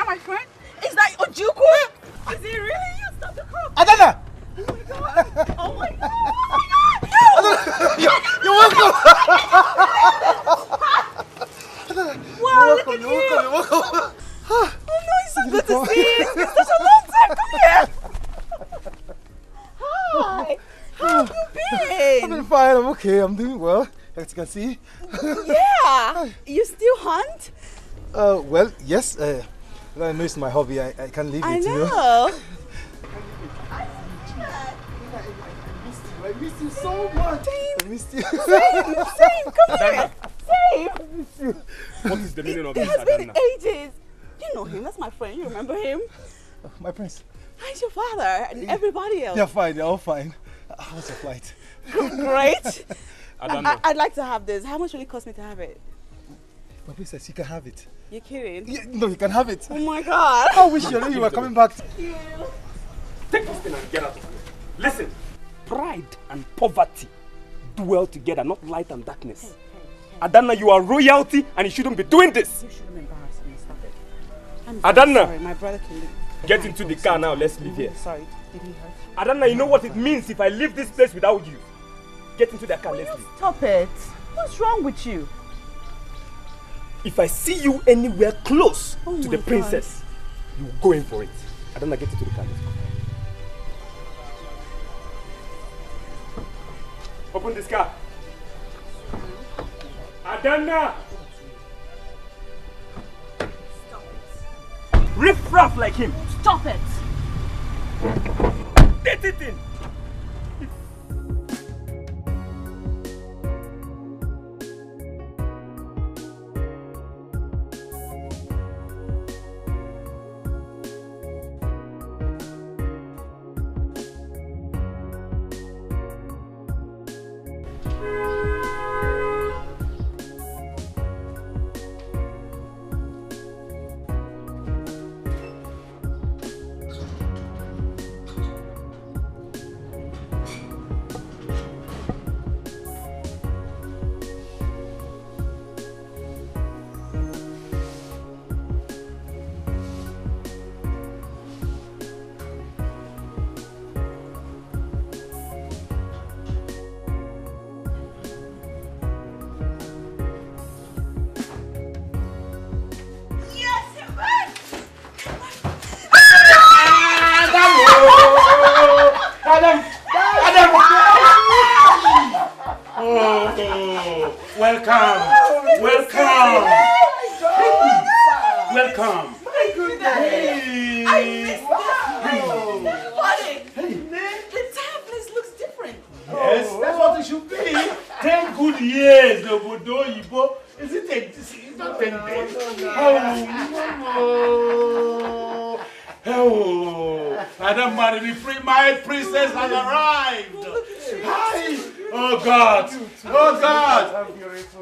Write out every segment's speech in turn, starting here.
that my friend? Is that Ojukwu? Is he really? You stop the car. Adana! Oh my god! Oh my god! You're welcome! Wow, look at you! You're welcome. Oh no, it's so good to see you! It's been such a long time! Come here! Hi! How have you been? I've been fine, I'm okay, I'm doing well, as you can see. Yeah! You still hunt? Well, yes. I know it's my hobby, I can't leave it, you know. I missed you so much. Same. I missed you. Same. Come here. Same. I missed you. What is the meaning of this, It has been Adana? ages. You know him. That's my friend. You remember him? My prince. He's your father and everybody else. They're fine. They're all fine. How's your flight? Great. Adana. I'd like to have this. How much will it cost me to have it? My princess, you can have it. You're kidding? Yeah, no, you can have it. Oh my god. I wish you knew you were coming back. Thank you. Take this thing and get out of here. Listen, pride and poverty dwell together, not light and darkness. Hey. Adana, you are royalty and you shouldn't be doing this. You shouldn't embarrass me. Stop it. I'm Adana. sorry. My brother can leave. Get into the car now. Let's leave here. Sorry. Did he hurt you? Adana, you know what it means if I leave this place without you. Get into the car. Let's leave. Stop it. What's wrong with you? If I see you anywhere close to the God. princess, you go in for it. Adana, get into the car. Let's go. Open this car. Adana! Stop it. Riff-raff like him. Stop it. Get it in. Welcome. My goodness. I missed this. The entire place looks different. Yes, that's what it should be. 10 good years, the Bodo Yibo. Is it it's not 10 days? Oh, Madam Marily, my princess has arrived. Hi. Oh God.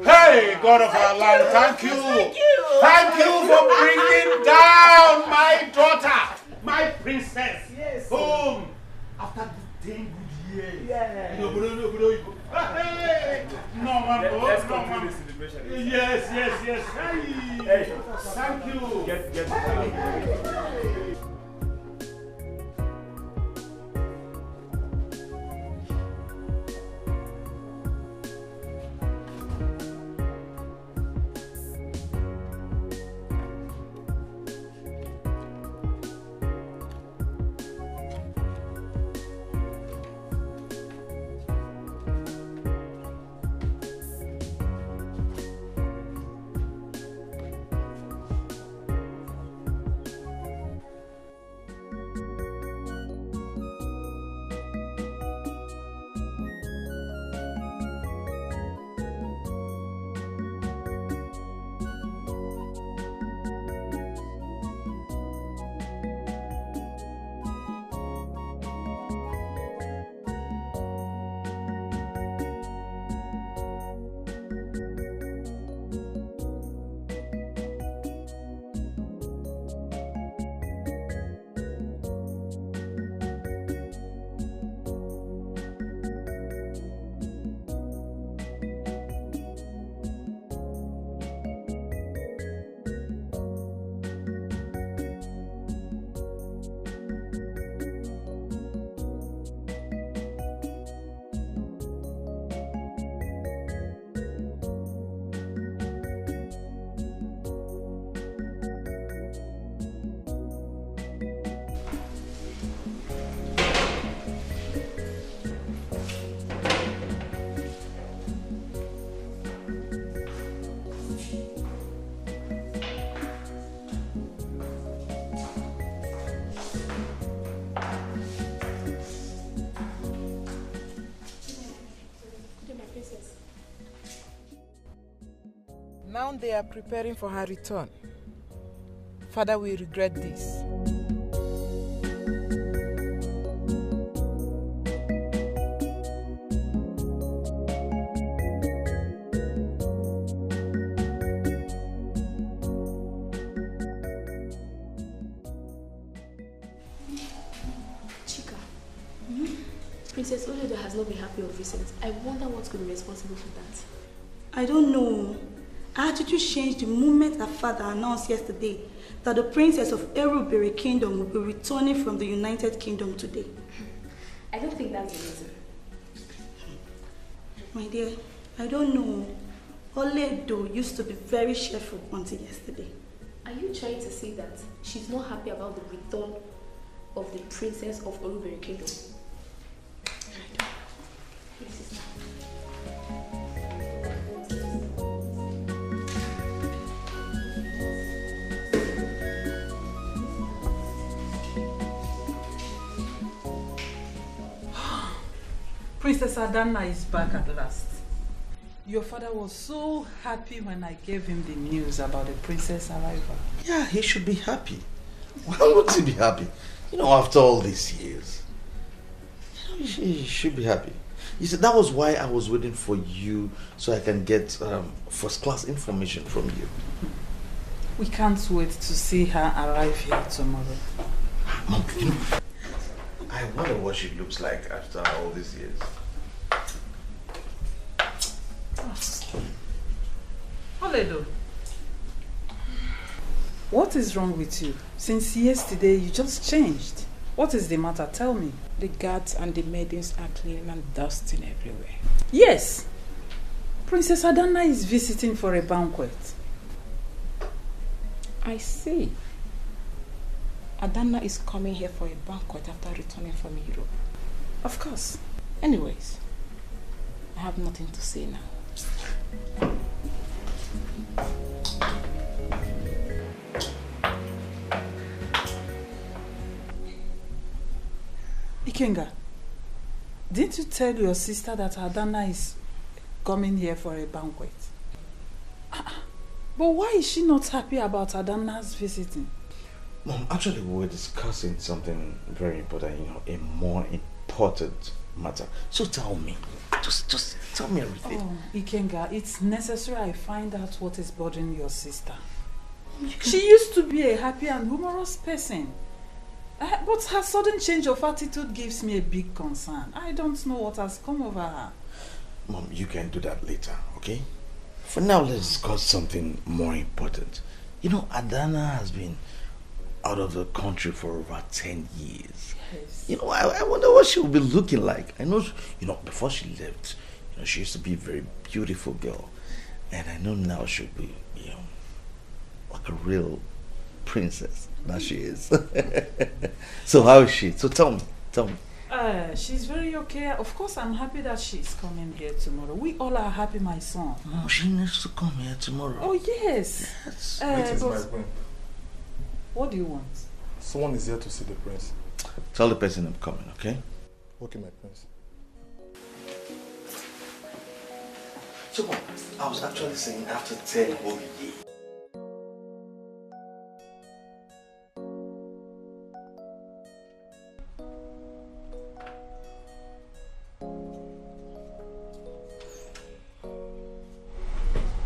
Hey, God of our land, thank you. Thank you for bringing down my daughter, my princess, home after 10 good years. Yeah. Hey. No, man. Let's continue this celebration. Yes. Hey. Thank you. Get. someone they are preparing for her return. Father will regret this. Princess Oledo has not been happy of recent. I wonder what could be responsible for that. I don't know. Her attitude changed the moment her father announced yesterday that the princess of Erubere Kingdom will be returning from the United Kingdom today. I don't think that's the reason. My dear, I don't know. Oledo used to be very cheerful until yesterday. Are you trying to say that she's not happy about the return of the princess of Erubere Kingdom? Princess Adana is back at last. Your father was so happy when I gave him the news about the princess arrival. Yeah, he should be happy. Why would he be happy? You know, after all these years. He should be happy. You see, that was why I was waiting for you so I can get first class information from you. We can't wait to see her arrive here tomorrow. Mom, you know, I wonder what she looks like after all these years. Oledo, what is wrong with you? Since yesterday you just changed. What is the matter? Tell me. The guards and the maidens are cleaning and dusting everywhere. Yes. Princess Adana is visiting for a banquet. I see. Adana is coming here for a banquet after returning from Europe. Of course. Anyways, I have nothing to say now. Ikenga, didn't you tell your sister that Adana is coming here for a banquet? But why is she not happy about Adana's visiting? Mom, actually we were discussing something very important, you know, a more important matter. So tell me, just tell me everything. Oh, Ikenga, it's necessary I find out what is bothering your sister. She used to be a happy and humorous person. But her sudden change of attitude gives me a big concern. I don't know what has come over her. Mom, you can do that later, okay? For now, let's discuss something more important. You know, Adana has been out of the country for over 10 years. Yes. You know, I wonder what she will be looking like. I know, you know, before she left, you know, she used to be a very beautiful girl. And I know now she'll be, you know, like a real princess. Now she is. So how is she? So tell me. She's very okay. Of course, I'm happy that she's coming here tomorrow. We all are happy, my son. No, she needs to come here tomorrow. Oh, yes. Greetings, my what do you want? Someone is here to see the prince. Tell the person I'm coming, okay? Okay, my prince. So, Mom, I was actually saying after 10 whole years.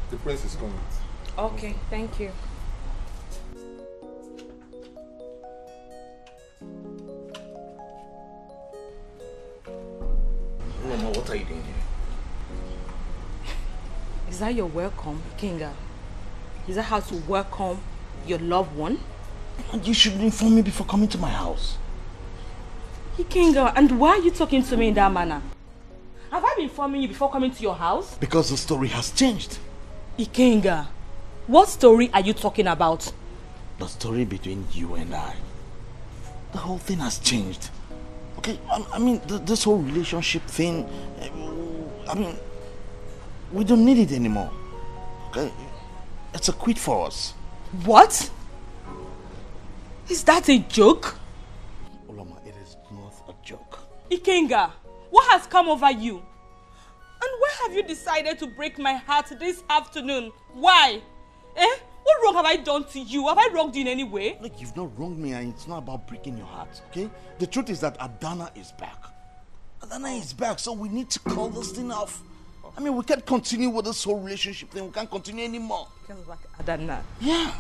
The prince is coming. Okay, thank you. Mama, what are you doing here? Is that your welcome, Kinga? Is that how to welcome your loved one? You should inform me before coming to my house. Kinga, and why are you talking to me in that manner? Have I been informing you before coming to your house? Because the story has changed. Ikenga, what story are you talking about? The story between you and I. The whole thing has changed. Okay, I mean, this whole relationship thing, I mean, we don't need it anymore. Okay? It's a quit for us. What? Is that a joke? Oloma, it is not a joke. Ikenga, what has come over you? And why have you decided to break my heart this afternoon? Why? Eh? What wrong have I done to you? Have I wronged you in any way? Look, you've not wronged me, and it's not about breaking your heart, okay? The truth is that Adana is back. Adana is back, so we need to call this thing off. I mean, we can't continue with this whole relationship thing. We can't continue anymore. Because of Adana. Yeah.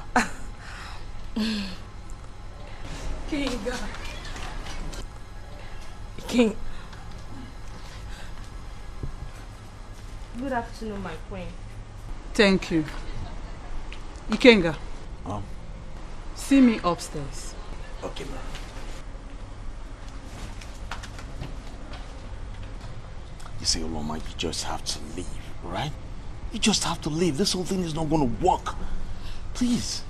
King. Good afternoon, my queen. Thank you. Ikenga. See me upstairs. Okay, ma'am. You see, Oloma, you just have to leave, right? You just have to leave. This whole thing is not going to work. Please.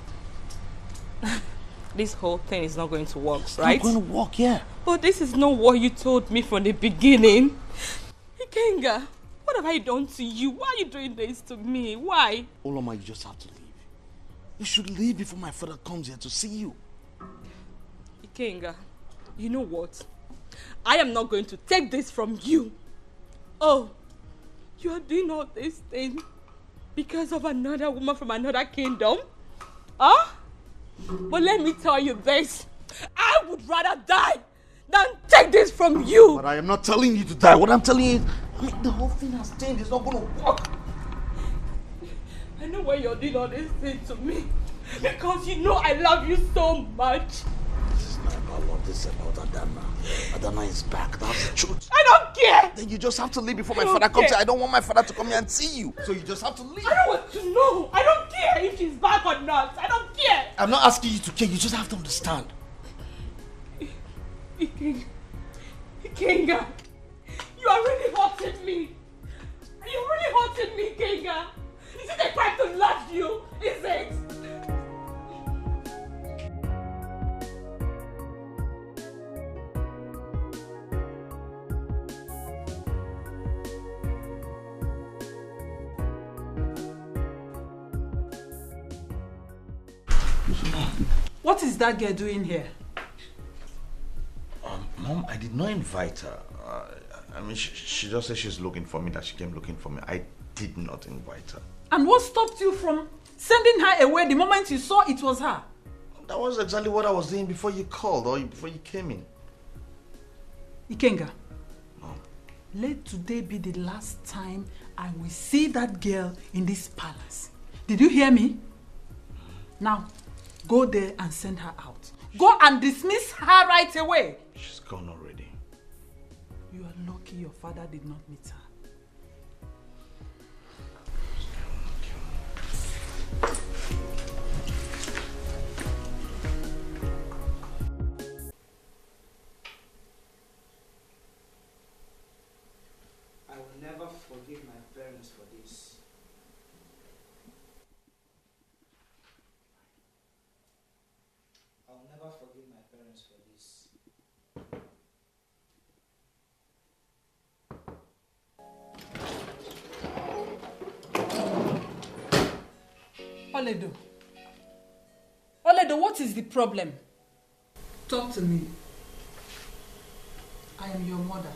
This whole thing is not going to work, it's right? It's not going to work, yeah. But this is not what you told me from the beginning. Ikenga, what have I done to you? Why are you doing this to me? Why? Oloma, you just have to leave. You should leave before my father comes here to see you. Ikenga, you know what? I am not going to take this from you. Oh, you are doing all this thing because of another woman from another kingdom? Huh? But let me tell you this. I would rather die than take this from you. But I am not telling you to die. What I'm telling you is, I mean, the whole thing has changed. It's not going to work. I know why you're doing all this thing to me. Because you know I love you so much. This is not about love. This is about Adana. Adana is back. That's the truth. I don't care. Then you just have to leave before my father comes here. I don't want my father to come here and see you. So you just have to leave. I don't want to know. I don't care if she's back or not. I don't care. I'm not asking you to care. You just have to understand. Ikenga, you are really hurting me. You're really hurting me, Ikenga. Is it a crime to love you? Is it? What is that girl doing here? Mom, I did not invite her. I mean, she just said she's looking for me, that she came looking for me. I did not invite her. And what stopped you from sending her away the moment you saw it was her? That was exactly what I was doing before you called or before you came in. Ikenga, let today be the last time I will see that girl in this palace. Did you hear me? Now, go there and send her out. Go and dismiss her right away. She's gone already. You are lucky your father did not meet her. I will never forgive my parents for this. I will never forgive my parents for this. Oledo. Oledo, what is the problem? Talk to me. I am your mother.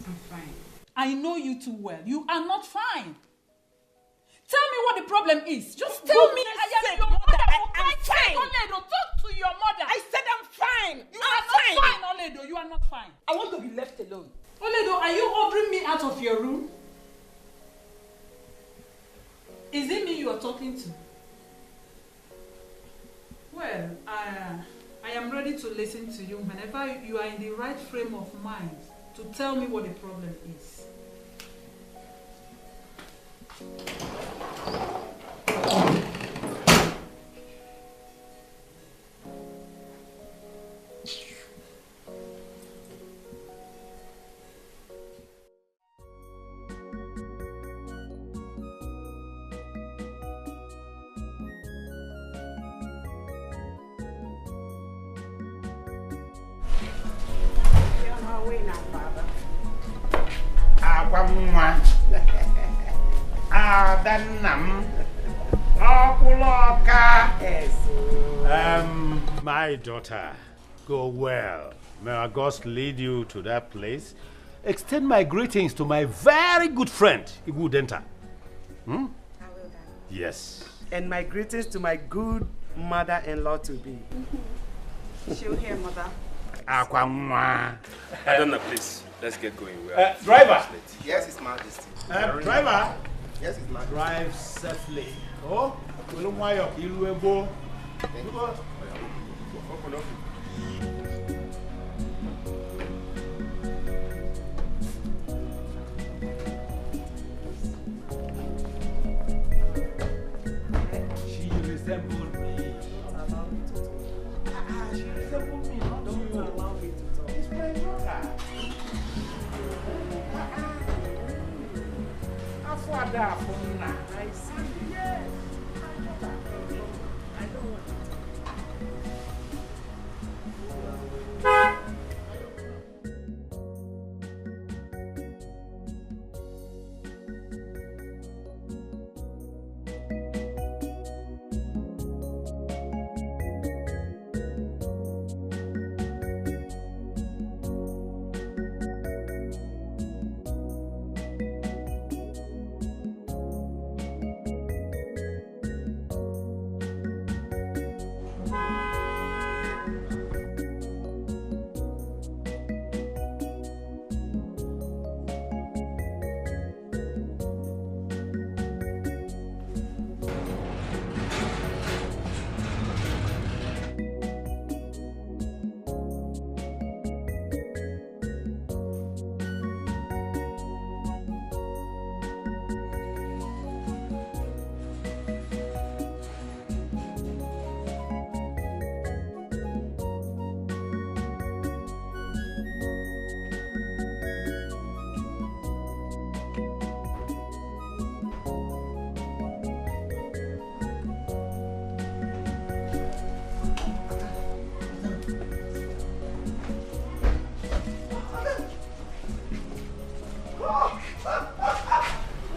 I'm fine. I know you too well. You are not fine. Tell me what the problem is. Just tell me. I am your mother. I'm fine. Oledo, talk to your mother. I said I'm fine. You are not fine, Oledo. You are not fine. I want to be left alone. Oledo, are you ordering me out of your room? Is it me you are talking to? Well, I am ready to listen to you whenever you are in the right frame of mind to tell me what the problem is. My daughter, go well. May our gods lead you to that place. Extend my greetings to my very good friend, Igudenta. Hmm? I will, Daddy. Yes. And my greetings to my good mother-in-law to be. She'll hear, Mother. Adana, please, let's get going. Driver! Yes, His Majesty. Driver! Yes, His Majesty. Drive safely. Oh, we don't want your kill. She resembled me. She resembled me, not Don't you. allow me to talk. It's my daughter. Afwada Afuna. I see. Yes, my daughter. I don't want to talk.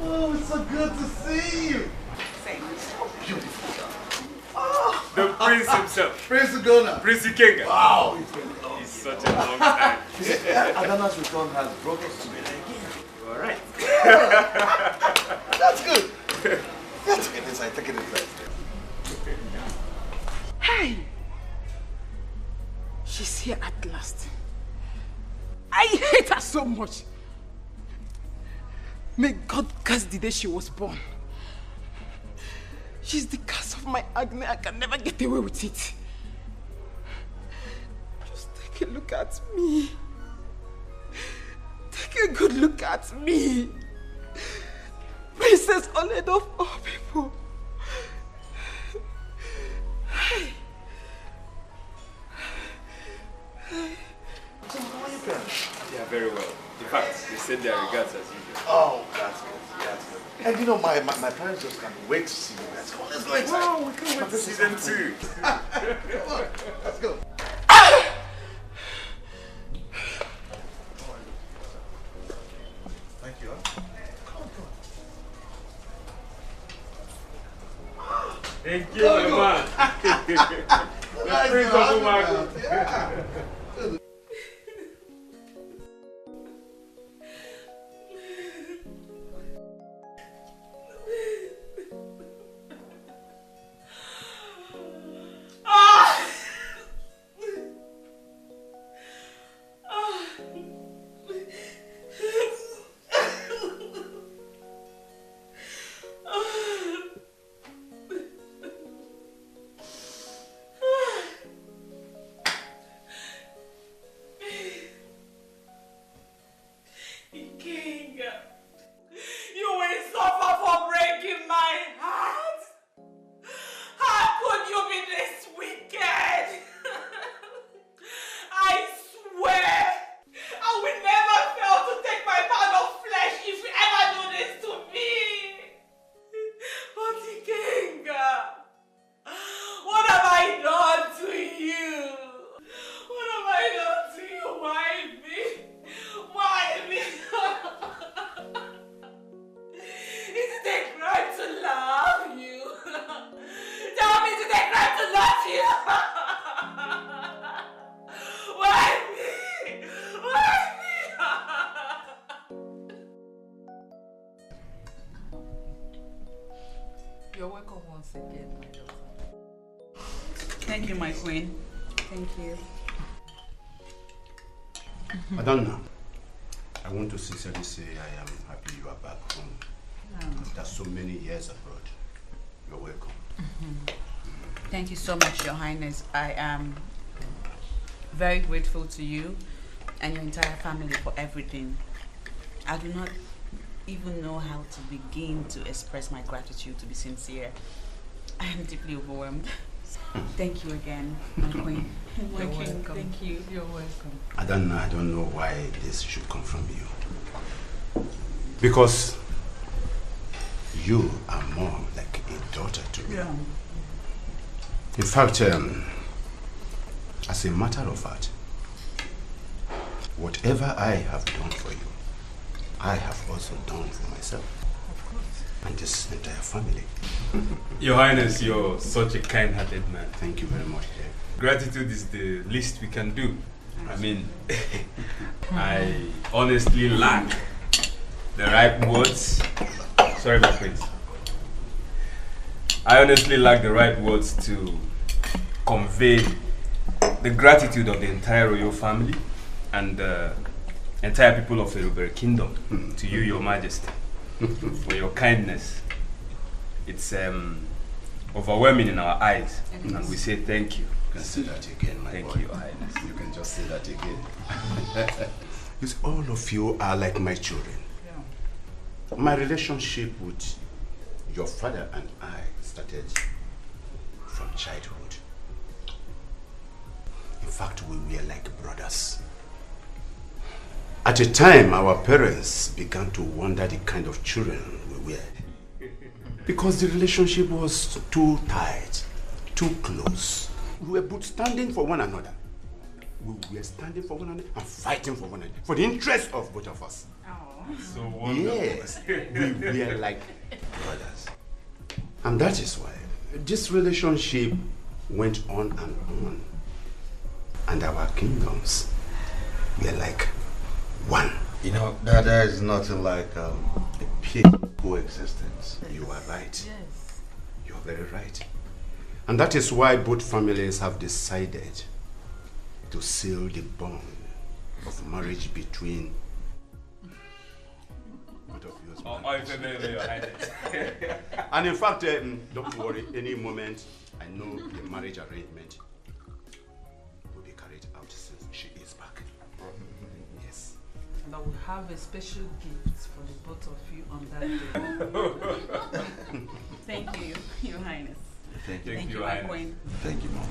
Oh, it's so good to see you. Thanks. Beautiful. The prince himself. Prince Ugona. Prince Ikenga. Wow. It's such a long time. Adana's return has brought us together again. All right. That's good. Let's get inside. Take it inside. Hey! She's here at last. I hate her so much. May God curse the day she was born. She's the curse of my agony. I can never get away with it. Just take a look at me. Take a good look at me. Princess Oled of all people. Hey. So how are you parents? Yeah, very well. In fact, they send their regards as usual. Oh, that's good. That's good. And you know, my parents just can't wait to see you guys. Come on, let's go inside. Wow, we can't wait to see them too. Come on, let's go. Thank you. Thank you, my man. The prince of Umagu. Yeah. Thank you, my queen. Thank you. Adana, I want to sincerely say I am happy you are back home. After so many years abroad. You're welcome. Thank you so much, Your Highness. I am very grateful to you and your entire family for everything. I do not even know how to begin to express my gratitude, to be sincere. I am deeply overwhelmed. Thank you again, my queen. My king, thank you. You're welcome. Adana, I don't know why this should come from you. Because you are more like a daughter to me. Yeah. In fact, as a matter of fact, whatever I have done for you, I have also done for myself. Of course. And this entire family. Your Highness, you're such a kind-hearted man. Thank you very much, dear. Gratitude is the least we can do. I mean, I honestly lack the right words. Sorry, my prince. I honestly lack the right words to convey the gratitude of the entire royal family and the entire people of the Irubere Kingdom to you, Your Majesty, for your kindness. It's overwhelming in our eyes, and we say thank you. You can say that again, my boy. Thank you, Your Highness. You can just say that again. Because all of you are like my children. Yeah. My relationship with your father and I started from childhood. In fact, we were like brothers. At a time, our parents began to wonder the kind of children we were. Because the relationship was too tight, too close. We were both standing for one another. We were standing for one another and fighting for one another, for the interest of both of us. Oh. So wonderful. Yes, we were like brothers. And that is why this relationship went on and on. And our kingdoms were like one. You know, there is nothing like a peaceful coexistence. You are right. Yes. You are very right. And that is why both families have decided to seal the bond of marriage between both of you. And in fact, don't worry, any moment, I know the marriage arrangement will be carried out since she is back. Yes. And I will have a special gift for the both of you on that day. Thank you, Your Highness. Thank you. Thank you, my queen. Thank you, Mom.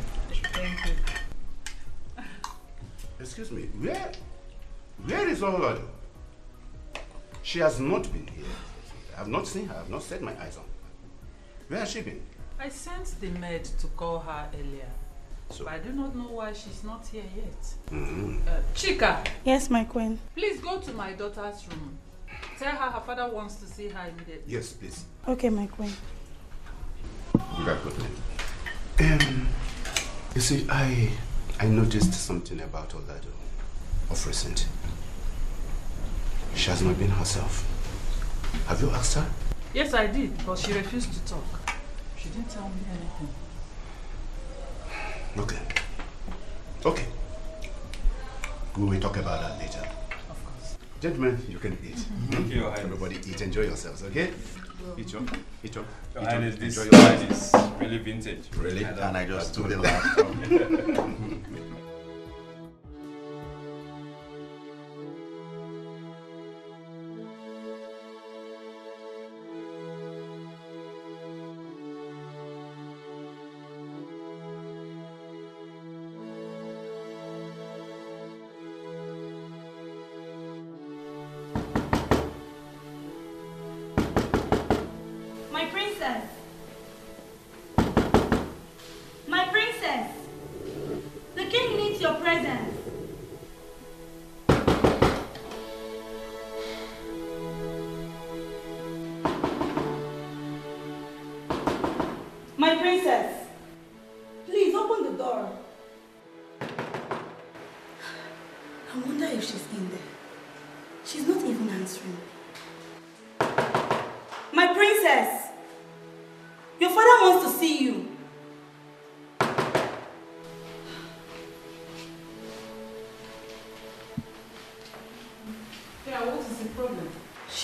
Thank you. Excuse me, where is Olado? She has not been here. I have not seen her. I have not set my eyes on her. Where has she been? I sent the maid to call her earlier. So, But I do not know why she's not here yet. mm-hmm. Chika, Yes, my queen. please go to my daughter's room. Tell her father wants to see her immediately. Yes, please. Okay, my queen. You got good name. You see, I noticed something about Olado of recent. She has not been herself. Have you asked her? Yes, I did, but she refused to talk. She didn't tell me anything. Okay. Okay. We will talk about that later. Of course. Gentlemen, you can eat. Thank you, Your Highness. Everybody eat, enjoy yourselves, okay? Eat up, eat up. Your eat up, Highness, this enjoy yourselves. wine is really vintage. Really? And I just took the That's last one. My princess! My princess! The king needs your presence. My princess! Please open the door. I wonder if she's in there. She's not even answering. My princess! Your father wants to see you.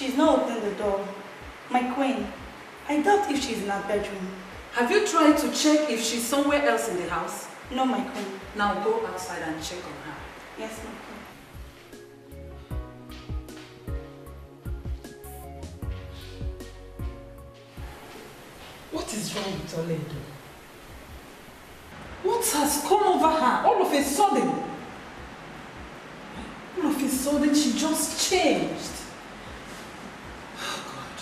She's not opening the door. My queen, I doubt if she's in her bedroom. Have you tried to check if she's somewhere else in the house? No, my queen. Now go outside and check on her. Yes, my queen. What is wrong with Oledo? What has come over her all of a sudden? All of a sudden she just changed. Oh God.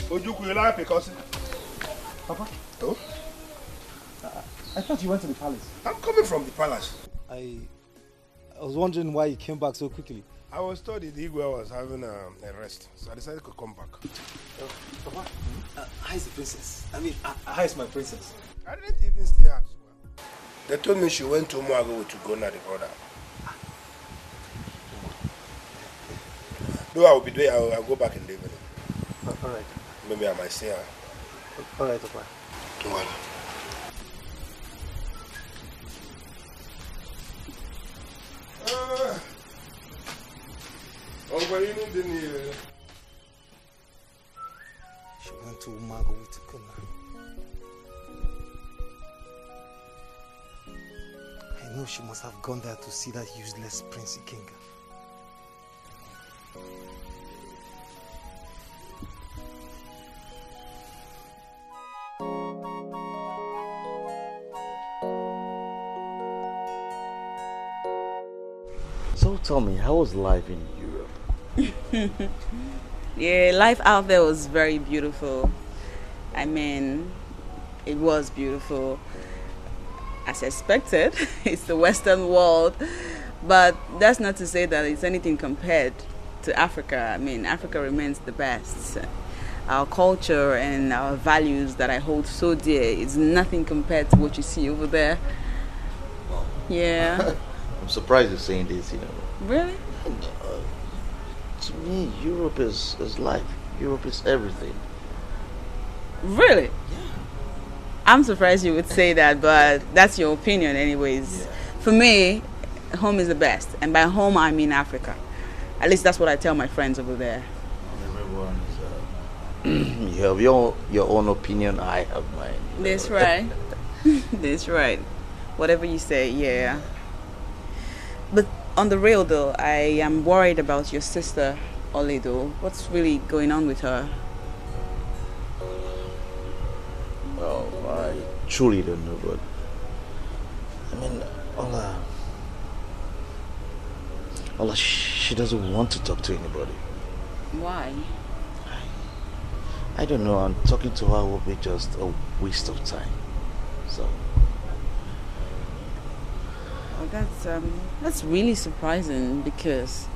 Ojuku, you like because Papa? Oh? I thought you went to the palace. I'm coming from the palace. I was wondering why you came back so quickly. I was told the Igwe was having a rest, so I decided to come back. Papa, how is the princess? I mean, how is my princess? I didn't even stay as well. They told me she went to Muago to go na the order. No, I will be doing. I'll go back in the evening. All right. Maybe I might see her. All right, Papa. Well. She went to Umago with Kuna. I know she must have gone there to see that useless Prince Ikenga. So tell me, how was life in Europe? Yeah, life out there was very beautiful. I mean, it was beautiful. As expected, it's the Western world. But that's not to say that it's anything compared to Africa. I mean, Africa remains the best. Our culture and our values that I hold so dear is nothing compared to what you see over there. Yeah. I'm surprised you're saying this, you know. Really? To me, Europe is life. Europe is everything. Really? Yeah. I'm surprised you would say that, but that's your opinion anyways. Yeah. For me, home is the best. And by home, I mean Africa. At least that's what I tell my friends over there. Everyone's, you have your own opinion, I have mine. That's right. That's right. Whatever you say, yeah. But on the real though, I am worried about your sister, Oledo. What's really going on with her? Well, I truly don't know, but I mean, Ola, she doesn't want to talk to anybody. Why? I don't know, and talking to her will be just a waste of time. So. Well, that's really surprising because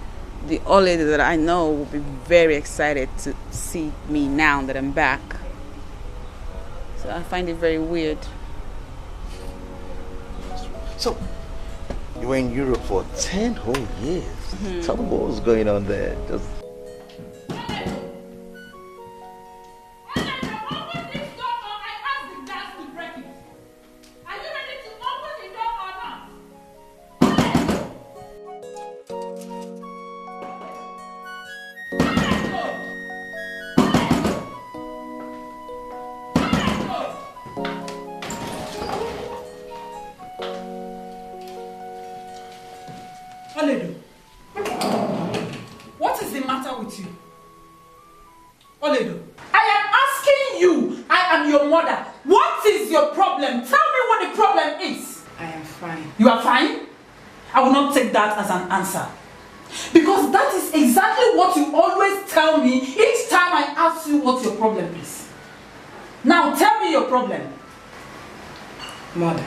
the old lady that I know will be very excited to see me now that I'm back. So I find it very weird. So, you were in Europe for 10 whole years. Mm-hmm. Tell me what was going on there. Just... am your mother. What is your problem? Tell me what the problem is. I am fine. You are fine? I will not take that as an answer. Because that is exactly what you always tell me each time I ask you what your problem is. Now tell me your problem. Mother,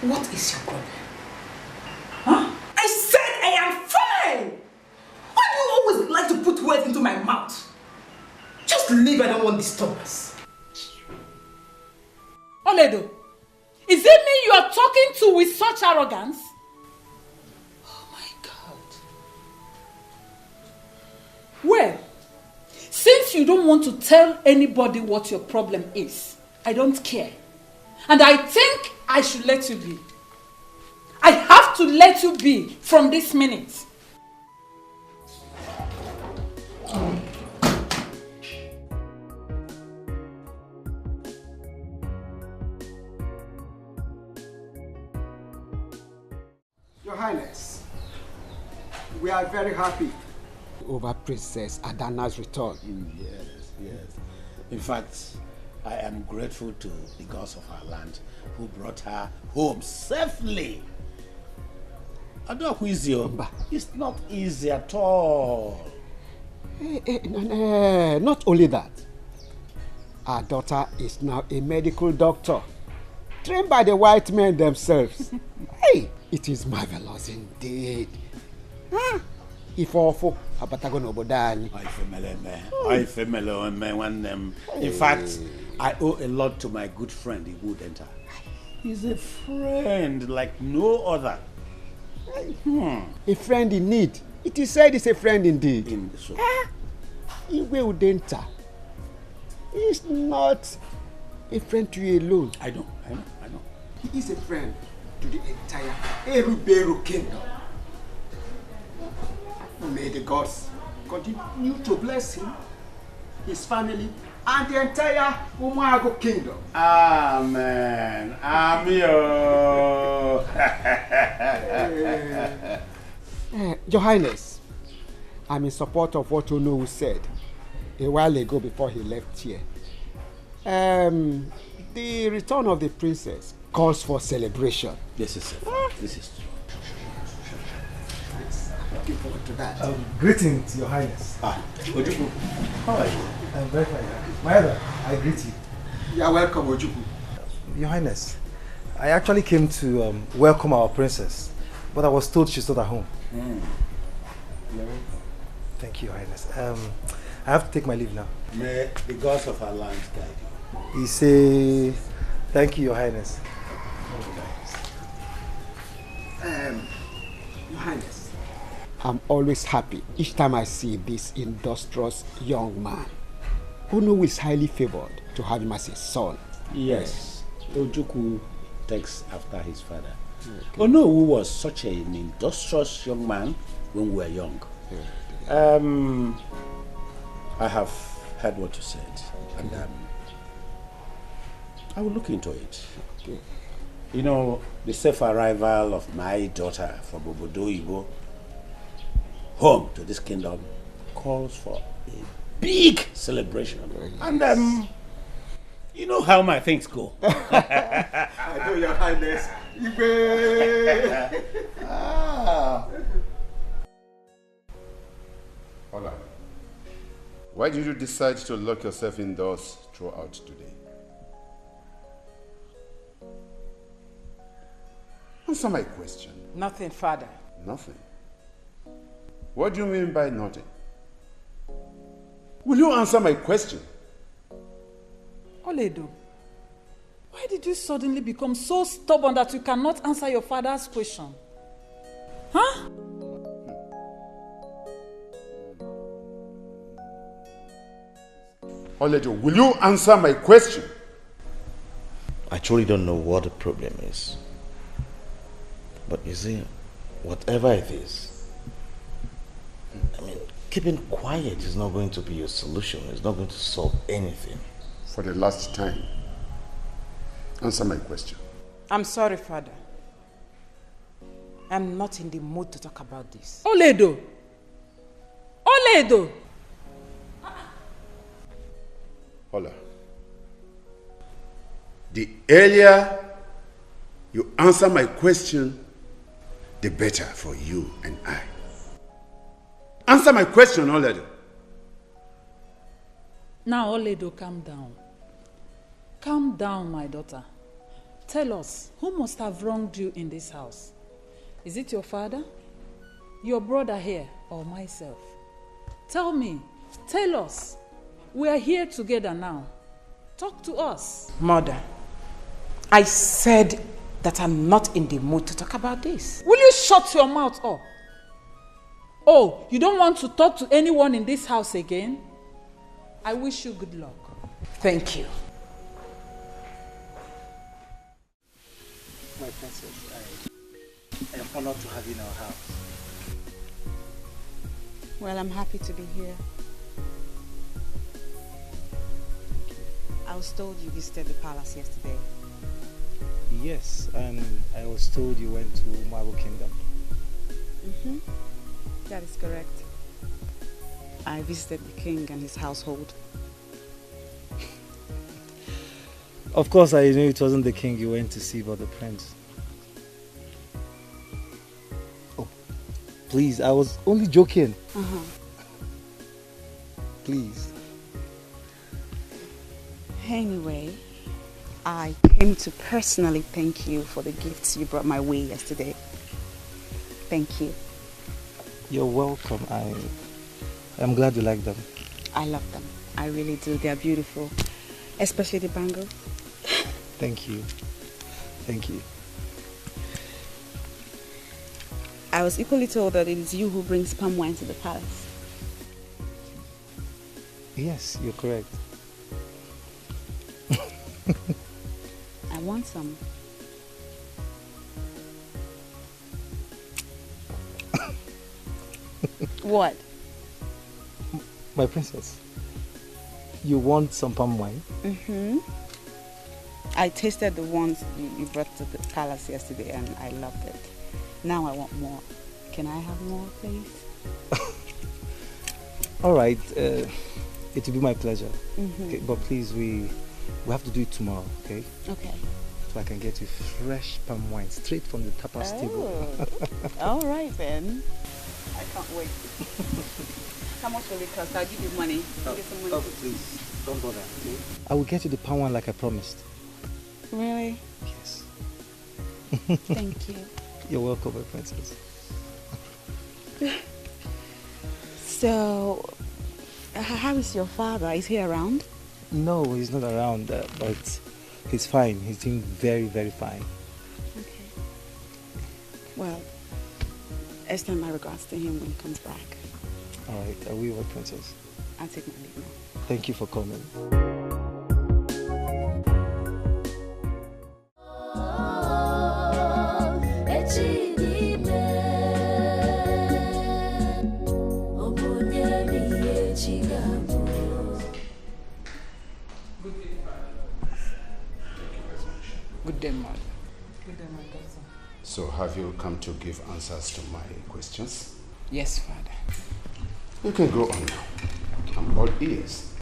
what is your problem? Huh? I said I am fine! Why do you always like to put words into my mouth? Just leave, I don't want disturbance. Oledo, is it me you are talking to with such arrogance? Oh my God. Well, since you don't want to tell anybody what your problem is, I don't care. And I think I should let you be. I have to let you be from this minute. Your Highness, we are very happy over Princess Adana's return. Yes, yes. In fact, I am grateful to the gods of our land who brought her home safely. Adana, it's not easy at all. Not only that, our daughter is now a medical doctor, trained by the white men themselves. Hey, it is marvelous indeed. If awful, in fact, I owe a lot to my good friend, the wood enter. He's a friend like no other. A friend in need. It is said he's a friend indeed. Iwe Udenta is not a friend to you alone. I know. He is a friend to the entire Eruberu kingdom. May the gods continue to bless him, his family, and the entire Umago kingdom. Amen. Your Highness, I'm in support of what Ono said a while ago before he left here. The return of the princess calls for celebration. This is true. Looking forward to that. Greetings, Your Highness. Ojuku, how are you? I'm very fine. My other, I greet you. You are welcome, Ojuku. Your Highness, I actually came to welcome our princess, but I was told she's not at home. Thank you, Your Highness. I have to take my leave now. May the gods of our land guide you. He say, thank you, Your Highness. Your Highness, I'm always happy each time I see this industrious young man. Ono is highly favored to have him as a son. Yes, Ojuku takes after his father. Okay. Ono who was such an industrious young man when we were young. I have heard what you said, and I will look into it. Okay. You know, the safe arrival of my daughter from Obodo Igbo home to this kingdom calls for a big celebration. And you know how my things go. I know, Your Highness. Hola. Why did you decide to lock yourself indoors throughout today? Answer my question. Nothing, Father. Nothing? What do you mean by nothing? Will you answer my question? Oledo, why did you suddenly become so stubborn that you cannot answer your father's question? Huh? Oledo, will you answer my question? I truly don't know what the problem is. But you see, whatever it is, I mean, keeping quiet is not going to be a solution. It's not going to solve anything. For the last time, answer my question. I'm sorry, Father. I'm not in the mood to talk about this. Oledo! Oledo! Hola. The earlier you answer my question, the better for you and I. Answer my question, Oledo. Now, Oledo, calm down. Calm down, my daughter. Tell us, who must have wronged you in this house? Is it your father, your brother here, or myself? Tell me. Tell us. We are here together now. Talk to us. Mother, I said that I'm not in the mood to talk about this. Will you shut your mouth up? Oh, you don't want to talk to anyone in this house again? I wish you good luck. Thank you. My princess, I am honored to have you in our house. Well, I'm happy to be here. I was told you visited the palace yesterday. Yes, and I was told you went to Marble Kingdom. Mm-hmm. That is correct. I visited the king and his household. Of course, I knew it wasn't the king you went to see, but the prince. Oh, please, I was only joking. Uh-huh. Please. Anyway, I came to personally thank you for the gifts you brought my way yesterday. Thank you. You're welcome. I'm glad you like them. I love them. I really do. They're beautiful. Especially the bangle. Thank you. Thank you. I was equally told that it is you who brings palm wine to the palace. Yes, you're correct. I want some. What? My princess, you want some palm wine? Mm-hmm. I tasted the ones you brought to the palace yesterday and I loved it. Now I want more. Can I have more, please? All right, it will be my pleasure. Mm-hmm. Okay, but please, we have to do it tomorrow, okay? Okay. So I can get you fresh palm wine straight from the tapas table. All right then. I can't wait. How much will it cost? I'll give you money. I'll get some money. Oh, please, don't bother, okay? I will get you the palm wine like I promised. Really? Yes. Thank you. You're welcome, my princess. So, how is your father? Is he around? No, he's not around, but he's fine. He's doing very, very fine. Okay. Well, extend my regards to him when he comes back. All right, I will, my princess. I'll take my leave now. Thank you for coming. Good day, mother. Good day, my daughter. So have you come to give answers to my questions? Yes, Father. You can go on now. I'm all ears.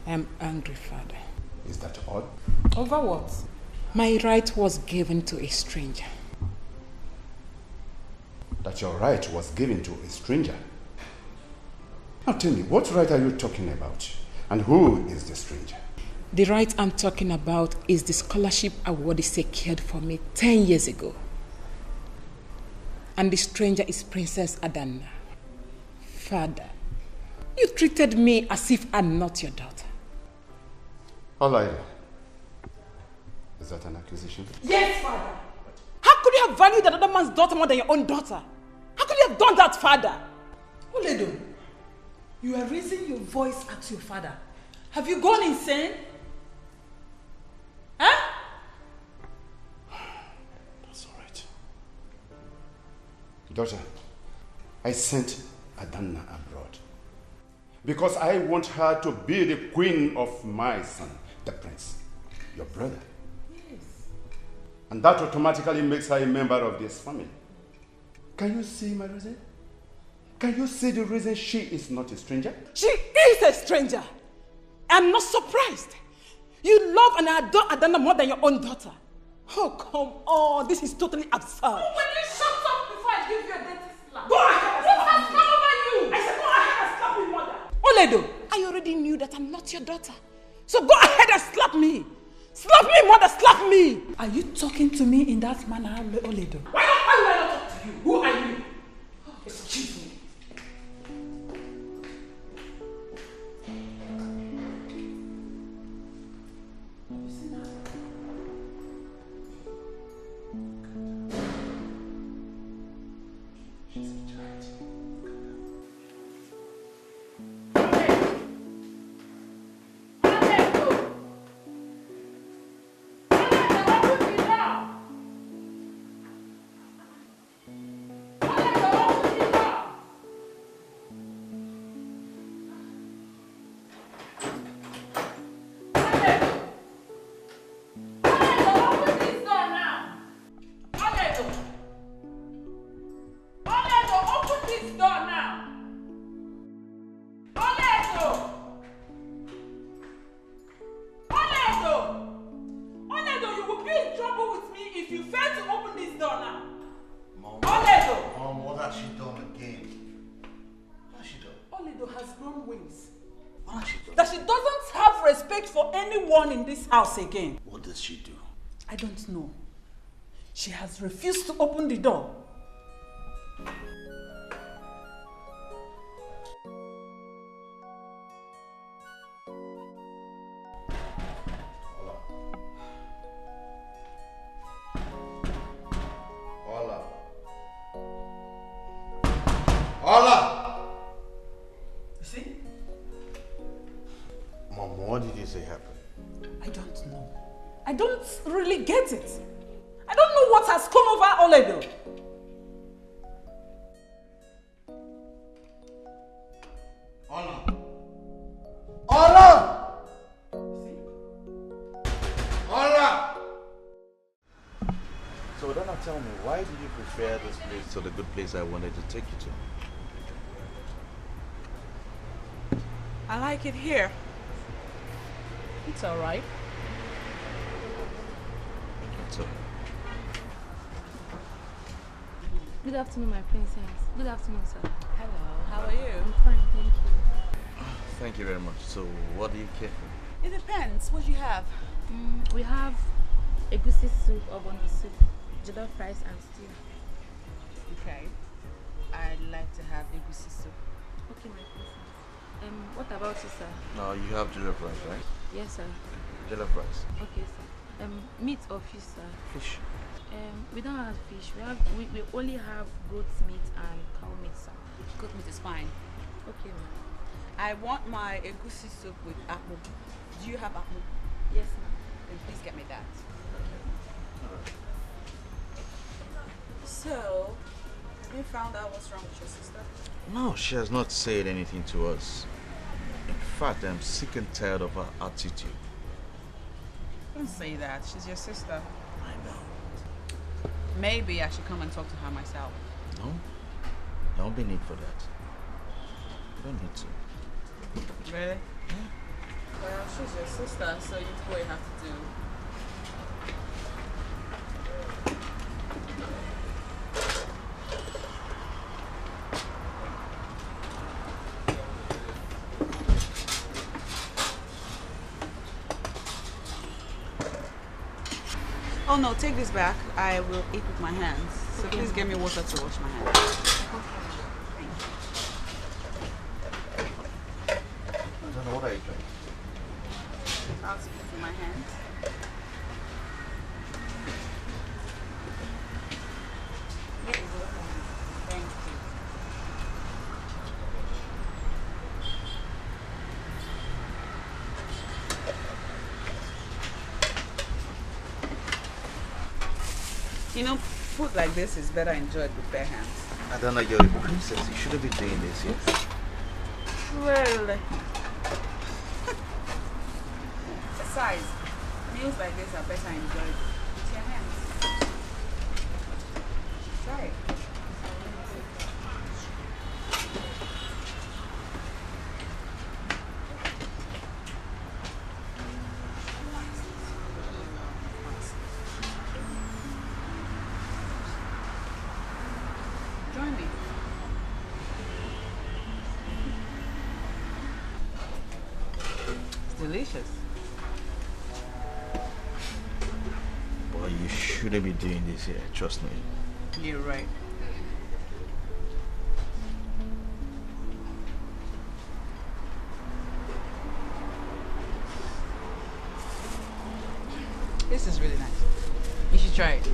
I'm angry, Father. Is that all? Over what? My right was given to a stranger. That your right was given to a stranger? Now tell me, what right are you talking about? And who is the stranger? The right I'm talking about is the scholarship award secured for me 10 years ago. And the stranger is Princess Adana. Father, you treated me as if I'm not your daughter. Olaide, is that an accusation? Yes, Father. How could you have valued another man's daughter more than your own daughter? How could you have done that, Father? Oledo, you are raising your voice at your father. Have you gone insane? Huh? That's all right. Daughter, I sent Adana abroad because I want her to be the queen of my son, the prince, your brother. Yes. And that automatically makes her a member of this family. Can you see, my Rose? Can you see the reason she is not a stranger? She is a stranger. I'm not surprised. You love and adore Adana more than your own daughter. Oh, come on. This is totally absurd. Oh, will you shut up before I give you a dirty slap? Go ahead. What has come over you? I said go ahead and slap me, mother. Oledo, I already knew that I'm not your daughter. So go ahead and slap me. Slap me, mother, slap me. Are you talking to me in that manner, Oledo? Why do I not talk to you? Who are you? Oh, excuse me. In this house again. What does she do? I don't know. She has refused to open the door. Ola! You see? Mom, what did you say happened? I don't know. I don't really get it. I don't know what has come over Oledo. Ola! Ola! Ola! So then tell me, why did you prefer this place to the good place I wanted to take you to? I like it here. It's all right. So. Good afternoon, my princess. Good afternoon, sir. Hello, how are you? I'm fine, thank you. Thank you very much. So, what do you care for? It depends. What do you have? We have egusi soup, obono soup, jollof rice and stew. Okay. I'd like to have egusi soup. Okay, my princess. What about you, sir? No, you have jollof rice, right? Yes, sir. Jollof rice. Okay, sir. Meat or fish, sir? Fish. We don't have fish. We only have goat meat and cow meat, sir. Goat meat is fine. Okay, ma'am. I want my egusi soup with apple. Do you have apple? Yes, ma'am. Then please get me that. So, have you found out what's wrong with your sister? No, she has not said anything to us. In fact, I'm sick and tired of her attitude. Don't say that. She's your sister. I know. Maybe I should come and talk to her myself. No, there won't be need for that. You don't need to. Really? Yeah. Well, she's your sister, so you do what you have to do. Oh no, take this back. I will eat with my hands. So please get me water to wash my hands. I don't know, what are you doing? I'll speak with my hands. Thank you. You know, food like this is better enjoyed with bare hands. Adana, you're a princess. You shouldn't be doing this, yes? Well, besides, meals like this are better enjoyed with your hands. Try it. delicious. Boy, you shouldn't be doing this here, trust me. You're right. This is really nice. You should try it.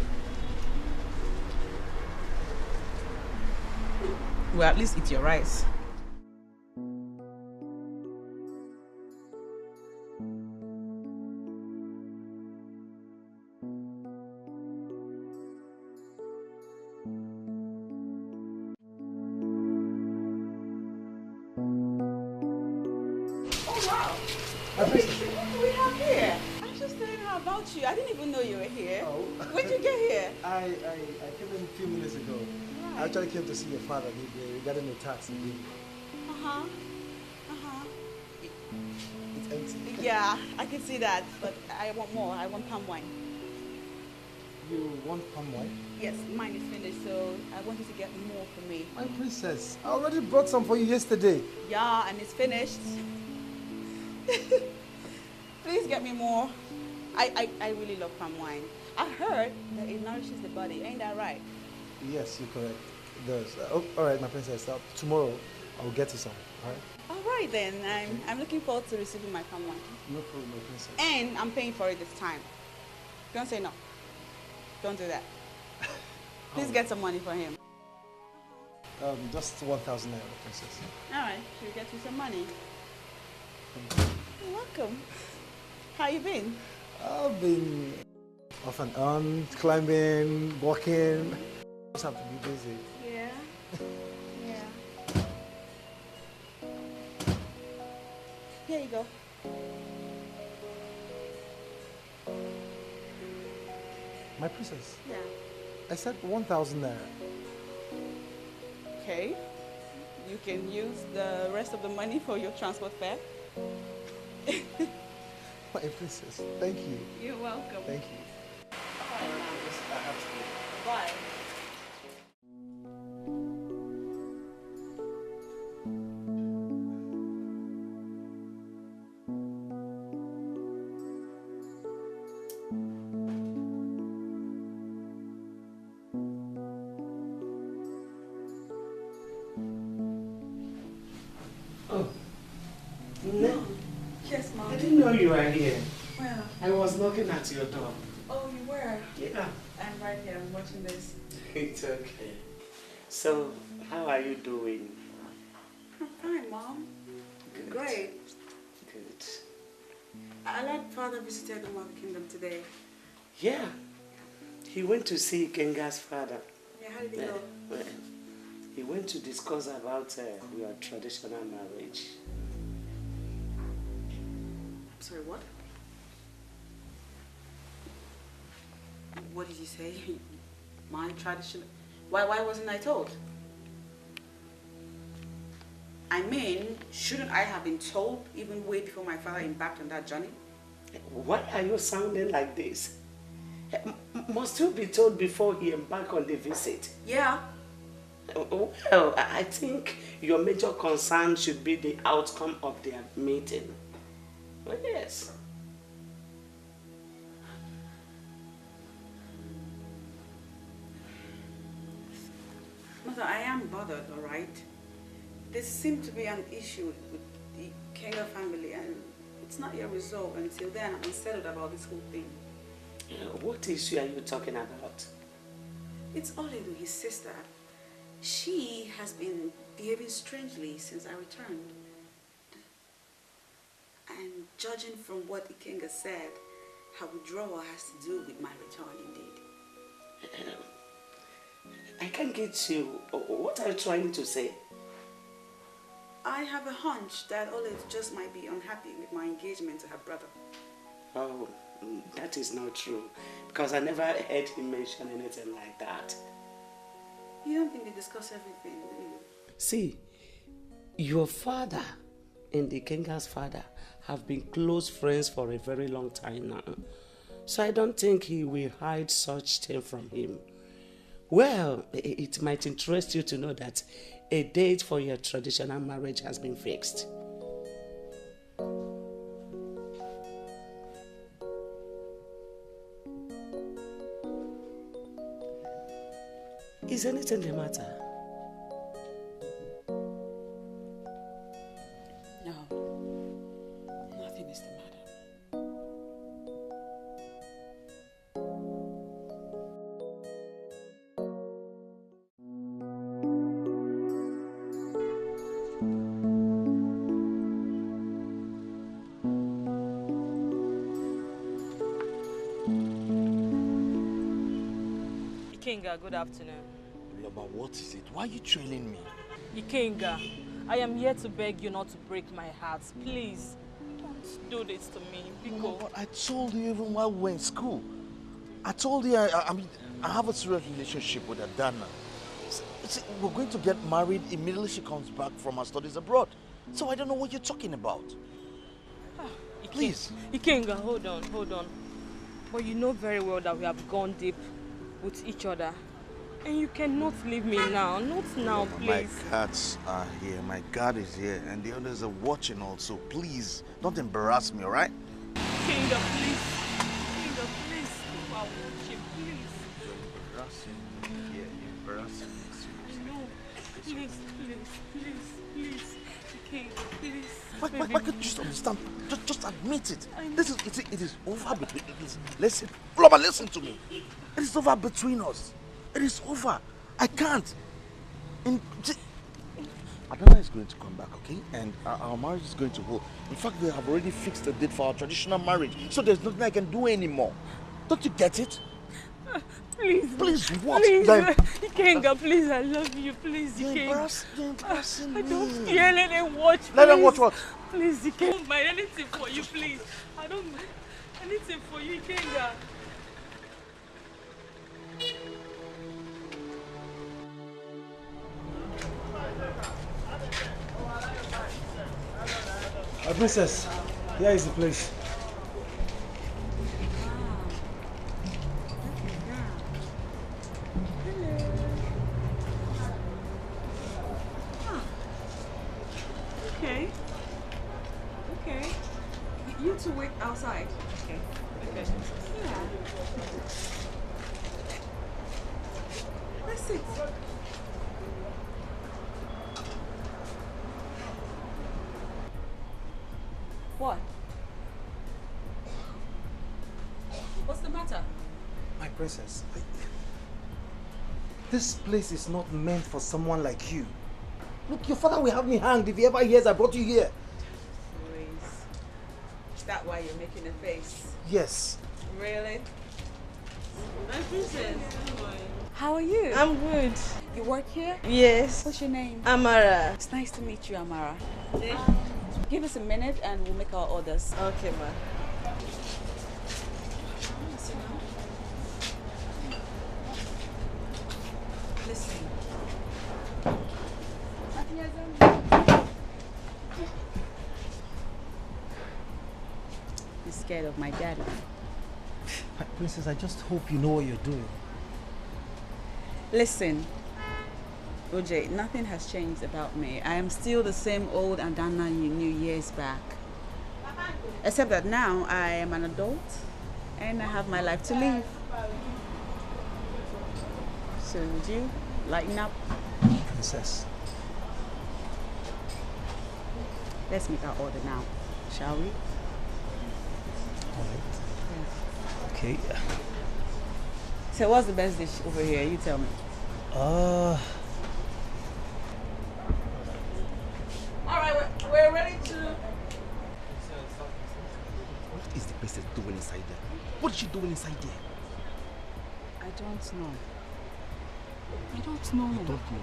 Well, at least eat your rice. I didn't even know you were here. Oh. When did you get here? I came in a few minutes ago. Right. I actually came to see your father regarding the tax. It's empty. Yeah, I can see that, but I want more. I want palm wine. You want palm wine? Yes, mine is finished, so I want you to get more for me. My princess, I already brought some for you yesterday. Yeah, and it's finished. Please get me more. I really love palm wine. I heard that it nourishes the body. Ain't that right? Yes, you're correct. It does. All right, my princess. Tomorrow, I will get you some. All right? All right, then. I'm looking forward to receiving my palm wine. No problem, my princess. And I'm paying for it this time. Don't say no. Don't do that. Please get some money for him. Just 1,000 naira, princess. All right, she'll get you some money. You're welcome. How you been? I've been off and on, climbing, walking. Just have to be busy. Yeah. Yeah. Here you go. My princess. Yeah. I said 1,000 naira. Okay. You can use the rest of the money for your transport fare. My princess, thank you. You're welcome. Thank you. Bye. Oh. No. Yes, Mom. I didn't know you were here. Well. I was knocking at your door. Oh, you were? Yeah. I'm right here. I'm watching this. It's okay. So, how are you doing? I'm fine, Mom. Good. Great. Good. I let Father visited the Mother Kingdom today. Yeah. He went to see Kenga's father. Yeah, how did he go? Well, he went to discuss about your traditional marriage. Sorry, what? What did you say? My traditional... Why wasn't I told? I mean, shouldn't I have been told even way before my father embarked on that journey? Why are you sounding like this? Must you be told before he embarked on the visit? Yeah. Well, I think your major concern should be the outcome of their meeting. Well, yes. Mother, I am bothered, all right? There seems to be an issue with the Kenga family, and it's not yet resolved. Until then, I'm unsettled about this whole thing. What issue are you talking about? It's Oledo, his sister. She has been behaving strangely since I returned. And judging from what Ikenga said, her withdrawal has to do with my return indeed. I can't get you. What are you trying to say? I have a hunch that Oledo just might be unhappy with my engagement to her brother. Oh, that is not true. Because I never heard him mention anything like that. You don't think they discuss everything, do you? See, your father and the Kenga's father have been close friends for a very long time now. So I don't think he will hide such thing from him. Well, it might interest you to know that a date for your traditional marriage has been fixed. Is anything the matter? No, nothing is the matter. Ikenga, good afternoon. Loba, what is it? Why are you trailing me? Ikenga, I am here to beg you not to break my heart. Please, don't do this to me. No, but I told you even while we were in school. I told you I have a serious relationship with Adana. We're going to get married immediately she comes back from her studies abroad. So I don't know what you're talking about. Please. Ikenga, hold on. But you know very well that we have gone deep with each other. And you cannot leave me now. Not now, please. My cats are here. My guard is here. And the others are watching also. Please, don't embarrass me, alright? Ikenga, please. Ikenga, please. Wow, please. You're embarrassing me. Yeah, you're embarrassing me. No. Please. Ikenga, please. Why can't you just understand? Just admit it. It is over between us. Listen, Loba, listen to me. It is over between us. It is over. I can't. Adana is going to come back, okay? And our marriage is going to hold. In fact, we have already fixed a date for our traditional marriage. So there's nothing I can do anymore. Don't you get it? Please. Please, what? Please. Ikenga, please, I love you. Please, You're Ikenga. embarrassing me. I don't fear. Let them watch. Let them watch what? Please, Ikenga. I don't mind anything for you, please. I don't mind anything for you, Ikenga. Princess, here is the place. Okay. You two wait outside. Okay. Yeah. Let's sit. What? What's the matter? My princess, this place is not meant for someone like you. Look, your father will have me hanged if he ever hears I brought you here. Is that why you're making a face? Yes. Really? My princess. How are you? I'm good. You work here? Yes. What's your name? Amara. It's nice to meet you, Amara. Give us a minute and we'll make our orders. Okay, ma. Listen. You're scared of my daddy. My princess, I just hope you know what you're doing. Listen, OJ, nothing has changed about me. I am still the same old Adana you knew years back. Except that now I am an adult and I have my life to live. So would you lighten up? Princess. Let's make our order now, shall we? Alright. Okay. So what's the best dish over here? You tell me. Uh, Alright, we're ready to... What is the princess doing inside there? What is she doing inside there? I don't know. I don't know. You don't know.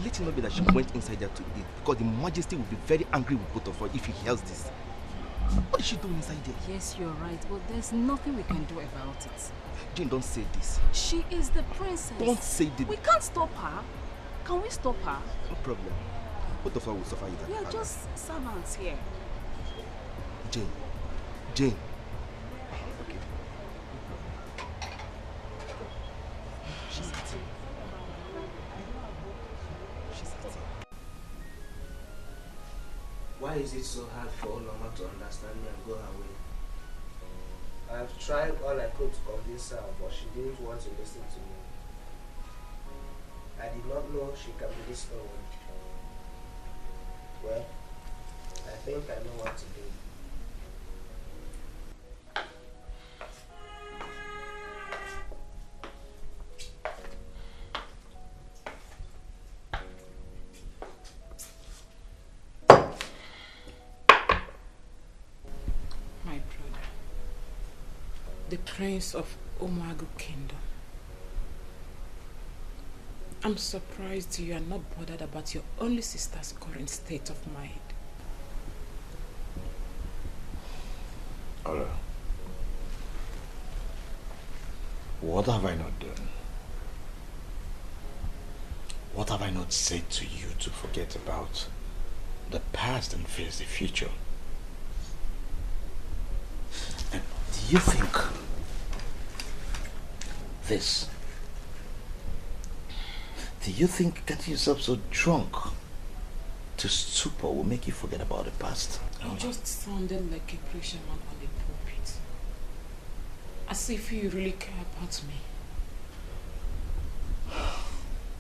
Let it not be that she went inside there to eat, because the Majesty will be very angry with both of us if he hears this. What is she doing inside there? Yes, you're right, but there's nothing we can do about it. Jane, don't say this. She is the princess. Don't say this. We can't stop her. Can we stop her? No problem. Both of us will suffer it. We are just servants here. Jane. Okay. She's eating. Why is it so hard for Oloma to understand me and go her way? I have tried all I could to convince her, but she didn't want to listen to me. I did not know she can be this stubborn. Well, I think I know what to do. My brother, the Prince of Umagu Kingdom. I'm surprised you are not bothered about your only sister's current state of mind. Ola, what have I not done? What have I not said to you to forget about the past and face the future? And do you think this? Do you think getting yourself so drunk to stupor will make you forget about the past? You just sounded like a preacher man on the pulpit. As if you really care about me.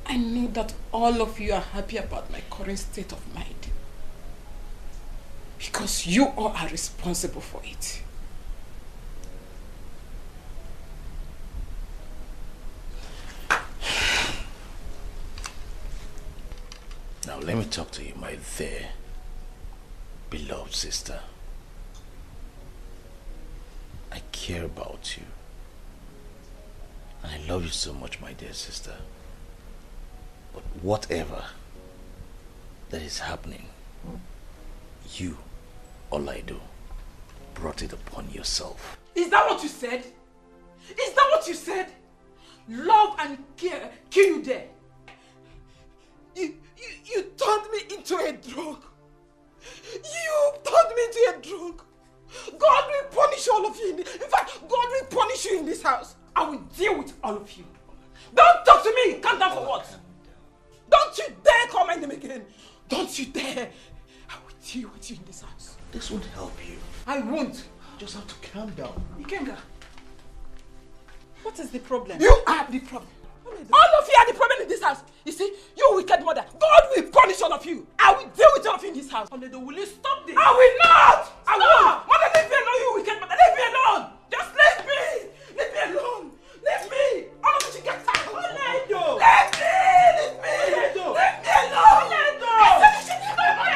I know that all of you are happy about my current state of mind. Because you all are responsible for it. Now let me talk to you, my dear, beloved sister. I care about you. And I love you so much, my dear sister. But whatever that is happening, you, all I do, brought it upon yourself. Is that what you said? Is that what you said? Love and care kill you there. You turned me into a drunk. You turned me into a drunk. God will punish all of you. In fact, God will punish you in this house. I will deal with all of you. Don't talk to me. Calm down for what? Don't you dare call my name again. Don't you dare. I will deal with you in this house. This won't help you. I won't. You just have to calm down. Ikenga, what is the problem? You are the problem. All of you are the problem in this house. You see, you wicked mother. God will punish all of you. I will deal with all of you in this house. Oledo, will you stop this? I will not! I won't! Mother, leave me alone, you wicked mother. Leave me alone! Just leave me! Leave me alone! Leave me! All of you should get out! Oledo! Leave me! Leave me! Oledo! Leave me alone! Oledo! I said you should leave me!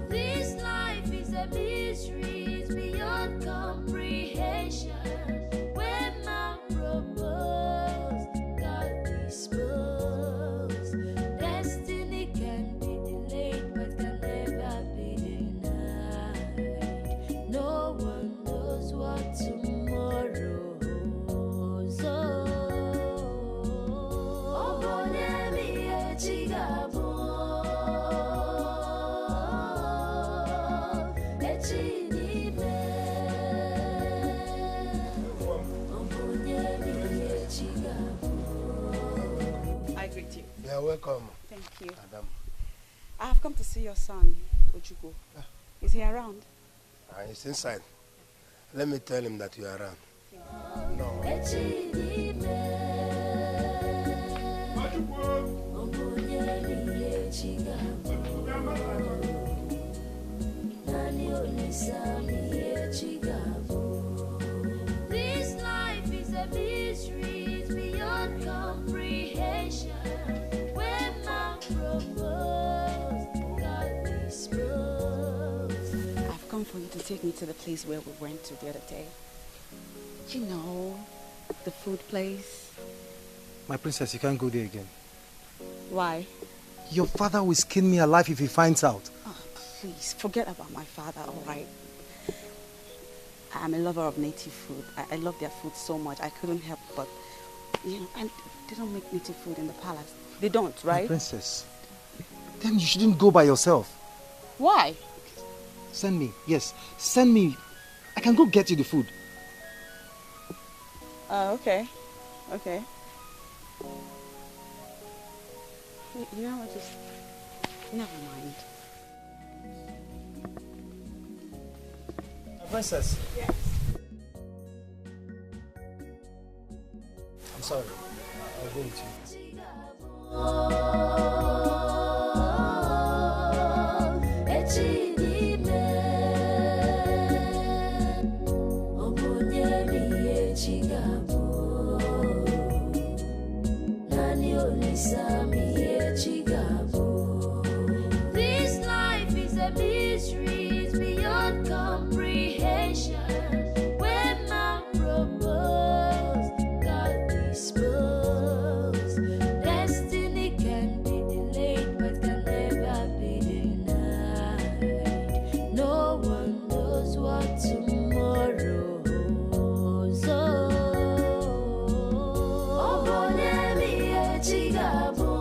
This life is a mystery, it's beyond comprehension. When man proposed, God disposed. Destiny can be delayed, but can never be denied. No one knows what tomorrow holds. Oh, Bonemi Echigabo. I greet you. You are welcome. Thank you. Madam. I have come to see your son, Ojugo. Is he around? He's inside. Let me tell him that you are around. No. This life is a mystery, it's beyond comprehension. When man proposed, God disposed. I've come for you to take me to the place where we went to the other day. You know, the food place. My princess, you can't go there again. Why? Your father will skin me alive if he finds out. Oh, please, forget about my father, all right? I'm a lover of native food. I love their food so much. I couldn't help but, you know, and they don't make native food in the palace. They don't, right? My princess, then you shouldn't go by yourself. Why? Send me. Yes, send me. I can go get you the food. Okay. Okay. You know what? Just never mind. Princess. Yes. I'm sorry. I'll go with you. This life is a mystery, it's beyond comprehension. When man propose, God dispose. Destiny can be delayed, but can never be denied. No one knows what tomorrow holds. Oh, Bonemi Echigabo.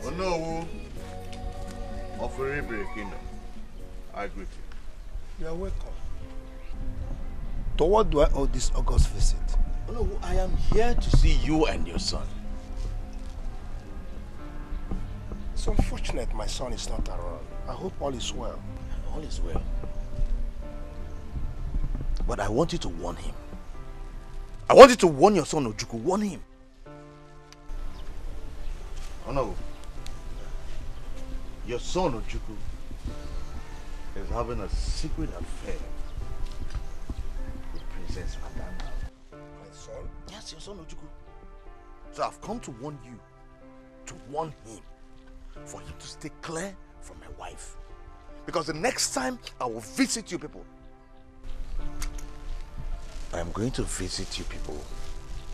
Onowu of Rebel Kingdom, I greet you. You are welcome. To what do I owe this August visit? Onowu, I am here to see you and your son. It's unfortunate my son is not around. I hope all is well. All is well. But I want you to warn him. I want you to warn your son Ojukwu. Warn him. Onowu, your son Ojukwu is having a secret affair with Princess Adana. My son? Yes, your son Ojukwu. So I've come to warn you, to warn him, for him to stay clear from my wife. Because the next time I will visit you people, I am going to visit you people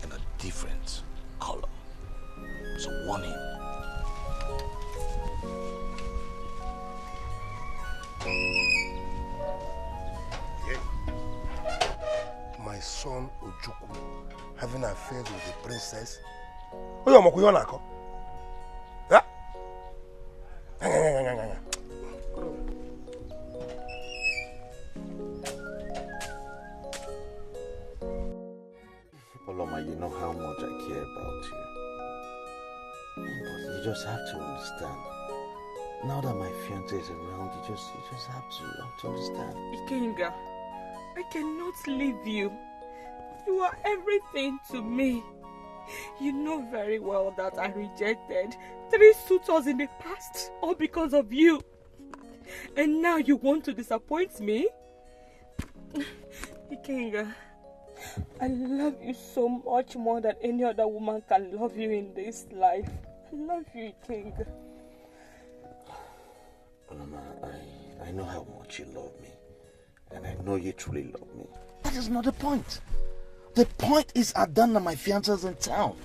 in a different color. So warn him. Yeah. My son Ojukwu having an affair with the princess. Oh, you're Mokuyo. Yeah? Paloma, you know how much I care about you. But you just have to understand. Now that my fiancé is around, you just have to understand. Ikenga, I cannot leave you. You are everything to me. You know very well that I rejected 3 suitors in the past, all because of you. And now you want to disappoint me? Ikenga, I love you so much more than any other woman can love you in this life. I love you, Ikenga. Mama, I know how much you love me. And I know you truly love me. That is not the point. The point is Adana, my fiancé, is in town.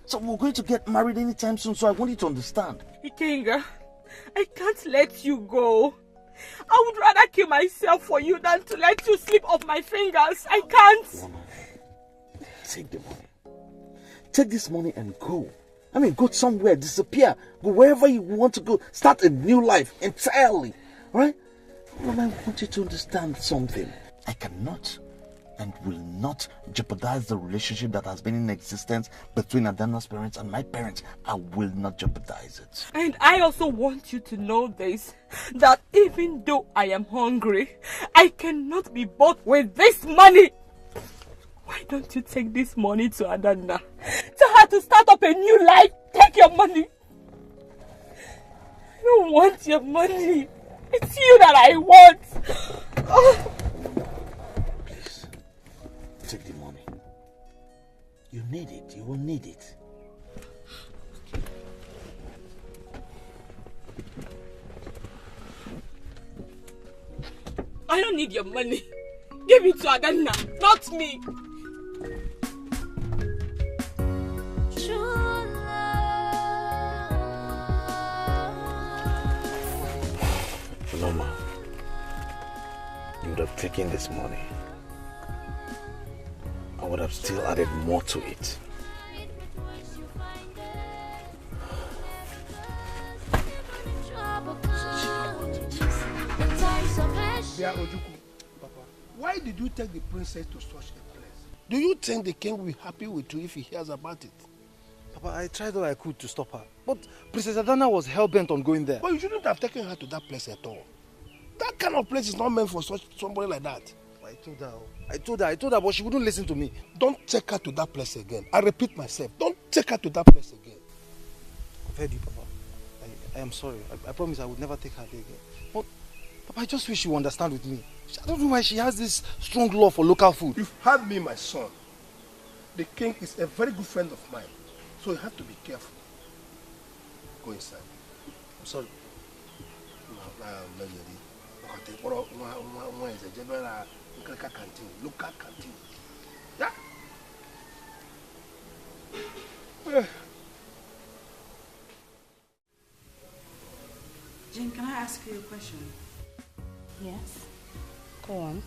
So we're going to get married anytime soon, so I want you to understand. Ikenga, I can't let you go. I would rather kill myself for you than to let you slip off my fingers. I can't. Mama, take the money. Take this money and go. I mean, go somewhere, disappear. Go wherever you want to go. Start a new life entirely. Right? Mama, I want you to understand something. I cannot and will not jeopardize the relationship that has been in existence between Adana's parents and my parents. I will not jeopardize it. And I also want you to know this, that even though I am hungry, I cannot be bought with this money. Why don't you take this money to Adana? Tell her to start up a new life. Take your money. I don't want your money. It's you that I want. Oh. Please, take the money. You need it. You will need it. I don't need your money. Give it to Adana, not me. Loma, you would have taken this money. I would have still added more to it. Papa, why did you take the princess to such a place? Do you think the king will be happy with you if he hears about it? Papa, I tried all I could to stop her. But Princess Adana was hell-bent on going there. But you shouldn't have taken her to that place at all. That kind of place is not meant for somebody like that. I told her, but she wouldn't listen to me. Don't take her to that place again. I repeat myself, don't take her to that place again. I've heard you, Papa. I am sorry. I promise I would never take her there again. But, Papa, I just wish you understand with me. I don't know why she has this strong love for local food. You've heard me, my son. The king is a very good friend of mine, so you have to be careful. Go inside. I'm sorry. Local canteen. Yeah. Jane, can I ask you a question? Yes. Go on.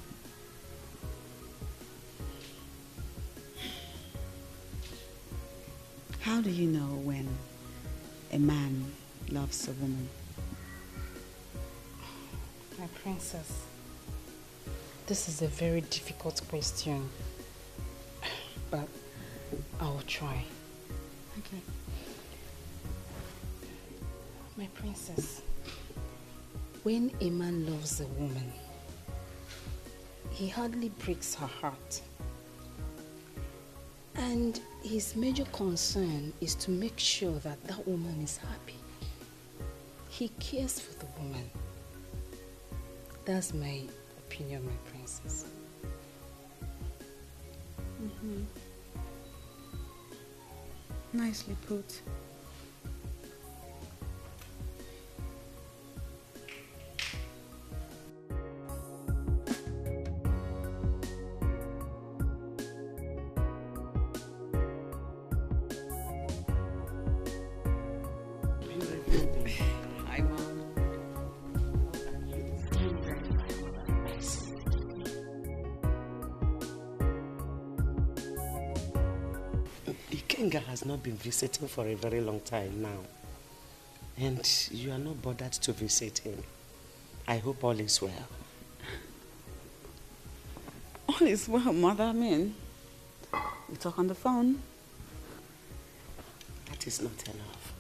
How do you know when a man loves a woman? My princess, this is a very difficult question, but I'll try. Okay. My princess, when a man loves a woman, he hardly breaks her heart. And his major concern is to make sure that that woman is happy. He cares for the woman. That's my opinion, my princess. Mm-hmm. Nicely put. Hi, Mom. Ikenga has not been visiting for a very long time now. And you are not bothered to visit him. I hope all is well. All is well, Mother. I mean, we talk on the phone. That is not enough.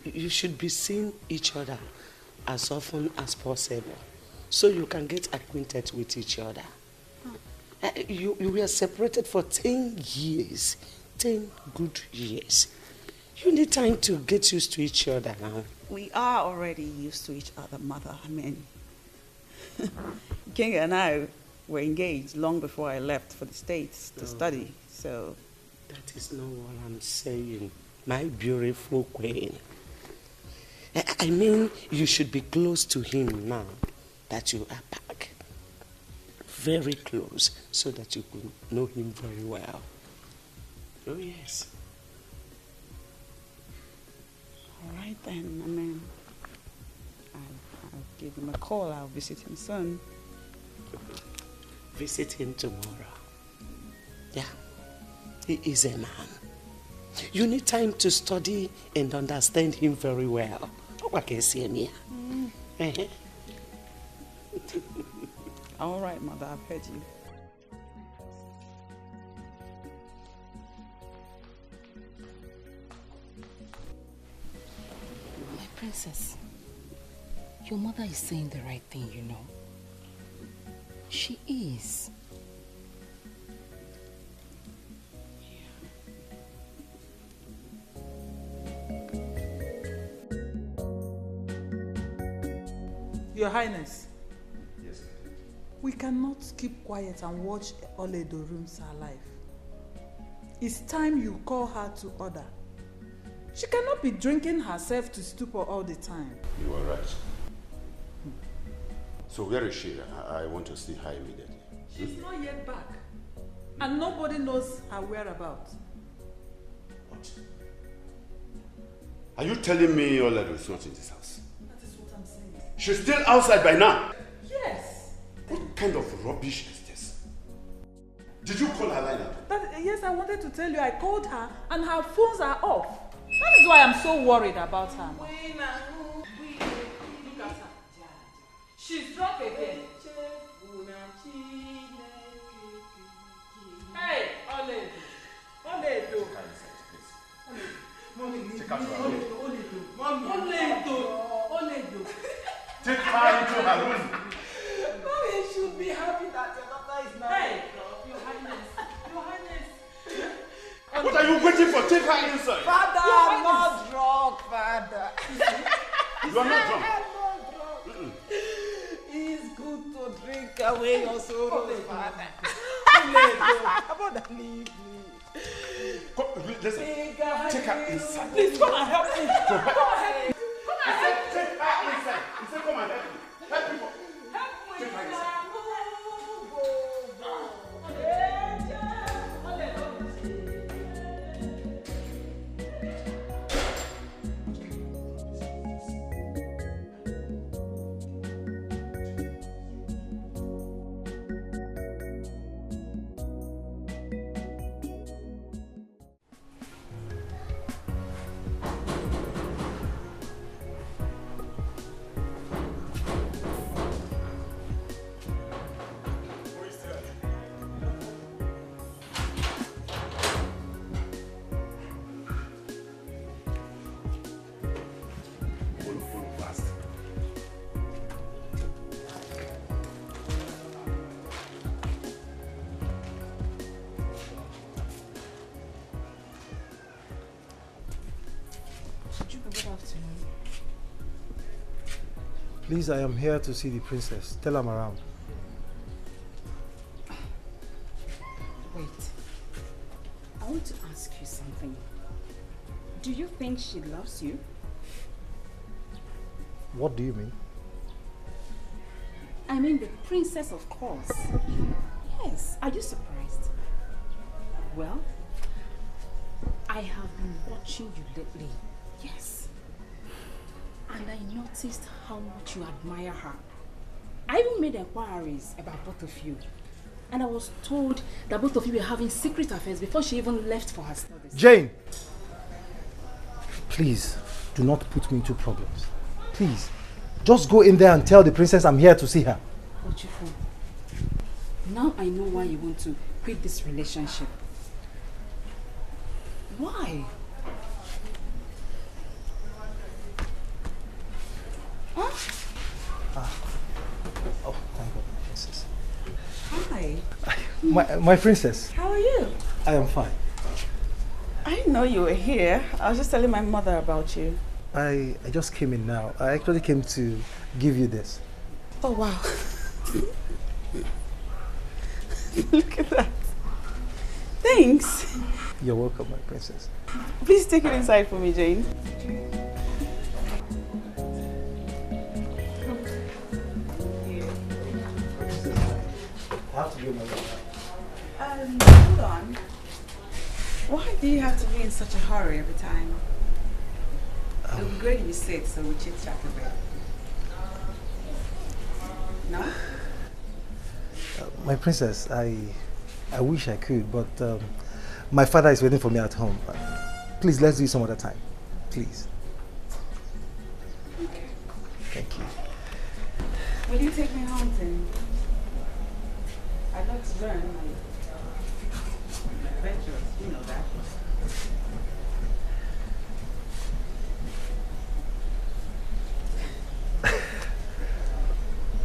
You should be seeing each other as often as possible so you can get acquainted with each other. You were separated for 10 years. 10 good years. You need time to get used to each other now. We are already used to each other, Mother. I mean, King and I were engaged long before I left for the States to study, so... That is not what I'm saying, my beautiful queen. I mean, you should be close to him now that you are back. Very close, so that you could know him very well. Oh, yes. All right, then. I mean, I'll give him a call. I'll visit him soon. Visit him tomorrow. Yeah. He is a man. You need time to study and understand him very well. All right, Mother, I've heard you. My princess, your mother is saying the right thing, you know. She is. Your Highness. Yes, sir. We cannot keep quiet and watch Oledo ruins her life. It's time you call her to order. She cannot be drinking herself to stupor all the time. You are right. So where is she? I want to see her immediately. She's not yet back. And nobody knows her whereabouts. What? Are you telling me Oledo is not in this house? That is what I'm saying. She's still outside by now? Yes. What kind of rubbish is this? Did you call her line up? Yes, I wanted to tell you. I called her and her phones are off. That is why I'm so worried about her. Look at her. She's drunk again. Hey, Oledo. Take her to her room. Oledo. Take her into her room. Mommy should be happy that your daughter is not. Hey, Your Highness. Your Highness. What are you waiting for? Take her inside. Father, I'm not drunk, Father. You are not drunk. I'm not drunk. It's good to drink away your sorrows, Father. How about leave me? Come, listen. Take her inside. Please come and help me. Come and help me. I said take her inside. He said come and help me. Help people. Help me. Take her inside. Please, I am here to see the princess. Tell her I'm around. Wait. I want to ask you something. Do you think she loves you? What do you mean? I mean the princess, of course. Yes. Are you surprised? Well, I have been watching you lately. Yes. And I noticed how much you admire her. I even made inquiries about both of you. And I was told that both of you were having secret affairs before she even left for her studies. Jane! Please, do not put me into problems. Please, just go in there and tell the princess I'm here to see her. Ochifu, now I know why you want to quit this relationship. Why? Huh? Oh, thank God, princess. Hi. My princess. How are you? I am fine. I didn't know you were here. I was just telling my mother about you. I just came in now. I actually came to give you this. Oh, wow. Look at that. Thanks. You're welcome, my princess. Please take it inside for me, Jane. I have to do my work. Hold on. Why do you have to be in such a hurry every time? It would be great if you sit so we chit chat a bit. No? My princess, I wish I could, but my father is waiting for me at home. Please, let's do it some other time. Please. Okay. Thank you. Will you take me home then? I'd like to learn my adventures, you know that.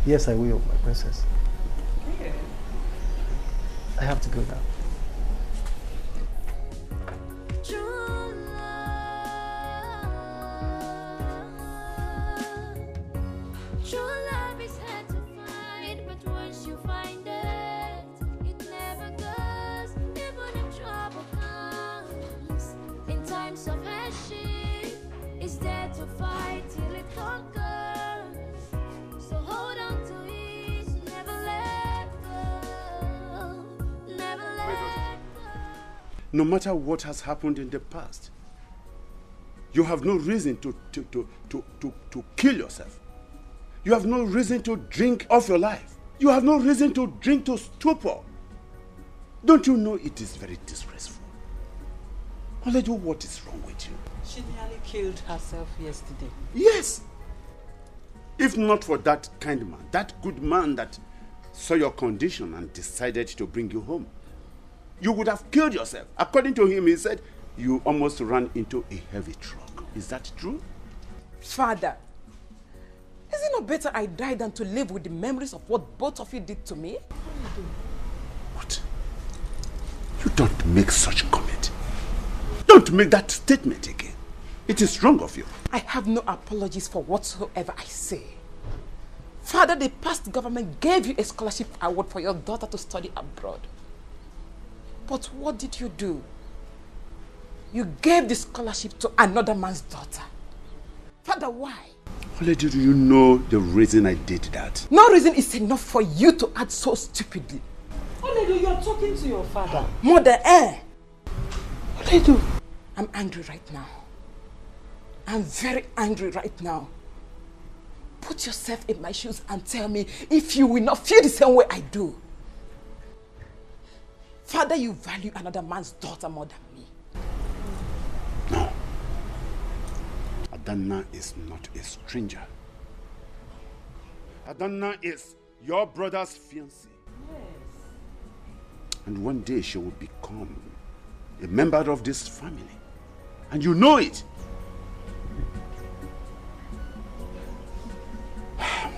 Yes, I will, my princess. Good. I have to go now. True love is hard to find, but once you find it, it never goes. Even if trouble comes, in times of hardship, it's there to fight till it conquers. So hold on to it. no matter what has happened in the past. You have no reason to kill yourself. You have no reason to drink off your life. You have no reason to drink to stupor. Don't you know it is very disgraceful? Oledo, what is wrong with you? She nearly killed herself yesterday. Yes. If not for that kind man, that good man that saw your condition and decided to bring you home, you would have killed yourself. According to him, he said you almost ran into a heavy truck. Is that true? Father, is it not better I die than to live with the memories of what both of you did to me? What? You don't make such comment. Don't make that statement again. It is wrong of you. I have no apologies for whatsoever I say. Father, the past government gave you a scholarship award for your daughter to study abroad. But what did you do? You gave the scholarship to another man's daughter. Father, why? Oledo, do you know the reason I did that? No reason is enough for you to act so stupidly. Oledo, you're talking to your father. Mother, Oledo, I'm angry right now. I'm very angry right now. Put yourself in my shoes and tell me if you will not feel the same way I do. Father, you value another man's daughter more than me. No. Adana is not a stranger. Adana is your brother's fiancée. Yes. And one day she will become a member of this family. And you know it.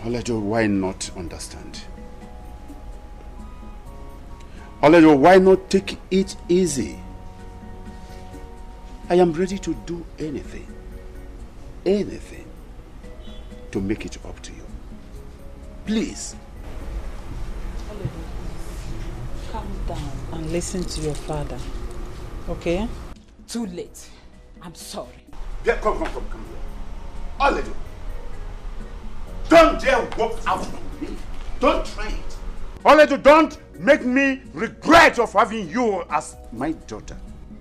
Oledo, why not understand? Oledo, why not take it easy? I am ready to do anything to make it up to you. Please. Oledo, calm down and listen to your father. Okay? Too late. I'm sorry. Yeah, come here. Oledo, don't dare walk out on me. Don't try it. Oledo, don't make me regret of having you as my daughter.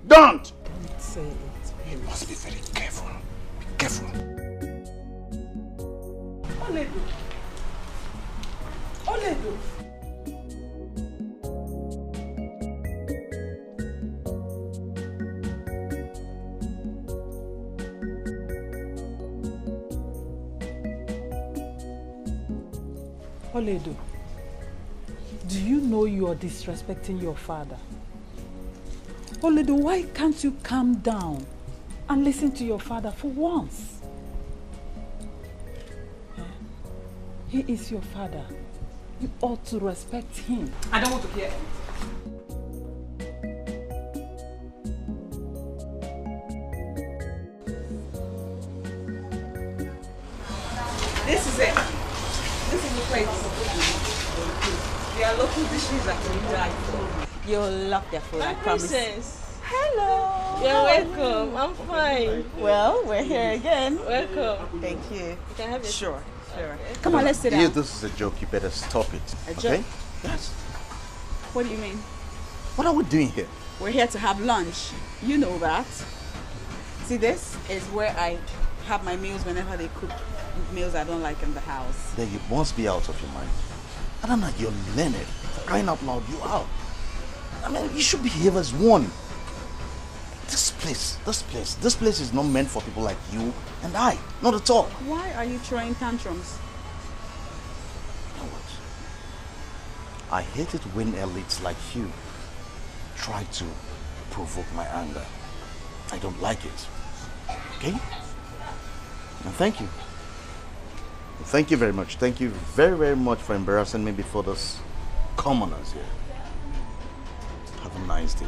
Don't say it. You must be very careful. Be careful. Oledo. Oledo. Oledo, do you know you are disrespecting your father? Oledo, why can't you calm down and listen to your father for once? He is your father. You ought to respect him. I don't want to hear anything. This is it. This is the place. There are local dishes that you like for. You'll love their food, I promise. Princess. Hello. You're welcome. I'm fine. Well, we're here again. Welcome. Thank you. You can have your Sure. Sure. Come on, let's sit down. If this is a joke, you better stop it. A okay? joke? Yes. What do you mean? What are we doing here? We're here to have lunch. You know that. See, this is where I have my meals whenever they cook meals I don't like in the house. Then you must be out of your mind. I don't know, you're learned. For crying out loud, you are. I mean, you should behave as one. This place is not meant for people like you and I. Not at all. Why are you throwing tantrums? You know what? I hate it when elites like you try to provoke my anger. I don't like it. Okay? And thank you. Thank you very much. Thank you very, very much for embarrassing me before those commoners here. Have a nice day.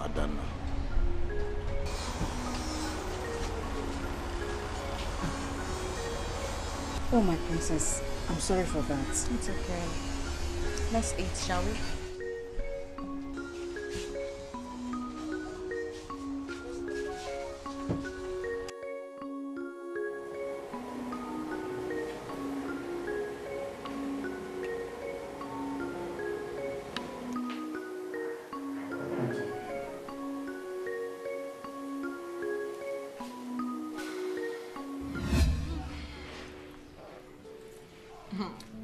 Adana. Oh, my princess. I'm sorry for that. It's okay. Let's eat, shall we?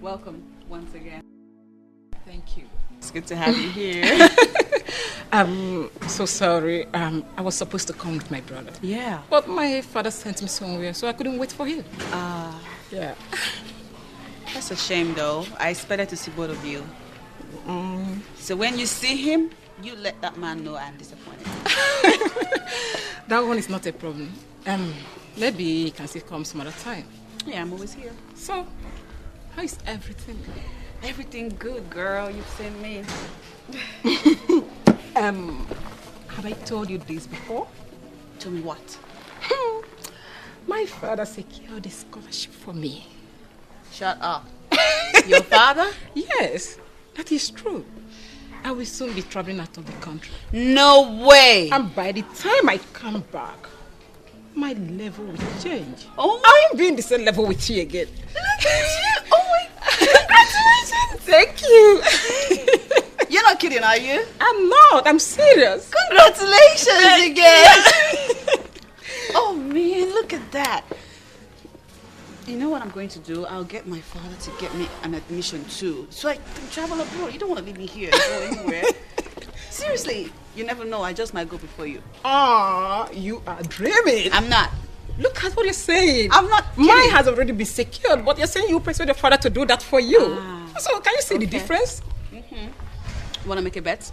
Welcome once again. Thank you. It's good to have you here. I'm so sorry. I was supposed to come with my brother. Yeah. But my father sent me somewhere, so I couldn't wait for him. Yeah. That's a shame, though. I expected to see both of you. So when you see him, you let that man know I'm disappointed. That one is not a problem. Maybe he can still come some other time. Yeah, I'm always here. So, how is everything? Everything good, girl. You've seen me. Have I told you this before? Tell me what? My father secured a scholarship for me. Shut up. Your father? Yes, that is true. I will soon be traveling out of the country. No way! And by the time I come back, my level will change. Oh, I won't be in the same level with you again. Look at you! Oh my! Congratulations! Thank you. You're not kidding, are you? I'm not. I'm serious. Congratulations again. Oh man, look at that. You know what I'm going to do? I'll get my father to get me an admission too, so I can travel abroad. You don't want to leave me here and go anywhere. Seriously, you never know. I just might go before you. Ah, you are dreaming. I'm not. Look at what you're saying. I'm not kidding. Mine has already been secured, but you're saying you persuade your father to do that for you. So can you see the difference? Want to make a bet?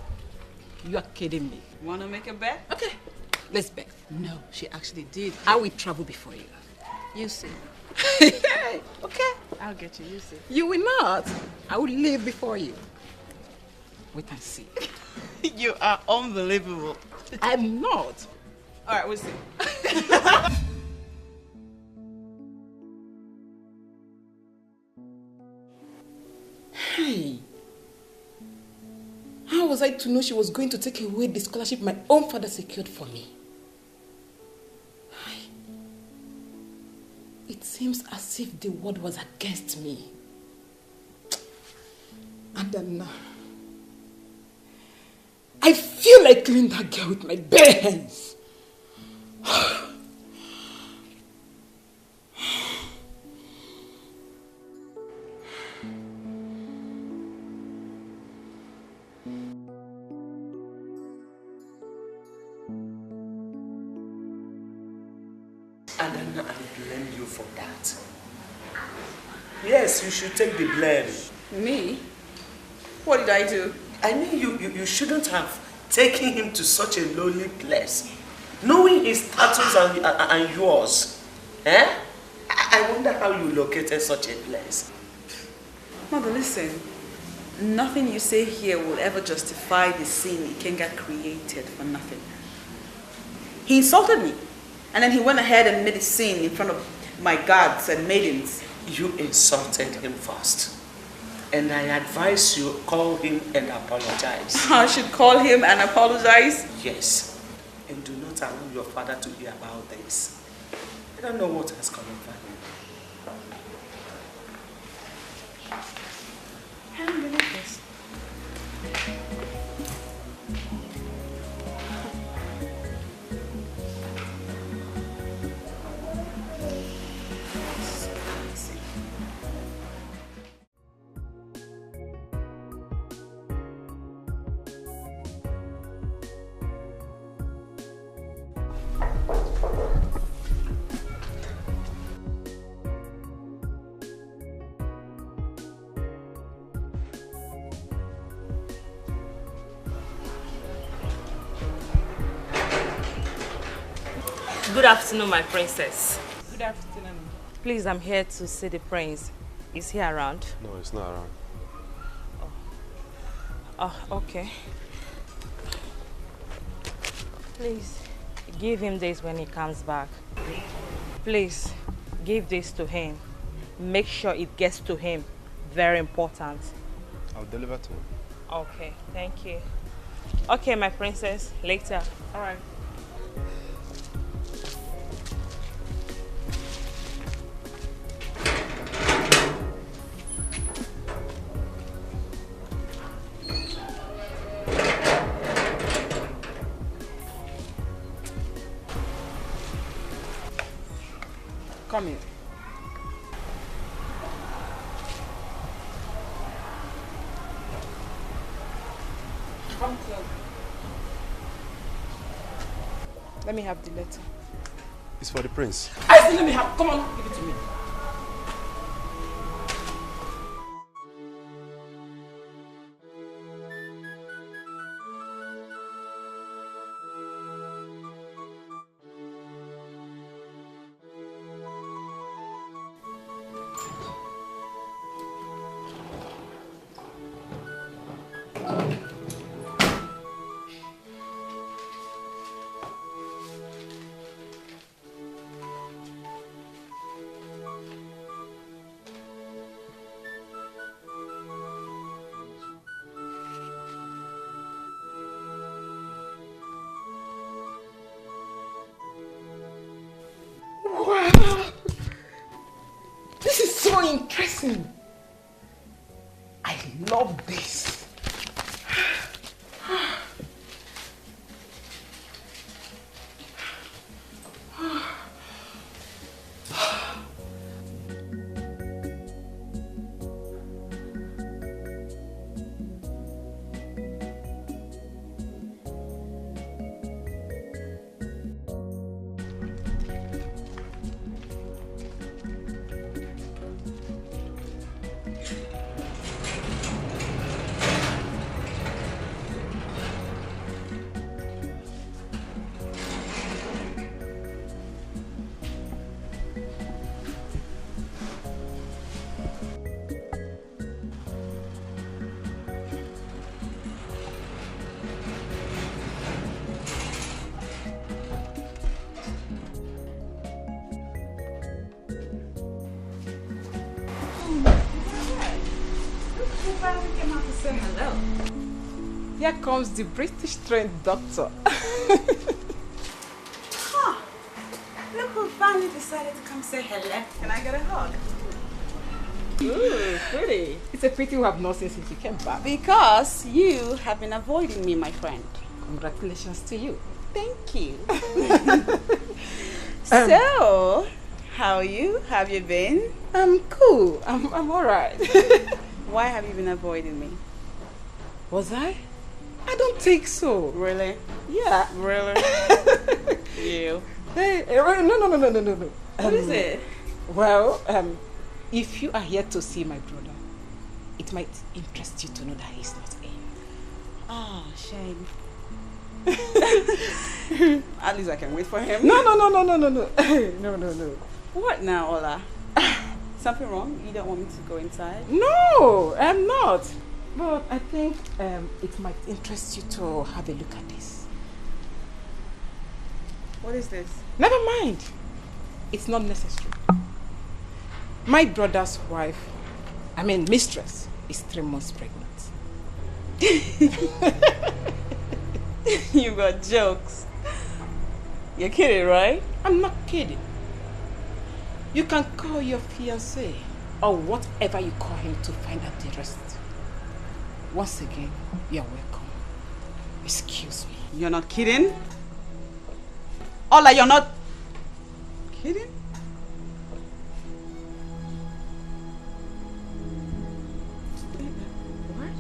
You are kidding me. Want to make a bet? Okay, let's bet. No, she actually did. I will travel before you. You see. Okay. I'll get you. You see. You will not. I will leave before you. Wait and see. You are unbelievable. I'm not. All right, we'll see. Hey. How was I to know she was going to take away the scholarship my own father secured for me? It seems as if the world was against me. Adana, I feel like killing that girl with my bare hands. Adana, I blame you for that. Yes, you should take the blame. Me? What did I do? I mean, you shouldn't have taken him to such a lonely place. Knowing his status and yours. Eh? I wonder how you located such a place. Mother, listen. Nothing you say here will ever justify the scene Ikenga created for nothing. He insulted me. And then he went ahead and made a scene in front of my gods and maidens. You insulted him first. And I advise you call him and apologize. I should call him and apologize? Yes. And do not allow your father to hear about this. I don't know what has come over him. I'm really this. Good afternoon, my princess. Good afternoon. Please, I'm here to see the prince. Is he around? No, it's not around. Oh, okay. Please, give him this when he comes back. Please, give this to him. Make sure it gets to him. Very important. I'll deliver to him. Okay, thank you. Okay, my princess, later. All right. Come here. Uncle. Let me have the letter. It's for the prince. I said let me have. Come on, give it to me. Wow! This is so interesting. I love this. Here comes the British trained doctor. Look who finally decided to come say hello. Can I get a hug? Ooh, pretty. It's a pity you have not seen since you came back. Because you have been avoiding me, my friend. Congratulations to you. Thank you. So, how are you? Have you been? I'm cool. I'm alright. Why have you been avoiding me? Was I? I don't think so. Really? Yeah. Really? You. Hey, no. What is it? Well, if you are here to see my brother, it might interest you to know that he's not in. Oh, shame. At least I can wait for him. No. No. What now, Ola? Something wrong? You don't want me to go inside? No, I'm not. But I think it might interest you to have a look at this. What is this? Never mind. It's not necessary. My brother's wife, mistress, is 3 months pregnant. You got jokes. You're kidding, right? I'm not kidding. You can call your fiancé or whatever you call him to find out the rest. Once again, you're welcome. Excuse me. You're not kidding? Ola, you're not kidding? What?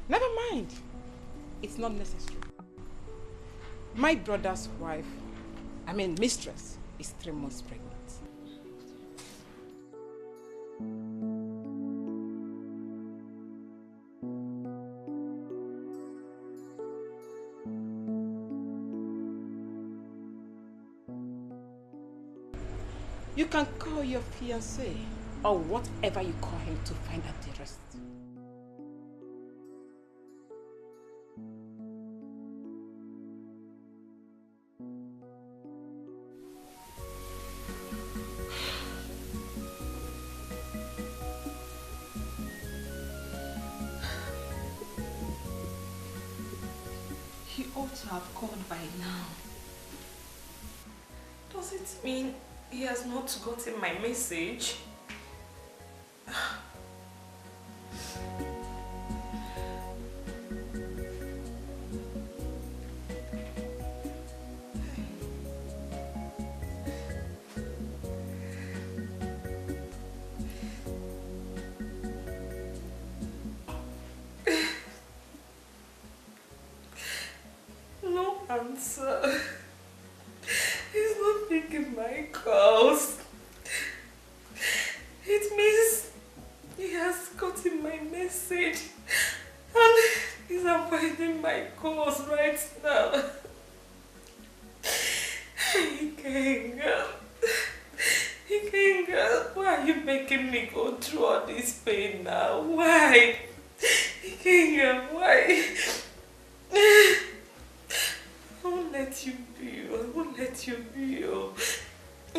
Never mind. It's not necessary. My brother's wife, mistress, is 3 months pregnant. You can call your fiancé or whatever you call him to find out the rest. He ought to have called by now. it mean he has not gotten my message? No answer. He's not picking my calls. It means he has gotten my message and he's avoiding my calls right now. Ikenga, why are you making me go through all this pain now? Why? Ikenga, why? I won't let you be. I won't let you be. I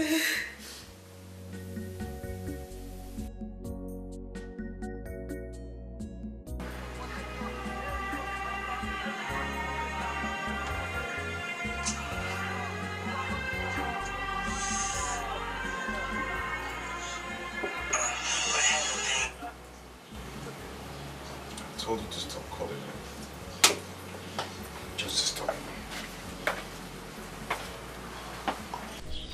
told you to stop calling me. Just stop.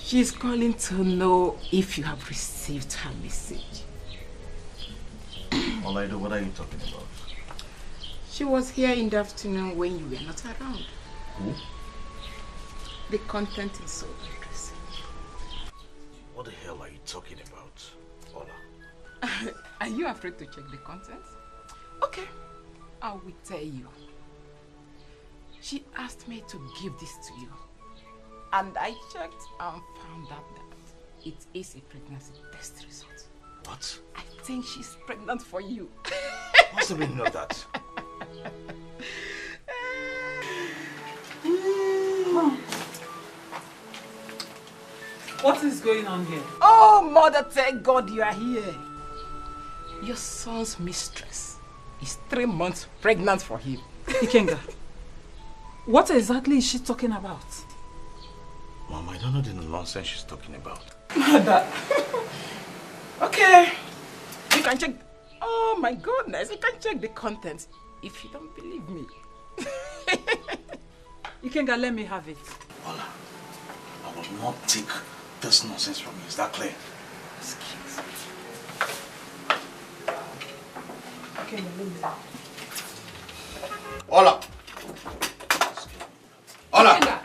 She's calling to know if you have received her message. Olaido, what are you talking about? She was here in the afternoon when you were not around. Who? The content is so interesting. What the hell are you talking about, Ola? Are you afraid to check the content? Okay, I will tell you. She asked me to give this to you. And I checked and found out that it is a pregnancy test result. What? I think she's pregnant for you. What's the meaning of that? What is going on here? Oh, Mother, thank God you are here. Your son's mistress is 3 months pregnant for him. Ikenga, what exactly is she talking about? Mom, I don't know the nonsense she's talking about. Mother. Okay. You can check. Oh my goodness. You can check the contents if you don't believe me. Ikenga, let me have it. Ola, I will not take this nonsense from you. Is that clear? Ikenga, let me have it. Ola! Ola! Ikenga.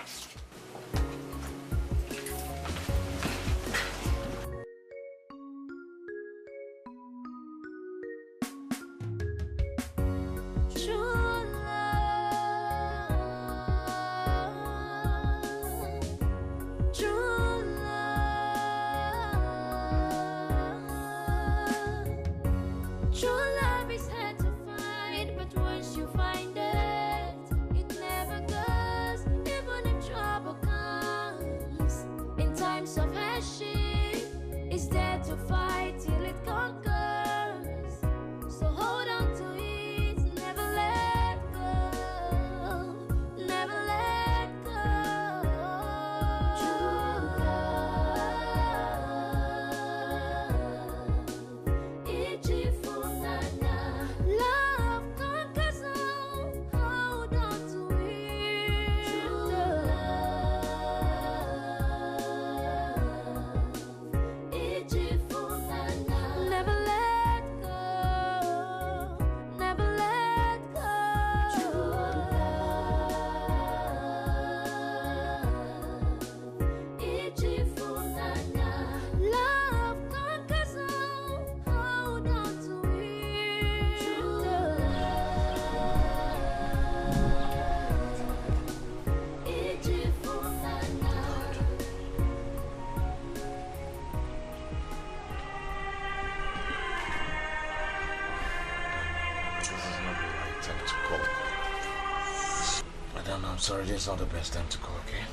I'm sorry, this is not the best time to call, okay?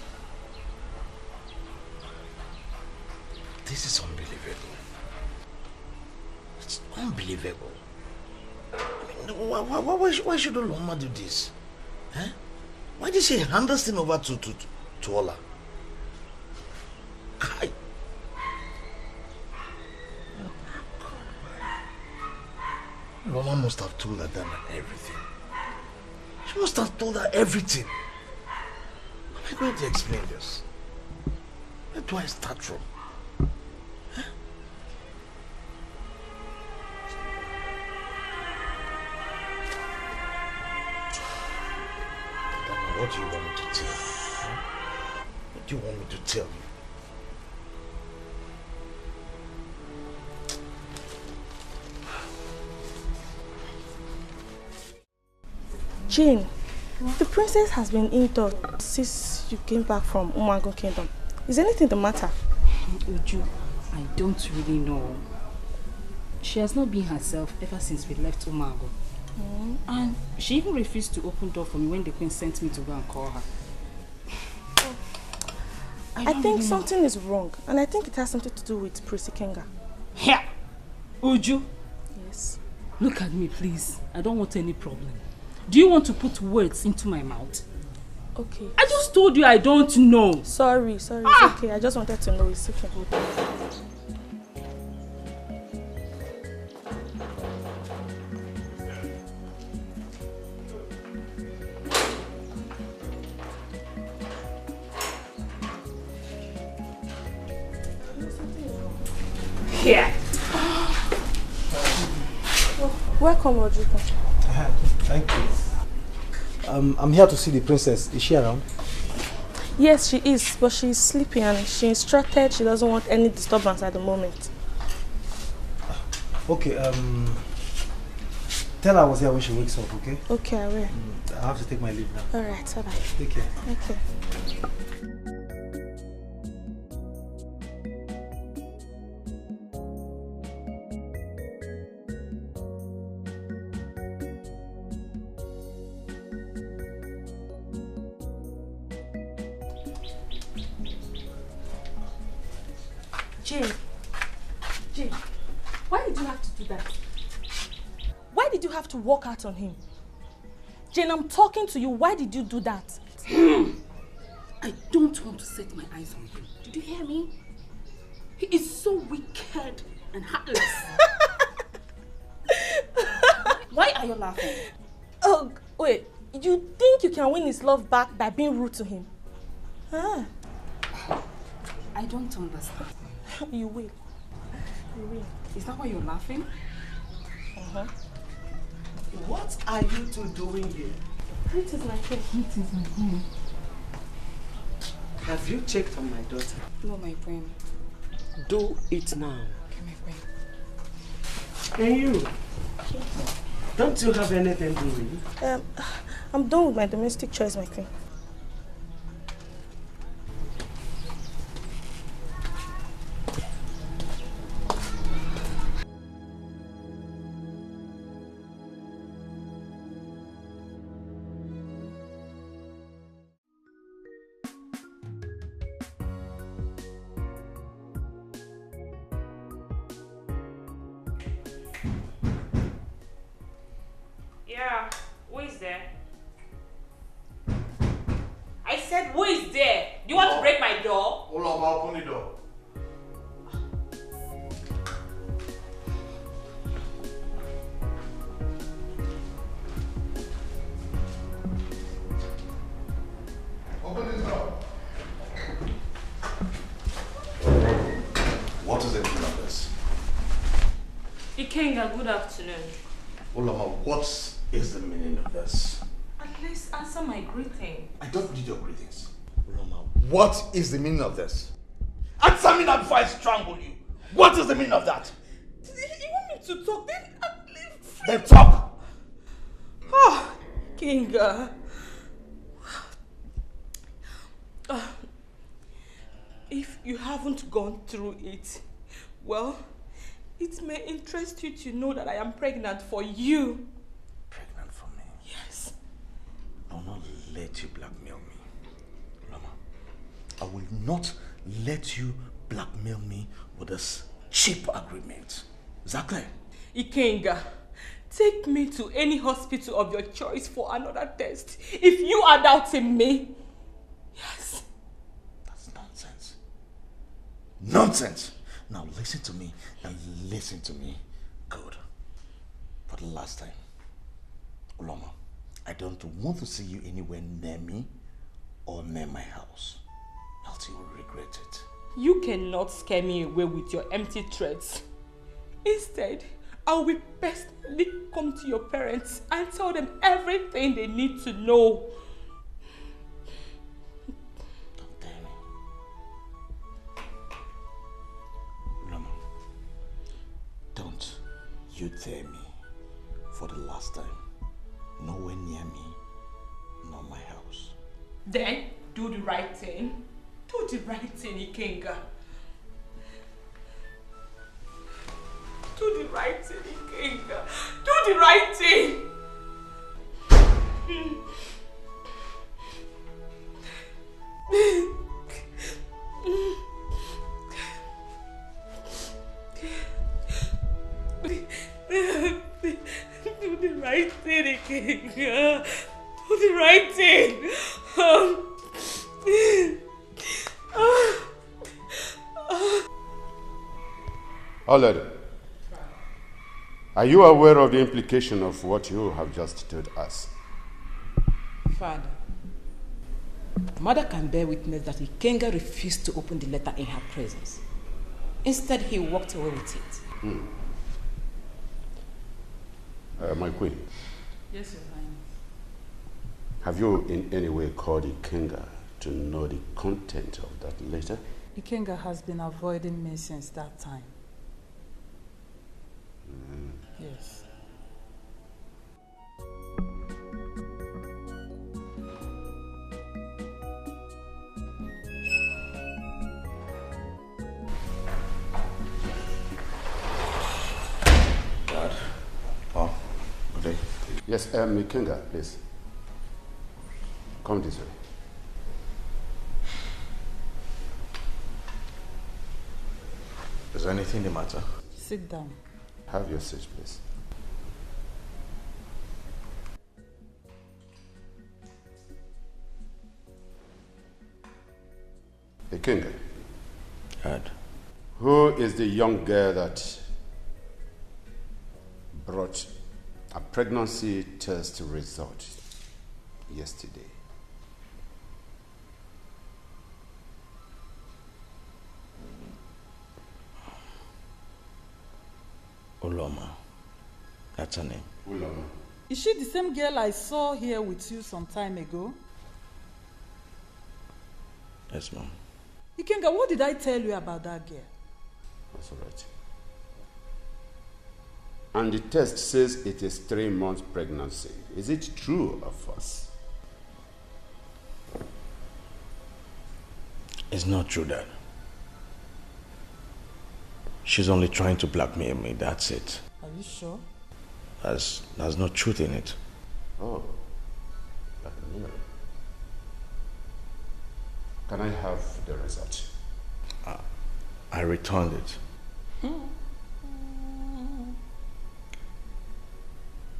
This is unbelievable. It's unbelievable. I mean, why should Oloma do this? Huh? Why did she hand this thing over to Ola? Hi. Lola must have told Adana everything. She must have told her everything. How am I going to explain this? Where do I start from? Adana, what do you want me to tell you? What do you want me to tell you? Jane, the princess has been indoors since you came back from Umago Kingdom. Is anything the matter? Uju, I don't really know. She has not been herself ever since we left Umago. And she even refused to open door for me when the queen sent me to go and call her. I think something is wrong, and I think it has something to do with Prince Ikenga. Here! Uju! Yes. Look at me, please. I don't want any problem. Do you want to put words into my mouth? Okay. I just told you I don't know. Sorry, it's okay. I just wanted to know. It's okay. Here. Welcome, Rodrigo. Thank you. I'm here to see the princess. Is she around? Yes, she is, but she's sleeping and she instructed she doesn't want any disturbance at the moment. Okay, tell her I was here when she wakes up, okay? Okay, I will. I have to take my leave now. Alright, bye-bye. Take care. Okay. Jane, why did you have to do that? Why did you have to walk out on him? Jane, I'm talking to you. Why did you do that? I don't want to set my eyes on him. Did you hear me? He is so wicked and heartless. Why are you laughing? Oh, wait. You think you can win his love back by being rude to him? Ah. I don't understand. You will. You will. Is that why you're laughing? Uh-huh. What are you two doing here? It is my friend. It is my home. Have you checked on my daughter? No, my brain. Do it now. Okay, my brain. And you? Don't you have anything doing? I'm done with my domestic chores, my queen. Yeah, who is there? I said, who is there? Do you want to break my door? Hold on, I'll open the door. Open this door. What is the meaning of this? Ikenga, good afternoon. Olama, what is the meaning of this? At least answer my greeting. I don't need your greetings. Olama, what is the meaning of this? Answer me now before I strangle you. What is the meaning of that? You want me to talk? Then talk! Oh, Kinga. If you haven't gone through it, well, it may interest you to know that I am pregnant for you. Pregnant for me? Yes. I will not let you blackmail me. Lama, I will not let you blackmail me with this cheap agreement. Is that clear? Ikenga, take me to any hospital of your choice for another test. If you are doubting me, yes. That's nonsense. Nonsense! Now listen to me and listen to me. Good. For the last time. Uloma, I don't want to see you anywhere near me or near my house. Else you will regret it. You cannot scare me away with your empty threats. Instead, I will personally come to your parents and tell them everything they need to know. Don't dare me. Uloma, don't you dare me for the last time. Nowhere near me, nor my house. Then, do the right thing. Do the right thing, Ikenga. Do the right thing, Ikenga. Do the right thing. Do the right thing, Ikenga. Do the right thing. Oled, are you aware of the implication of what you have just told us? Father, Mother can bear witness that Ikenga refused to open the letter in her presence. Instead, he walked away with it. My queen. Yes, Your Highness. Have you in any way called Ikenga to know the content of that letter? Ikenga has been avoiding me since that time. Yes. Dad. Oh, okay. Yes, Ikenga, please. Come this way. Is there anything the matter? Sit down. Have your seat, please. Ikenga. Dad. Who is the young girl that brought a pregnancy test result yesterday? Uloma. That's her name. Uloma. Is she the same girl I saw here with you some time ago? Yes, Mom. Ikenga, what did I tell you about that girl? That's all right. And the test says it is 3 months pregnancy. Is it true or false? It's not true, Dad. She's only trying to blackmail me, that's it. Are you sure? There's no truth in it. Oh, blackmail. Can I have the result? I returned it.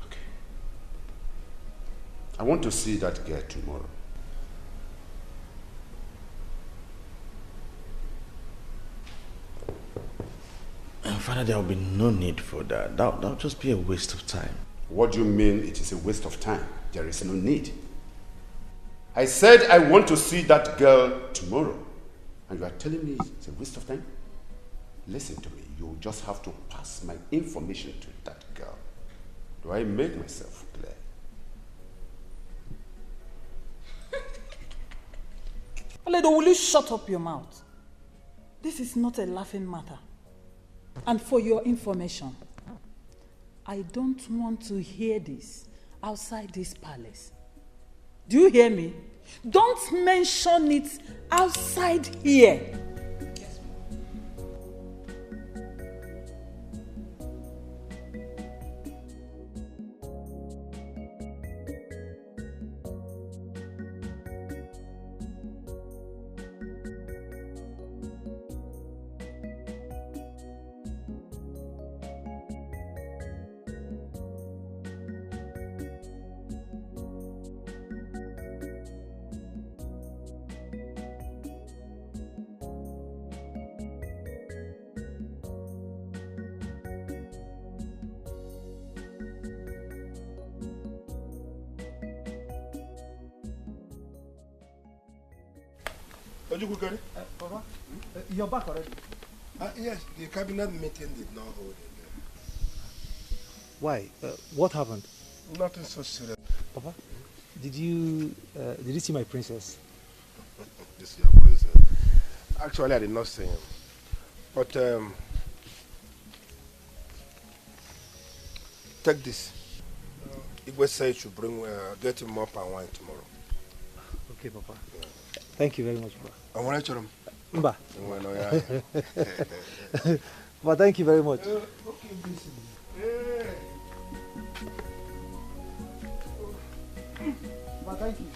Okay. I want to see that girl tomorrow. Father, there will be no need for that. That'll just be a waste of time. What do you mean it is a waste of time? There is no need. I said I want to see that girl tomorrow. And you are telling me it's a waste of time? Listen to me. You just have to pass my information to that girl. Do I make myself clear? Oledo, will you shut up your mouth? This is not a laughing matter. And for your information, I don't want to hear this outside this palace. Do you hear me? Don't mention it outside here. Yes, Mom. Papa, you're back already. Yes, the cabinet meeting did not hold in there. Why? What happened? Nothing so serious. Papa, did you see my princess? This is your princess. Actually, I did not see him. But take this. Igwe said you should bring get him up and wine tomorrow. Okay, Papa. Yeah. Thank you very much, Papa. I want to Mba. But thank you very much. But thank you.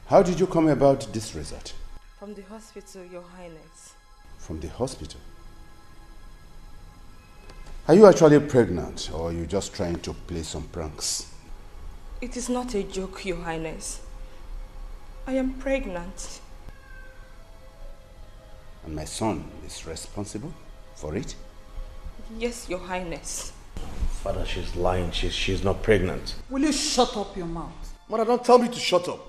How did you come about this result? From the hospital, Your Highness. From the hospital? Are you actually pregnant, or are you just trying to play some pranks? It is not a joke, Your Highness. I am pregnant. And my son is responsible for it? Yes, Your Highness. Father, she's lying. She's not pregnant. Will you shut up your mouth? Mother, don't tell me to shut up.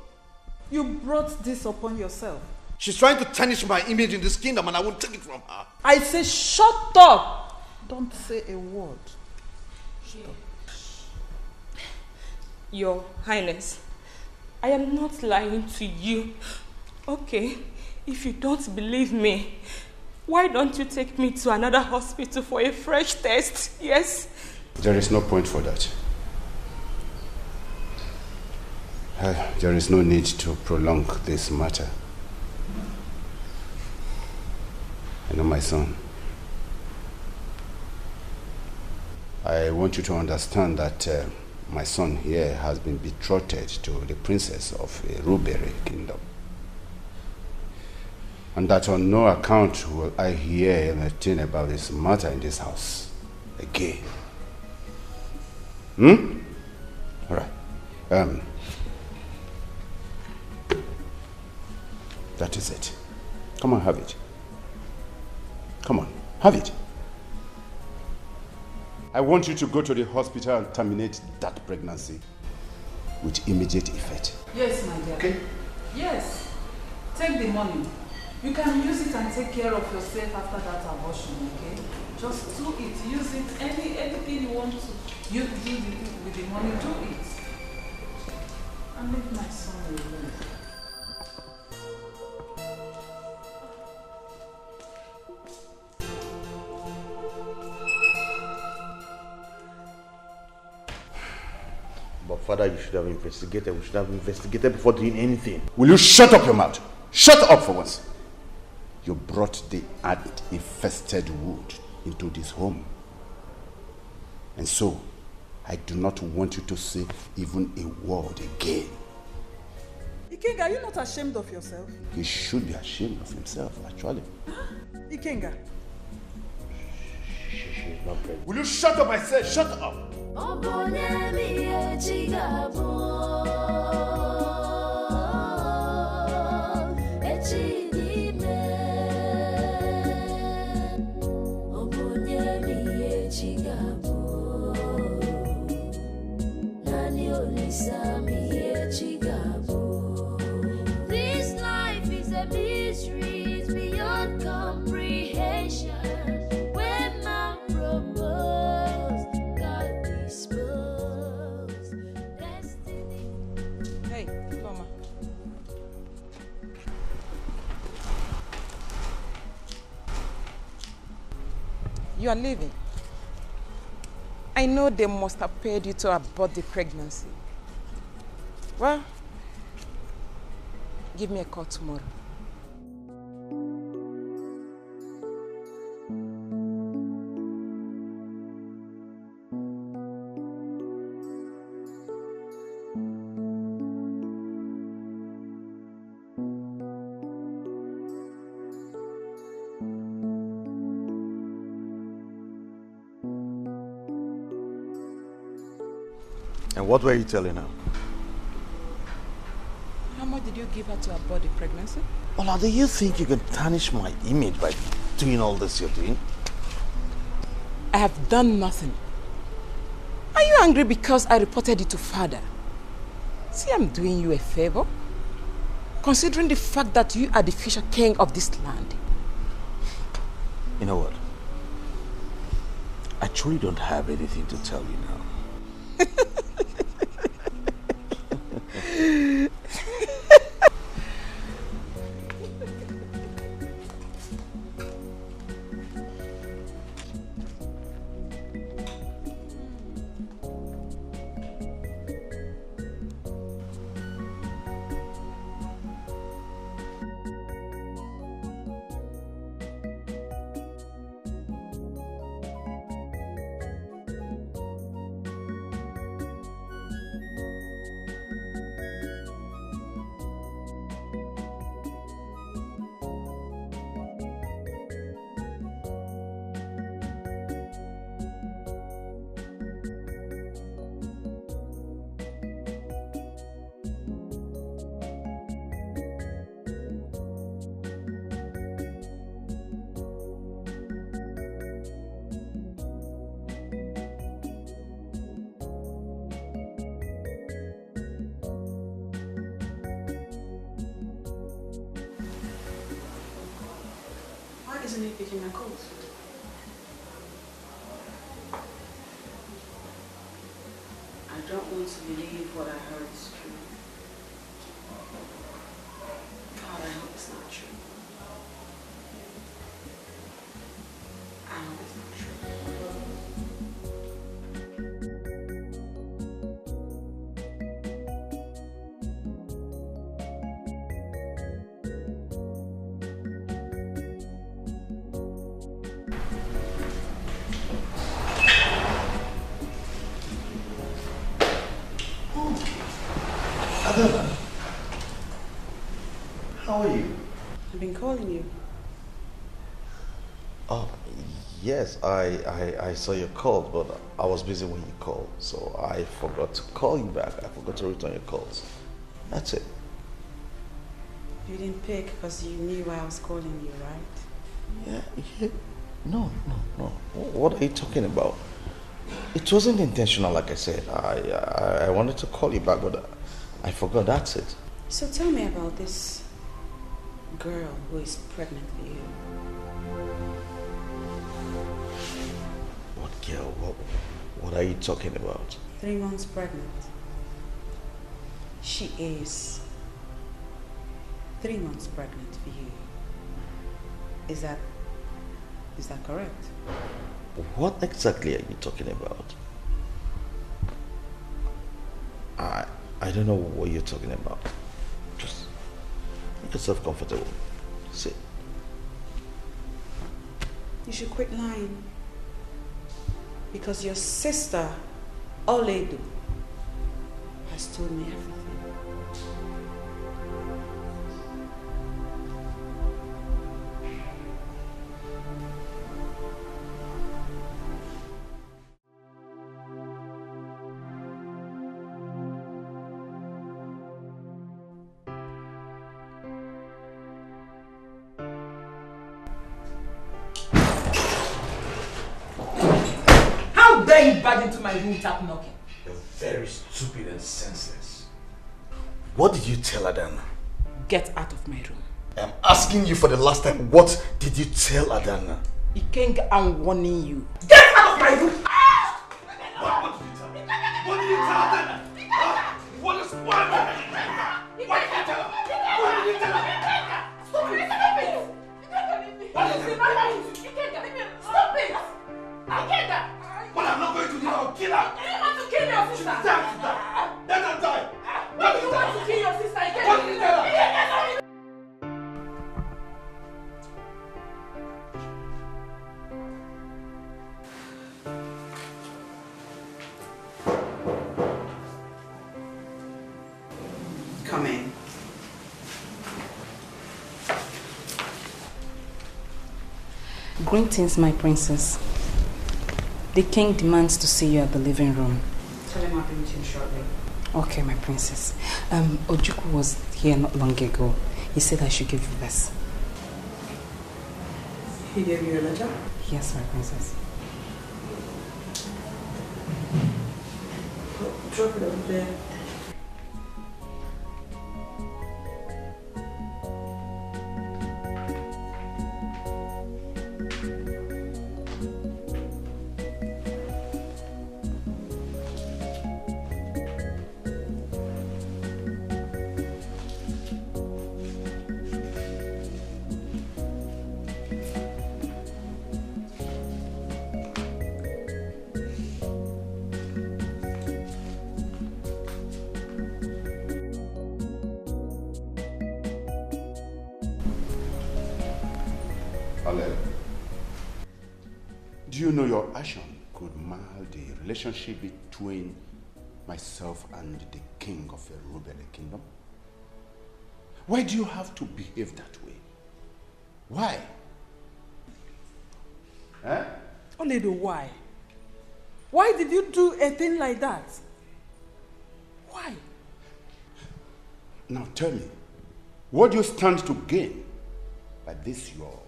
You brought this upon yourself. She's trying to tarnish my image in this kingdom and I won't take it from her. I say shut up! Don't say a word. Shut up. Your Highness, I am not lying to you. Okay, if you don't believe me, why don't you take me to another hospital for a fresh test? Yes? There is no point for that. There is no need to prolong this matter. I know my son. I want you to understand that my son here has been betrothed to the princess of a Rubere kingdom. And that on no account will I hear anything about this matter in this house again. All right. That is it. Come on, have it. Come on, have it. I want you to go to the hospital and terminate that pregnancy with immediate effect. Yes, my dear. Okay? Yes. Take the money. You can use it and take care of yourself after that abortion, okay? Just do it. Use it. Anything you want to do with the money, do it. And leave my son alone. But Father, you should have investigated. We should have investigated before doing anything. Will you shut up your mouth? Shut up for once. You brought the ant-infested wood into this home. And so, I do not want you to say even a word again. Ikenga, are you not ashamed of yourself? He should be ashamed of himself, actually. Ikenga. She's not pregnant. Will you shut up, I said, shut up! This life is a mystery, it's beyond comprehension. When man propose, God dispose. Destiny. Hey, Mama. You are leaving. I know they must have paid you to abort the pregnancy. Well, give me a call tomorrow. And what were you telling her? How much did you give her to abort the pregnancy? Ola, do you think you can tarnish my image by doing all this you're doing? I have done nothing. Are you angry because I reported it to father? See, I'm doing you a favor. Considering the fact that you are the future king of this land. You know what? I truly don't have anything to tell you now. Isn't he picking my calls? I don't want to believe what I heard is true. God, I hope it's not true. I hope it's not true. Adana, how are you? I've been calling you. Oh, yes, I saw your call, but I was busy when you called, so I forgot to call you back. I forgot to return your calls. That's it. You didn't pick because you knew why I was calling you, right? Yeah. No. What are you talking about? It wasn't intentional, like I said. I wanted to call you back, but I forgot. That's it. So tell me about this girl who is pregnant for you. What girl? What are you talking about? 3 months pregnant. She is 3 months pregnant for you. Is that correct? What exactly are you talking about? I don't know what you're talking about. Just make yourself comfortable. Sit. You should quit lying. Because your sister, Oledu, has told me everything. How dare you barge into my room without knocking? You're very stupid and senseless. What did you tell Adana? Get out of my room. I'm asking you for the last time, what did you tell Adana? Ikenga, I'm warning you. Get out of my room! What did you tell her? What did you tell Adana? What is what? What did you tell her? What did you tell her? Stop it! What is it? Stop it! Ikenga! Well, I'm not going to do I'll kill her. You want to kill your sister? She deserves to die. Let her die. What do you want to kill your sister? Ikenga? What did you tell her? Come in. Greetings, my princess. The king demands to see you at the living room. Tell him happy with him shortly. Okay, my princess. Ojukwu was here not long ago. He said I should give you this. He gave you a letter? Yes, my princess. Drop it over there. Do you know your action could mar the relationship between myself and the king of a rebel kingdom? Why do you have to behave that way? Why? Eh? Oledo, why? Why did you do a thing like that? Why? Now tell me, what do you stand to gain by this your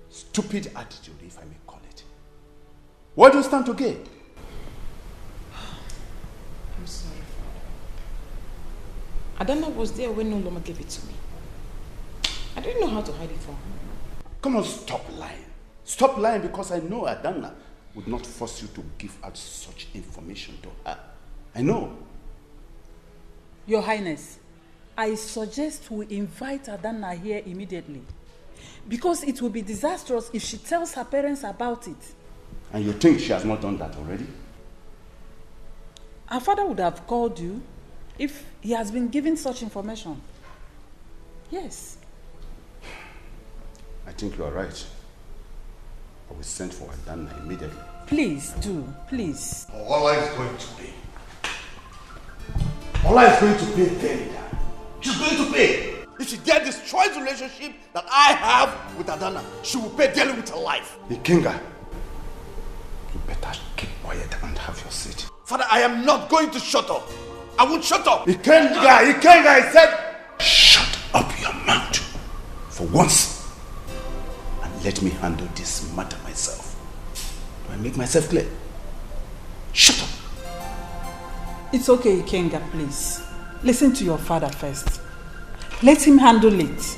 stupid attitude, if I may call it? What do you stand to gain? I'm sorry, Father. Adana was there when Noloma gave it to me. I didn't know how to hide it from her. Come on, stop lying. Stop lying, because I know Adana would not force you to give out such information to her. I know. Your Highness, I suggest we invite Adana here immediately. Because it will be disastrous if she tells her parents about it. And you think she has not done that already? Her father would have called you if he has been given such information. Yes. I think you are right. I will send for Adana immediately. Please do, please. Ola is going to pay. Ola is going to pay very down. She's going to pay. If she dare destroy the relationship that I have with Adana, she will pay dearly with her life. Ikenga, you better keep quiet and have your seat. Father, I am not going to shut up. I won't shut up. Ikenga, I said, shut up your mouth for once and let me handle this matter myself. Do I make myself clear? Shut up. It's okay, Ikenga, please. Listen to your father first. Let him handle it.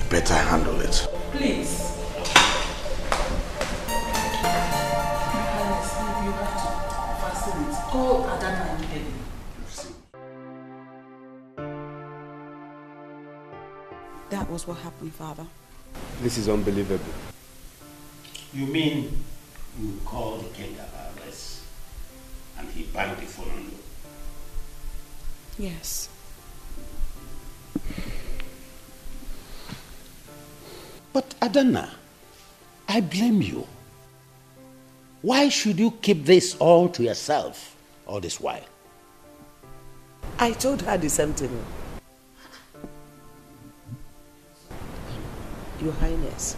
Better handle it. Please. You have to fasten it. Call Adana immediately. That was what happened, Father. This is unbelievable. You mean you called Ikenga arrest and he banged the phone on you? Yes. But Adana, I blame you. Why should you keep this all to yourself all this while? I told her the same thing. Your Highness,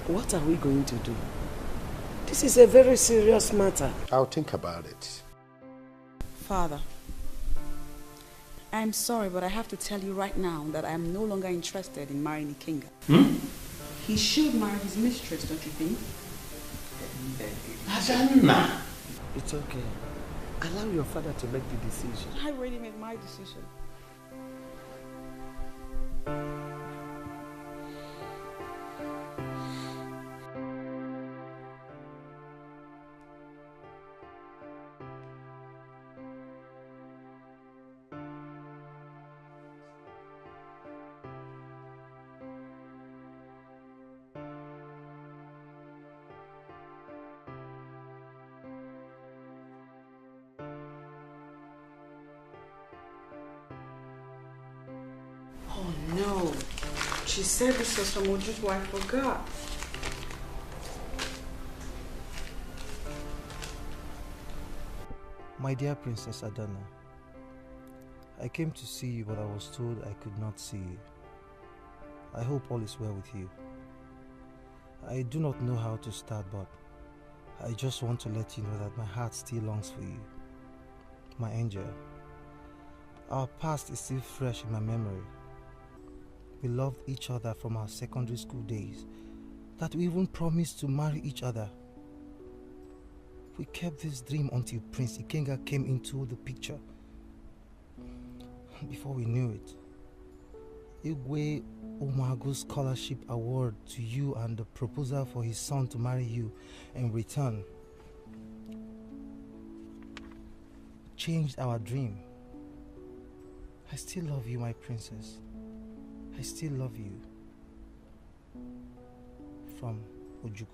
what are we going to do? This is a very serious matter. I'll think about it. Father, I'm sorry, but I have to tell you right now that I am no longer interested in marrying Ikenga. He should marry his mistress, don't you think? Adana! It's okay. Allow your father to make the decision. I already made my decision. Oh no, she said this was from Ojukwu, I forgot. My dear Princess Adana, I came to see you, but I was told I could not see you. I hope all is well with you. I do not know how to start, but I just want to let you know that my heart still longs for you. My angel. Our past is still fresh in my memory. We loved each other from our secondary school days, that we even promised to marry each other. We kept this dream until Prince Ikenga came into the picture. Before we knew it, Igwe Umagu's scholarship award to you and the proposal for his son to marry you in return changed our dream. I still love you, my princess. I still love you. From Ojuku.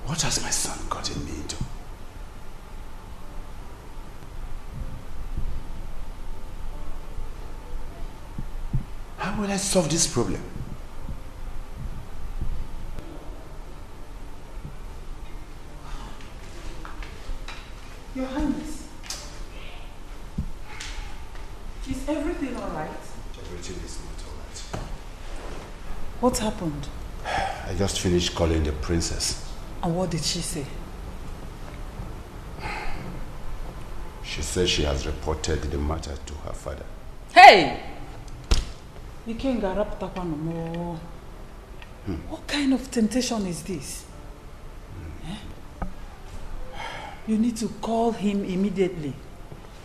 What has my son gotten me into? How will I solve this problem? Your Highness, is everything alright? Everything is not alright. What happened? I just finished calling the princess. And what did she say? She says she has reported the matter to her father. Hey! You can't get up no more. What kind of temptation is this? You need to call him immediately.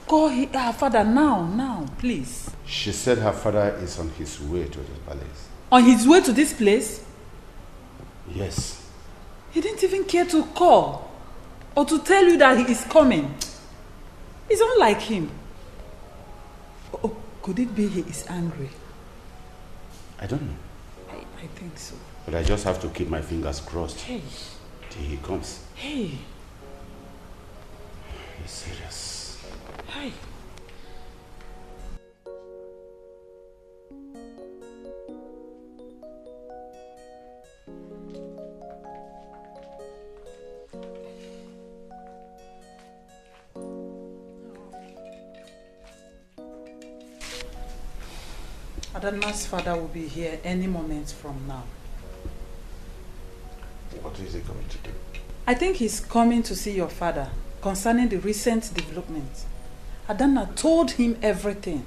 Call her father now, please. She said her father is on his way to the palace. On his way to this place? Yes. He didn't even care to call or to tell you that he is coming. It's unlike him. Oh, could it be he is angry? I don't know. I think so. But I just have to keep my fingers crossed Hey. till he comes. Hey. He's serious. Hey. Adana's father will be here any moment from now. What is he going to do? I think he's coming to see your father concerning the recent development. Adana told him everything.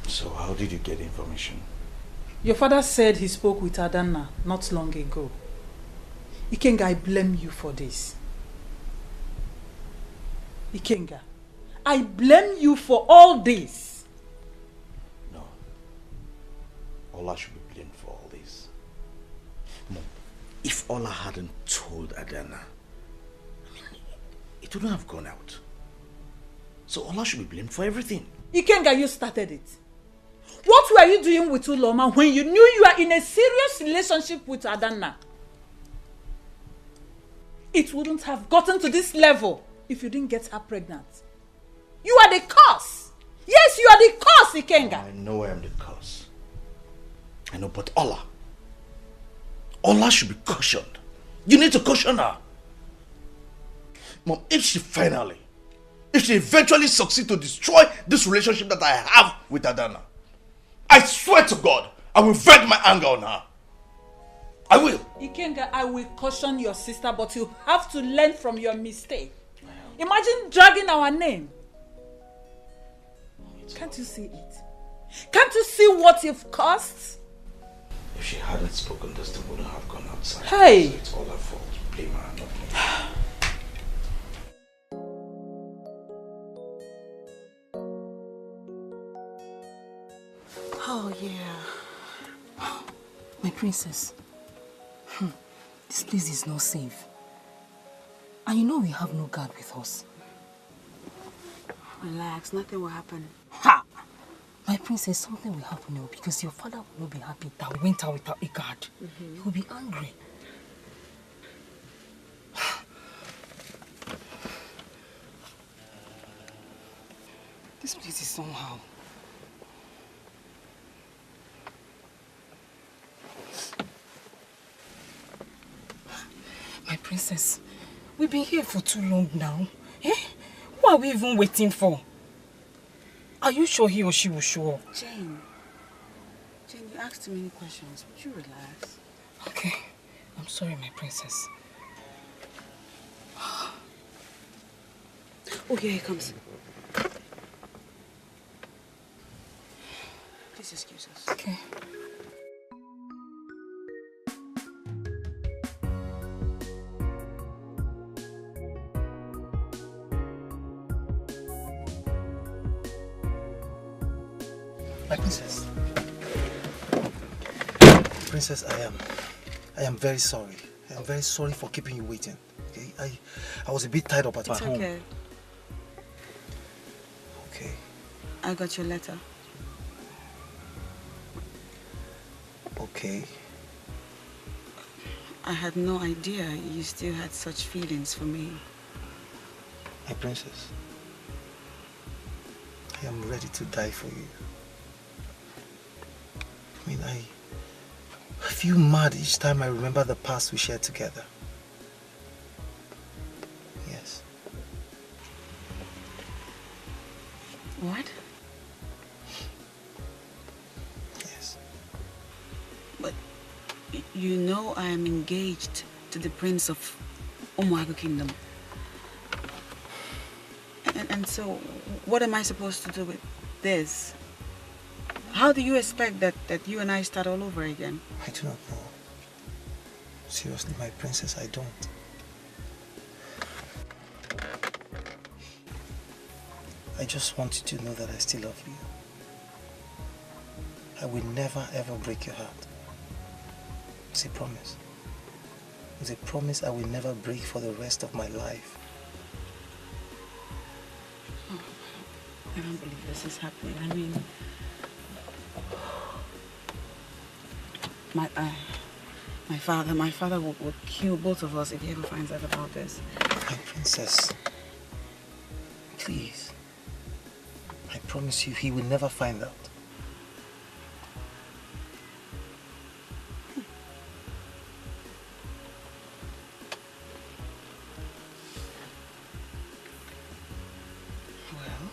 So how did you get information? Your father said he spoke with Adana not long ago. Ikenga, I blame you for this. Ikenga, I blame you for all this. No. Ola should be blamed for all this. Mom, if Ola hadn't told Adana, it wouldn't have gone out. So Ola should be blamed for everything. Ikenga, you started it. What were you doing with Uloma when you knew you were in a serious relationship with Adana? It wouldn't have gotten to this level if you didn't get her pregnant. You are the cause. Yes, you are the cause, Ikenga. I know I am the cause. I know, but Ola should be cautioned. You need to caution her. Mom, if she eventually succeeds to destroy this relationship that I have with Adana, I swear to God, I will vent my anger on her. I will. Ikenga, I will caution your sister, but you have to learn from your mistake. Imagine dragging our name. Can't you see it? Can't you see what you've caused? If she hadn't spoken, this thing wouldn't have gone outside. Hey! So it's all her fault. Blame her, not me. Oh, yeah. My princess. This place is not safe. And you know we have no guard with us. Relax, nothing will happen. Ha! My princess, something will happen now because your father will not be happy that we went out without a guard. He will be angry. This place is somehow. My princess, we've been here for too long now. Eh? What are we even waiting for? Are you sure he or she will show up? Jane, you asked too many questions. Would you relax? Okay. I'm sorry, my princess. Oh, here he comes. Please excuse us. Okay. My princess. Princess, I am very sorry. I am very sorry for keeping you waiting. Okay? I was a bit tied up at my home. Okay. Okay. I got your letter. Okay. I had no idea you still had such feelings for me. My princess, I am ready to die for you. I mean, I feel mad each time I remember the past we shared together. Yes. What? Yes. But you know I am engaged to the prince of Umuagu Kingdom. And so, what am I supposed to do with this? How do you expect that you and I start all over again? I do not know. Seriously, my princess, I don't. I just want you to know that I still love you. I will never ever break your heart. It's a promise. It's a promise I will never break for the rest of my life. Oh, I don't believe this is happening. I mean, my father would kill both of us if he ever finds out about this. My princess, please. I promise you he will never find out. Well,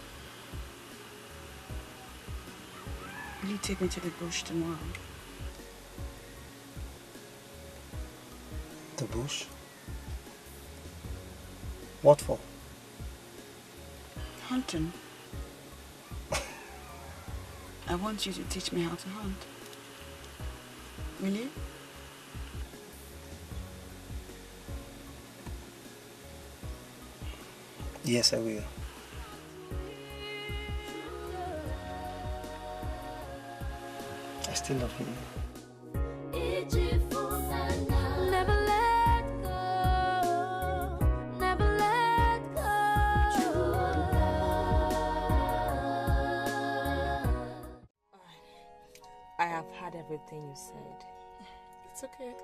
will you take me to the bush tomorrow? The bush? What for? Hunting. I want you to teach me how to hunt. Will you? Yes, I will. I still love you. I have heard everything you said. It's okay.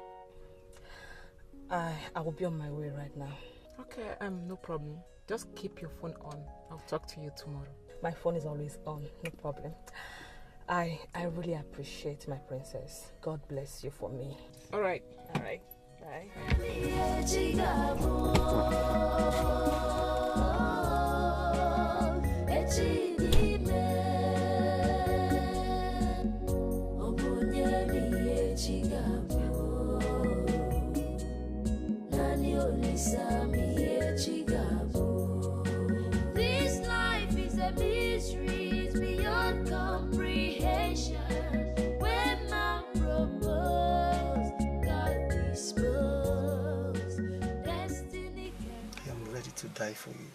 I will be on my way right now. Okay, no problem. Just keep your phone on. I'll talk to you tomorrow. My phone is always on, no problem. I really appreciate my princess. God bless you for me. All right. Bye. This life is a mystery, it's beyond comprehension. When man proposed, God disposed. Destiny I am ready to die for you.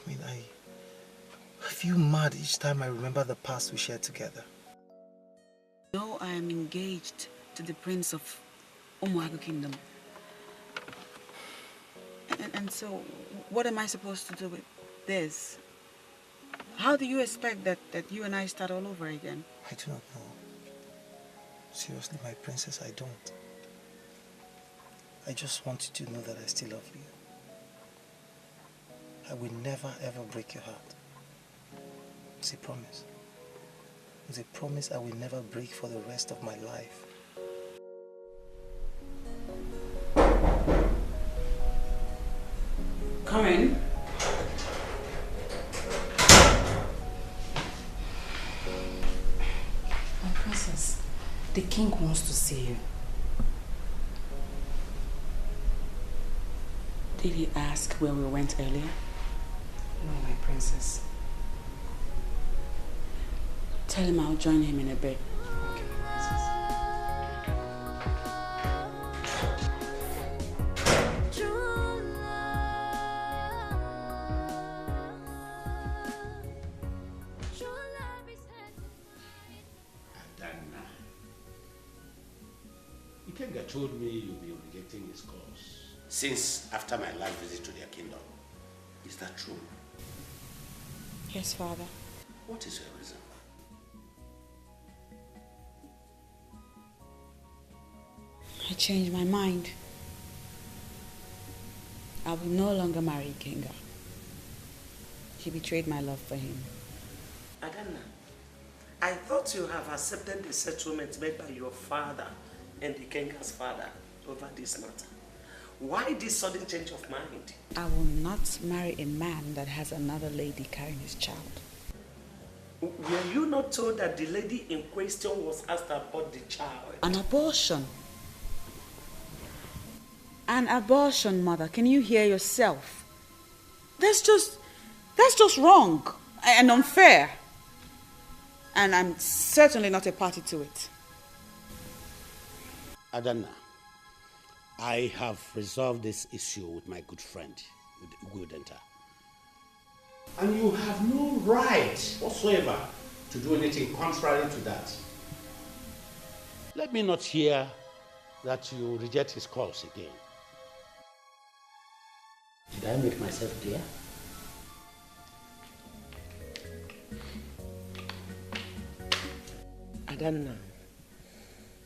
I mean, I feel mad each time I remember the past we shared together. No, I am engaged to the prince of Umuagu Kingdom. And so, what am I supposed to do with this? How do you expect that you and I start all over again? I do not know. Seriously, my princess, I don't. I just want you to know that I still love you. I will never ever break your heart. It's a promise. It's a promise I will never break for the rest of my life. Come in. My princess, the king wants to see you. Did he ask where we went earlier? No, my princess. Tell him I'll join him in a bit. Okay, princess. Adana. Ikenga told me you'll be rejecting his cause since after my last visit to their kingdom. Is that true? Yes, Father. What is your reason? I changed my mind. I will no longer marry Kenga. He betrayed my love for him. Adana, I thought you have accepted the settlement made by your father and the Kenga's father over this matter. Why this sudden change of mind? I will not marry a man that has another lady carrying his child. Were you not told that the lady in question was asked about the child? An abortion. An abortion, mother. Can you hear yourself? That's just wrong and unfair. And I'm certainly not a party to it. Adana, I have resolved this issue with my good friend, Gudenta. And you have no right whatsoever to do anything contrary to that. Let me not hear that you reject his calls again. Did I make myself clear? Adana,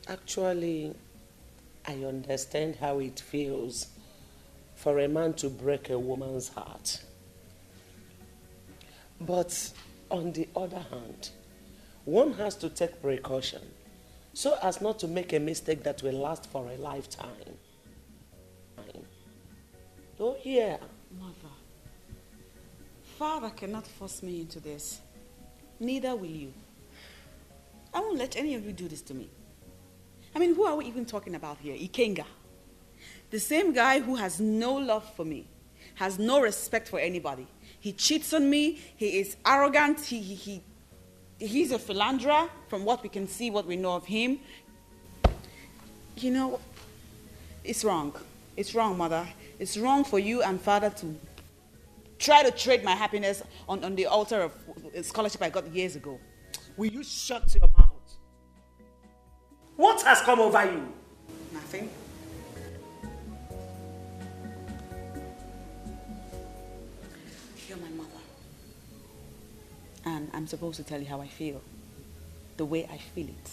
actually, I understand how it feels for a man to break a woman's heart. But on the other hand, one has to take precaution so as not to make a mistake that will last for a lifetime. Oh, yeah. Mother, Father cannot force me into this. Neither will you. I won't let any of you do this to me. I mean, who are we even talking about here? Ikenga. The same guy who has no love for me, has no respect for anybody. He cheats on me, he is arrogant, he's a philanderer from what we can see, what we know of him. You know, it's wrong. It's wrong, Mother. It's wrong for you and Father to try to trade my happiness on the altar of a scholarship I got years ago. Will you shut your mouth? What has come over you? Nothing. You're my mother. And I'm supposed to tell you how I feel. The way I feel it.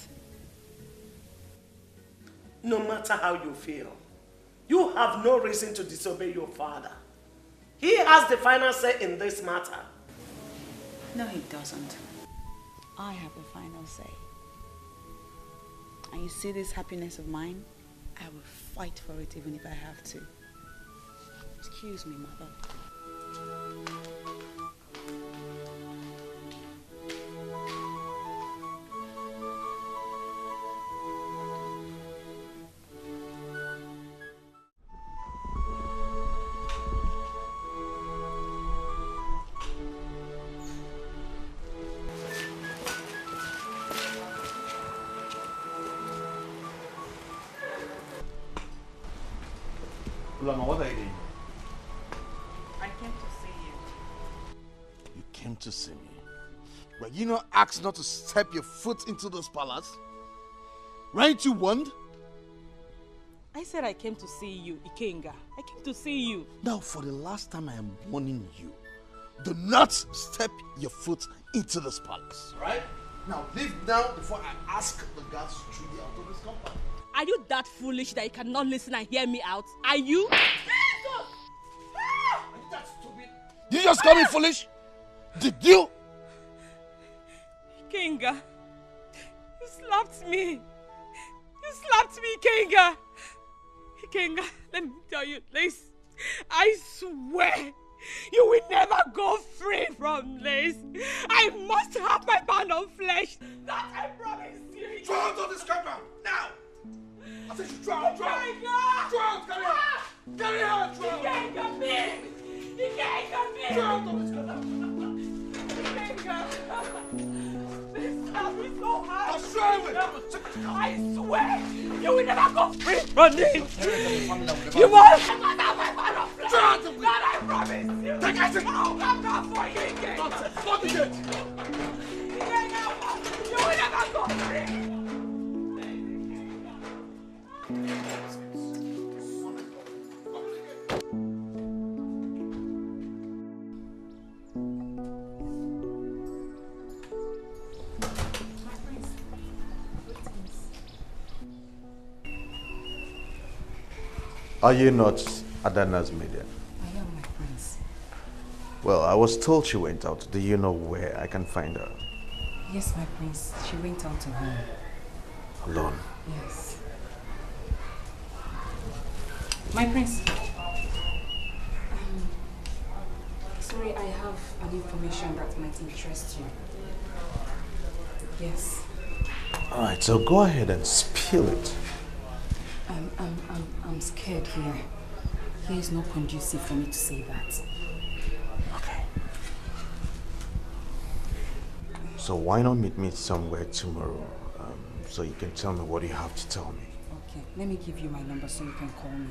No matter how you feel, you have no reason to disobey your father. He has the final say in this matter. No, he doesn't. I have the final say. And you see this happiness of mine? I will fight for it even if I have to. Excuse me, Mother. Ulama, what are you doing? I came to see you. You came to see me? Were you not asked not to step your foot into this palace? Weren't you warned? I said I came to see you, Ikenga. I came to see you. Now, for the last time, I am warning you. Do not step your foot into this palace. Right? Now leave now before I ask the guards to throw you out of this compound. Are you that foolish that you cannot listen and hear me out? Are you? Are you that stupid? Did you just call me foolish? Did you? Kenga, you slapped me. You slapped me, Kenga. Kenga, let me tell you this. I swear, you will never go free from this. I must have my pound of flesh. That I promise you. Throw out of this compound now! I said you throw out, throw out! Throw out, carry out! Carry out, throw out! You can't come in! You can't come in! Throw out of this compound! This slap is so hard. I'll show you! I swear, you will never go free from this. You must have my pound of flesh. Throw out of That I promise you. Take it! I'll come back for you again. Nonsense! Not again! You will never go free. Are you not Adana's maiden? I am, my prince. Well, I was told she went out. Do you know where I can find her? Yes, my prince. She went out alone. Alone? Yes. My prince. Sorry, I have an information that might interest you. Yes. Alright, so go ahead and spill it. I'm scared here. Here is not conducive for me to say that. Okay. So why not meet me somewhere tomorrow, so you can tell me what you have to tell me. Okay, let me give you my number so you can call me.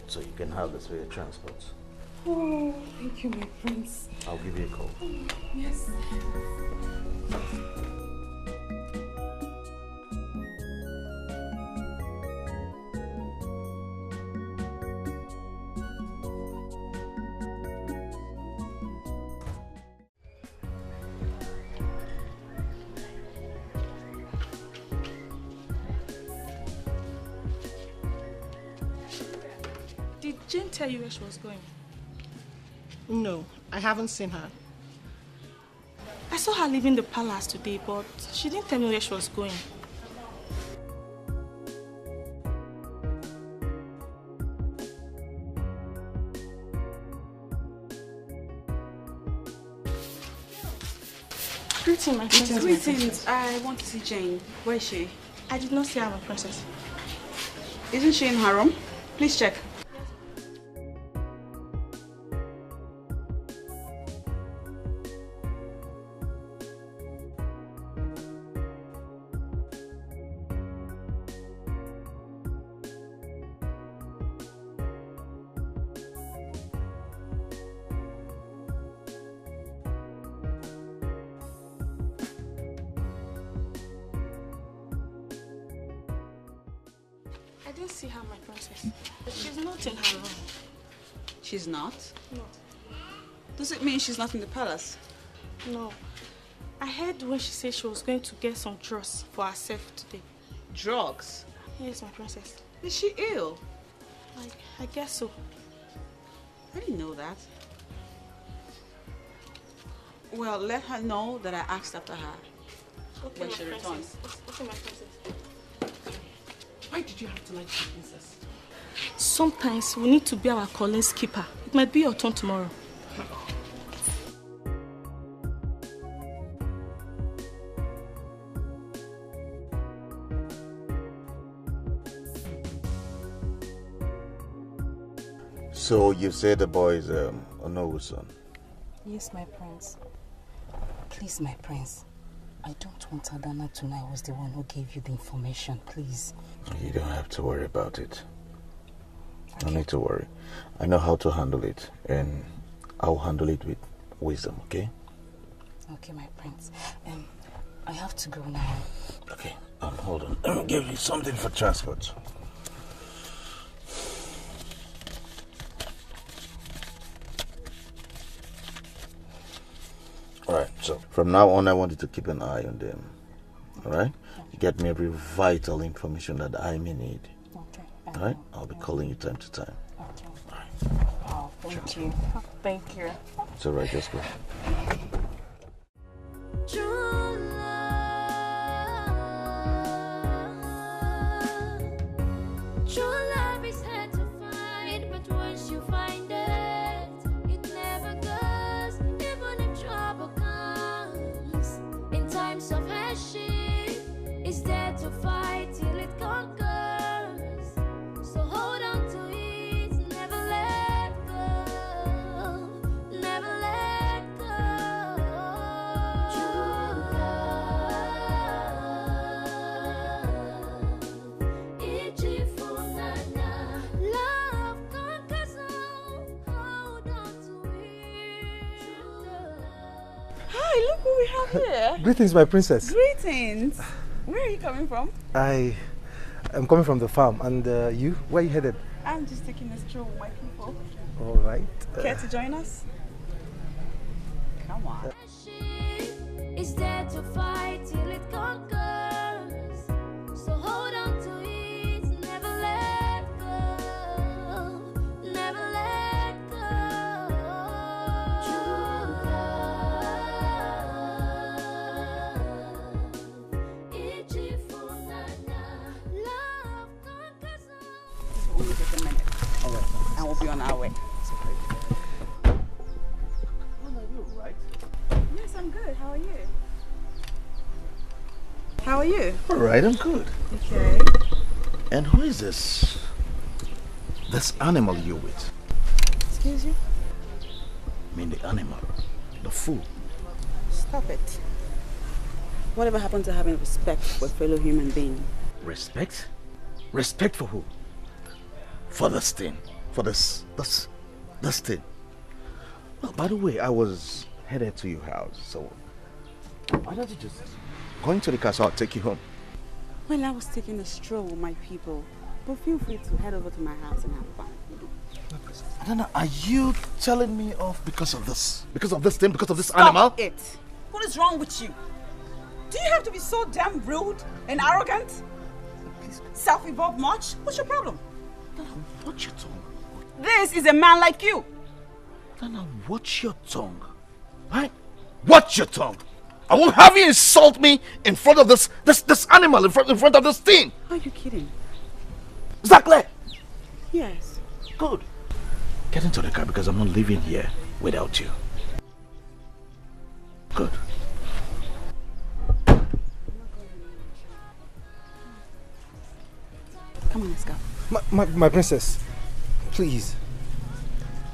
So you can have this for your transport. Oh, thank you, my prince. I'll give you a call. Yes. Did Jane tell you where she was going? No, I haven't seen her. I saw her leaving the palace today, but she didn't tell me where she was going. Greetings, my princess. Greetings. I want to see Jane. Where is she? I did not see her, my princess. Isn't she in her room? Please check. I didn't see her, my princess. She's not in her room. She's not? No. Does it mean she's not in the palace? No. I heard when she said she was going to get some drugs for herself today. Drugs? Yes, my princess. Is she ill? I guess so. I didn't know that. Well, let her know that I asked after her Okay, when my she princess. returns. Okay, my princess. Why did you have to lie to the princess? Sometimes we need to be our calling's keeper. It might be your turn tomorrow. So you say the boy is Onowo's son? Yes, my prince. Please, my prince. I don't want Adana to know I was the one who gave you the information, please. You don't have to worry about it. No need to worry. I know how to handle it, and I'll handle it with wisdom, okay? Okay, my prince. I have to go now. Okay, hold on. Let me give you something for transport. Alright, so from now on, I want you to keep an eye on them. Alright? Get me every vital information that I may need. Okay. Alright? I'll be calling you time to time. Okay. Oh, thank you. Thank you. It's alright, just go. True love is hard to find, but once you find it, it never goes, even if trouble comes. In times of hardship, it's there to fight till it conquers. So hold on to it, never let go, never let go. True Hi, look who we have here. Greetings, my princess. Greetings. Where are you coming from? I am coming from the farm, and you? Where are you headed? I'm just taking a stroll with my people. All right. Care to join us? Come on. Is there to fight till it conquers. So hold on to it, never let go, never let go. True love, only take a minute. All right. And we'll be on our way. Yes, I'm good. How are you? How are you? Alright, I'm good. Okay. And who is this? This animal you're with? Excuse you? I mean the animal. The fool. Stop it. Whatever happened to having respect for a fellow human being? Respect? Respect for who? For this thing. For this thing. Oh, by the way, I was headed to your house, so why don't you just go into the castle? I'll take you home. Well, I was taking a stroll with my people, but feel free to head over to my house and have fun. Adana, are you telling me off because of this? Because of this thing? Because of this Stop animal? it! What is wrong with you? Do you have to be so damn rude and arrogant? Self-evolved much? What's your problem? Watch your tongue. This is a man like you. Adana, watch your tongue. Right? Watch your tongue. I won't have you insult me in front of this animal, in front of this thing. Are you kidding? Exactly. Yes. Good. Get into the car because I'm not leaving here without you. Good. Come on, let's go. My princess, please.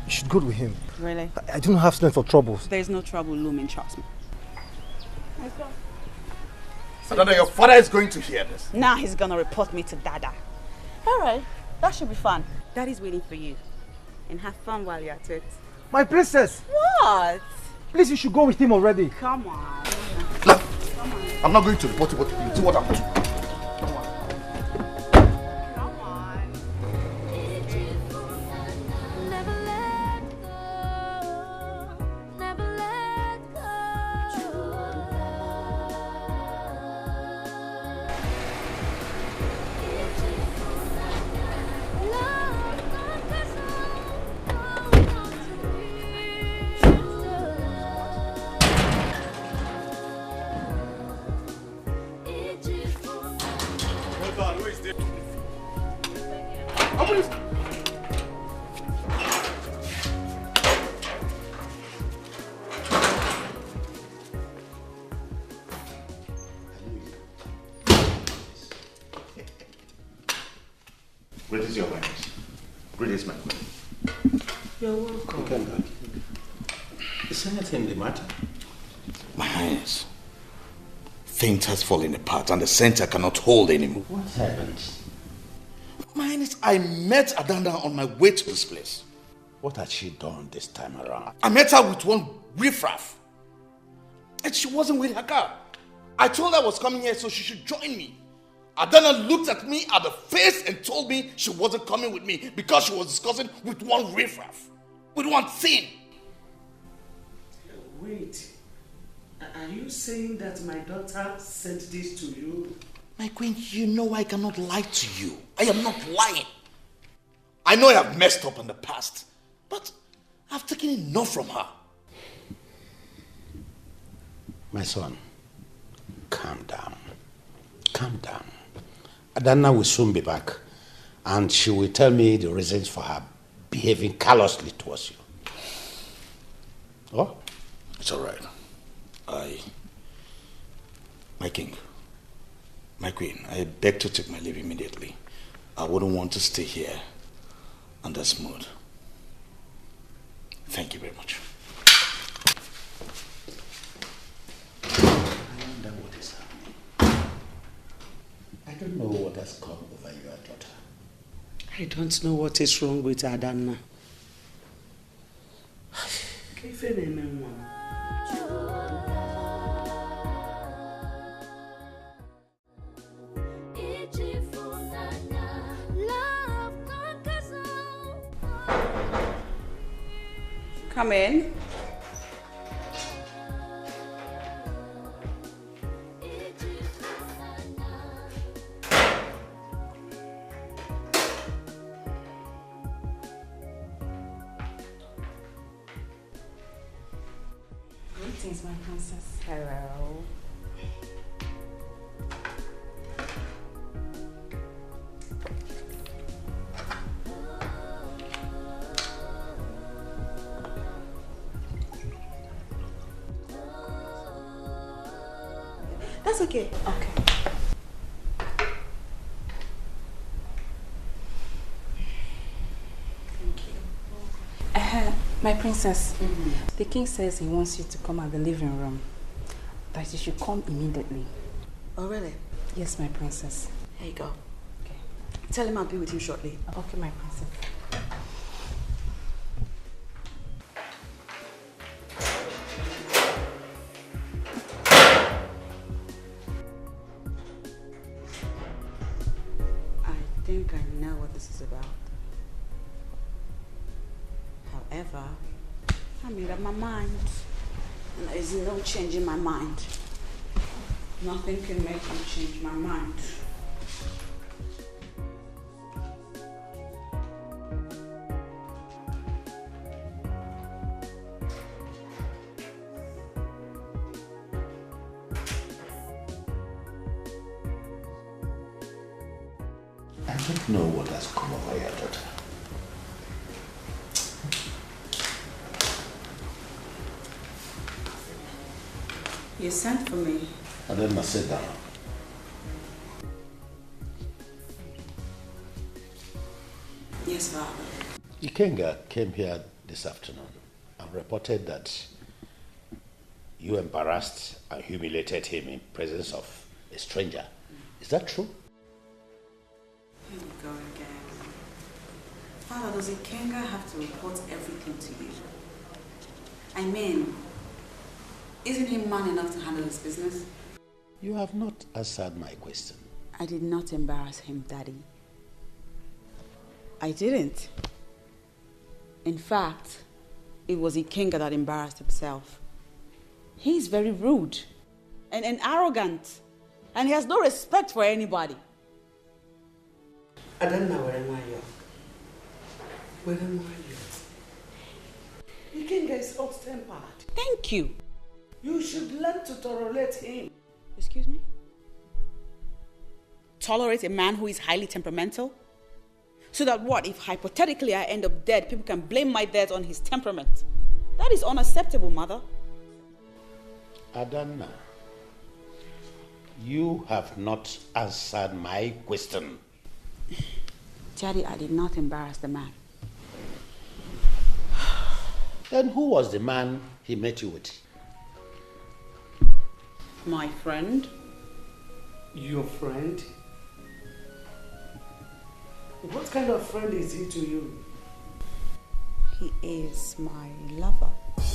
You should go with him. Really? I don't have strength for troubles. There's no trouble looming, trust me. Let's go. Adana, your father is going to hear this. Now he's gonna report me to Dada. Alright, that should be fun. Daddy's waiting for you. And have fun while you're at it. My princess! What? Please, you should go with him already. Come on. Look, I'm not going to report you, but you see what I'm doing. Greetings, Your Highness. Greetings, my queen. You're welcome. Is anything the matter? My Highness, things has fallen apart and the center cannot hold anymore. What happened? My find it, I met Adana on my way to this place. What had she done this time around? I met her with one riffraff. And she wasn't with her car. I told her I was coming here so she should join me. Adana looked at me at the face and told me she wasn't coming with me because she was discussing with one riffraff. With one thing. Wait. Are you saying that my daughter sent this to you? My queen, you know I cannot lie to you. I am not lying. I know I have messed up in the past, but I've taken enough from her. My son, calm down. Calm down. Adana will soon be back, and she will tell me the reasons for her behaving callously towards you. Oh? It's all right. My king, my queen, I beg to take my leave immediately. I wouldn't want to stay here on this mood. Thank you very much. I wonder what is happening. I don't know what has come over your daughter. I don't know what is wrong with Adana. Come in. Greetings, my princess. Hello. That's okay. Okay. My princess, the king says he wants you to come at the living room. That you should come immediately. Oh, really? Yes, my princess. Here you go. Okay. Tell him I'll be with you shortly. Okay, my princess. I think I know what this is about. However, I made up my mind. And there is no change in my mind. Nothing can make me change my mind. I don't know what has come over your daughter. You sent for me. Adana, sit down. Yes, Father. Ikenga came here this afternoon and reported that you embarrassed and humiliated him in presence of a stranger. Is that true? Here we go again. Father, does Ikenga have to report everything to you? I mean, isn't he man enough to handle his business? You have not answered my question. I did not embarrass him, Daddy. I didn't. In fact, it was Ikenga that embarrassed himself. He's very rude and arrogant, and he has no respect for anybody. Adana, where am I? Where am I? Ikenga is hot-tempered. Thank you. You should learn to tolerate him. Excuse me? Tolerate a man who is highly temperamental? So that what, if hypothetically I end up dead, people can blame my death on his temperament? That is unacceptable, Mother. Adana, you have not answered my question. Daddy, I did not embarrass the man. Then who was the man he met you with? My friend. Your friend? What kind of friend is he to you? He is my lover. Yeah.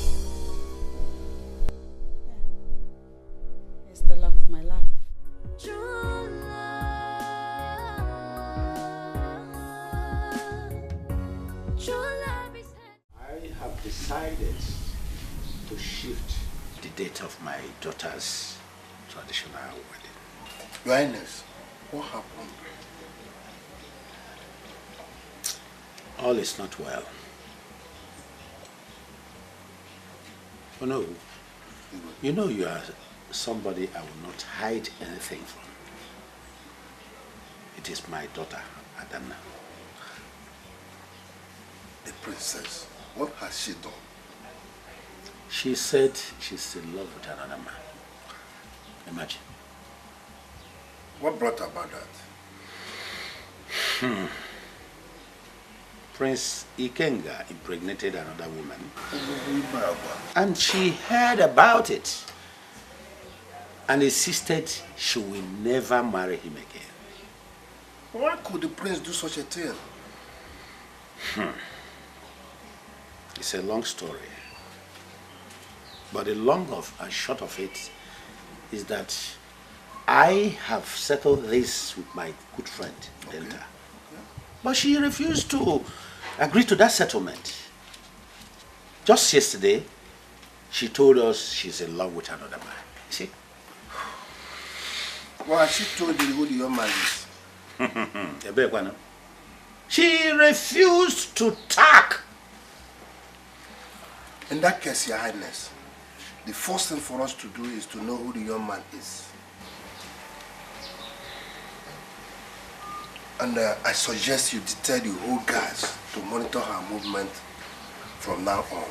He's the love of my life. I have decided to shift the date of my daughter's traditional wedding. Your Highness, what happened? All is not well. Oh no, you know you are somebody I will not hide anything from. It is my daughter, Adana. The princess, what has she done? She said she's in love with another man. Imagine. What brought about that? Prince Ikenga impregnated another woman. And she heard about it and insisted she will never marry him again. Why could the prince do such a thing? It's a long story. But the long of and short of it is that I have settled this with my good friend, Delta. Okay. But she refused to agree to that settlement. Just yesterday, she told us she's in love with another man. See? Well, she told you who the young man is. She refused to talk. In that case, Your Highness, the first thing for us to do is to know who the young man is. And I suggest you detail the whole guards to monitor her movement from now on.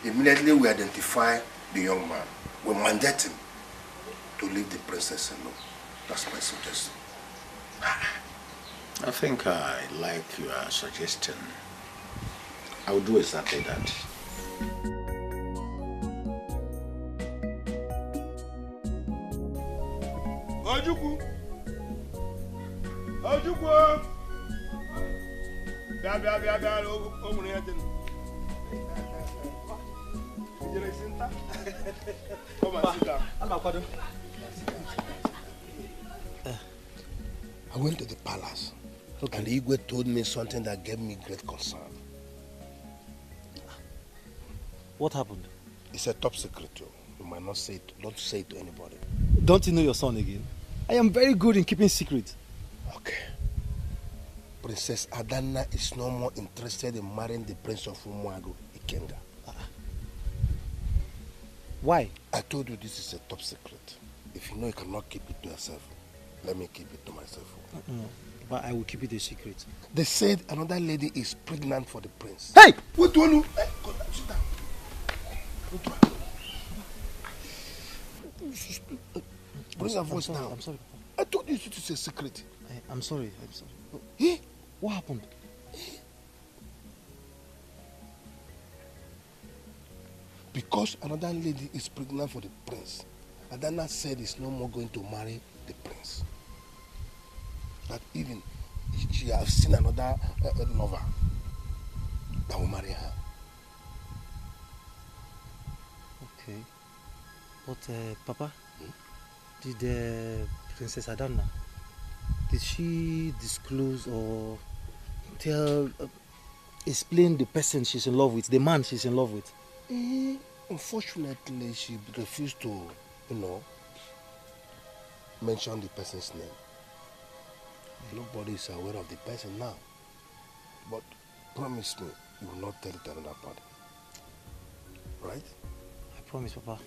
Immediately we identify the young man. We mandate him to leave the princess alone. That's my suggestion. I think I like your suggestion. I will do exactly that. Ojukwu! Ojukwu! Bịa, o nwere ya dị. Ijere isi nta? Come and sit down. I went to the palace, and the Igwe told me something that gave me great concern. What happened? It's a top secret, too. You might not say it. Don't say it to anybody. Don't you know your son again? I am very good in keeping secrets. Okay. Princess Adana is no more interested in marrying the Prince of Umuago, Ikenga. Why? I told you this is a top secret. If you know you cannot keep it to yourself, let me keep it to myself. No, but I will keep it a secret. They said another lady is pregnant for the prince. Hey! What do you know? Hey, go down, sit down. Bring your voice down. I'm sorry, Papa. I told you it is a secret. I'm sorry. Oh, hey? What happened? Because another lady is pregnant for the prince, Adana said he's no more going to marry the prince. That even she has seen another lover that will marry her. Okay. But, Papa, did Princess Adana, did she disclose or explain the person she's in love with, the man she's in love with? Unfortunately, she refused to, mention the person's name. Nobody is aware of the person now. But promise me, you will not tell it to another party. Right? I promise, Papa.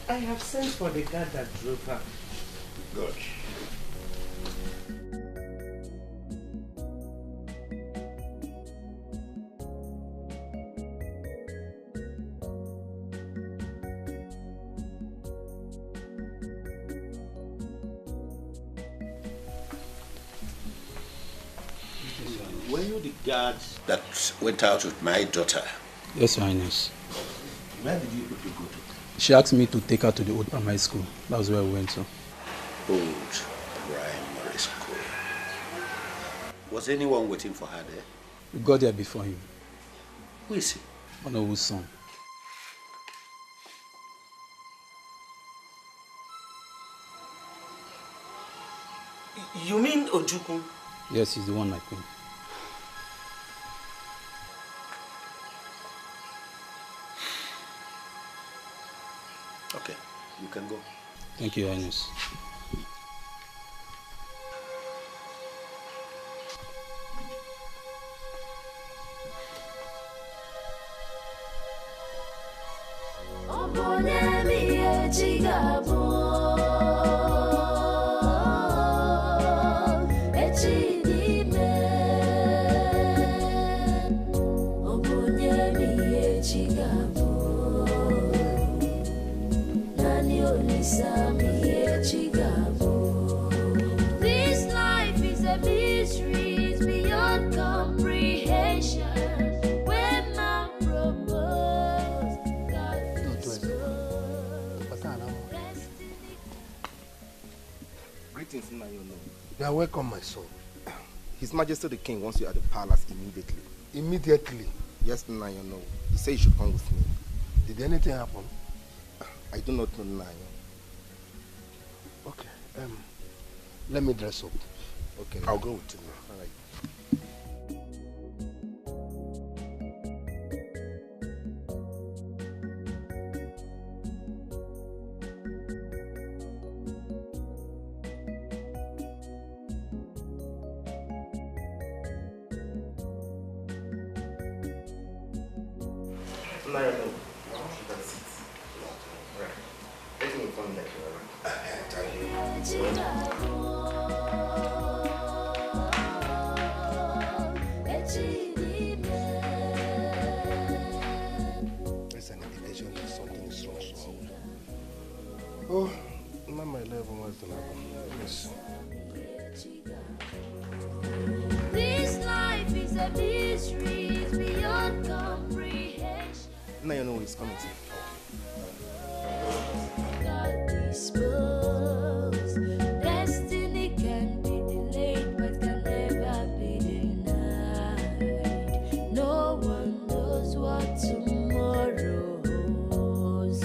I have sent for the guard that drove her. Good. Were you the guard that went out with my daughter? Yes, Your Highness. Where did you people go to? She asked me to take her to the old primary school. That was where we went to. Old primary school. Was anyone waiting for her there? We got there before him. Who is he? Honorable's son. You mean Ojukwu? Yes, he's the one, my queen. Okay, you can go. Thank you, Your Highness. This life is a mystery, it's beyond comprehension. When man proposed, God Greetings, Nayono. You are welcome, my son. His Majesty the King wants you at the palace immediately. Immediately? Yes, Nayono. He said you should come with me. Did anything happen? I do not know, Nayo. Okay, let me dress up. Okay. I'll go with you. All right. Nayono, I want you to sit. Right. Let me come like you, alright? Thank you. It's an indication that something is wrong somewhere. Oh, not my level was the level. Yes. This life is a mystery, it's beyond comprehension. Nayono is coming to God dispose. Destiny can be delayed, but can never be denied. No one knows what tomorrow holds.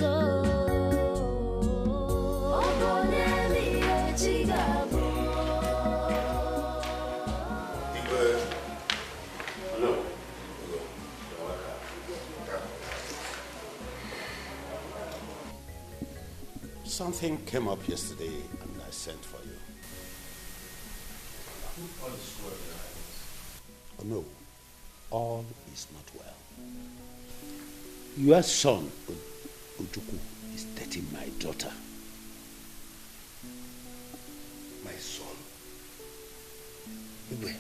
Something came up yesterday and I sent for you. Oh no, all is not well. Your son, Ojukwu, is dating my daughter. My son? Igwe,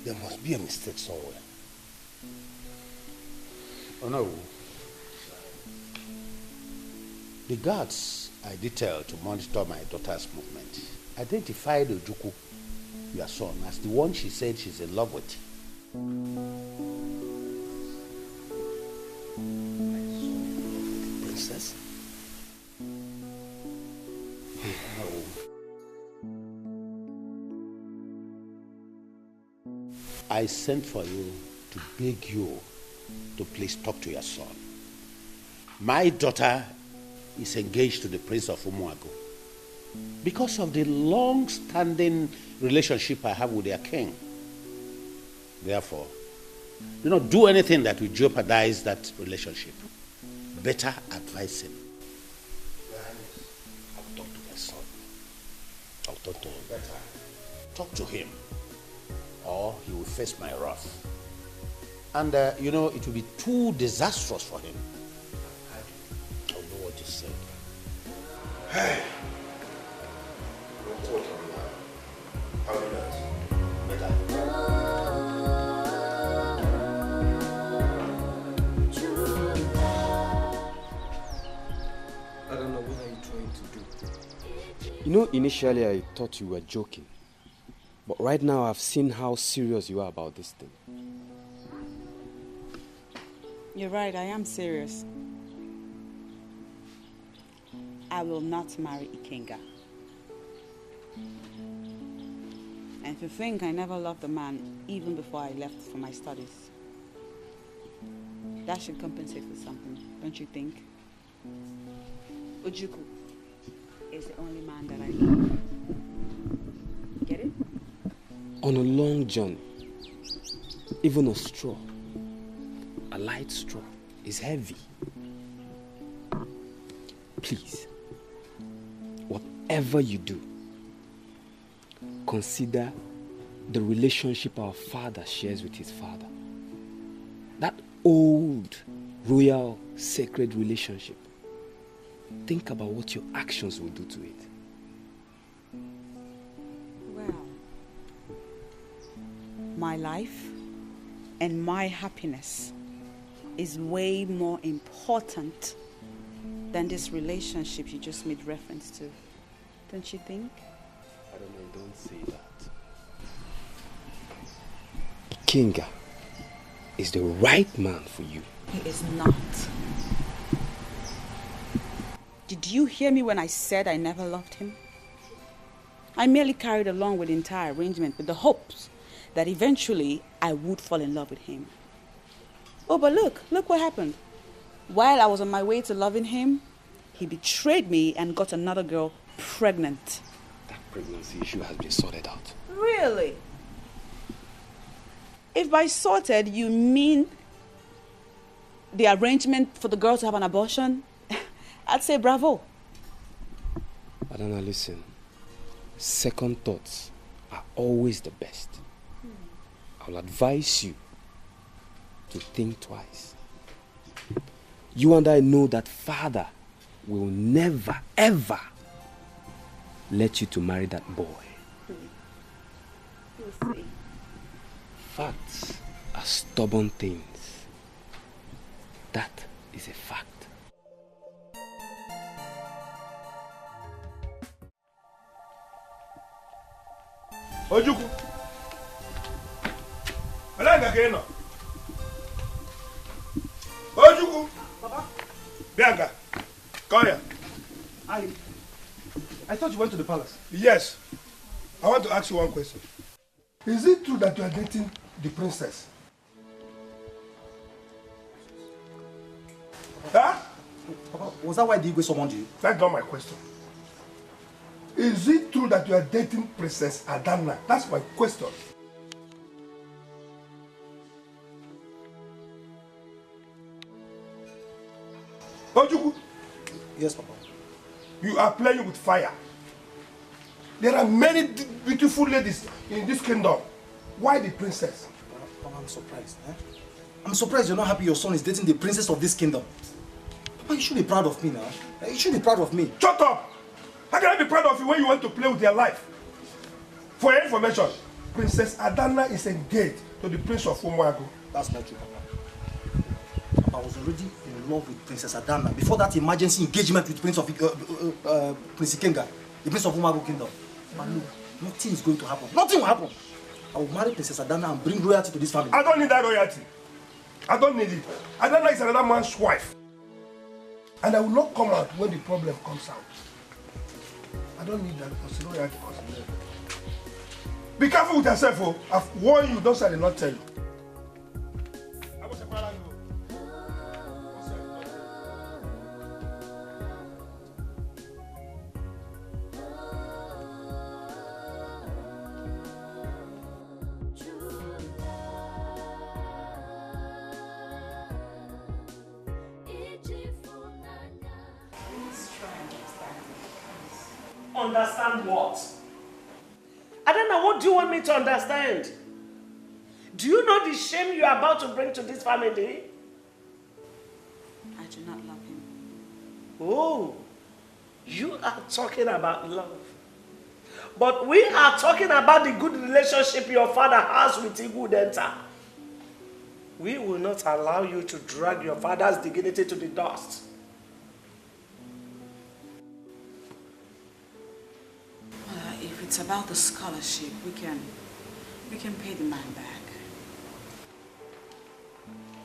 there must be a mistake somewhere. Oh no. The guards I detailed to monitor my daughter's movement identified Ojukwu, your son, as the one she said she's in love with. Princess? No. I sent for you to beg you to please talk to your son. My daughter is engaged to the Prince of Umuago because of the long-standing relationship I have with their king. Therefore, do not do anything that will jeopardize that relationship. Better advise him. I'll talk to my son. I'll talk to him. Better talk to him, or he will face my wrath. And you know, it will be too disastrous for him. I'll know what you said. Hey. I'll do that. Better. I don't know what are you trying to do. You know, initially I thought you were joking. But right now, I've seen how serious you are about this thing. You're right, I am serious. I will not marry Ikenga. And if you think I never loved a man even before I left for my studies, that should compensate for something, don't you think? Ojukwu is the only man that I love. Get it? On a long journey, even a straw, a light straw, is heavy. Please, whatever you do, consider the relationship our father shares with his father. That old, royal, sacred relationship. Think about what your actions will do to it. Well, my life and my happiness is way more important than this relationship you just made reference to. Don't you think? Adana, don't say that. Ikenga is the right man for you. He is not. Did you hear me when I said I never loved him? I merely carried along with the entire arrangement with the hopes that eventually I would fall in love with him. Oh, but look what happened. While I was on my way to loving him, he betrayed me and got another girl pregnant. That pregnancy issue has been sorted out. Really? If by sorted you mean the arrangement for the girl to have an abortion, I'd say bravo. Adana, listen. Second thoughts are always the best. I'll advise you to think twice. You and I know that father will never, ever let you to marry that boy. We'll see. Facts are stubborn things. That is a fact. Ojukwu. Bianca. Ojukwu. Papa. Bianca. Come here. I thought you went to the palace. Yes. I want to ask you one question. Is it true that you are dating the princess? Huh? Papa, was that why the Igwe summoned you? That's not my question. Is it true that you are dating Princess Adana? That's my question. Ojukwu. Yes, Papa. You are playing with fire. There are many beautiful ladies in this kingdom. Why the princess? Papa, I'm surprised. I'm surprised you're not happy your son is dating the princess of this kingdom. Papa, you should be proud of me now. You should be proud of me. Shut up! How can I be proud of you when you want to play with your life? For your information, Princess Adana is engaged to the Prince of Umuagu. That's not true, Papa. Papa, I was already in love with Princess Adana before that emergency engagement with Prince Ikenga, the Prince of Umuagu Kingdom. But no, nothing is going to happen. Nothing will happen. I will marry Princess Adana and bring royalty to this family. I don't need that royalty. I don't need it. Adana is another man's wife. And I will not come out when the problem comes out. I don't need that because royalty comes in. Be careful with yourself, oh. I've warned you, those I did not tell you. Understand what? Adana, what do you want me to understand? Do you know the shame you are about to bring to this family? I do not love him. Oh, you are talking about love. But we are talking about the good relationship your father has with Igudenta. We will not allow you to drag your father's dignity to the dust. It's about the scholarship. We can pay the man back.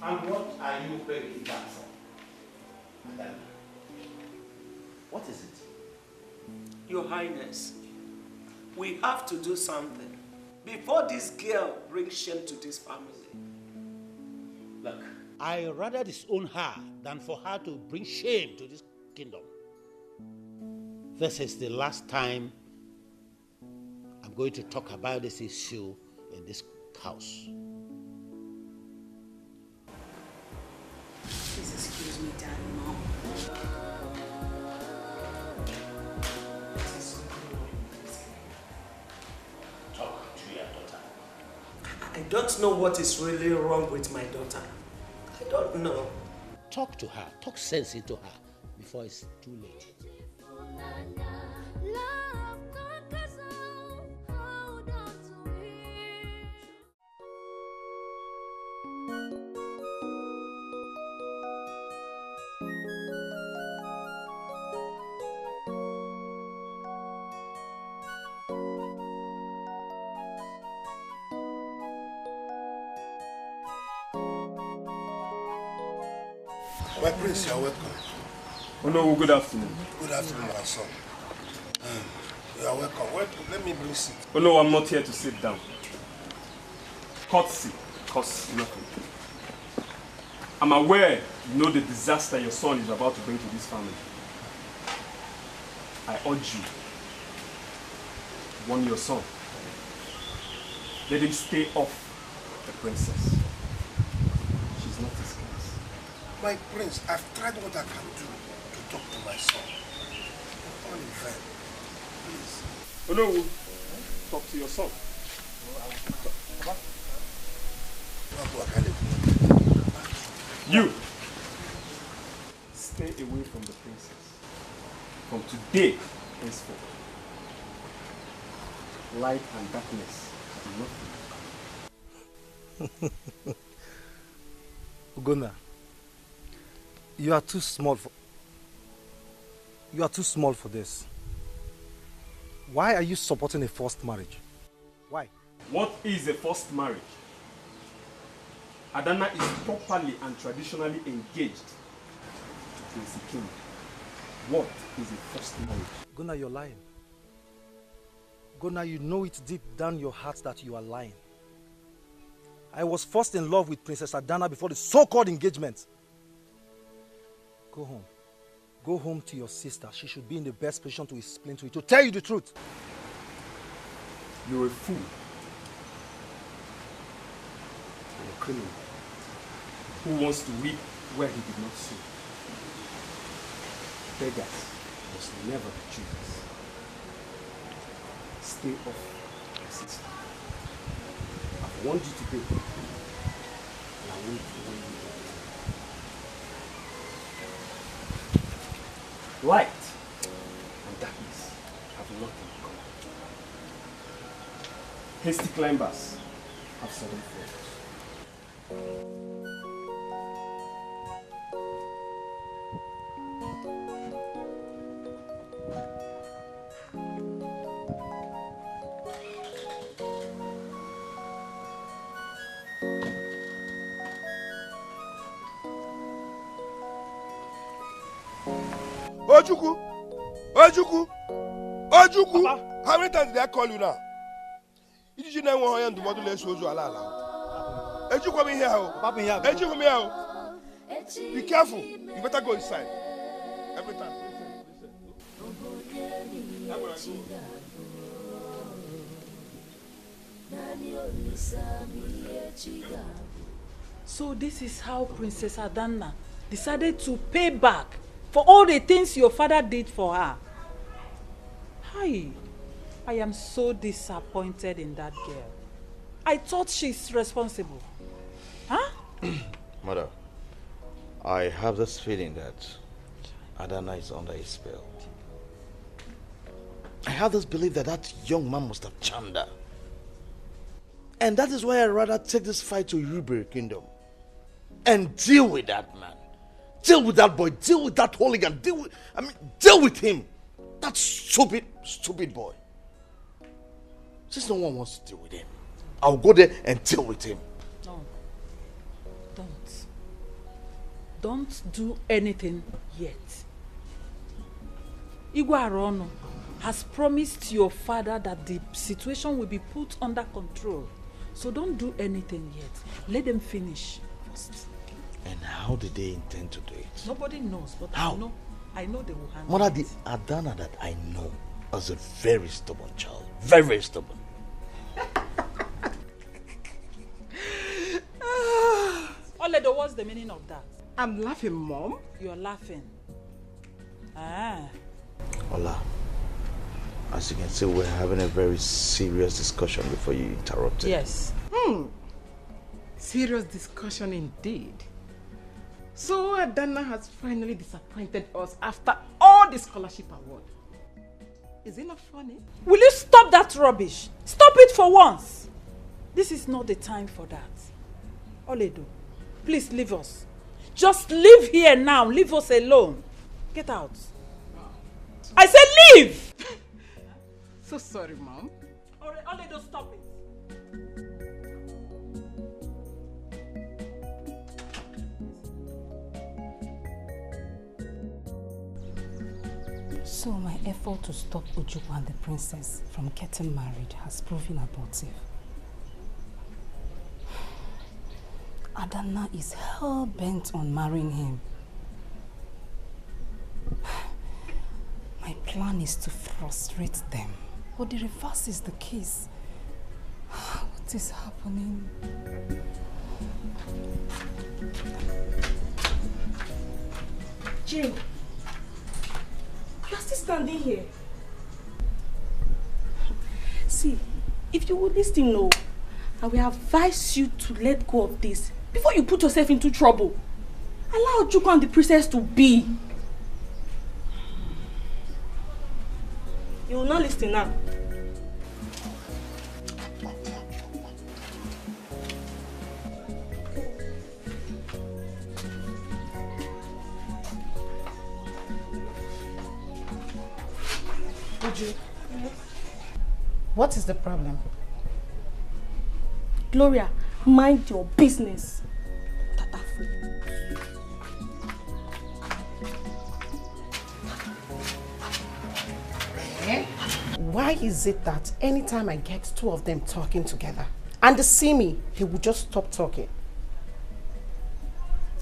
And what are you paying it back for? Madam, what is it? Your Highness, we have to do something before this girl brings shame to this family. Look, I rather disown her than for her to bring shame to this kingdom. This is the last time I'm going to talk about this issue in this house. Please excuse me, Daddy, Mom. Talk to your daughter. I don't know what is really wrong with my daughter. I don't know. Talk to her. Talk sense into her before it's too late. My prince, you are welcome. Oh no, good afternoon. Good afternoon, my son. You are welcome. Wait, let me bring seat. Oh no, I'm not here to sit down. Courtesy costs nothing. I'm aware you know the disaster your son is about to bring to this family. I urge you, warn your son. Let him stay off the princess. She's not his case. My prince, I've tried what I can do to talk to my son. All in vain. Please. Oh no, talk to your son. You stay away from the princess. From today henceforth, light and darkness are nothing. Ugonna, you are too small for this. Why are you supporting a forced marriage? Why? What is a forced marriage? Adana is properly and traditionally engaged to Prince King. What is a forced marriage? Ugonna, you're lying. Ugonna, you know it deep down your heart that you are lying. I was first in love with Princess Adana before the so-called engagement. Go home. Go home to your sister. She should be in the best position to explain to you, to tell you the truth. You're a fool. You're a criminal who wants to reap where he did not sow. Beggars must never be choosers. Stay off your sister. I've warned you today, and I won't warn you again. Light and darkness have nothing in common. Hasty climbers have sudden falls. Ojuku! Ojuku! Ojuku! Papa. How many times did I call you now? Did you know when I am the model less Oju Alala? Ojuku, come in here. Ojuku, come here. Be careful. You better go inside. Every time. Listen. So this is how Princess Adana decided to pay back for all the things your father did for her. Hi, I am so disappointed in that girl. I thought she's responsible. Huh? Mother, I have this feeling that Adana is under a spell. I have this belief that that young man must have charmed her. And that is why I'd rather take this fight to Uber Kingdom and deal with that man. Deal with that boy. Deal with that hooligan. Deal with him. That stupid boy. Since no one wants to deal with him, I'll go there and deal with him. No. Don't do anything yet. Igwe Arono has promised your father that the situation will be put under control. So don't do anything yet. Let them finish first. And how did they intend to do it? Nobody knows, but how? I know they will handle Mother, it. the Adana that I know was a very stubborn child. Very, very stubborn. Oledo, what's the meaning of that? I'm laughing, Mom. You're laughing. Ah. Ola, as you can see, we're having a very serious discussion before you interrupt it. Yes. Serious discussion indeed. So Adana has finally disappointed us after all the scholarship award. Is it not funny? Will you stop that rubbish? Stop it for once. This is not the time for that. Oledo, please leave us. Just leave here now. Leave us alone. Get out. I said leave! So sorry, Mom. Oledo, stop it. So my effort to stop Ojukwu and the princess from getting married has proven abortive. Adana is hell-bent on marrying him. My plan is to frustrate them, but the reverse is the case. What is happening? Jane, you are still standing here. See, if you would listen, no, I will advise you to let go of this before you put yourself into trouble. Allow Ojukwu and the princess to be. You will not listen now. Uju, what is the problem? Gloria, mind your business. Why is it that anytime I get two of them talking together and they see me, they will just stop talking?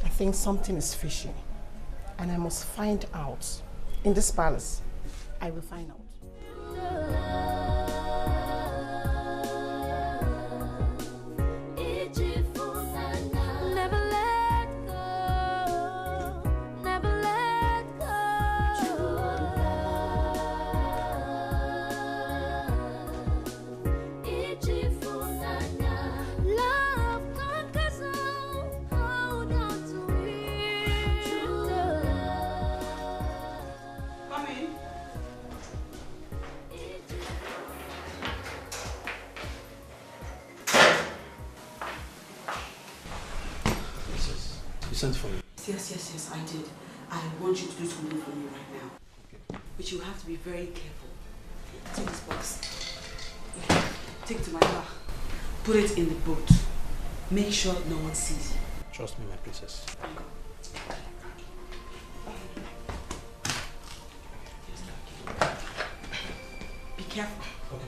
I think something is fishy and I must find out. In this palace, I will find out. You sent for me? Yes, I did. I want you to do something for me right now. Okay. But you have to be very careful. Take this box. Take it to my car. Put it in the boat. Make sure no one sees you. Trust me, my princess. Be careful. Okay.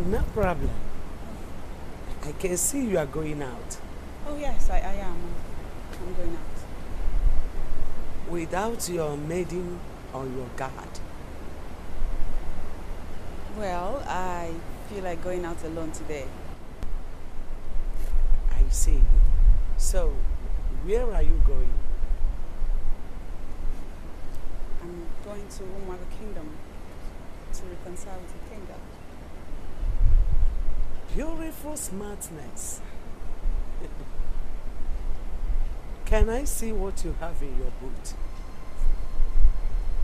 No problem. I can see you are going out. Oh yes, I am. I'm going out. Without your maiden or your guard? Well, I feel like going out alone today. I see. So, where are you going? I'm going to Umaka Kingdom to reconcile with the king. Beautiful smartness. Can I see what you have in your boot?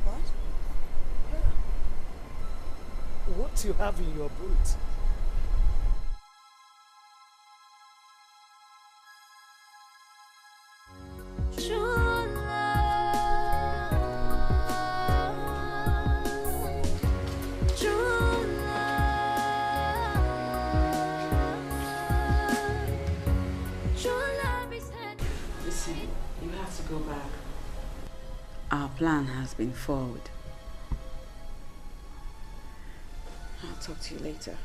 What? What you have in your boot? Listen, you have to go back. Our plan has been forward. I'll talk to you later.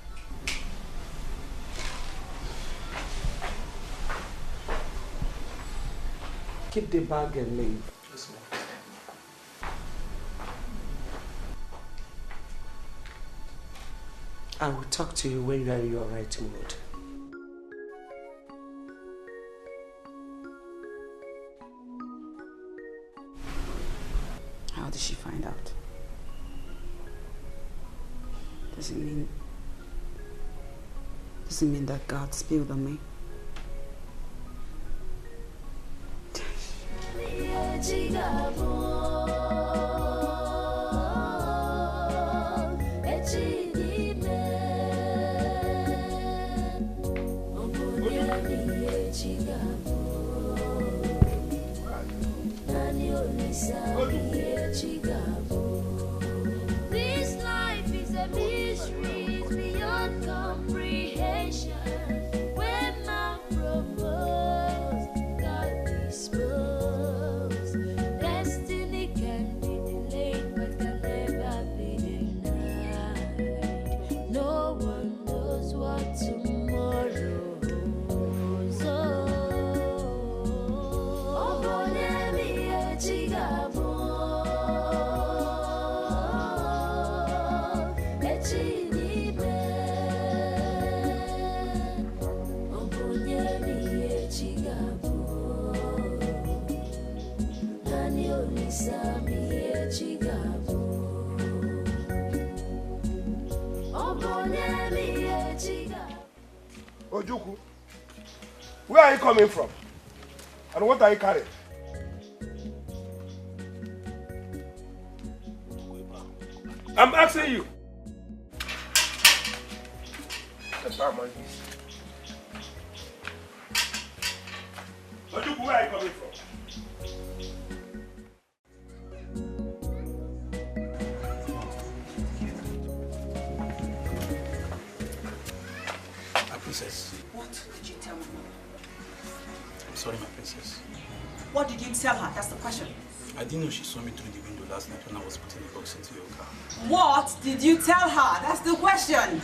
Keep the bag and leave. Yes, ma'am. I will talk to you when you are in your right mood. How did she find out? Does it mean that God spilled on me? This life is a mystery beyond comprehension. When man proposed, God disposed. Destiny can be delayed, but can never be denied. No one knows what tomorrow holds. Oh, Bonemi Echigabo. Ojuku, where are you coming from? And what are you carrying? I'm asking you. Ojuku, where are you coming from? Princess. What did you tell my mother? I'm sorry, my princess. What did you tell her? That's the question. I didn't know she saw me through the window last night when I was putting the box into your car. What did you tell her? That's the question.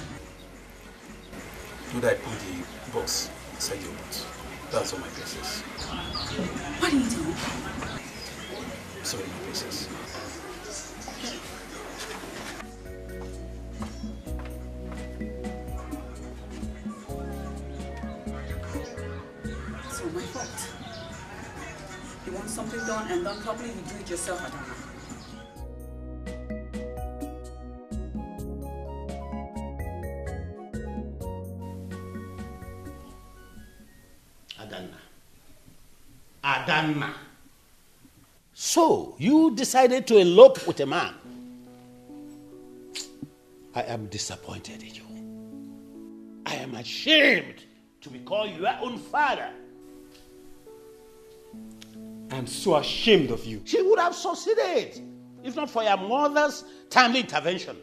Did I put the box inside your boot? That's all, my princess. What are you doing? Sorry, my princess. It's all my fault. You want something done and done properly, you do it yourself, Adana. Adana. So, you decided to elope with a man. I am disappointed in you. I am ashamed to be called your own father. I'm so ashamed of you. She would have succeeded if not for your mother's timely intervention.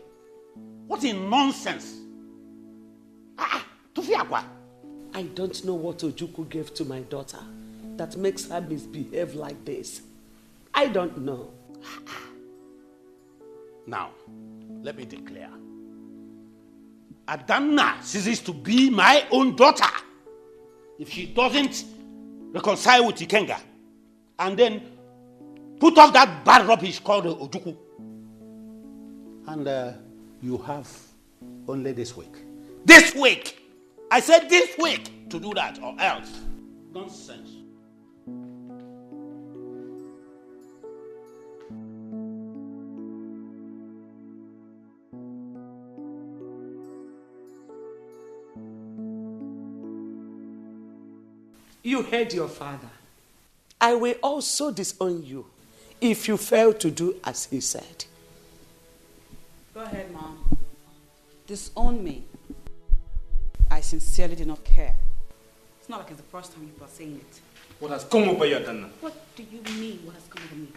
What a nonsense. Tufiakwa. I don't know what Ojuku gave to my daughter that makes her misbehave like this. I don't know. Now, let me declare. Adana ceases to be my own daughter if she doesn't reconcile with Ikenga and then put off that bad rubbish called Ojuku. And you have only this week. This week! I said this week to do that, or else. Nonsense. You heard your father. I will also disown you if you fail to do as he said. Go ahead, Mom. Disown me. I sincerely do not care. It's not like it's the first time you are saying it. What has come over you, Adana? What do you mean, what has come over me?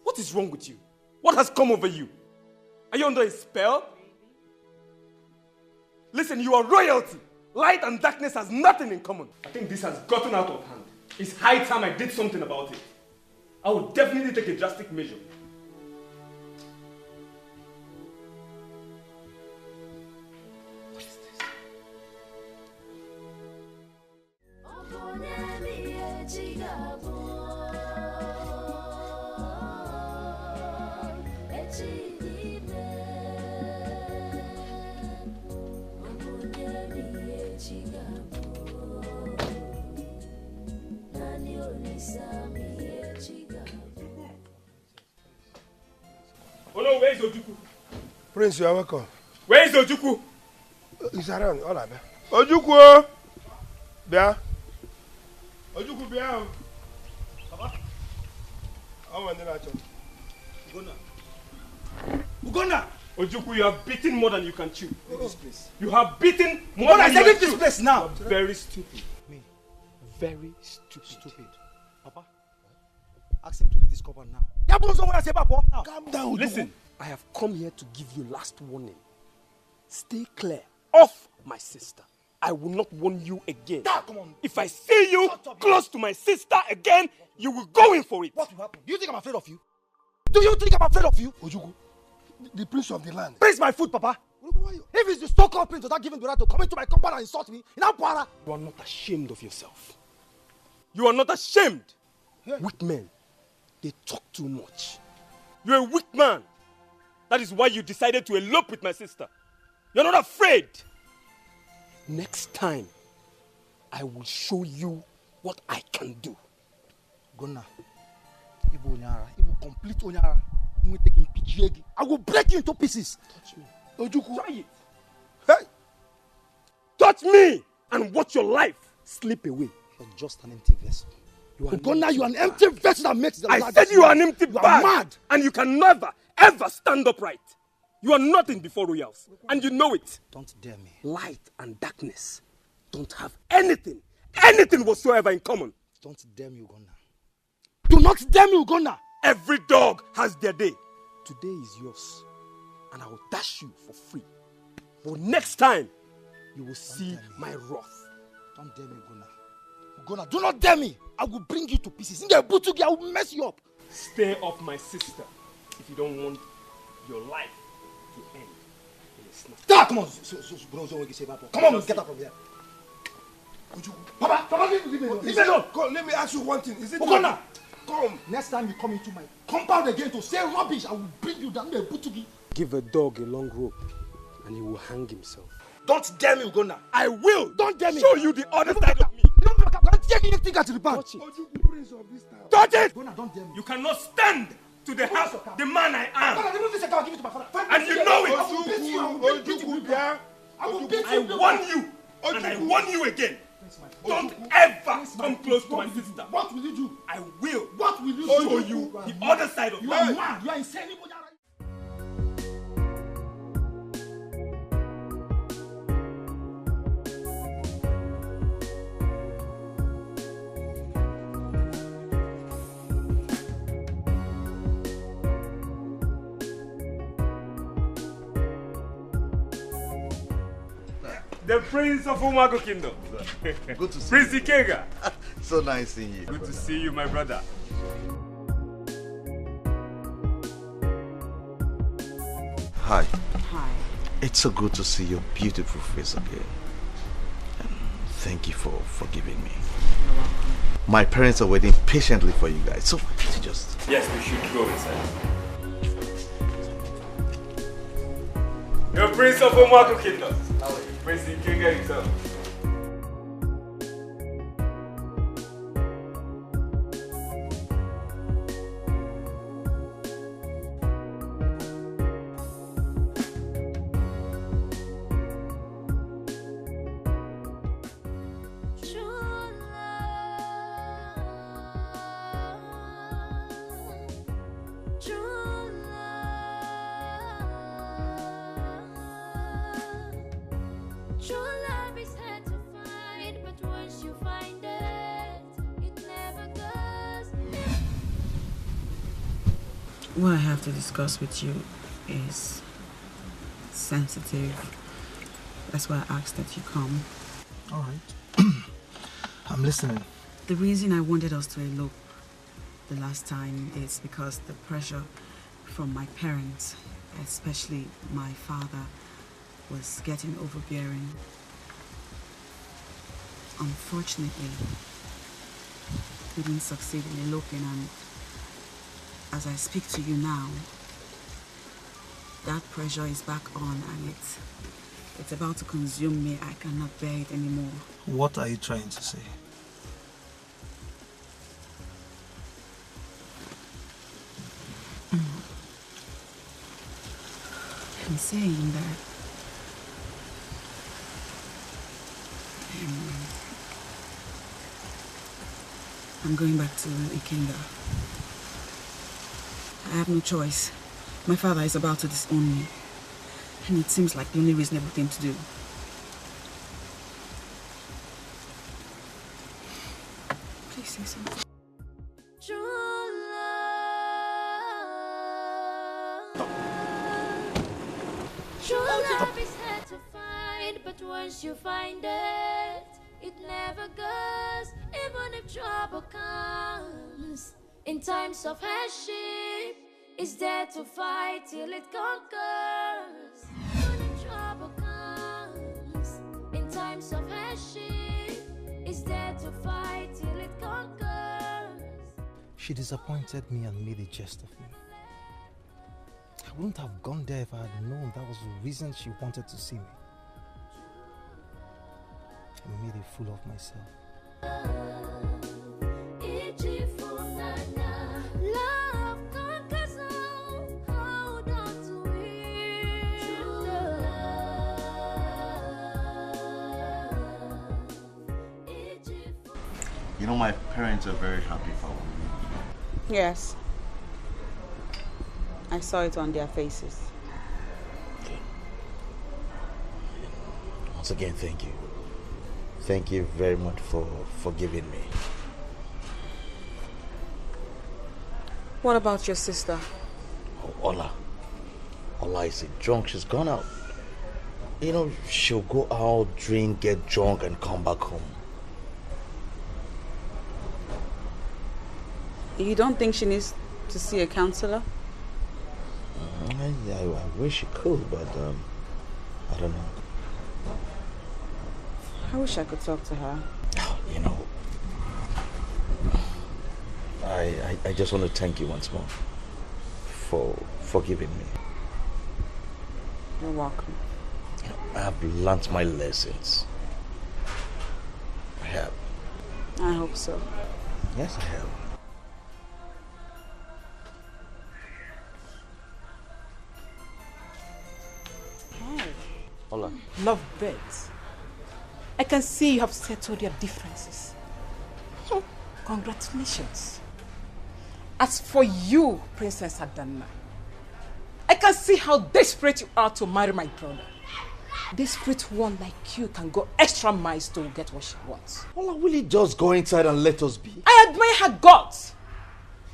What is wrong with you? What has come over you? Are you under a spell? Listen, you are royalty. Light and darkness has nothing in common. I think this has gotten out of hand. It's high time I did something about it. I will definitely take a drastic measure. What is this? Oh no, where is Ojuku? Prince, you are welcome. Where is Ojuku? He's around. All right. Ojuku! Bia. Ojuku, Bia. Papa? I want to know. Ugonna! Ojuku, you have beaten more than you can chew. Leave this place. You have beaten more than you can chew. Leave this place now. Very stupid. Me? Very stupid. Stupid. Papa? Ask him to leave this compound now. Calm down, Ojuku. Listen, I have come here to give you last warning. Stay clear of my sister. I will not warn you again. Come on. If I see you close to my sister again, you will go in for it. What will happen? Do you think I'm afraid of you? Do you think I'm afraid of you? Ojuku, the prince of the land. Prince my foot, Papa. If it's the so-called prince without giving the right to come into my compound and insult me, you are not ashamed of yourself. You are not ashamed. Yeah. Weak men, they talk too much. You're a weak man. That is why you decided to elope with my sister. You're not afraid. Next time, I will show you what I can do. Gonna. Ibu Onyara. Ibu complete Onyara. I will break you into pieces. Touch me. Ojuku. Try it. Hey! Touch me and watch your life slip away. You're just an empty vessel. Ugonna, you are an empty vessel that makes the I said you are an empty bag. You are mad. And you can never, ever stand upright. You are nothing before royals. And you know it. Don't dare me. Light and darkness don't have anything whatsoever in common. Don't dare me, Ugonna. Do not dare me, Ugonna. Every dog has their day. Today is yours. And I will dash you for free. But next time, you will see my wrath. Don't dare me, Ugonna. Ugonna, do not dare me. I will bring you to pieces. I will mess you up. Stay off my sister if you don't want your life to end in a snap. Come on. Come on, get up from here. Papa, leave me alone. Leave me alone. Come, let me ask you one thing. Is it Ugonna, come. Next time you come into my compound again to say rubbish, I will bring you down there. Give a dog a long rope and he will hang himself. Don't dare me, Ugonna. I will. Don't dare me. Show you the other side of me. Touch it. Touch it. Ugonna, don't dare me. You cannot stand to the house of the man I am. Remove this account, give it to my father. And you know it. I will beat you. I will beat you. I warn you. And I warn you again. Don't ever come close to my sister. What will you do? I will. What will you show you the other side of you. You are mad. You are insane. The Prince of Umago Kingdom. Good to see Prince you. Ikenga. So nice seeing you. Good to see you, my brother. Hi. Hi. It's so good to see your beautiful face again. And thank you for forgiving me. My parents are waiting patiently for you guys, so just... Yes, we should go inside. You're Prince of Omaku Kingdom. Prince Ikenga himself. What I have to discuss with you is sensitive. That's why I asked that you come. All right. I'm listening. The reason I wanted us to elope the last time is because the pressure from my parents, especially my father, was getting overbearing. Unfortunately, we didn't succeed in eloping, and as I speak to you now, that pressure is back on and it's about to consume me. I cannot bear it anymore. What are you trying to say? I'm saying that I'm going back to Ikenga. I have no choice. My father is about to disown me, and it seems like the only reasonable thing to do. Please say something. True love is hard to find, but once you find it, it never goes, even if trouble comes. In times of hardship, it's there to fight till it conquers. When the trouble comes, in times of hardship, it's there to fight till it conquers. She disappointed me and made a jest of me. I wouldn't have gone there if I had known that was the reason she wanted to see me. I made a fool of myself. Love conquers all. Hold on to it. True love. You know, my parents are very happy for me. Yes. I saw it on their faces. Okay. Once again, thank you. Thank you very much for forgiving me. What about your sister? Oh, Ola. Ola is a drunk. She's gone out. You know, she'll go out, drink, get drunk, and come back home. You don't think she needs to see a counselor? I wish she could, but I don't know. I wish I could talk to her. You know, I just want to thank you once more for forgiving me. You're welcome. I have learnt my lessons. I have. I hope so. Yes, I have. Hola. Love birds. I can see you have settled your differences. Congratulations. As for you, Princess Adana, I can see how desperate you are to marry my brother. Desperate one like you can go extra miles to get what she wants. Ola, will you just go inside and let us be? I admire her guts.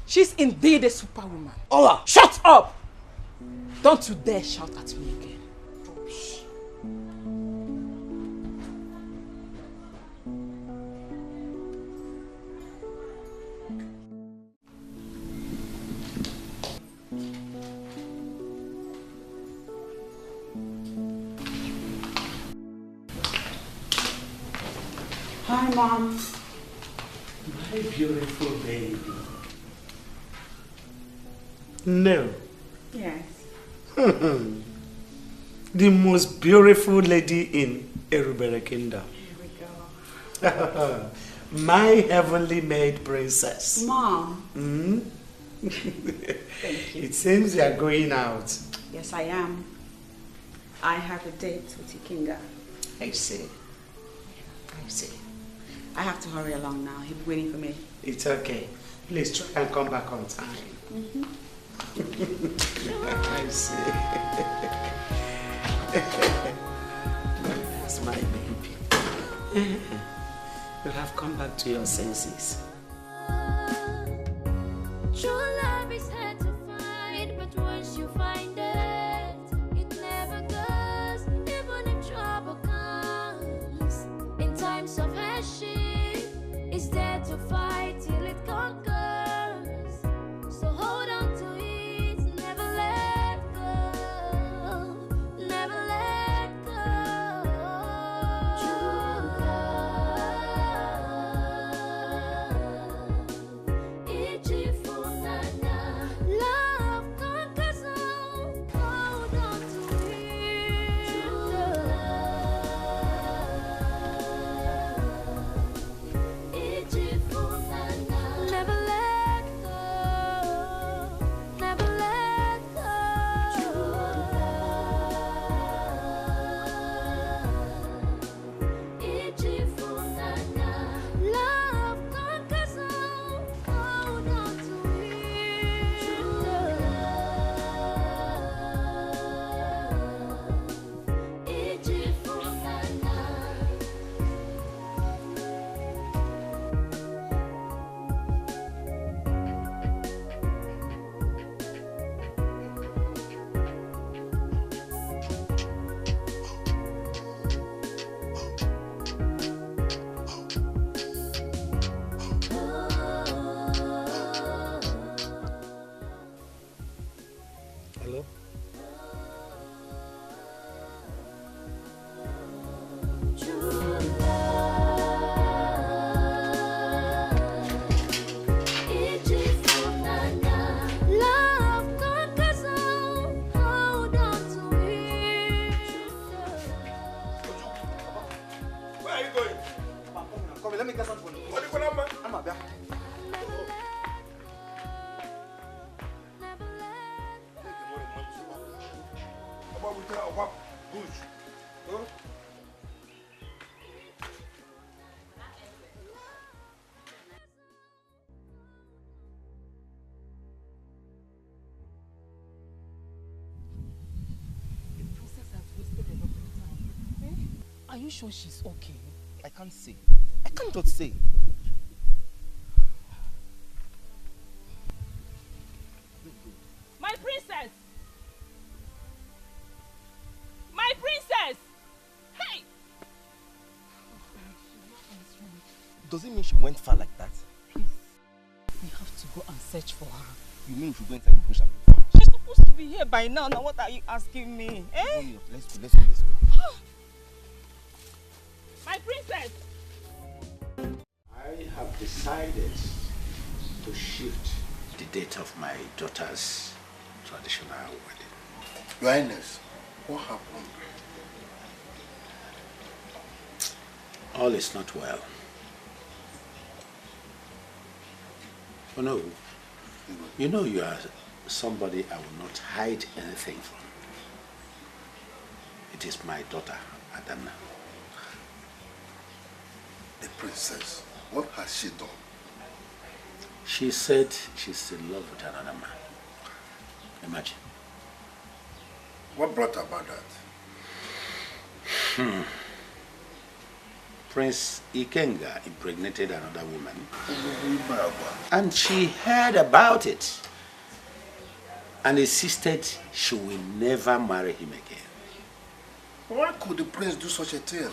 She's indeed a superwoman. Ola! Shut up! Don't you dare shout at me again. Hi, Mom. My beautiful baby. No. Yes. The most beautiful lady in Erubere Kingdom. Here we go. My heavenly made princess. Mom. Thank you. It seems you are going out. Yes, I am. I have a date with Ikenga. I see. I see. I have to hurry along now. He'll be waiting for me. It's okay. Please try and come back on time. I see. That's my baby. You have come back to your senses. True love is hard to find, but once you find it, it never goes, even if trouble comes. In times of hardship, it's there to fight till it conquers. So hold on to it, never let go, never let go. True love, it's love conquers all. Hold on to it. True love, it's never let go, never let go. True love, it's love conquers all. Hold on to it. True love, it's Hello? love conquers all. Hold on to it. Where are you going? Come, let me get something for you. What are you going to do? I'm a Are you sure she's okay? I can't say. I can't just say. My princess! My princess! Hey! Does it mean she went far like that? Please, we have to go and search for her. You mean we should go inside the bush and look for her? She's supposed to be here by now. Now what are you asking me? Eh? Let's go. My princess! I have decided to shift the date of my daughter's traditional wedding. Your Highness, what happened? All is not well. Oh no, you know you are somebody I will not hide anything from. It is my daughter, Adana. The princess, what has she done? She said she's in love with another man. Imagine. What brought about that? Prince Ikenga impregnated another woman. And she heard about it and insisted she will never marry him again. Why could the prince do such a thing?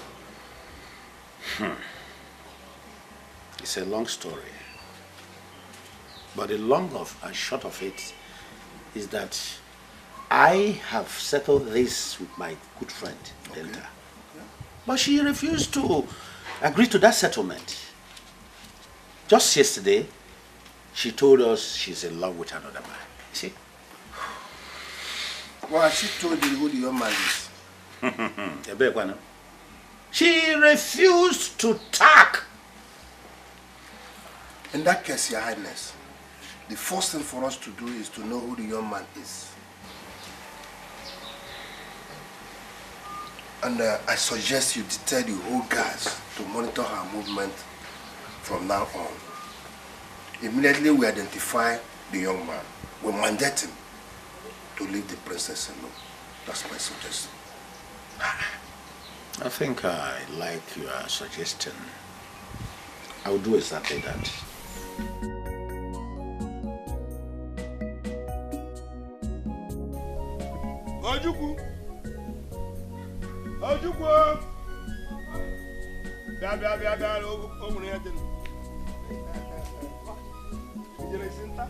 It's a long story. But the long and short of it is that I have settled this with my good friend, Delta. But she refused to agreed to that settlement. Just yesterday, she told us she's in love with another man. See? Well, she told you who the young man is. She refused to talk. In that case, Your Highness, the first thing for us to do is to know who the young man is. And I suggest you detail the whole guards to monitor her movement from now on. Immediately we identify the young man. We mandate him to leave the princess alone. That's my suggestion. I think I like your suggestion. I will do exactly that. Ojukwu! Ojukwu! Bia, o nwere ete. Ijere sinta?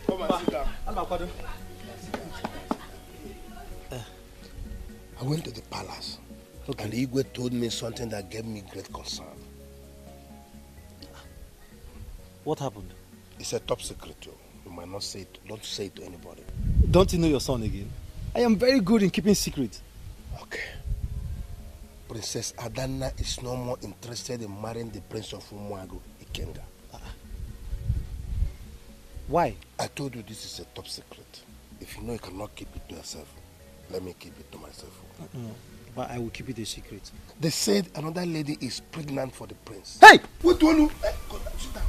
Come and sit down. I went to the palace, and Igwe told me something that gave me great concern. What happened? It's a top secret, too. You might not say it. Don't say it to anybody. Don't you know your son again? I am very good in keeping secrets. Okay. Princess Adana is no more interested in marrying the Prince of Umuagu, Ikenga. Why? I told you this is a top secret. If you know you cannot keep it to yourself, let me keep it to myself. No, but I will keep it a secret. They said another lady is pregnant for the prince. Hey! Wait, Olu! Hey, go down, sit down.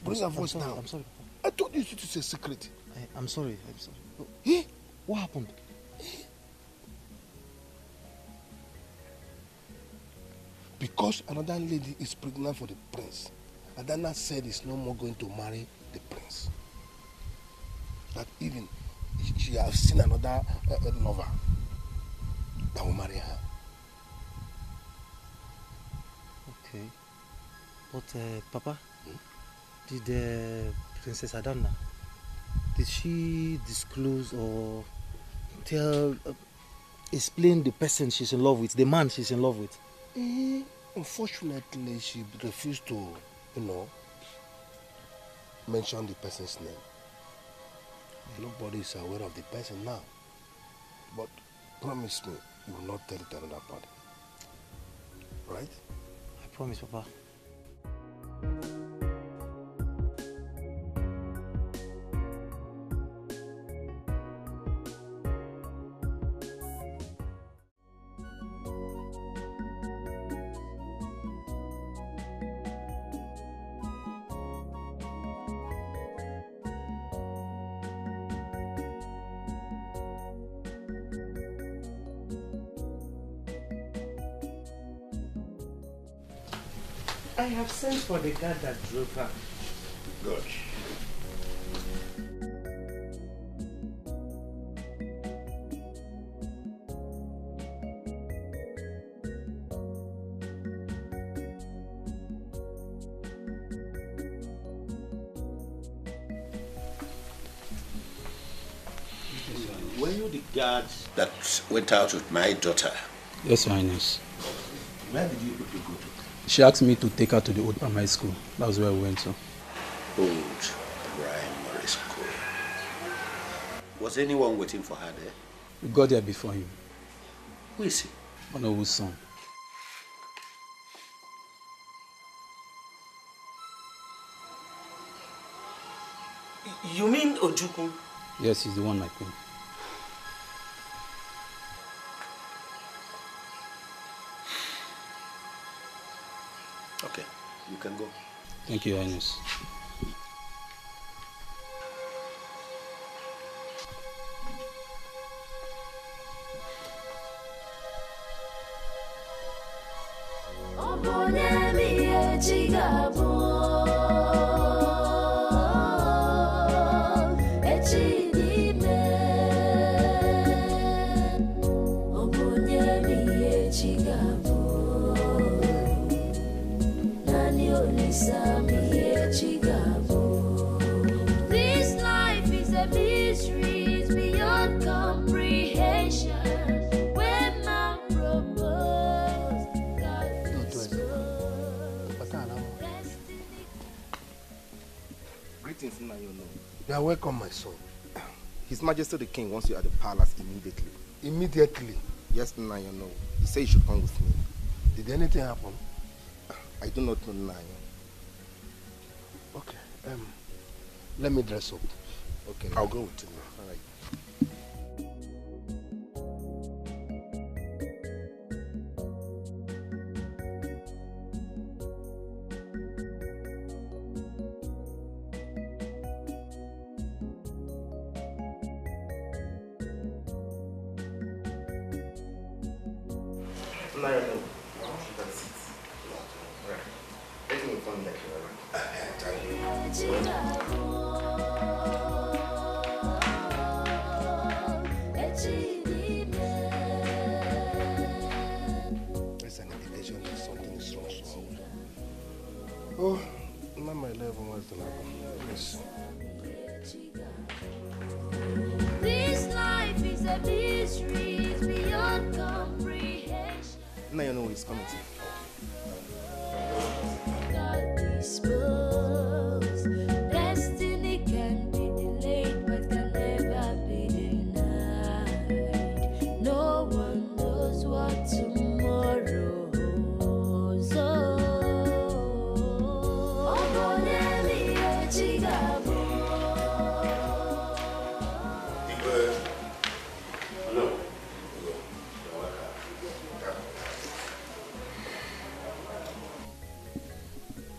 Bring your voice down. I'm sorry. I told you it is a secret. I'm sorry. Eh? What happened? Because another lady is pregnant for the prince, Adana said he's no more going to marry the prince. That even she has seen another lover that will marry her. Okay. But, Papa, did Princess Adana, did she disclose or explain the person she's in love with, the man she's in love with? Unfortunately, she refused to, mention the person's name. Nobody is aware of the person now. But promise me, you will not tell it to another party. Right? I promise, Papa. I have sent for the guard that drove her. Good. Were you the guard that went out with my daughter? Yes, Your Highness. Where did you people go to? She asked me to take her to the old primary school. That was where we went to. Old primary school. Was anyone waiting for her there? We got there before him. Who is he? Honorable's son. You mean Ojukwu? Yes, he's the one, my queen. Okay, you can go. Thank you, Your Highness. This life is a mystery, it's beyond comprehension. Greetings, Nayono. You are welcome, my son. His Majesty the King wants you at the palace immediately. Immediately? Yes, Nayono. He said you should come with me. Did anything happen? I do not know, Nayo. Okay, let me dress up. Okay. I'll go with you. All right. That's an indication that something is wrong somewhere. Oh, Mama 11 was the level. Yes. This life is a mystery, it's beyond comprehension. Nayono is coming to God dispose. Destiny can be delayed, but can never be denied. No one knows what tomorrow holds.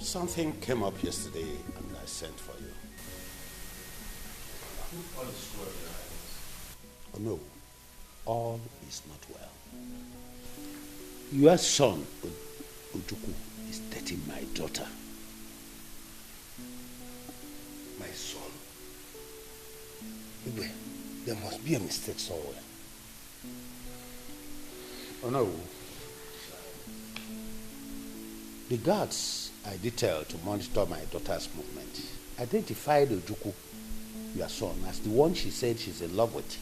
Something came up yesterday and I sent for you. Oh no, all is not well. Your son, Ujuku, is dating my daughter. My son? Igwe, there must be a mistake somewhere. Oh no. The guards I detailed to monitor my daughter's movement identified Ujuku, your son, as the one she said she's in love with.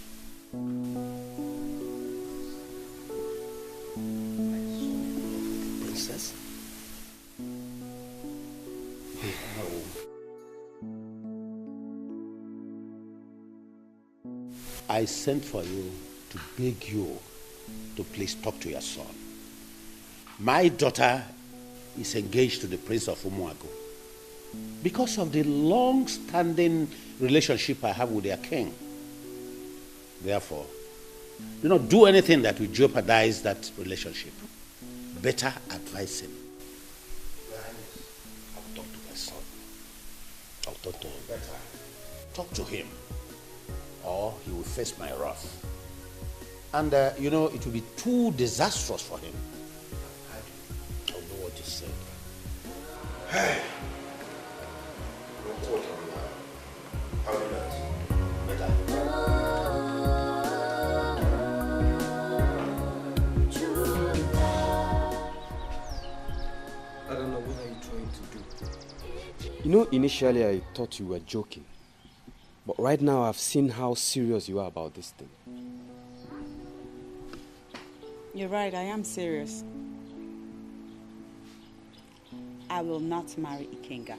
Princess? No. I sent for you to beg you to please talk to your son. My daughter is engaged to the Prince of Umuago because of the long-standing relationship I have with their king. Therefore, do not do anything that will jeopardize that relationship. Better advise him. I'll talk to my son. I'll talk to him. Better talk to him, or he will face my wrath. And it will be too disastrous for him. I'll know what to say. Hey. How do that? Better. I don't know, what are you trying to do? You know, initially I thought you were joking. But right now I've seen how serious you are about this thing. You're right, I am serious. I will not marry Ikenga.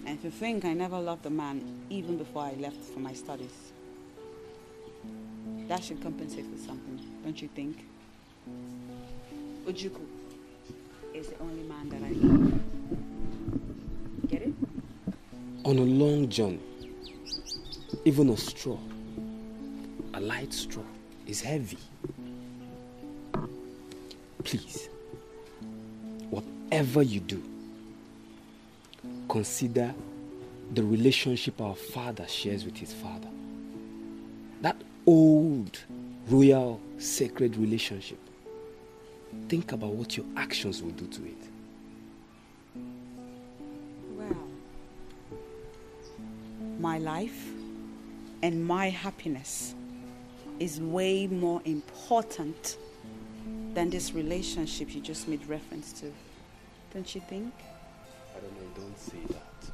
And if you think I never loved a man even before I left for my studies, that should compensate for something, don't you think? Ujuku is the only man that I love. Get it? On a long journey, even a straw, a light straw, is heavy. Please, whatever you do, consider the relationship our father shares with his father. That old, royal, sacred relationship. Think about what your actions will do to it. Well, my life and my happiness is way more important than this relationship you just made reference to. Don't you think? I don't know, don't say that.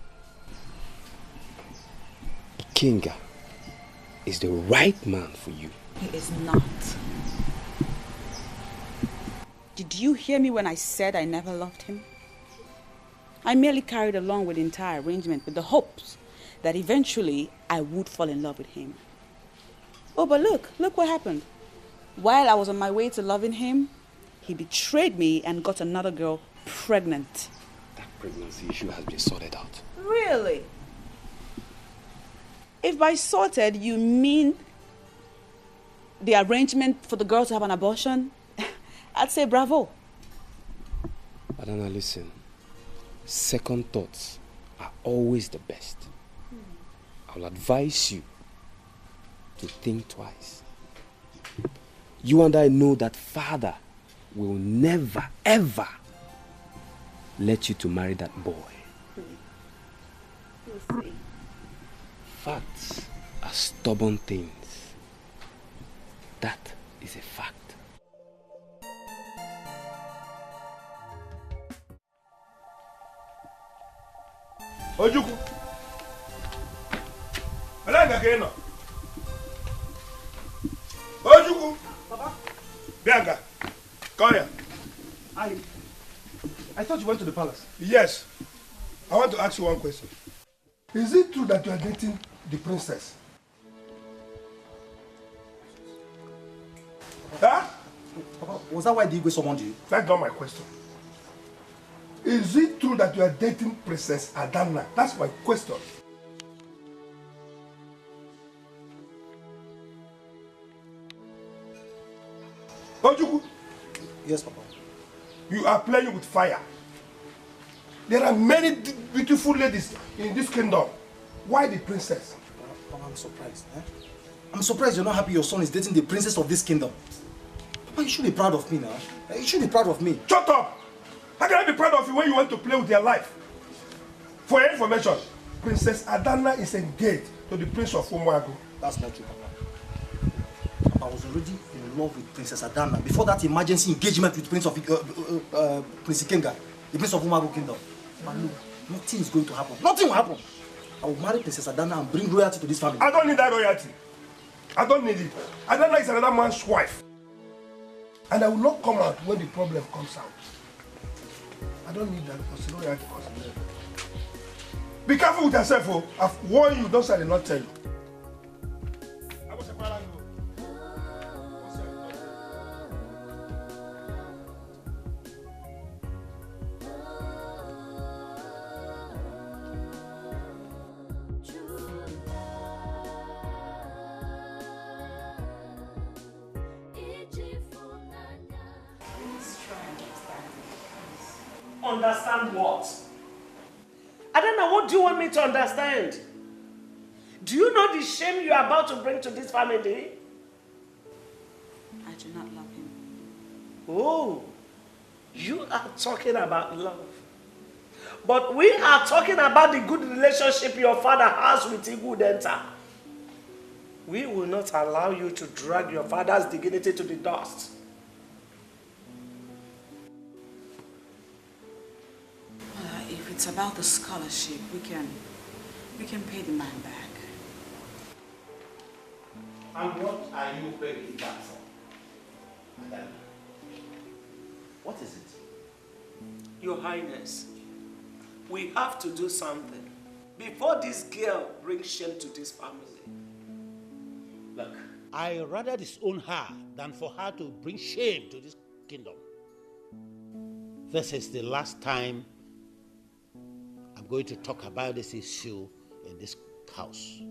Kinga is the right man for you. He is not. Did you hear me when I said I never loved him? I merely carried along with the entire arrangement with the hopes that eventually I would fall in love with him. Oh, but look what happened. While I was on my way to loving him, he betrayed me and got another girl pregnant. That pregnancy issue has been sorted out. Really? If by sorted you mean the arrangement for the girl to have an abortion, I'd say bravo. Adana, listen. Second thoughts are always the best. I will advise you to think twice. You and I know that Father will never, ever let you to marry that boy. We'll see. Facts are stubborn things. That is a fact. Ojuku. Alanga keno. Ojuku. Papa. Bianca. Come here. I thought you went to the palace. Yes. I want to ask you one question. Is it true that you are dating the princess? Huh? Papa, was that why the Igwe summoned you? That's not my question. Is it true that you are dating Princess Adana? That's my question. Ojuku. Yes, Papa. You are playing with fire. There are many beautiful ladies in this kingdom. Why the princess? Papa, I'm surprised. I'm surprised you're not happy your son is dating the princess of this kingdom. Papa, you should be proud of me now. You should be proud of me. Shut up! How can I be proud of you when you want to play with your life? For your information, Princess Adana is engaged to the Prince of Umuagu. That's not true, Papa. Papa, I was already in love with Princess Adana before that emergency engagement with Prince Ikenga, the Prince of Umuagu Kingdom. But no, nothing is going to happen. Nothing will happen. I will marry Princess Adana and bring royalty to this family. I don't need that royalty. I don't need it. Adana is another man's wife. And I will not come out when the problem comes out. I don't need that because royalty costs. Be careful with yourself, oh. I've warned you, those I did not tell you. Understand what? Adana, what do you want me to understand? Do you know the shame you are about to bring to this family? I do not love him. Oh, you are talking about love. But we are talking about the good relationship your father has with Igudenta. We will not allow you to drag your father's dignity to the dust. If it's about the scholarship, we can pay the man back. And what are you paying back for? Madam? What is it? Your Highness, we have to do something before this girl brings shame to this family. Look, I rather disown her than for her to bring shame to this kingdom. This is the last time I'm going to talk about this issue in this house.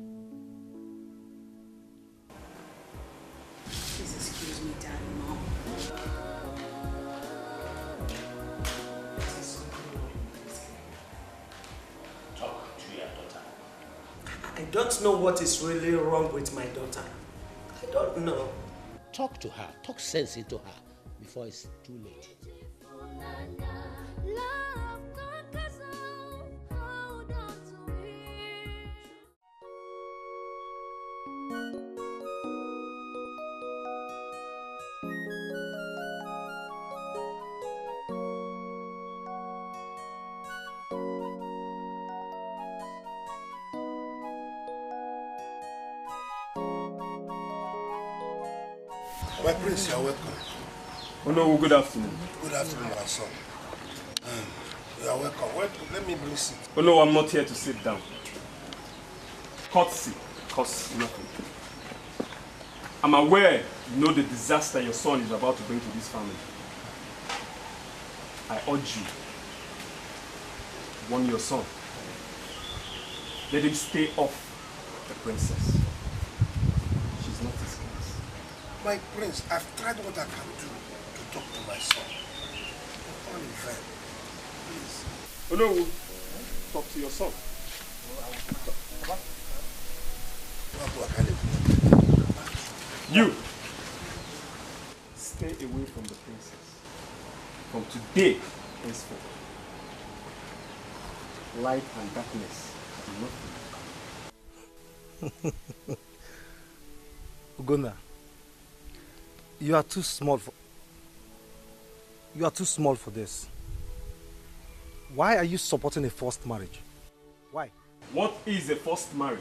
Please excuse me, Dad, Mom. Talk to your daughter. I don't know what is really wrong with my daughter. I don't know. Talk to her. Talk sense into her before it's too late. My prince, you are welcome. Oh no, good afternoon. Good afternoon, my son. You are welcome. Wait, let me bring seat. Oh no, I'm not here to sit down. Courtesy costs nothing. I'm aware you know the disaster your son is about to bring to this family. I urge you, warn your son. Let him stay off the princess. She's not his case. My prince, I've tried what I can do to talk to my son. All in vain. Please. Oh no, talk to your son. You stay away from the princess. From today henceforth, light and darkness do nothing. Ugonna, you are too small for this. Why are you supporting a forced marriage? Why? What is a forced marriage?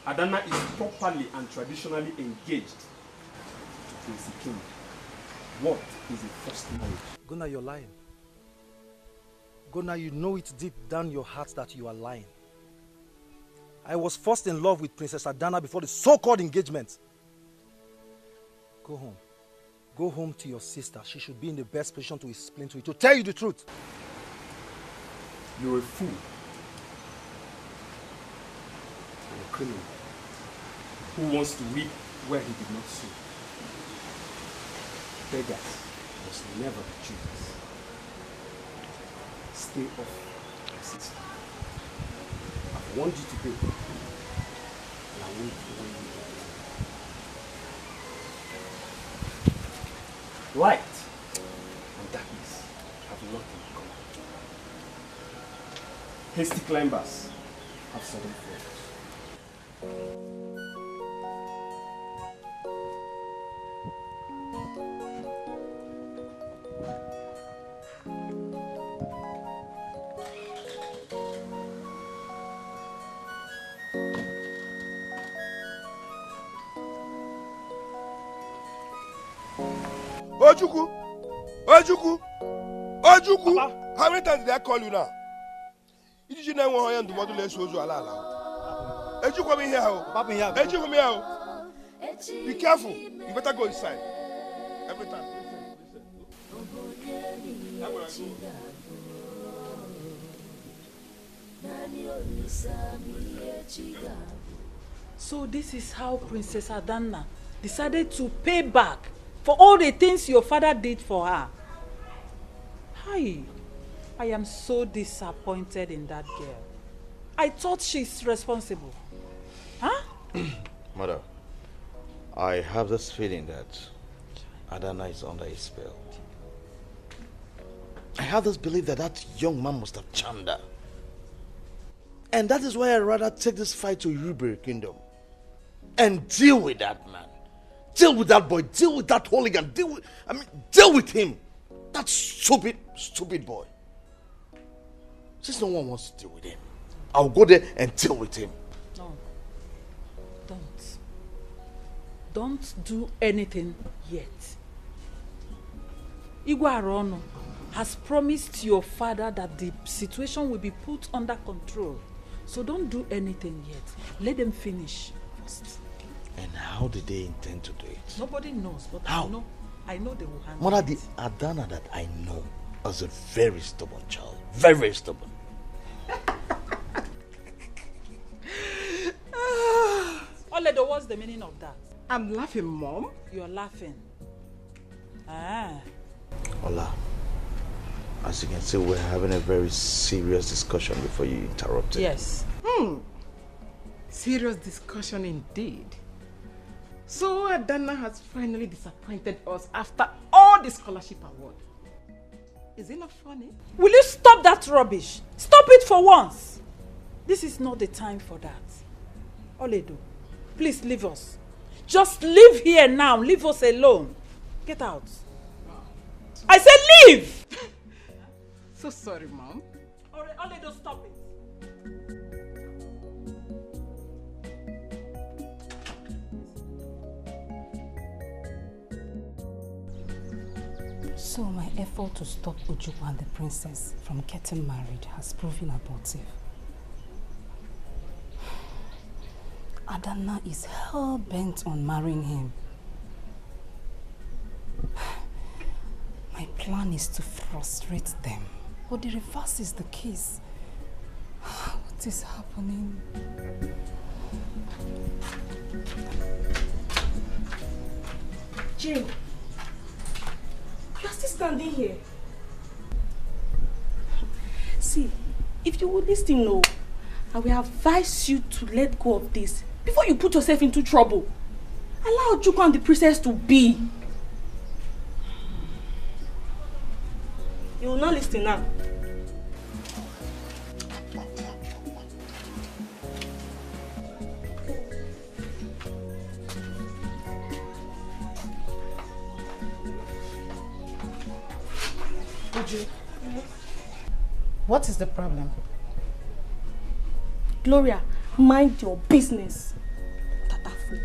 Adana is properly and traditionally engaged to Prince King. What is a forced marriage? Ugonna, you're lying. Ugonna, you know it deep down your heart that you are lying. I was first in love with Princess Adana before the so-called engagement. Go home. Go home to your sister. She should be in the best position to explain to you, to tell you the truth. You're a fool. You're a criminal who wants to reap where he did not sow. Beggars must never be choosers. Stay off your sister. I've warned you today, and I won't warn you again. Light and darkness have nothing in common. Hasty climbers have sudden falls. Ojuku! Ojuku! Ojuku! How many times did I call you now? Did you know one hand to model less Oju Alala? Ojuku, come in here. Ojuku, come here. Be careful. You better go inside. Every time. So this is how Princess Adana decided to pay back for all the things your father did for her. Hi, I am so disappointed in that girl. I thought she's responsible. Huh? Mother, I have this feeling that Adana is under a spell. I have this belief that that young man must have charmed her. And that is why I'd rather take this fight to Ube Kingdom and deal with that man. Deal with that boy. Deal with that hooligan. Deal with him. That stupid boy. Since no one wants to deal with him, I'll go there and deal with him. No. Don't do anything yet. Igwe Arono has promised your father that the situation will be put under control. So don't do anything yet. Let them finish first. And how did they intend to do it? Nobody knows, but how? I know they will handle Mother, it. the Adana that I know is a very stubborn child. Very, very stubborn. Oledo, what's the meaning of that? I'm laughing, Mom. You're laughing. Ah. Ola, as you can see, we're having a very serious discussion before you interrupt it. Yes. Serious discussion indeed. So Adana has finally disappointed us after all the scholarship award. Is it not funny? Will you stop that rubbish? Stop it for once. This is not the time for that. Oledo, please leave us. Just leave here now. Leave us alone. Get out. I said leave! So sorry, Mom. Oledo, stop it. So my effort to stop Ojukwu and the princess from getting married has proven abortive. Adana is hell-bent on marrying him. My plan is to frustrate them, but the reverse is the case. What is happening? Jane, you are still standing here. See, if you would listen, no, I will advise you to let go of this before you put yourself into trouble. Allow Ojukwu and the princess to be. You will not listen now. Uche, what is the problem? Gloria, mind your business. Tatafu.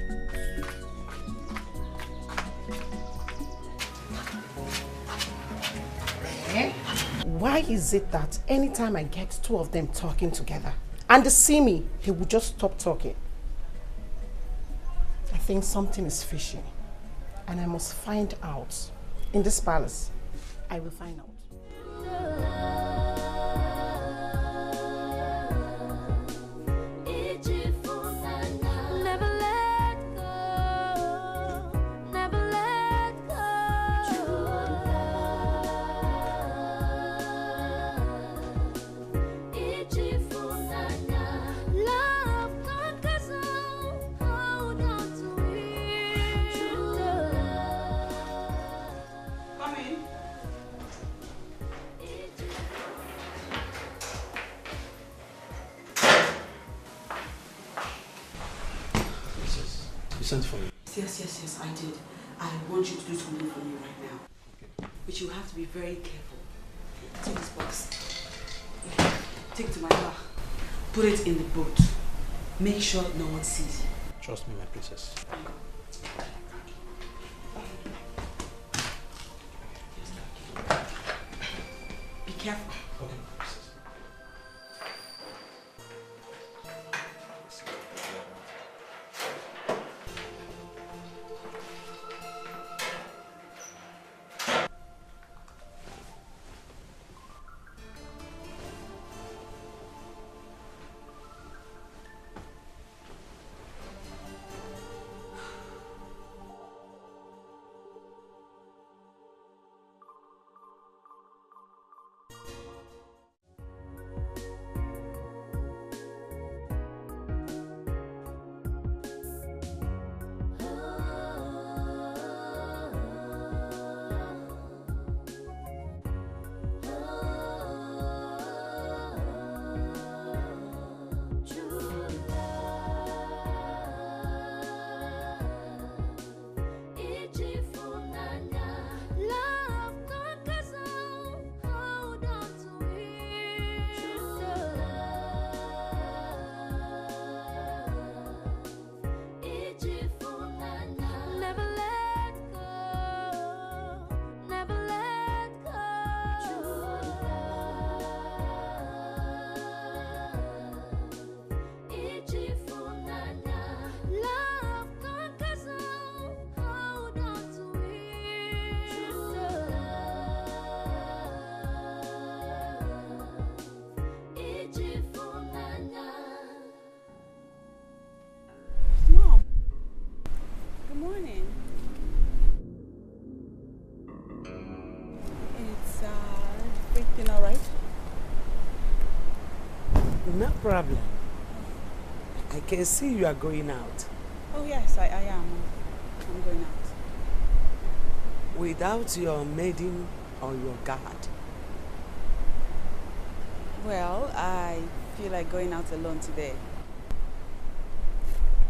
Why is it that anytime I get two of them talking together and they see me, they will just stop talking? I think something is fishy and I must find out. In this palace, I will find out. Sent for me. Yes, I did. I want you to do something for me right now. Okay. But you have to be very careful. Take this box. Take it to my car. Put it in the boat. Make sure no one sees you. Trust me, my princess. Be careful. Okay. No problem. I can see you are going out. Oh yes, I am. I'm going out. Without your maiden or your guard? Well, I feel like going out alone today.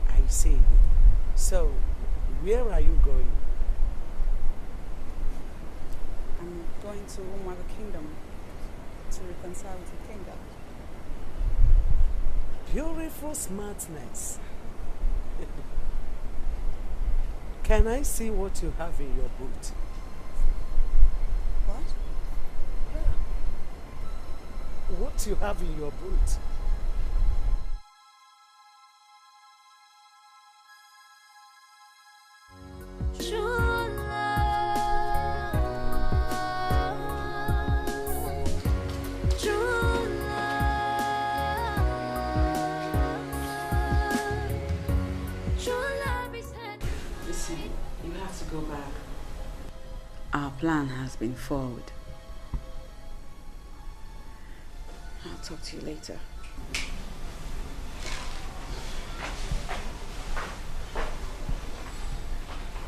I see. So, where are you going? I'm going to Umaga Kingdom to reconcile with the king. Beautiful smartness. Can I see what you have in your boot? what you have in your boot. Listen, you have to go back. Our plan has been forward. I'll talk to you later.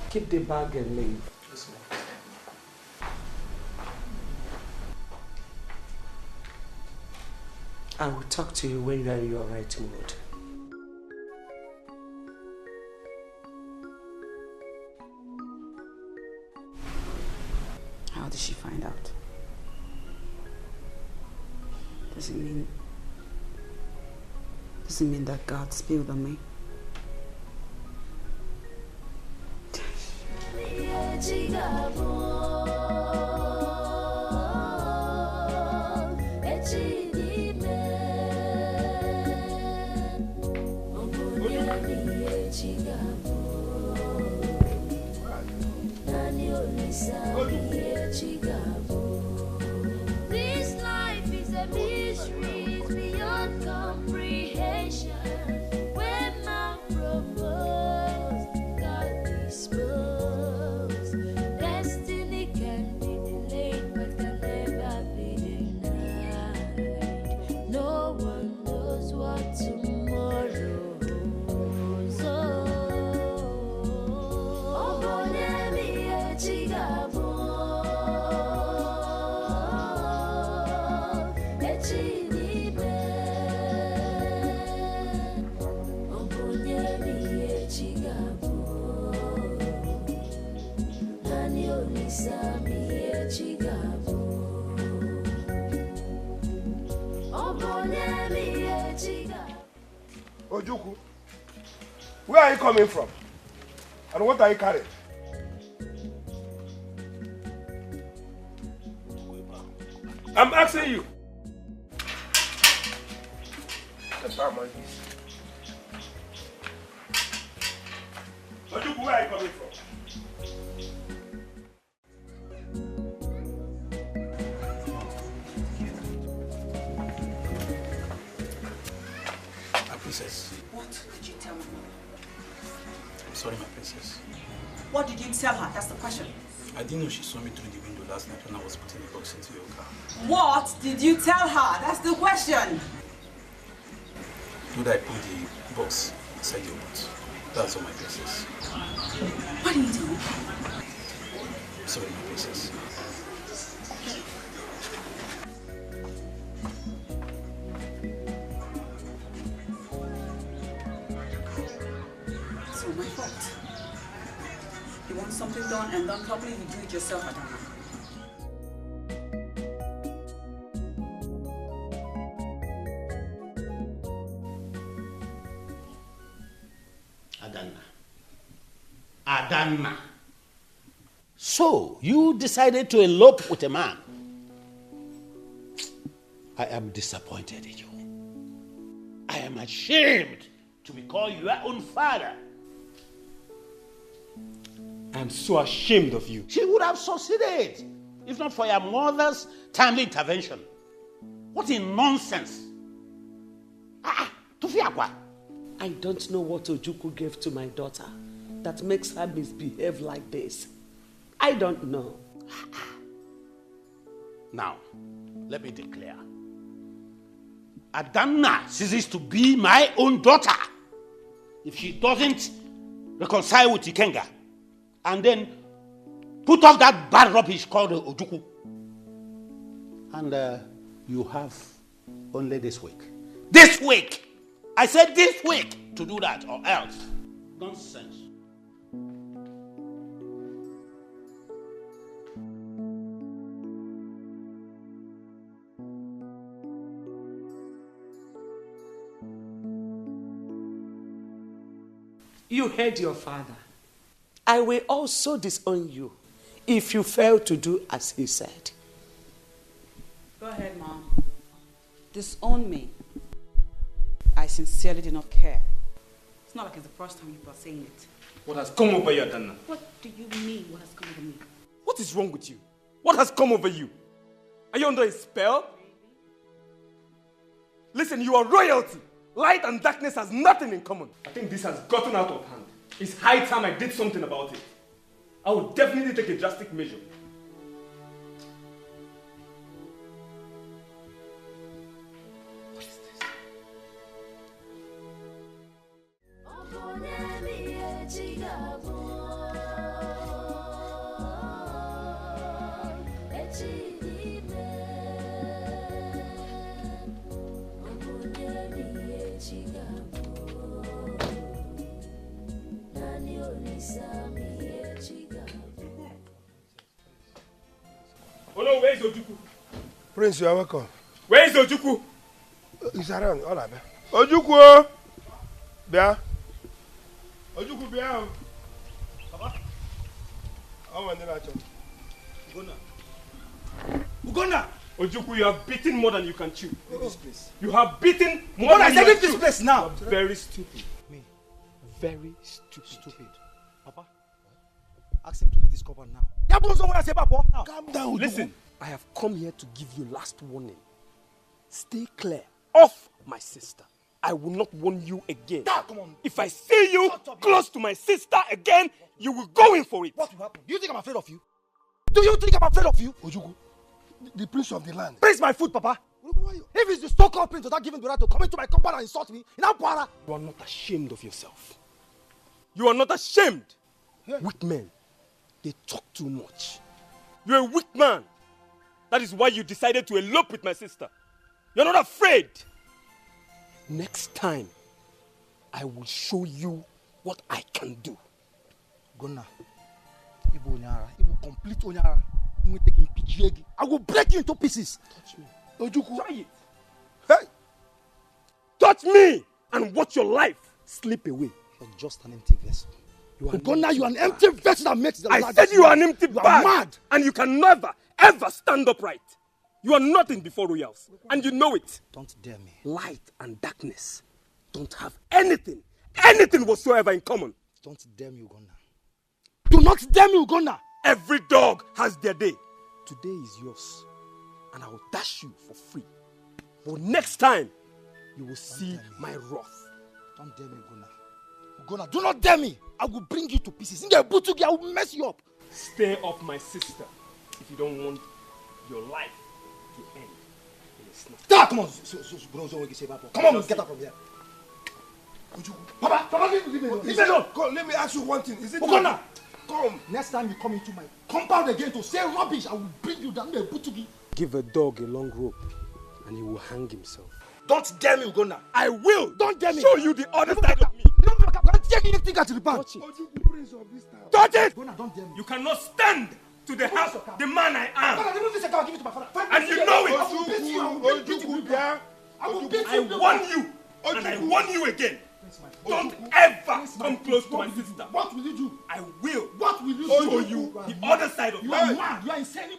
Keep the bag and leave. Yes, ma'am. I will talk to you when you are in your right mood. How did she find out? Does it mean that God spilled on me? This life is a mystery beyond comprehension. When man proposed, God disposed. Destiny can be delayed, but can never be denied. No one knows what tomorrow holds. Oh, Bonemi Echigabo. Ojuku, where are you coming from? And what are you carrying? I'm asking you. Ojuku, where are you coming from? Princess. What did you tell me? I'm sorry, my princess. What did you tell her? That's the question. I didn't know she saw me through the window last night when I was putting the box into your car. What did you tell her? That's the question. Did I put the box inside your boot? That's all, my princess. What did you tell me? Sorry, my princess. My fault. You want something done and done properly, you do it yourself, Adana. Adana. So, you decided to elope with a man. I am disappointed in you. I am ashamed to be called your own father. I'm so ashamed of you. She would have succeeded if not for your mother's timely intervention. What a nonsense. I don't know what Ojuku gave to my daughter that makes her misbehave like this. I don't know. Now, let me declare. Adana ceases to be my own daughter if she doesn't reconcile with Ikenga and then put off that bad rubbish called Ojuku. And you have only this week. This week! I said this week to do that, or else. Nonsense. You heard your father. I will also disown you if you fail to do as he said. Go ahead, Mom. disown me. I sincerely do not care. It's not like it's the first time you are saying it. What has come over you, Adana? What do you mean, what has come over me? What is wrong with you? What has come over you? Are you under a spell? Listen, you are royalty. Light and darkness has nothing in common. I think this has gotten out of hand. It's high time I did something about it. I will definitely take a drastic measure. What is this? Oh no, where is Ojukwu? Prince, you are welcome. Where is Ojukwu? He's around. All right, Ojukwu! Bia. Ojukwu, Bia. Papa? I want to know. Ugonna! Ojukwu, you have beaten more than you can chew. Leave this place. You have beaten more than you can chew. Leave this place now. You are very stupid. Me? Very stupid. Stupid. Papa? Ask him to leave this compound now. Calm down. Listen, I have come here to give you last warning. Stay clear of my sister. I will not warn you again. Come on. If I see you close to my sister again, you will go in for it. What will happen? Do you think I'm afraid of you? Do you think I'm afraid of you? Ojukwu, the prince of the land. Prince my food, Papa. If it's the so-called prince without giving the right to come into my compound and insult me, you are not ashamed of yourself. You are not ashamed. Yeah. Weak men, they talk too much. You're a weak man. That is why you decided to elope with my sister. You're not afraid. Next time, I will show you what I can do. Gonna. Ibu Onyara, Ibu complete Onyara. I will break you into pieces. Touch me. Ojukwu. Try it. Hey! Touch me and watch your life slip away. You're just an empty vessel. Ugonna, you are an empty vessel that makes the I said you are an empty bag. You are mad. And you can never, ever stand upright. You are nothing before royals. And you know it. Don't dare me. Light and darkness don't have anything whatsoever in common. Don't dare me, Ugonna. Do not dare me, Ugonna. Every dog has their day. Today is yours. And I will dash you for free. But next time, you will see my wrath. Don't dare me, Ugonna. Ugonna, do not dare me. I will bring you to pieces. I will mess you up. Stay off my sister if you don't want your life to end in a snap. Come on. Come on, get up from here. Papa, leave me alone. Come, let me ask you one thing. Is it Ugonna? Come. Next time you come into my compound again to say rubbish, I will bring you down there. Give a dog a long rope and he will hang himself. Don't dare me, Ugonna. I will. Don't dare me. Show you the other side of me. Take anything at the bank. Touch it. Touch it. Ugonna, don't dare me. You cannot stand to the house of the man I am. I'll give it to my father. And you know it. I will beat you. I will beat you. I warn you. And I warn you again. Don't ever come close to my sister. What will you do? I will. What will you show you the other side of you. You are mad. You are insane.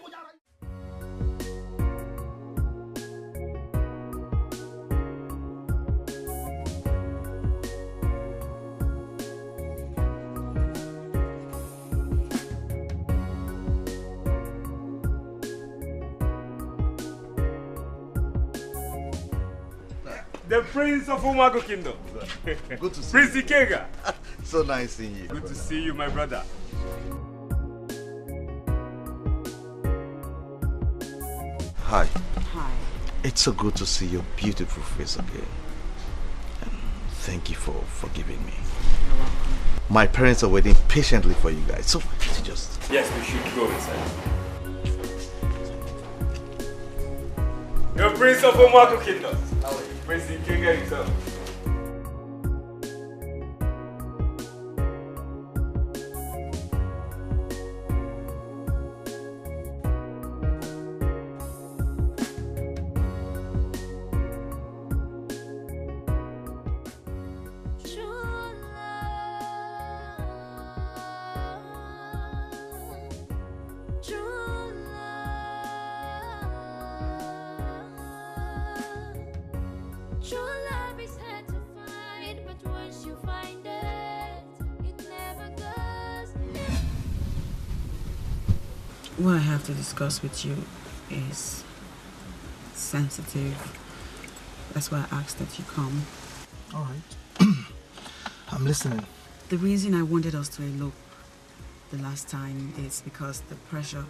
The Prince of Umago Kingdom. Good to see Prince you. Ikenga. So nice seeing you. Good to see you, my brother. Hi. Hi. It's so good to see your beautiful face again. And thank you for forgiving me. You're welcome. My parents are waiting patiently for you guys. So just... Yes, we should go inside. The Prince of Umago Kingdom. Prince Ikenga himself. what I have to discuss with you is sensitive. That's why I asked that you come. All right. I'm listening. The reason I wanted us to elope the last time is because the pressure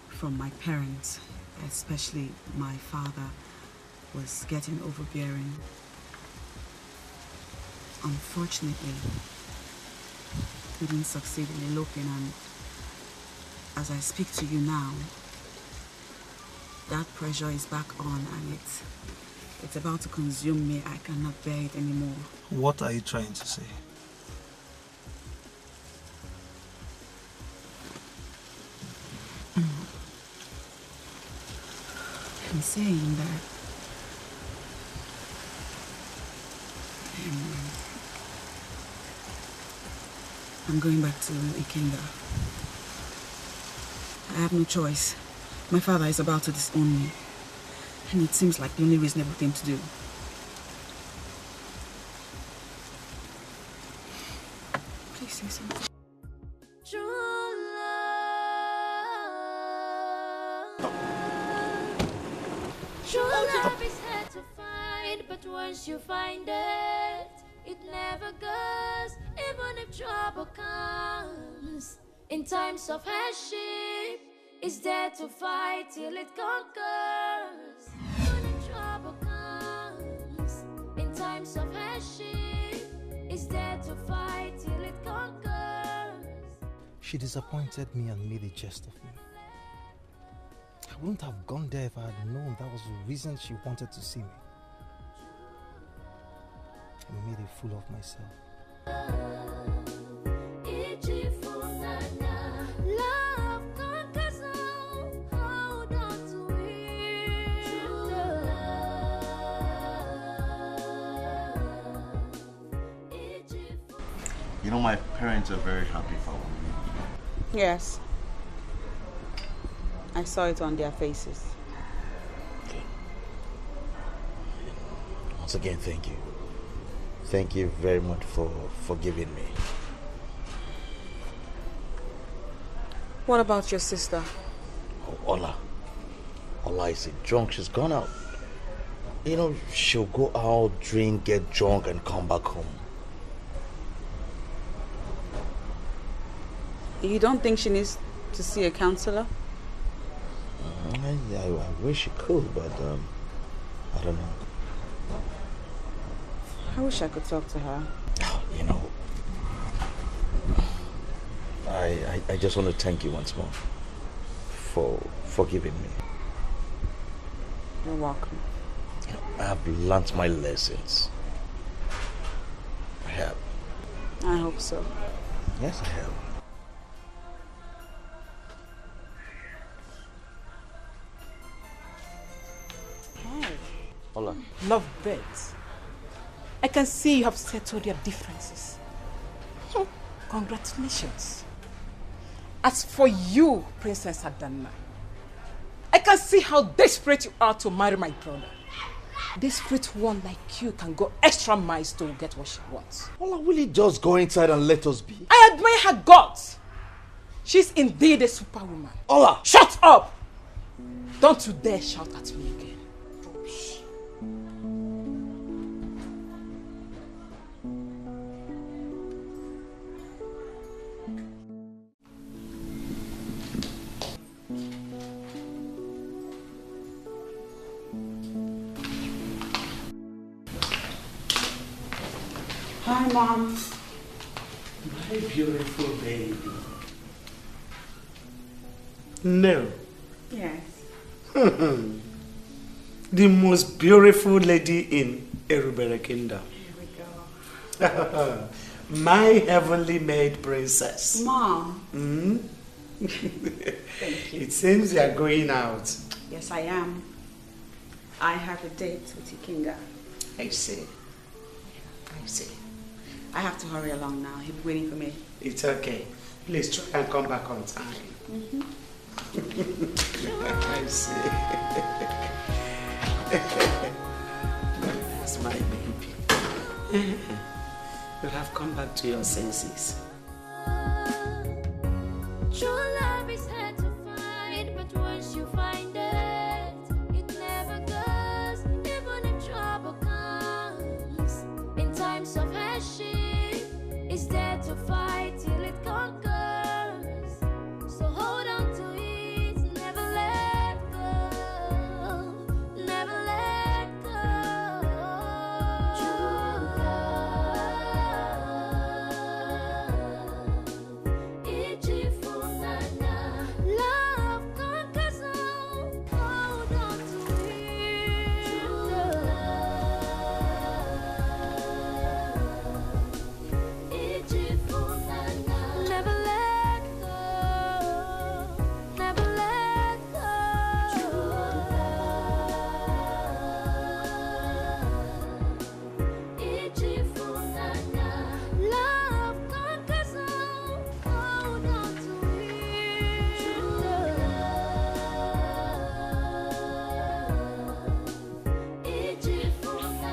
from my parents, especially my father, was getting overbearing. Unfortunately, we didn't succeed in eloping, and as I speak to you now, that pressure is back on and it's about to consume me. I cannot bear it anymore. What are you trying to say? I'm saying that I'm going back to Ikenga. I have no choice. My father is about to disown me, and it seems like the only reasonable thing to do. Please say something. True love is hard to find, but once you find it, it never goes, even if trouble comes. In times of hardship, it's there to fight till it conquers. Even if trouble comes, in times of hardship, it's there to fight till it conquers. She disappointed me and made a jest of me. I wouldn't have gone there if I had known that was the reason she wanted to see me. I made a fool of myself. Love conquers all. Hold on to it. True love. You know, my parents are very happy for me. Yes. I saw it on their faces. Okay. Once again, thank you. Thank you very much for forgiving me. What about your sister? Oh, Ola. Ola is a drunk. She's gone out. You know, she'll go out, drink, get drunk, and come back home. You don't think she needs to see a counselor? I wish she could, but I don't know. I wish I could talk to her. You know, I just want to thank you once more for forgiving me. You're welcome. I have learnt my lessons. I have. I hope so. Yes, I have. Hola. Love birds. I can see you have settled your differences. Congratulations. As for you, Princess Adana, I can see how desperate you are to marry my brother. Desperate one like you can go extra miles to get what she wants. Hola, will you just go inside and let us be? I admire her guts. She's indeed a superwoman. Hola! Shut up! Don't you dare shout at me again. Hi, Mom. My beautiful baby. No. Yes. The most beautiful lady in Erubere Kingdom. Here we go. My heavenly made princess. Mom. Hmm? Thank you. It seems you are going out. Yes, I am. I have a date with Ikenga. I see. I see. I have to hurry along now. He'll be waiting for me. It's okay. Please try and come back on time. Mm-hmm. I see. That's my baby. You have come back to your senses. True love is hard to find, It's there to fight till it conquers. So hold on to it, never let go, never let go. True love, ichifunana. Love conquers all, hold on to it. True love, ichifunana. Never let go, never let go. True love, ichifunana. Love conquers all, hold on to it. True love, ichifunana.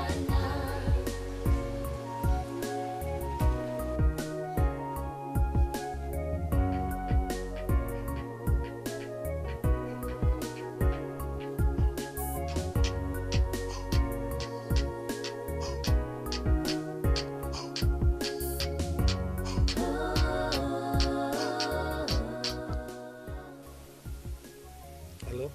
Hello?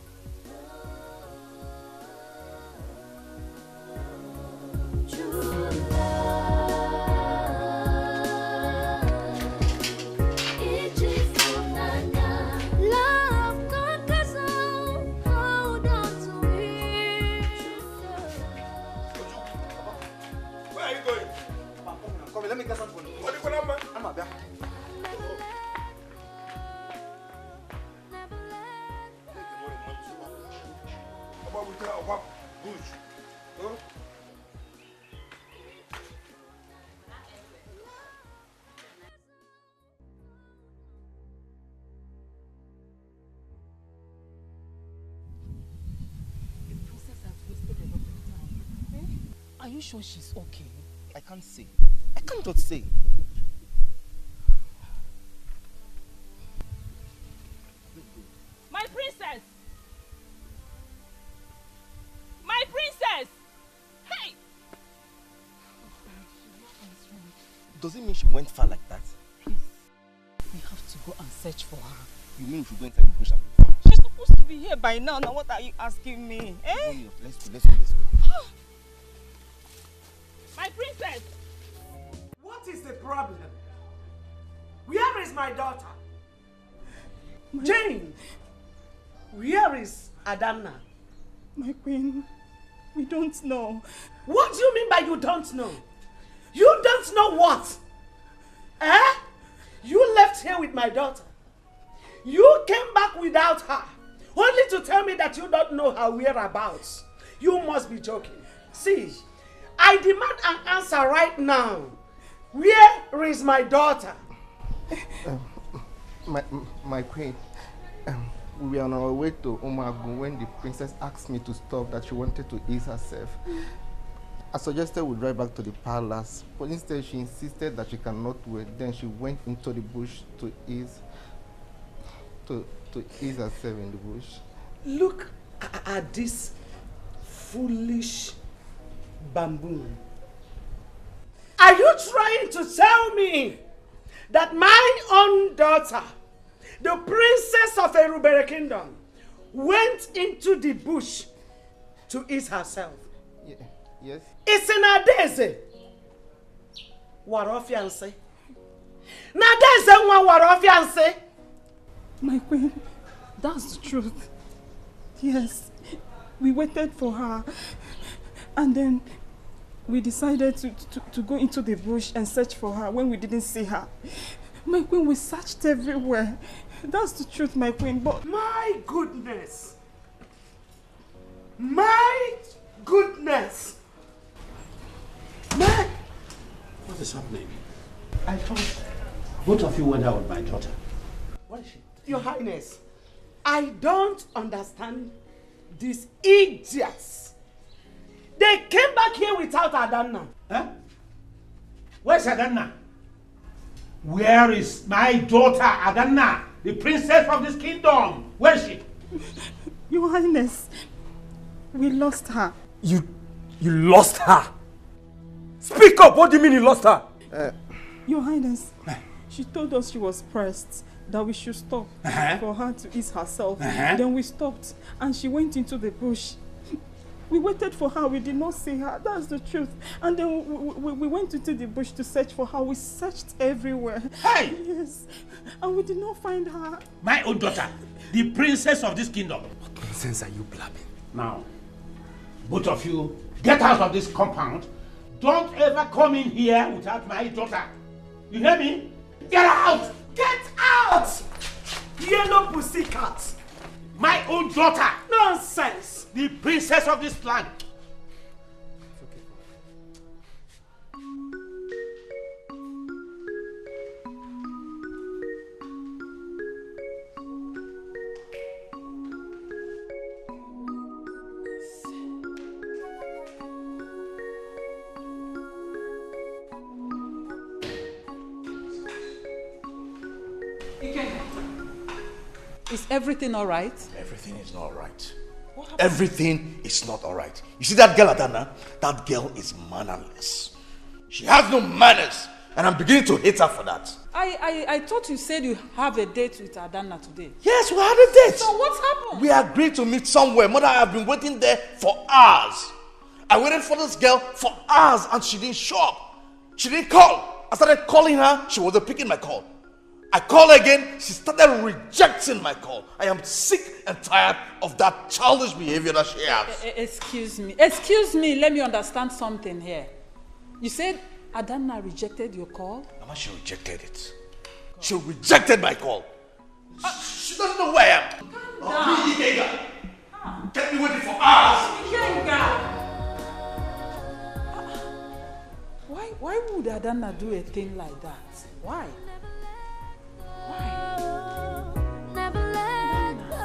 Love conquers all, hold on to it. Where are you going? Come here, let me get something for you. What are you going to do? I'm not there. Are you sure she's okay? I can't say. I can't just say. My princess! My princess! Hey! Does it mean she went far like that? We have to go and search for her. You mean we should go inside the bush and look for her? She's supposed to be here by now. Now what are you asking me? Eh? Let's go. My princess! What is the problem? Where is my daughter? Jane! Where is Adana? My queen, we don't know. What do you mean by you don't know? You don't know what? Eh? You left here with my daughter. You came back without her, only to tell me that you don't know her whereabouts. You must be joking. See, I demand an answer right now. Where is my daughter? My queen, we are on our way to Umagu when the princess asked me to stop, that she wanted to ease herself. I suggested we drive back to the palace, but instead she insisted that she cannot wait. Then she went into the bush to ease herself in the bush. Look at this foolish bamboo. Are you trying to tell me that my own daughter, the princess of Erubere Kingdom, went into the bush to ease herself? Yes. It's in Adeze. Waro fiancé. Nadeze nwa waro fiancé. My queen, that's the truth. Yes, we waited for her and then we decided to go into the bush and search for her when we didn't see her. My queen, we searched everywhere. That's the truth, my queen, but... My goodness! My goodness! What is happening? I thought both of you went out with my daughter. What is she? Your Highness, I don't understand these idiots. They came back here without Adana. Huh? Where's Adana? Where is my daughter Adana, the princess of this kingdom? Where is she? Your Highness, we lost her. You lost her? Speak up! What do you mean you lost her? Your Highness, she told us she was pressed, that we should stop for her to ease herself. Then we stopped and she went into the bush. We waited for her, we did not see her, that's the truth. And then we went into the bush to search for her. We searched everywhere. Hey! Yes, and we did not find her. My own daughter, the princess of this kingdom. What nonsense are you blabbing? Now, both of you, get out of this compound. Don't ever come in here without my daughter. You hear me? Get out! Get out! Yellow pussycat! My own daughter! Nonsense! The princess of this land! Is everything all right? Everything is not right. Everything is not all right. You see that girl, Adana? That girl is mannerless. She has no manners. And I'm beginning to hate her for that. I thought you said you have a date with Adana today. Yes, we had a date. So what happened? We agreed to meet somewhere. Mother, I have been waiting there for hours. I waited for this girl for hours and she didn't show up. She didn't call. I started calling her. She wasn't picking my call. I called again, she started rejecting my call. I am sick and tired of that childish behavior that she has. Excuse me, let me understand something here. You said Adana rejected your call? Mama, she rejected it. She rejected my call. She doesn't know who I am. Kept me waiting for hours. Why would Adana do a thing like that? Why? Never let go.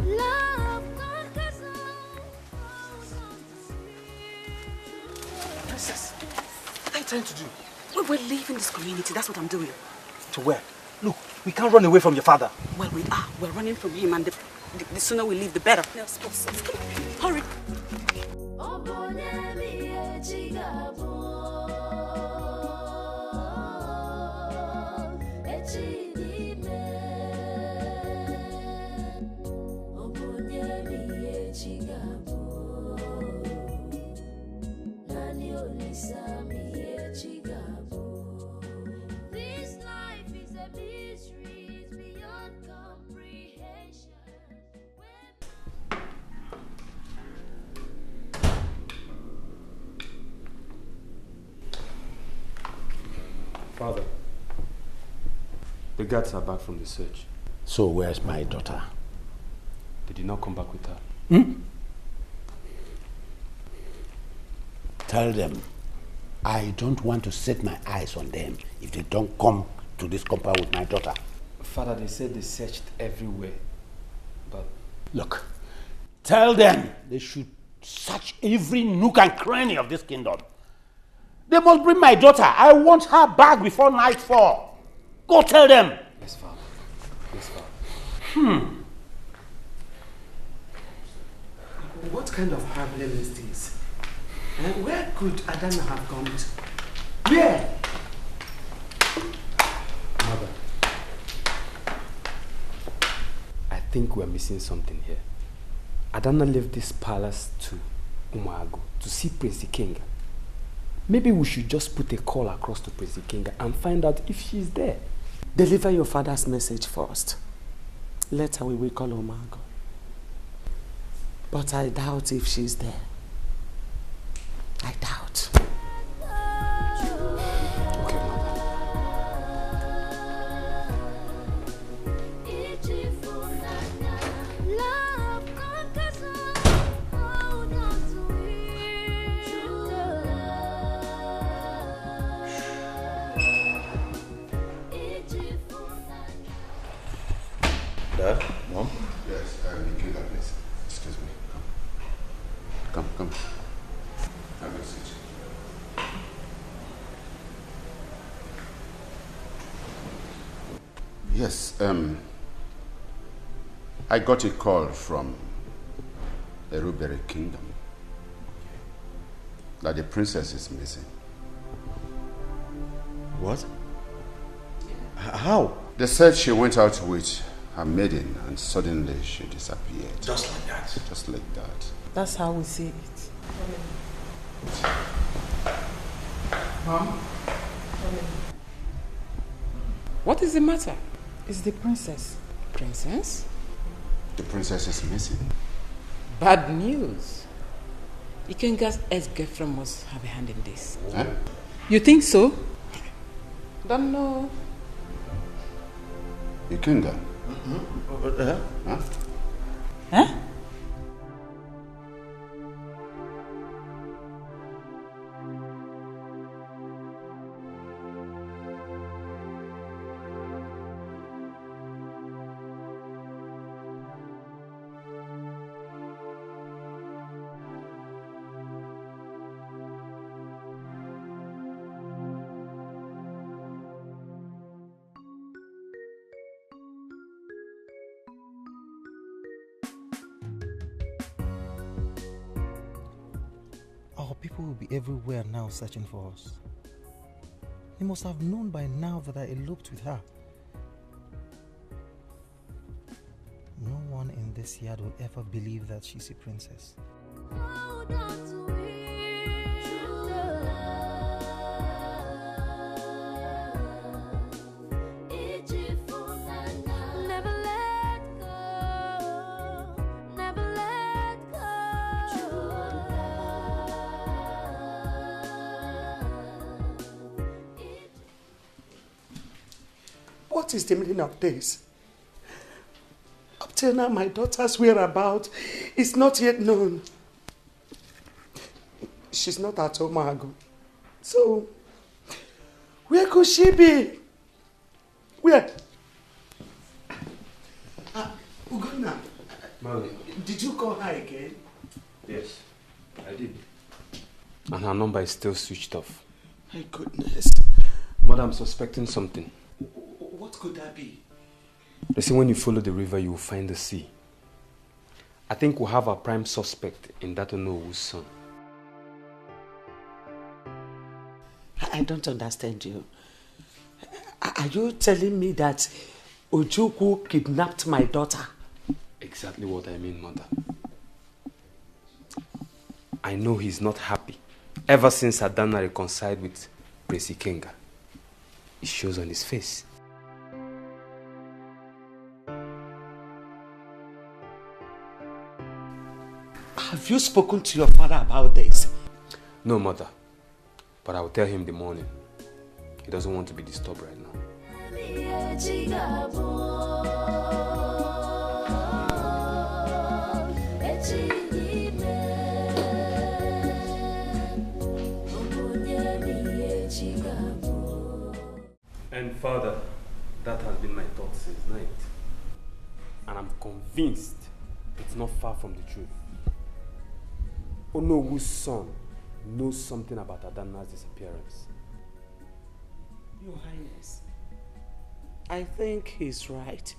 Love conquers Princess, what are you trying to do? We're leaving this community, that's what I'm doing. To where? Look, we can't run away from your father. Well, we are. We're running from him, and the sooner we leave, the better. Let's go. Hurry. This life is a mystery, it's beyond comprehension. Father, the guards are back from the search. So where's my daughter? They did not come back with her. Tell them I don't want to set my eyes on them if they don't come to this compound with my daughter. Father, they said they searched everywhere, but... Look, tell them they should search every nook and cranny of this kingdom. They must bring my daughter. I want her back before nightfall. Go tell them. Yes, Father. Yes, Father. What kind of problem is this? And where could Adana have gone to? Where? Mother, I think we're missing something here. Adana left this palace to Umago to see Prince Ikenga. Maybe we should just put a call across to Prince Ikenga and find out if she's there. Deliver your father's message first. Later we will call Umago. But I doubt if she's there. I doubt. Okay, Mother. Love conquers all, hold on to Dad, Mom? Yes, you can that place. Excuse me. Come. Have a seat. Yes, I got a call from Erubere kingdom. That the princess is missing. What? How? They said she went out with her maiden and suddenly she disappeared. Just like that? Just like that. That's how we see it. Mom? What is the matter? It's the princess. Princess? The princess is missing. Bad news. Ikenga's ex-girlfriend must have a hand in this. Huh? You think so? Don't know. Ikenga? Huh? Huh? Our people will be everywhere now searching for us. They must have known by now that I eloped with her. No one in this yard will ever believe that she's a princess. What is the meaning of this? Up till now, my daughter's whereabouts is not yet known. She's not at Omago. So, where could she be? Where? Ugonna, did you call her again? Yes, I did. And her number is still switched off. My goodness. Mother, I'm suspecting something. What could that be? They say when you follow the river, you will find the sea. I think we'll have a prime suspect in that Onowu's son. I don't understand you. Are you telling me that Ojukwu kidnapped my daughter? Exactly what I mean, Mother. I know he's not happy ever since Adana reconciled with Prince Ikenga. It shows on his face. Have you spoken to your father about this? No, Mother. But I will tell him in the morning. He doesn't want to be disturbed right now. And Father, that has been my thought since night. And I'm convinced it's not far from the truth. Onowu's son knows something about Adana's disappearance. Your Highness, I think he's right.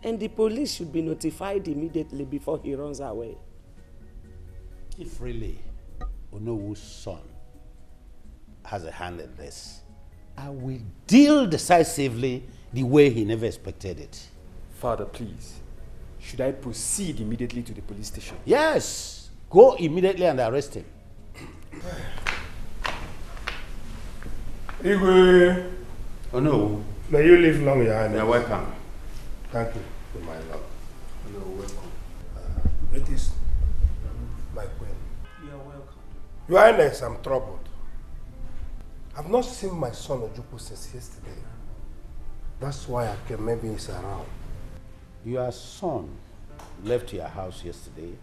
And the police should be notified immediately before he runs away. If really Onowu's son has a hand in this, I will deal decisively the way he never expected it. Father, please. Should I proceed immediately to the police station? Yes. Go immediately and arrest him. Igwe. Oh no. May you live long, Your Highness. You're welcome. Thank you, my lord. You're welcome. Ladies, my queen. You're welcome. Your Highness, I'm troubled. I've not seen my son Ojukwu since yesterday. That's why I came. Maybe he's around. Your son left your house yesterday,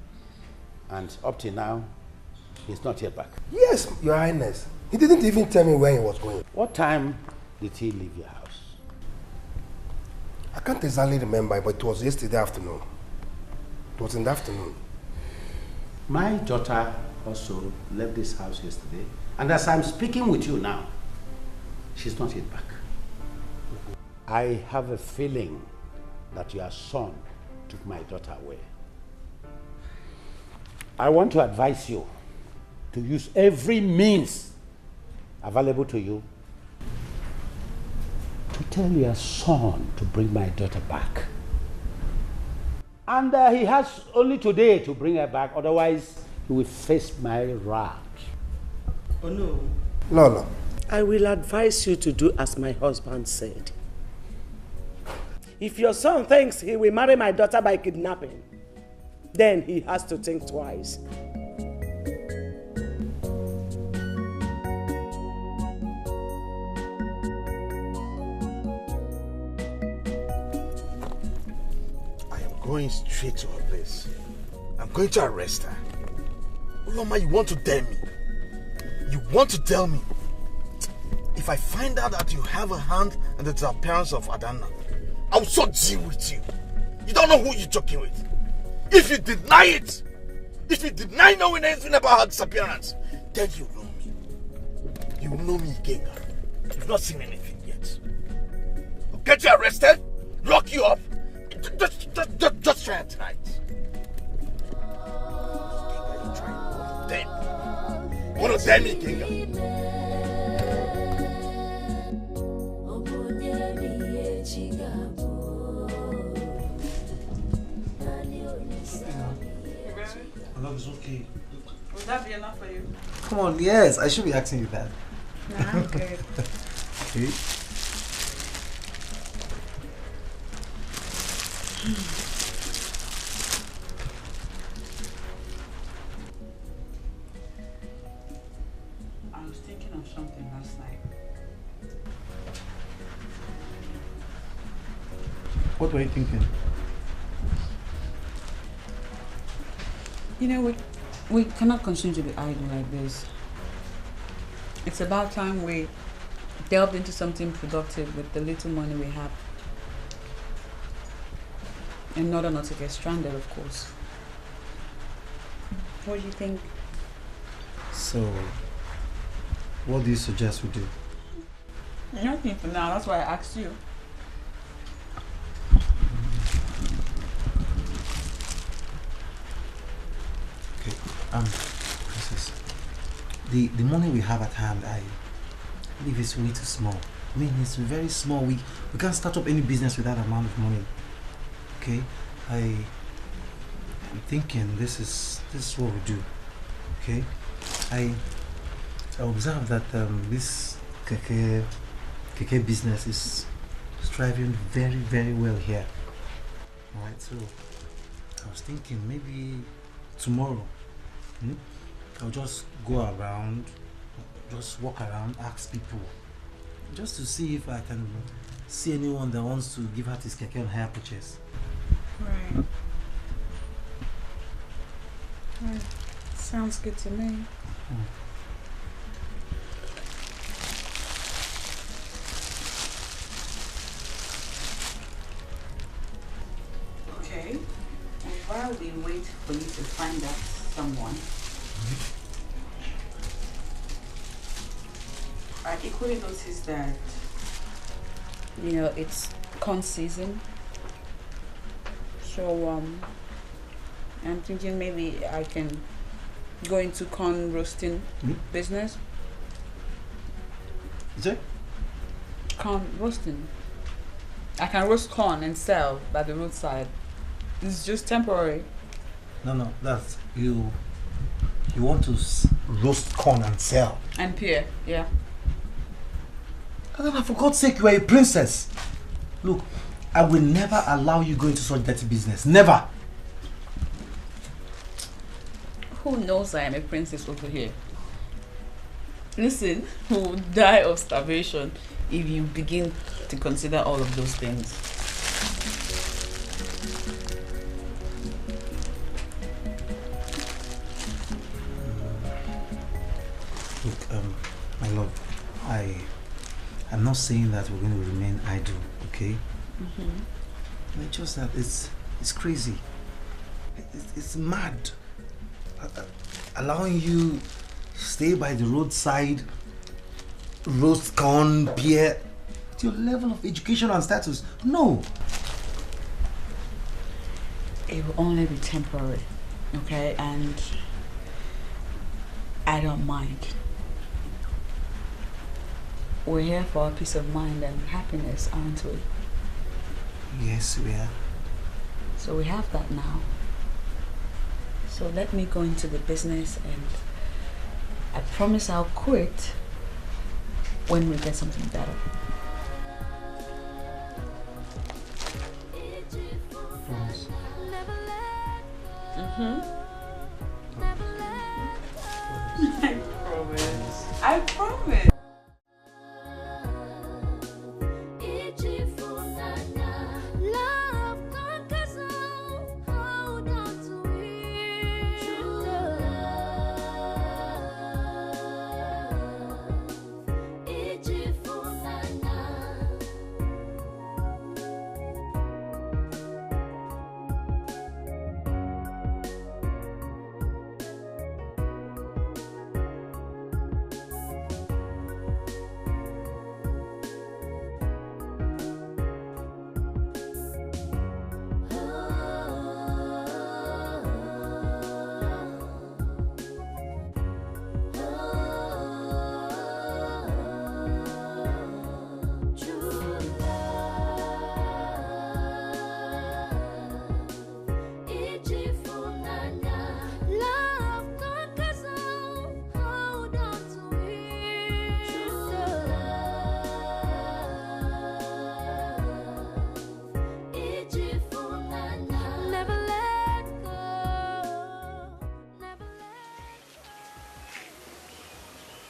and up till now, he's not yet back. Yes, Your Highness. He didn't even tell me where he was going. What time did he leave your house? I can't exactly remember, but it was yesterday afternoon. It was in the afternoon. My daughter also left this house yesterday, and as I'm speaking with you now, she's not yet back. I have a feeling that your son took my daughter away. I want to advise you to use every means available to you to tell your son to bring my daughter back. And he has only today to bring her back, otherwise he will face my wrath. Oh no. Lola. I will advise you to do as my husband said. If your son thinks he will marry my daughter by kidnapping, then he has to think twice. Going straight to her place. I'm going to arrest her. Uloma, you want to tell me? You want to tell me? If I find out that you have a hand in the disappearance of Adana, I'll so deal with you. You don't know who you're talking with. If you deny it, if you deny knowing anything about her disappearance, then you know me. You know me, Genga. You've not seen anything yet. I'll get you arrested, lock you up. Just try it tonight. You want to tell me, Kinga? Love is okay. Would that be enough for you? Come on, yes, I should be asking you that. Nah, I'm good. Okay. I was thinking of something last night. What were you thinking? You know, we cannot continue to be idle like this. It's about time we delved into something productive with the little money we have. In order not to get stranded, of course. What do you think? So, what do you suggest we do? Nothing for now, that's why I asked you. Okay, Princess, the money we have at hand, I believe it's way too small. I mean, it's very small. We can't start up any business with that amount of money. Okay, I'm thinking this is what we do. Okay, I observe that this keke business is thriving very, very well here. Alright, so I was thinking maybe tomorrow I'll just go around, just walk around, ask people, just to see if I can see anyone that wants to give her this keke on hire purchase. Right. Right. Sounds good to me. Okay. And while we wait for you to find out someone, I equally noticed that, you know, it's corn season. So I'm thinking maybe I can go into corn roasting business. Is it? Corn roasting. I can roast corn and sell by the roadside. It's just temporary. No, that's you want to roast corn and sell. And pear, yeah. Adana, for God's sake, you are a princess. Look, I will never allow you go into such dirty business. Never. Who knows I am a princess over here? Listen, who will die of starvation if you begin to consider all of those things. Look, my love, I'm not saying that we're going to remain idle, okay? It's just that it's crazy. It's mad. Allowing you stay by the roadside, roast corn, beer, at your level of education and status. No. It will only be temporary. Okay, and I don't mind. We're here for peace of mind and happiness, aren't we? Yes, we are. So we have that now. So let me go into the business, and I promise I'll quit when we get something better. Promise. I promise. I promise.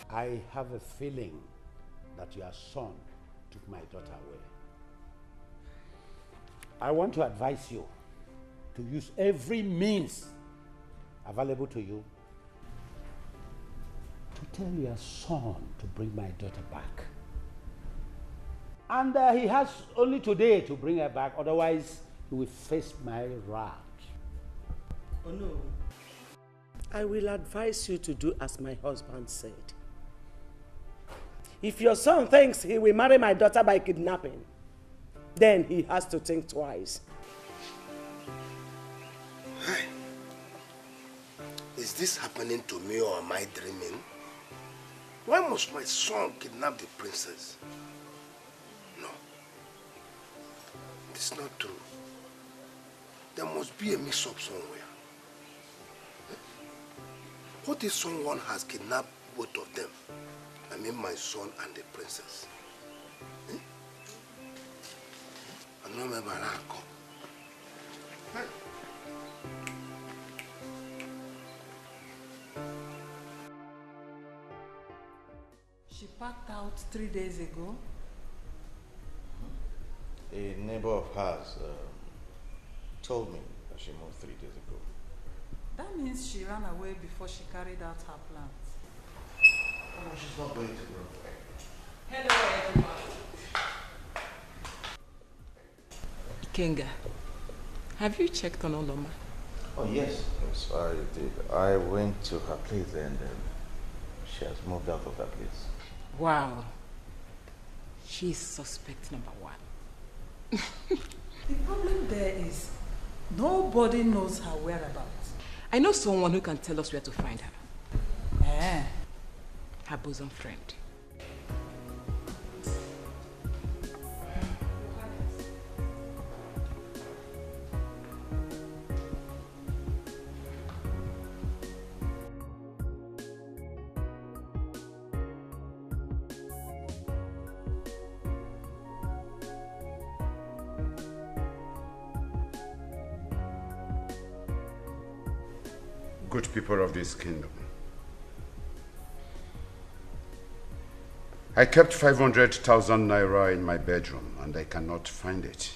I have a feeling that your son took my daughter away. I want to advise you to use every means available to you to tell your son to bring my daughter back. And he has only today to bring her back, otherwise he will face my wrath. Oh no. I will advise you to do as my husband said. If your son thinks he will marry my daughter by kidnapping, then he has to think twice. Hi. Is this happening to me or am I dreaming? Why must my son kidnap the princess? No. It's not true. There must be a mix-up somewhere. What if someone has kidnapped both of them? I mean my son and the princess. I don't remember Rako. She packed out 3 days ago. A neighbor of hers told me that she moved 3 days ago. That means she ran away before she carried out her plans. Oh, she's not going to run away. Hello, everyone. Kenga, have you checked on Oloma? Oh, yes, I did. I went to her place and she has moved out of that place. Wow. She's suspect number one. The problem there is nobody knows her whereabouts. I know someone who can tell us where to find her. Eh? Her bosom friend. Good people of this kingdom, I kept 500,000 naira in my bedroom and I cannot find it.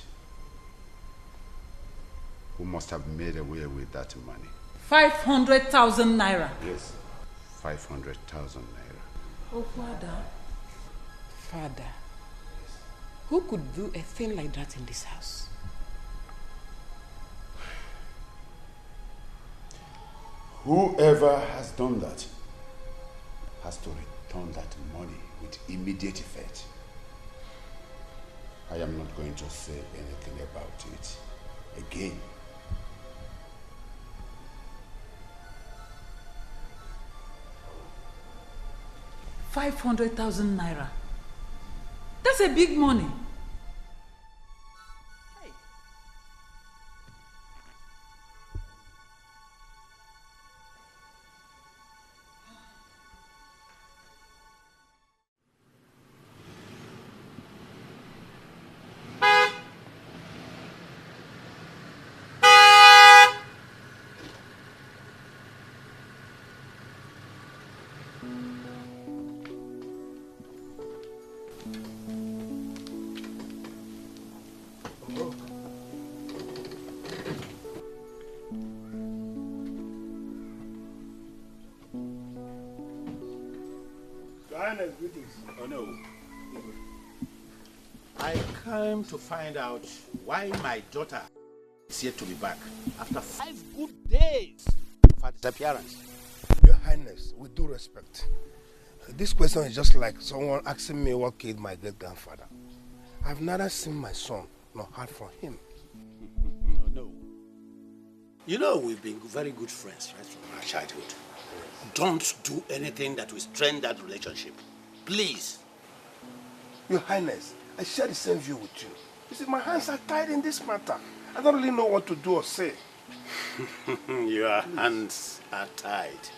Who must have made away with that money? 500,000 naira. Yes, 500,000 naira. Oh, Father. Father, who could do a thing like that in this house? Whoever has done that has to return that money with immediate effect. I am not going to say anything about it again. 500,000 naira. That's a big money. Greetings. Oh no. I came to find out why my daughter is yet to be back after 5 good days of her disappearance. Your Highness, with due respect, this question is just like someone asking me what killed my great-grandfather. I've neither seen my son nor heard from him. Oh no. You know we've been very good friends right from our childhood. Don't do anything that will strain that relationship. Please. Your Highness, I share the same view with you. You see, my hands are tied in this matter. I don't really know what to do or say. Your hands are tied.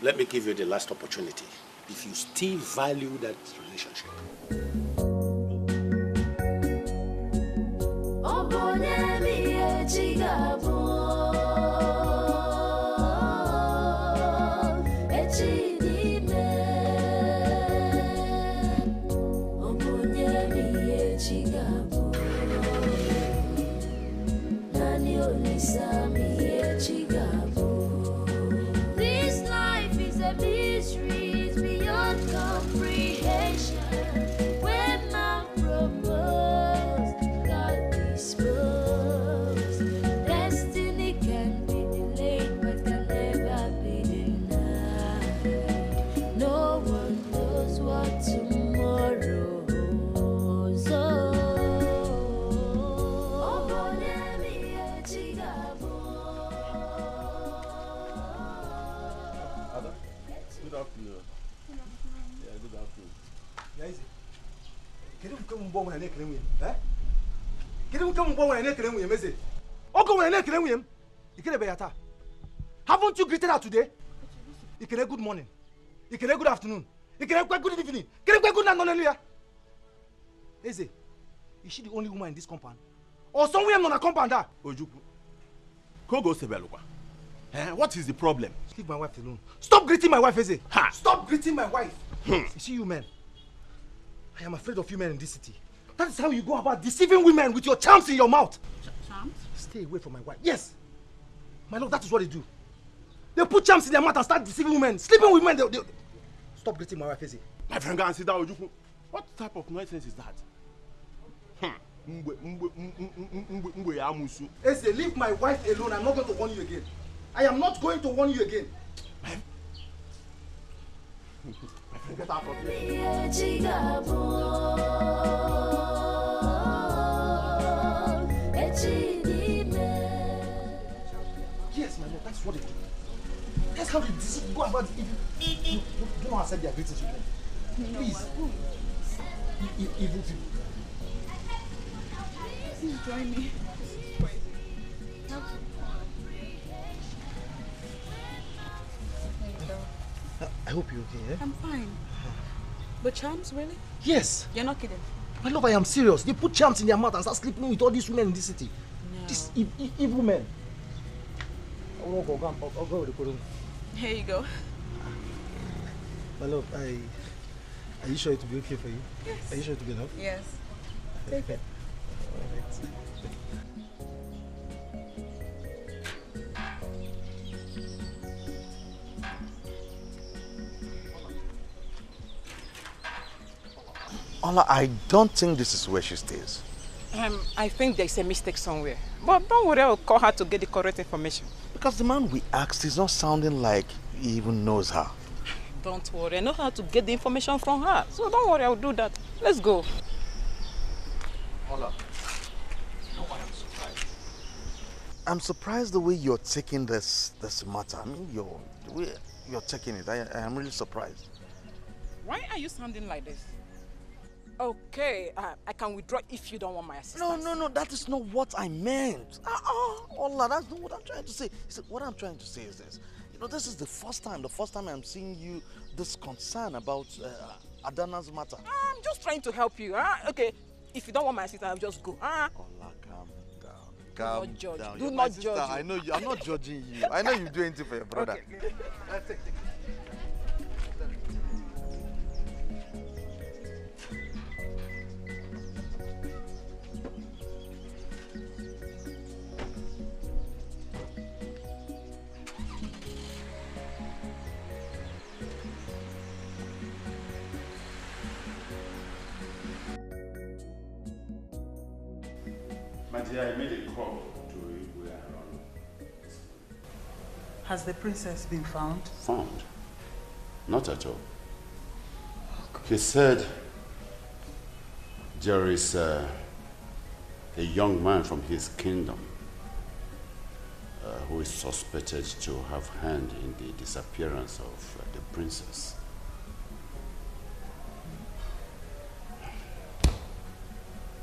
Let me give you the last opportunity. If you still value that relationship. This life is a mystery, it's beyond comprehension. When man proposed, God disposed. Destiny can be delayed, but can never be denied. No one knows what tomorrow holds. Good afternoon. Yeah, good afternoon. Guys, can you come on when I make him? Eh? Can you come on when I make him? Mese. Oko when I make him. You can be ata. Haven't you greeted her today? You can good morning. You can good afternoon. You can good evening. Can you good night, Nonelia? Eze, is she the only woman in this compound? Or somewhere on a compound? Ojuku. Kogo Sebelukwa. What is the problem? Leave my wife alone. Stop greeting my wife, Eze. Ha! Stop greeting my wife. You see, you men. I am afraid of you men in this city. That is how you go about deceiving women with your charms in your mouth. Charms? Stay away from my wife. Yes. My lord, that is what they do. They put charms in their mouth and start deceiving women. Sleeping with women. They... Stop greeting my wife, Eze. My friend, go and sit down, Ojuku. What type of nonsense is that? Eze, leave my wife alone. I'm not going to warn you again. I am not going to warn you again. My friend, get out of here. Yes, my lord, that's what they do. That's how they go about it. You do not accept their greetings with them. Please. Evil people. Please join me. I hope you're okay, eh? I'm fine. But charms, really? Yes. You're not kidding? My love, I am serious. They put charms in their mouth and start sleeping with all these women in this city. No. These evil men. I'll go with the room. Here you go. My love, are you sure it will be okay for you? Yes. Are you sure it will be enough? Yes. Take it. Ola, I don't think this is where she stays. I think there's a mistake somewhere. But don't worry, I'll call her to get the correct information. Because the man we asked is not sounding like he even knows her. Don't worry, I know how to get the information from her. So don't worry, I'll do that. Let's go. Ola, I'm surprised the way you're taking this matter. I mean, the way you're taking it. I am really surprised. Why are you sounding like this? Okay, I can withdraw if you don't want my assistance. No, that is not what I meant. Ola, that's not what I'm trying to say. See, what I'm trying to say is this. You know, this is the first time I'm seeing you this concerned about Adana's matter. I'm just trying to help you. Okay, if you don't want my assistance, I'll just go. Ola, calm down. Calm down. Do not judge. I know you. I'm not judging you. I know you do anything for your brother. Okay. Take. My dear, I made a call to Igwe Arano. Has the princess been found? Found? Not at all. He said there is a young man from his kingdom who is suspected to have hand in the disappearance of the princess.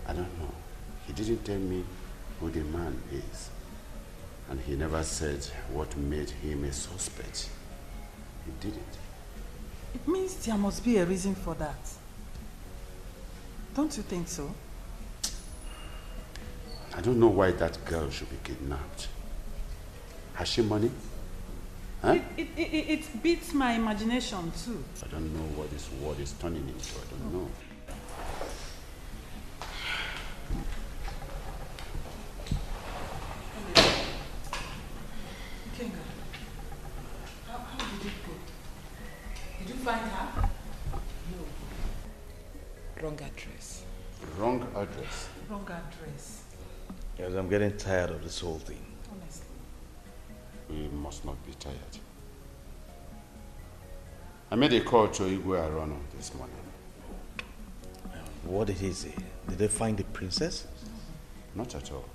I don't know. He didn't tell me who the man is. And he never said what made him a suspect. He didn't. It means there must be a reason for that. Don't you think so? I don't know why that girl should be kidnapped. Has she money? Huh? It beats my imagination too. I don't know what this world is turning into. I don't know. Kenga, how did it go? Did you find her? No. Wrong address. Wrong address? Wrong address. Yes, I'm getting tired of this whole thing. Honestly. We must not be tired. I made a call to Igwe Arano this morning. What did he say? Did they find the princess? Not at all.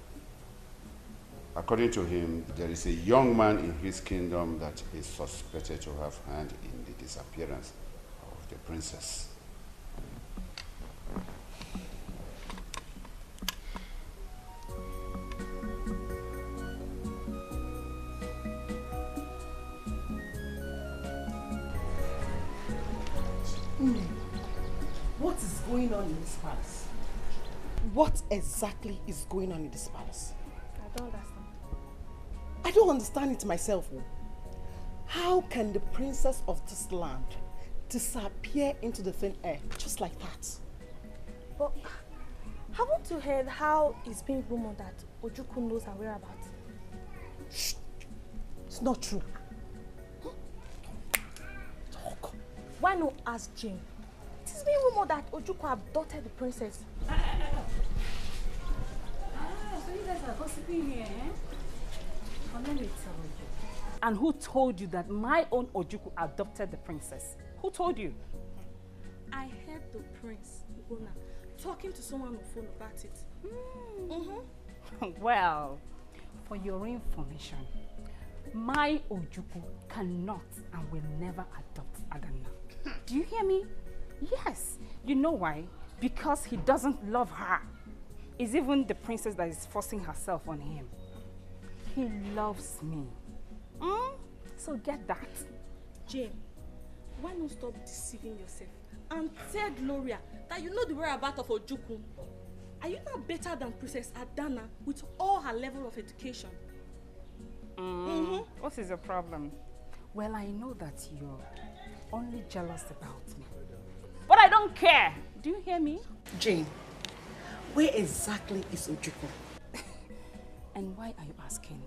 According to him, there is a young man in his kingdom that is suspected to have hand in the disappearance of the princess. What is going on in this palace? What exactly is going on in this palace? I don't understand. I don't understand it myself. How can the princess of this land disappear into the thin air just like that? But haven't you heard how it's been rumored that Ojukwu knows her whereabouts? Shh. It's not true. Talk. Why not ask Jane? It is being rumored that Ojukwu abducted the princess. So you guys are gossiping here, eh? Well, let me tell you. And who told you that my own Ojukwu adopted the princess? Who told you? I heard the prince, Ugona, talking to someone on the phone about it. Well, for your information, my Ojukwu cannot and will never adopt Adana. Do you hear me? Yes. You know why? Because he doesn't love her. It's even the princess that is forcing herself on him. He loves me. So get that. Jane, why not stop deceiving yourself and tell Gloria that you know the whereabouts of Ojukwu? Are you not better than Princess Adana with all her level of education? What is your problem? Well, I know that you're only jealous about me. But I don't care. Do you hear me? Jane, where exactly is Ojukwu? And why are you asking?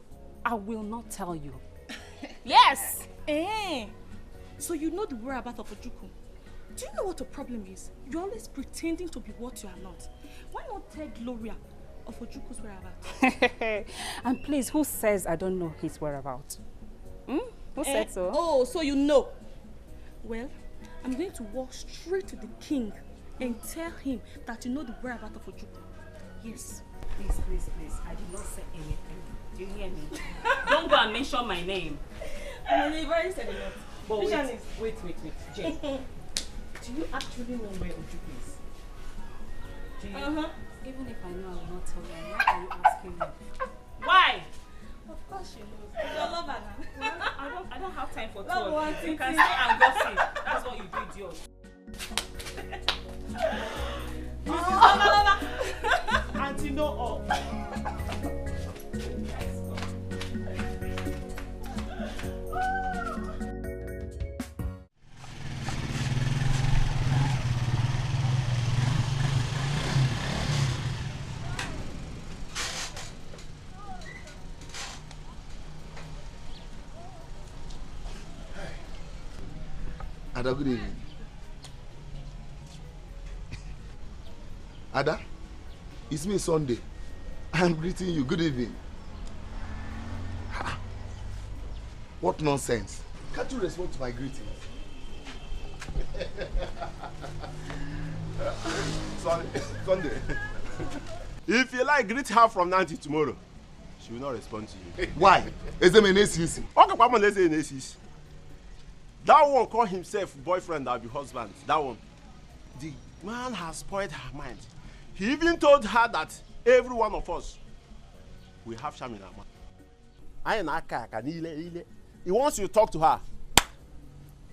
I will not tell you. Yes! So you know the whereabouts of Ojukwu. Do you know what the problem is? You're always pretending to be what you are not. Why not tell Gloria of Ojukwu's whereabouts? And please, who says I don't know his whereabouts? Who said so? Oh, so you know. Well, I'm going to walk straight to the king and tell him that you know the whereabouts of Ojukwu. Yes. Please, please, please. I did not say anything. Do you hear me? Don't go and mention my name. I'm very sad enough. But wait, Jane. Do you actually know where Uche is? Do you? Even if I know, I will not tell you. Why are you asking me? Why? Of course you know. Your lover now. I don't have time for No, talk. what You it can is. stay and gossip. That's what you do, idiot. Auntie, know all. Ada, good evening. Ada, it's me, Sunday. I'm greeting you. Good evening. What nonsense. Can't you respond to my greetings? Sunday. If you like, greet her from now till tomorrow. She will not respond to you. Why? Is there an ACC? Okay, come on, let's say an ACC. That one call himself boyfriend, that be husband. That one. The man has spoiled her mind. He even told her that every one of us will have shame in our mind. He wants you to talk to her.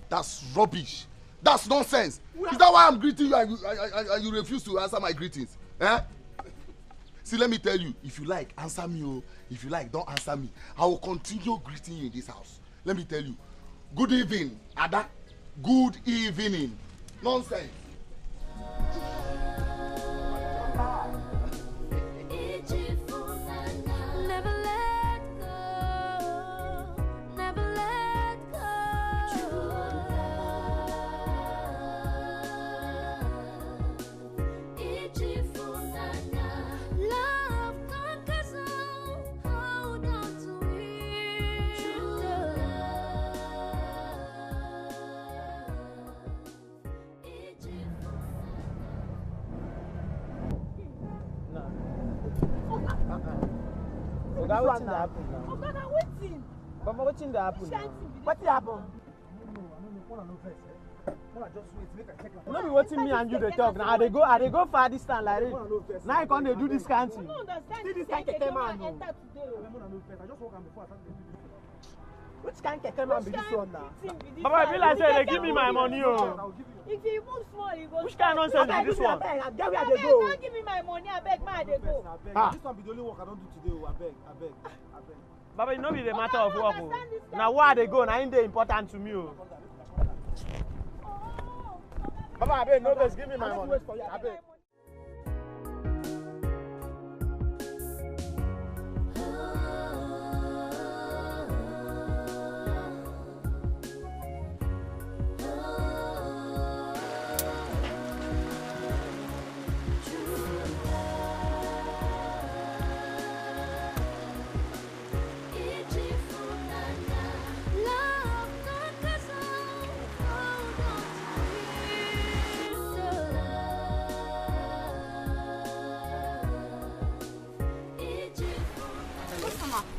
That's rubbish. That's nonsense. Is that why I'm greeting you and you refuse to answer my greetings? Eh? See, let me tell you, if you like, answer me. Oh. If you like, don't answer me. I will continue greeting you in this house. Let me tell you. Good evening, Ada. Good evening. Nonsense. Oga, wetin dey happen now? Oga, na wetin? Mama, wetin dey happen now? Wetin happen? No be wetin me and you dey talk now. I dey go far distance like this. Now you come dey do this kind thing. See this kind keke man o. Which kind keke man be this one now? Baba, e be like say they give me my money o. If you move small, you go. Which kind nonsense be this one? Abeg, get where I dey go. Don't give me my money, abeg, ma I dey go. This one be the only work I don do today o. Abeg. Baba, e no be the matter of work o. Na where I dey go, na im dey important to me o. Baba, abeg, no vex, give me my money. Abeg.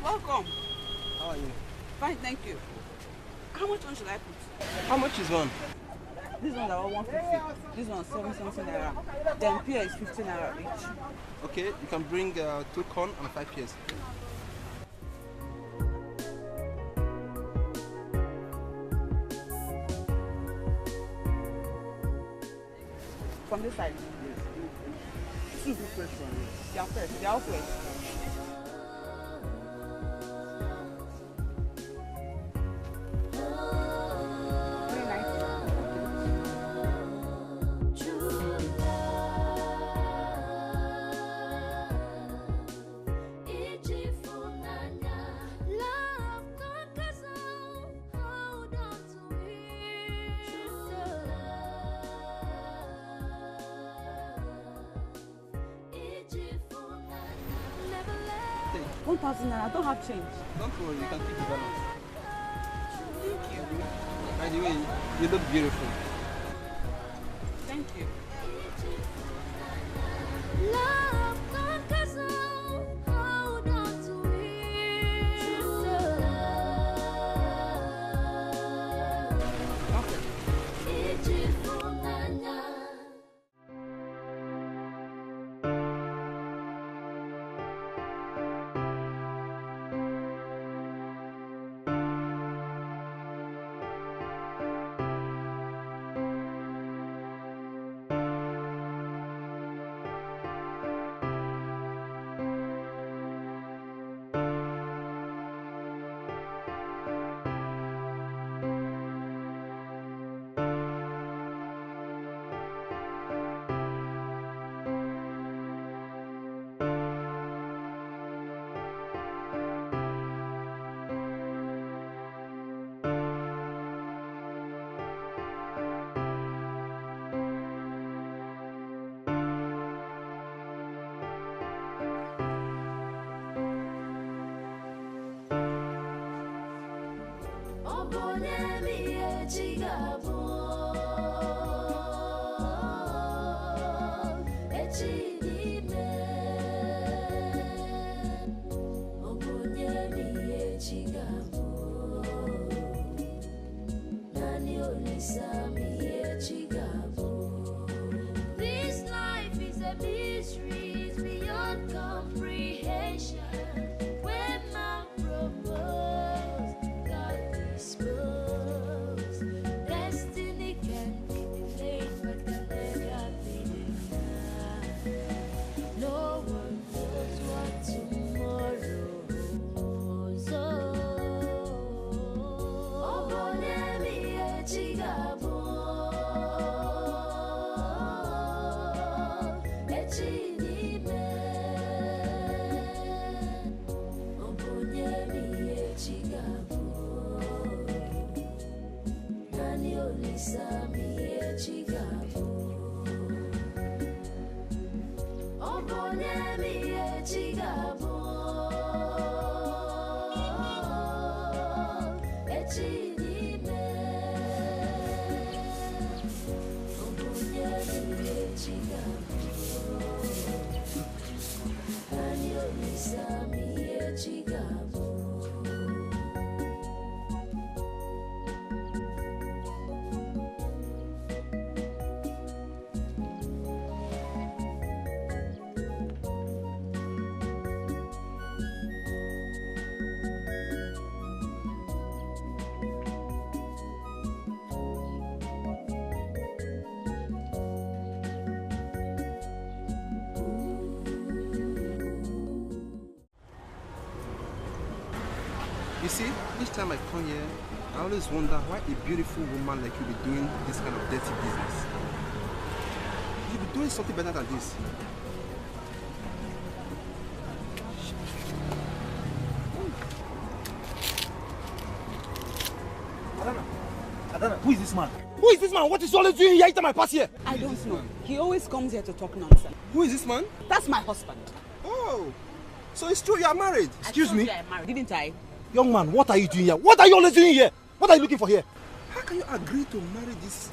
Welcome. How are you? Fine, thank you. How much one should I put? How much is one? This one's about 150. This one's 7 something naira. Then pear is 15 naira each. Okay, you can bring 2 corn and 5 pears. From this side? Yes. 2 fresh ones. They are fresh. They are all fresh. I don't have change. Don't worry, you can keep the balance. Thank you. By the way, you look beautiful. Thank you. Love conquers all, hold on to it. Okay. This life is a mystery beyond comprehension. When man propose, God dispose. Destiny can be delayed, but can never be denied. No one knows what tomorrow holds. Oh, Bonemi Echigabo. You see, each time I come here, I always wonder why a beautiful woman like you be doing this kind of dirty business. You be doing something better than this. Adana, who is this man? Who is this man? What is he always doing here every time I pass here? I don't know. He always comes here to talk nonsense. Who is this man? That's my husband. Oh, so it's true you are married? Excuse me? I am married, didn't I? Young man, what are you doing here? What are you always doing here? What are you looking for here? How can you agree to marry this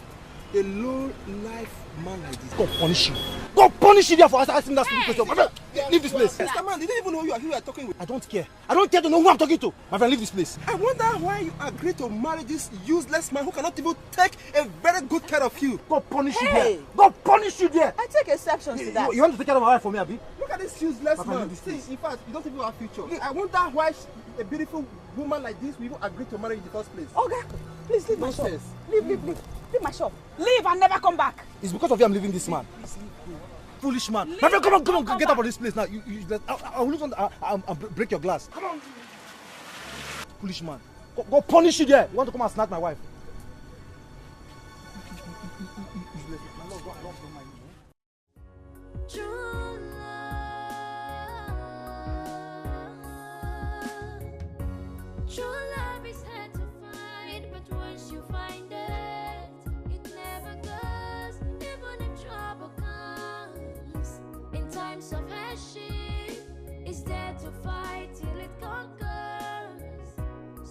a low-life man like this? God punish you. God punish you there for asking that stupid question. My friend, leave this place. Mr. Man, they didn't even know who you are talking with. I don't care. I don't care to know who I'm talking to. My friend, leave this place. I wonder why you agreed to marry this useless man who cannot even take a very good care of you. God punish you there. God punish you there. I take exceptions to that. You want to take care of my wife for me, Abi? Look at this useless man. See, in fact, you don't even have future. I wonder why a beautiful woman like this will even agree to marry you in the first place. Okay, please leave my shop. Leave my shop. Leave and never come back. It's because of you I'm leaving this man. Foolish man. My friend, come on, get out of this place now. I'll lose on. I'll break your glass. Come on. Foolish man. Go punish you there. You want to come and snatch my wife? True love is hard to find, but once you find it, it never goes, even if trouble comes. In times of hardship, it's there to fight till it conquers.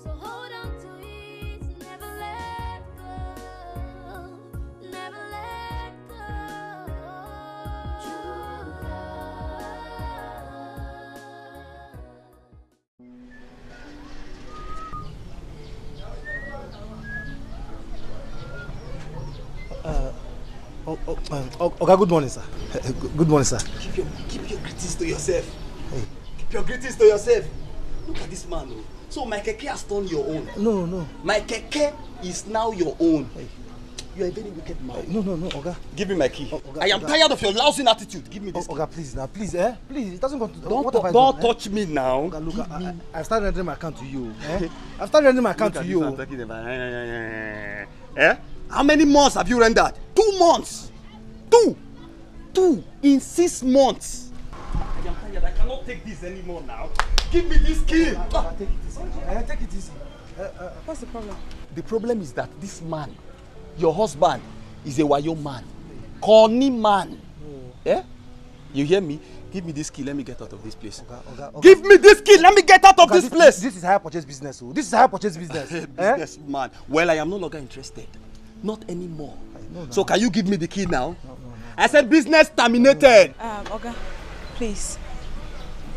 So hold on to it, never let go, never let go. True love. Okay, good morning, sir. Good morning, sir. Keep your greetings to yourself. Hey. Keep your greetings to yourself. Look at this man. Oh. So my keke has turned your own. No. My keke is now your own. Hey. You are a very wicked man. No, Oga. Give me my key. Oga, I am tired of your lousy attitude. Give me this. Oga, please, now, please, Please, it doesn't go to. Don't touch me now. Oga, look, I started rendering my account to you. I started rendering my account to you. I'm talking about. How many months have you rendered? 2 months. 2 in 6 months. I am tired. I cannot take this anymore now. Give me this key. Take it easy. Take it easy. What's the problem? The problem is that this man, your husband, is a wayo man. Corny man. You hear me? Give me this key, let me get out of this place. Oga. Give me this key, let me get out of this place! This is higher purchase business. This is higher purchase business. Business man. Well, I am no longer interested. Not anymore. So can you give me the key now? No. I said business terminated. Oga, please.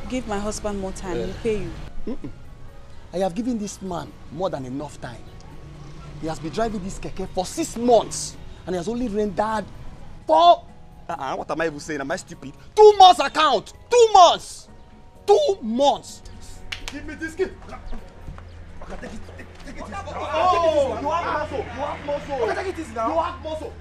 Give my husband more time, he'll pay you. I have given this man more than enough time. He has been driving this keke for 6 months and he has only rendered 4... what am I even saying? Am I stupid? 2 months account! 2 months! 2 months! Give me this key! Okay, take it. Oh, you have muscle! You have muscle! Okay, take it easy now. You have muscle!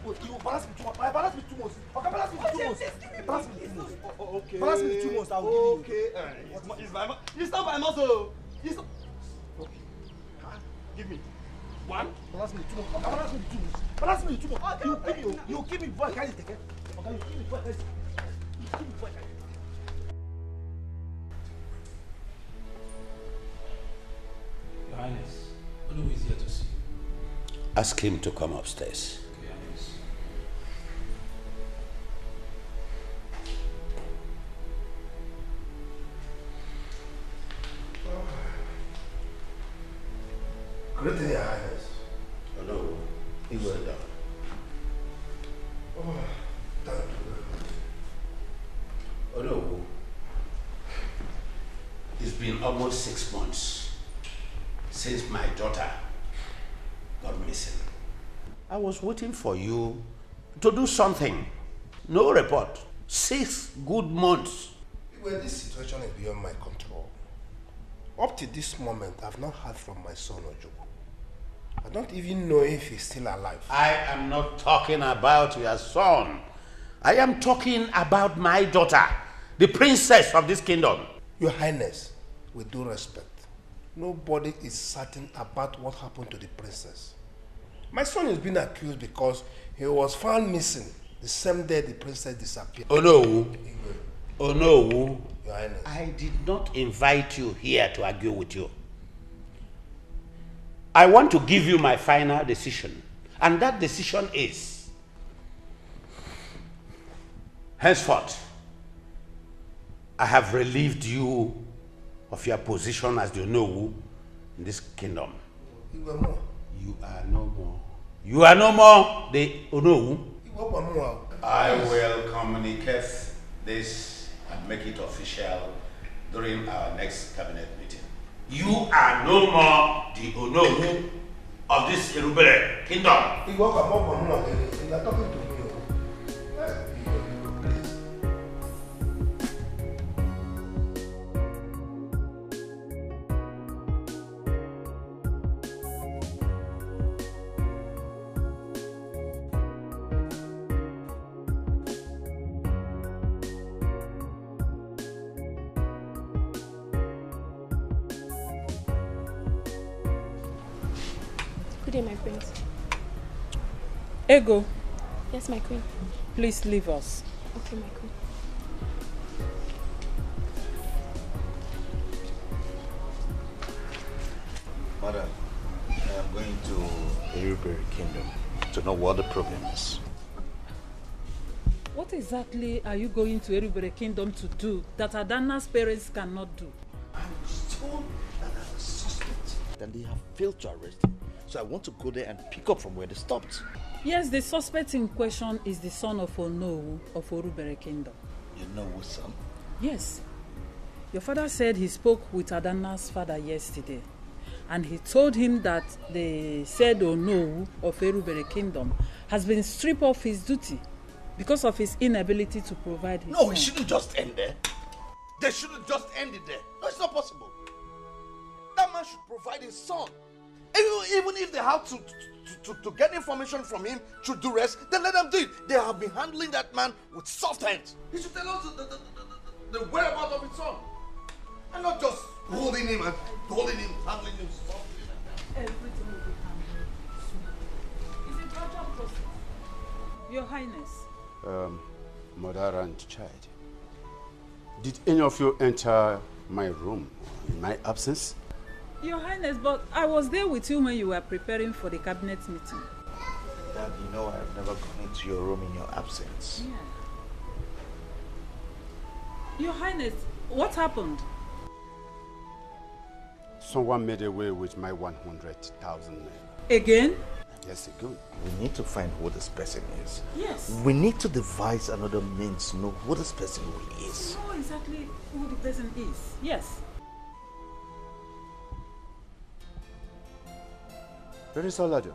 You balance me 2 months. Balance me 2 months. Okay, balance me 2 months. Balance me 2 months. Okay. Balance me 2 months. I will give you. Okay. It's not my muscle. It's not. Okay. Give me 1. Balance me 2 months. Okay, balance me 2 months. Balance me 2 months. You give me before I carry it. Okay, you give me before I carry it. You give me before I carry it. Your Highness, Olu is here to see you. Ask him to come upstairs. Okay, Highness. Good day, Your Highness. Hello. He went down. Oh, thank you. Hello. It's been almost 6 months since my daughter got missing. I was waiting for you to do something. No report. 6 good months. Well, this situation is beyond my control. Up to this moment, I've not heard from my son Ojukwu. I don't even know if he's still alive. I am not talking about your son. I am talking about my daughter, the princess of this kingdom. Your Highness, with due respect, nobody is certain about what happened to the princess. My son is being accused because he was found missing the same day the princess disappeared. Oh no. Oh no. Your Highness. I did not invite you here to argue with you. I want to give you my final decision. And that decision is, henceforth, I have relieved you of your position as the Onowu in this kingdom. You are more. You are no more. You are no more the Onowu. I will communicate this and make it official during our next cabinet meeting. You are no more the Onowu of this Erubere kingdom. You are talking to me. Good day, my prince. Ego. Yes, my queen. Please leave us. Okay, my queen. Madam, I am going to Erubere Kingdom to know what the problem is. What exactly are you going to Erubere Kingdom to do that Adana's parents cannot do? I was told that I was suspect and they have failed to arrest him. So I want to go there and pick up from where they stopped. Yes, the suspect in question is the son of Onowu of Erubere Kingdom. You know whose son? Yes. Your father said he spoke with Adana's father yesterday. And he told him that the said Onowu of Erubere Kingdom has been stripped of his duty because of his inability to provide his son. It shouldn't just end there. They shouldn't just end it there. No, it's not possible. That man should provide his son. Even if they have to get information from him through duress, then let them do it. They have been handling that man with soft hands. He should tell us the whereabouts of his son. And not just handling him softly. Everything will be handled soon. It's a gradual process. Your Highness. Mother and child, did any of you enter my room in my absence? Your Highness, but I was there with you when you were preparing for the cabinet meeting. Dad, you know I've never gone into your room in your absence. Yeah. Your Highness, what happened? Someone made away with my 100,000 naira. Again? Yes, again. We need to find who this person is. Yes. We need to devise another means to know who this person really is. Know exactly who the person is. Yes. Where is Olado?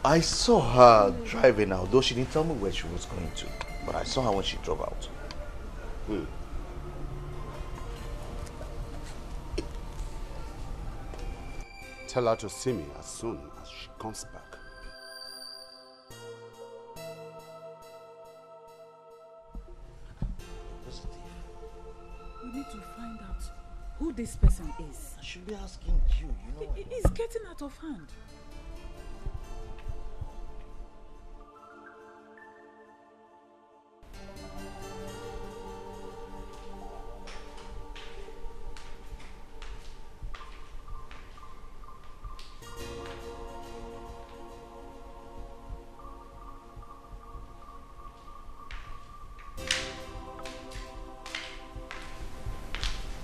I saw her driving out, though she didn't tell me where she was going to. But I saw her when she drove out. Tell her to see me as soon as she comes back. We need to find out who this person is. I should be asking you, you know. It's getting out of hand.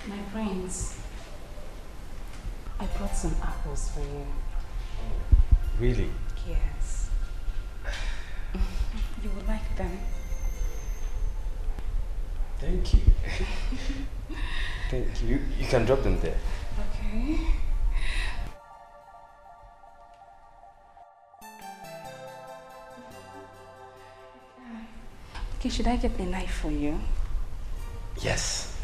My friends, I brought some apples for you. Really? Yes. You would like them? Thank you. Thank you. You can drop them there. Okay. Okay, should I get a knife for you? Yes.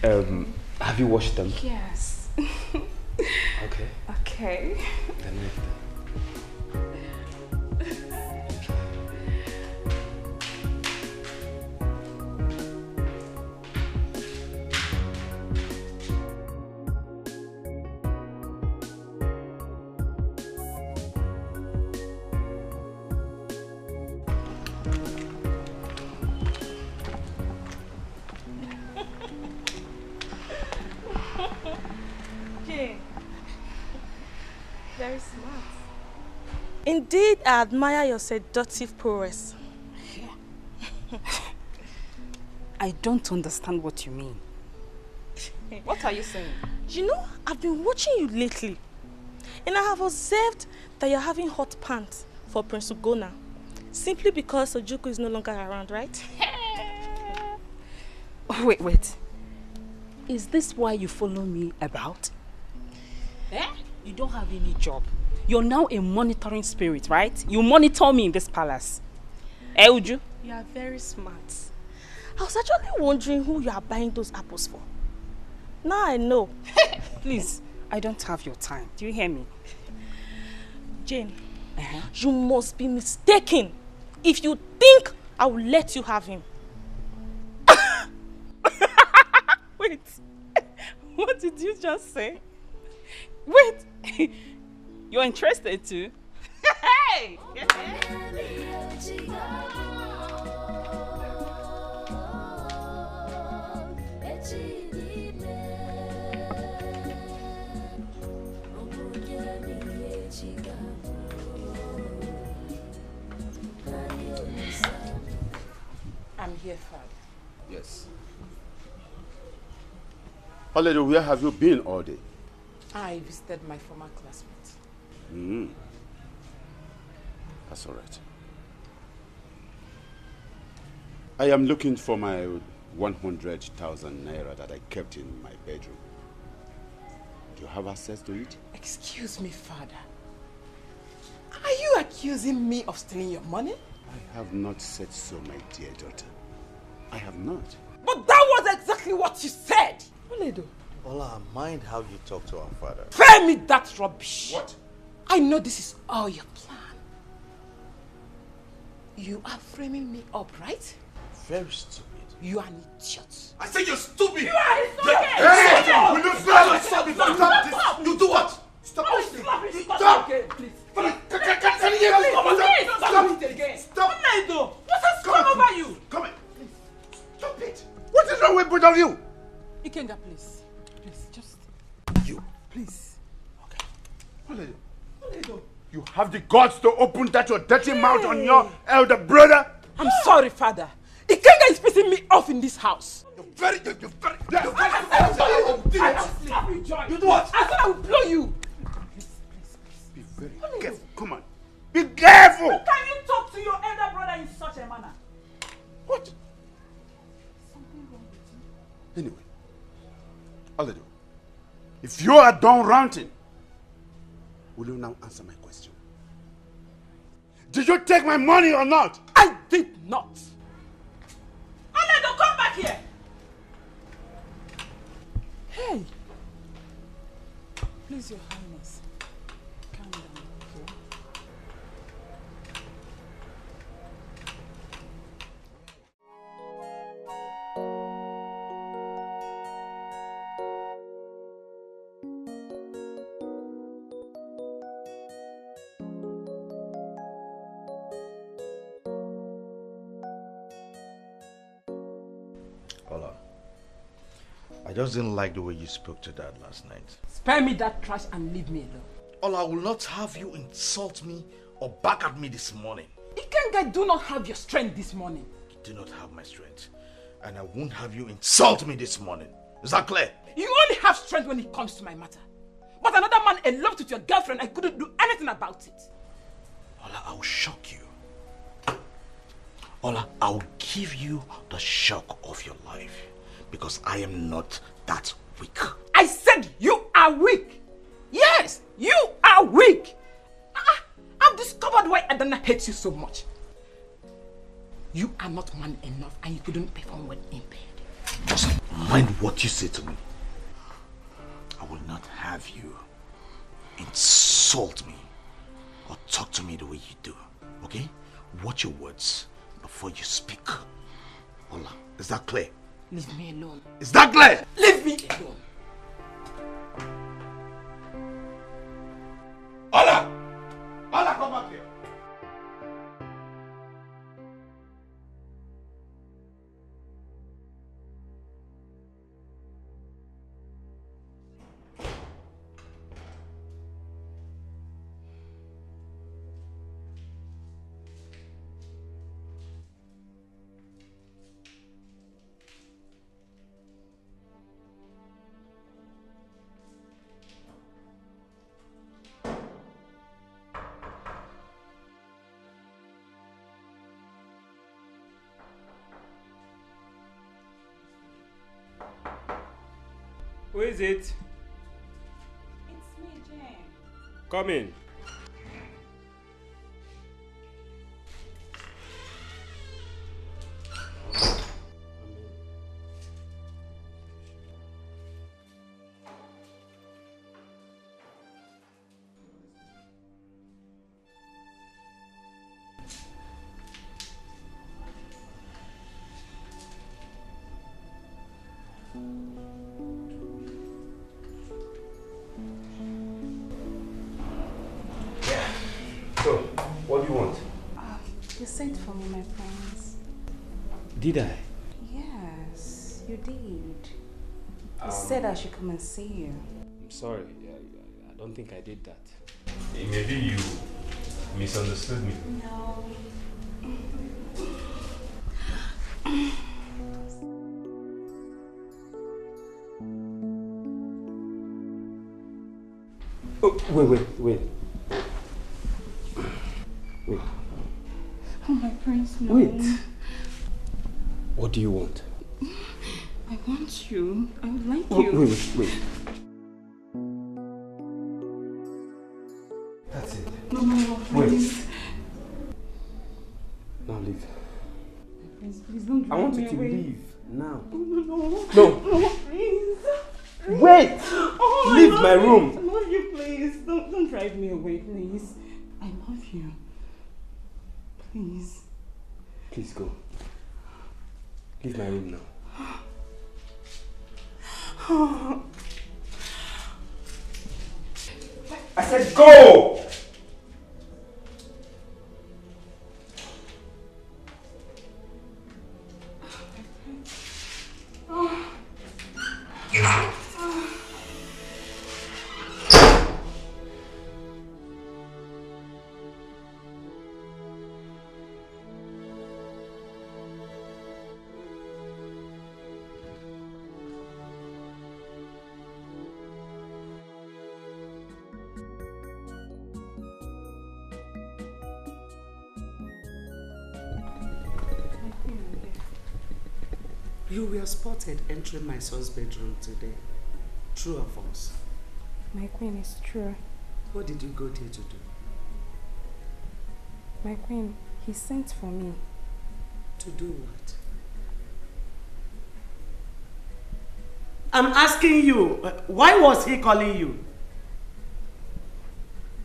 Have you washed them? Yes. Okay. Okay. Then leave them. Very smart. Indeed, I admire your seductive prowess. I don't understand what you mean. What are you saying? You know, I've been watching you lately, and I have observed that you're having hot pants for Prince Ugonna, simply because Ojuku is no longer around, right? Wait. Is this why you follow me about? You don't have any job. You're now a monitoring spirit, right? You monitor me in this palace. Uju? You are very smart. I was actually wondering who you are buying those apples for. Now I know. Please, I don't have your time. Do you hear me? Jane, you must be mistaken if you think I will let you have him. Wait, what did you just say? Wait, you're interested too? Hey! I'm here, Father. Yes. Olado, where have you been all day? I visited my former classmates. That's all right. I am looking for my 100,000 naira that I kept in my bedroom. Do you have access to it? Excuse me, Father. Are you accusing me of stealing your money? I have not said so, my dear daughter. I have not. But that was exactly what you said. Oledo. Ola, mind how you talk to our father. Spare me that rubbish. What? I know this is all your plan. You are framing me up, right? Very stupid. You are an idiot. I said you're stupid! You are a stupid! Hey! Will you stop Stop! You do what? Stop! Stop! Okay, please. Can you hear me? Stop it again. Stop! Oledo, what has come over you? Come in. Stop it! What is wrong with both of you? Ikenga, please. Please, just... You. Please. Okay. Oledo. You have the guts to open that your dirty mouth on your elder brother? I'm sorry, Father. Ikenga is pissing me off in this house. You're very... You do what? I thought I would blow you. Be very careful. Come on. Be careful! How can you talk to your elder brother in such a manner? What? Anyway, Aledo, if you are done ranting, will you now answer my question? Did you take my money or not? I did not. Aledo, come back here. Hey. Please, Your Highness, calm down, okay? Ola, I just didn't like the way you spoke to Dad last night. Spare me that trash and leave me alone. Ola, I will not have you insult me or back at me this morning. Ikenga do not have your strength this morning. You do not have my strength. And I won't have you insult me this morning. Is that clear? You only have strength when it comes to my matter. But another man eloped with your girlfriend, I couldn't do anything about it. Ola, I will shock you. Ola, I will give you the shock of your life. Because I am not that weak. I said you are weak. Yes, you are weak. I've discovered why Adana hates you so much. You are not man enough and you couldn't perform well in bed. Just mind what you say to me. I will not have you insult me or talk to me the way you do. Okay? Watch your words before you speak. Ola, is that clear? Leave me alone. Is that clear? Leave me alone. Ola! Ola, come back here. Who is it? It's me, Jane. Come in. So, what do you want? You sent for me, my prince. Did I? Yes, you did. You said I should come and see you. I'm sorry. I don't think I did that. Maybe you misunderstood me. No. Oh, wait. Wait. Oh, my prince, no. Wait. What do you want? I want you. I would like Oh, you. wait. That's it. No, please. Now leave. Please don't drive I want me you to away. leave now. No, No. please. Wait! Oh, Leave I my love room. You. I love you, please. Don't drive me away, please. I love you. Please. Please go. Leave my room now. I said go! You were spotted entering my son's bedroom today. True or false? My queen, is true. What did you go there to do? My queen, he sent for me. To do what? I'm asking you, why was he calling you?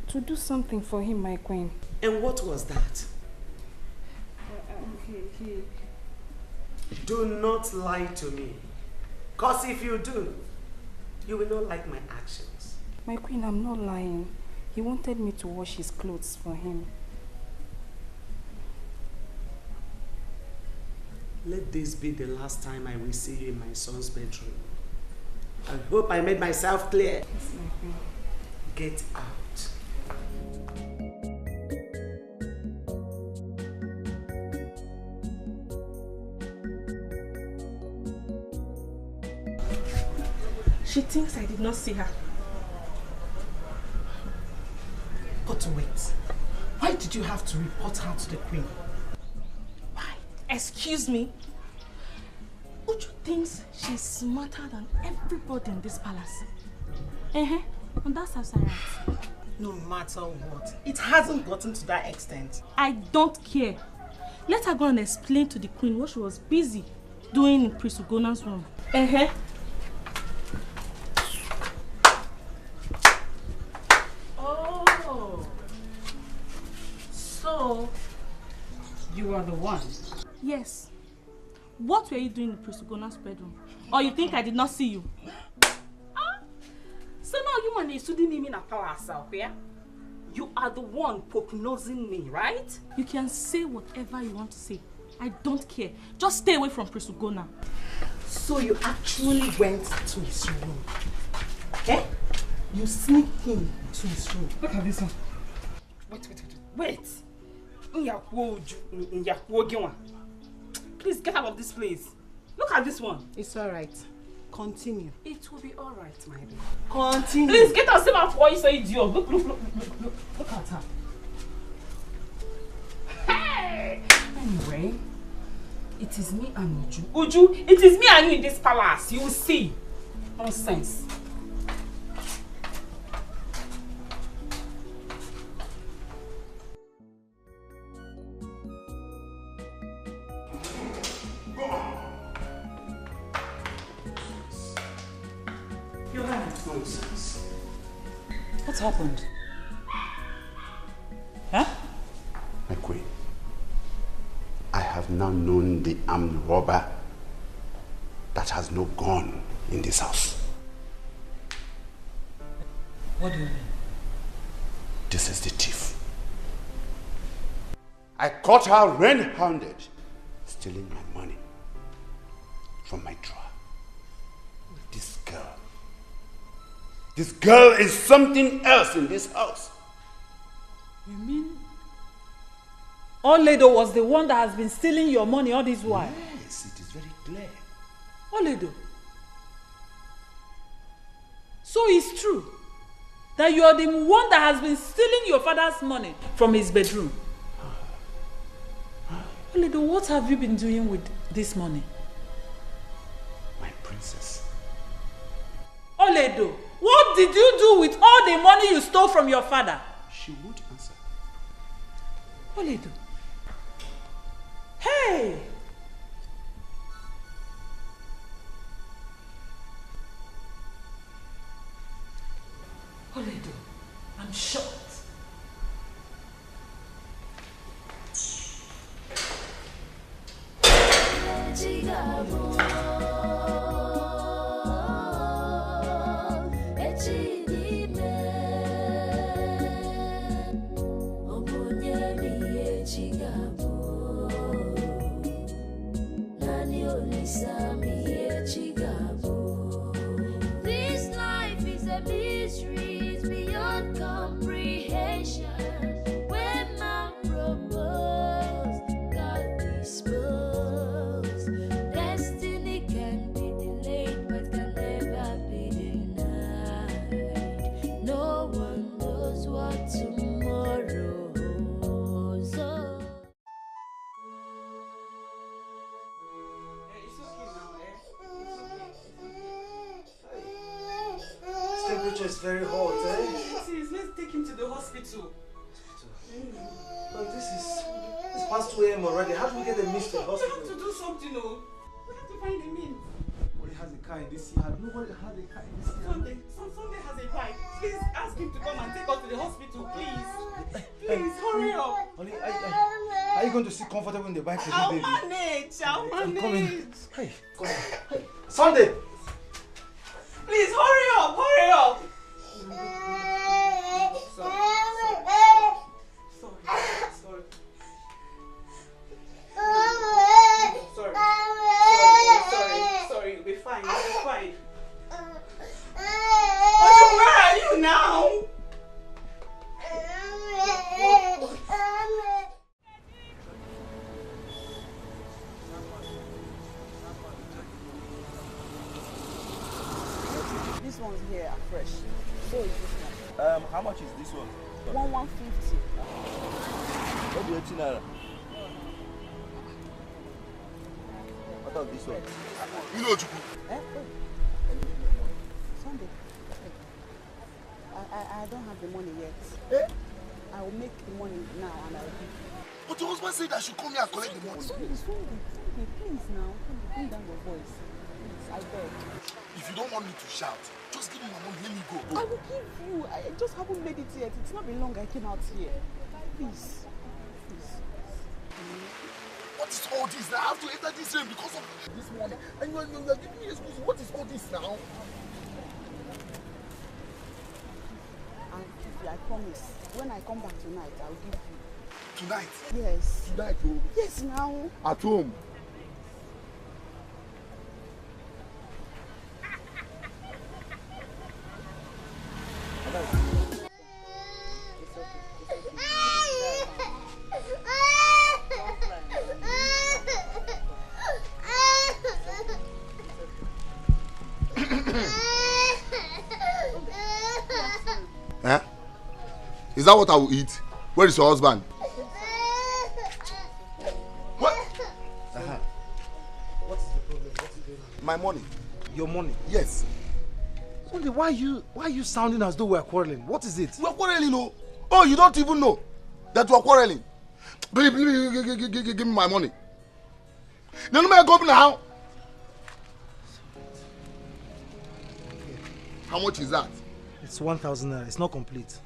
To do something for him, my queen. And what was that? Do not lie to me. Because if you do, you will not like my actions. My queen, I'm not lying. He wanted me to wash his clothes for him. Let this be the last time I will see you in my son's bedroom. I hope I made myself clear. Yes, my queen. Get out. She thinks I did not see her. But wait, why did you have to report her to the queen? Why? Excuse me? Uche thinks she's smarter than everybody in this palace. And that's how right. No matter what, it hasn't gotten to that extent. I don't care. Let her go and explain to the queen what she was busy doing in Prince Ugona's room. Oh, so you are the one. Yes. What were you doing in Prince Ugona's bedroom? Or you think I did not see you? So now you want to study me in a palace out here? You are the one prognosing me, right? You can say whatever you want to say. I don't care. Just stay away from Prince Ugona. So you actually went to his room? Eh? You sneaked in to his room. Look at this one. Wait. Please get out of this place. Look at this one. It's alright. Continue. It will be alright, my dear. Continue. Please get us out of what you say, idiot. Look at her. Hey! Anyway, it is me and Uju. Uju, it is me and you in this palace. You will see. Nonsense. What happened? Huh? My queen, I have now known the armed robber that has no gun in this house. What do you mean? This is the thief. I caught her red-handed, stealing my money from my drawer. This girl is something else in this house. You mean Oledo was the one that has been stealing your money all this while? Yes, it is very clear. Oledo. So it's true that you are the one that has been stealing your father's money from his bedroom. Oledo, what have you been doing with this money? My princess. Oledo, what did you do with all the money you stole from your father? She won't answer. Oledo. Hey! Oledo, I'm shocked. This life is a mystery, it's beyond comprehension. When man propose, God dispose. Destiny can be delayed, but can never be denied. No one knows what tomorrow holds. very hot, eh? Please, let's take him to the hospital. But it's past 2 a.m. already. How do we get the means to the hospital? We have to do something, no? We have to find the means. Nobody has a car in this yard. Nobody has a car in this yard. Sunday has a bike. Please ask him to come and take us to the hospital, please. Please, hurry up. Honey, are you going to sit comfortable in the bike with I'll me, baby? manage. I'll I'm manage. coming. Hey, come on. Hey, Sunday! Please, hurry up, hurry up. Sorry. Sorry, you'll be fine, you'll be fine. Ojo, where are you now? These ones here are fresh. So is this one. How much is this one? 150. What do you think? What about this one? You know what you Sunday. I don't have the money yet. Eh? I will make the money now and I will give you. But your husband said I should come here and collect the money. Sunday, please now. Bring down your voice. Please, I beg. If you don't want me to shout, just give me my money, let me go. I will give you. I just haven't made it yet. It's not been long I came out here. Please. What is all this? I have to enter this room because of this money. And you are giving me excuse. What is all this now? I'll give you, I promise. When I come back tonight, I'll give you. Tonight? Yes. Tonight, oh? Yes, now. At home? Eh? Is that what I will eat? Where is your husband? What? What is the problem? What is going on? My money. Your money? Yes. Sunday, why are you sounding as though we're quarreling? What is it? We're quarreling, no? Oh, you don't even know that we're quarreling. Please, give me my money. No, no, go now. How much is that? It's 1,000 naira. It's not complete.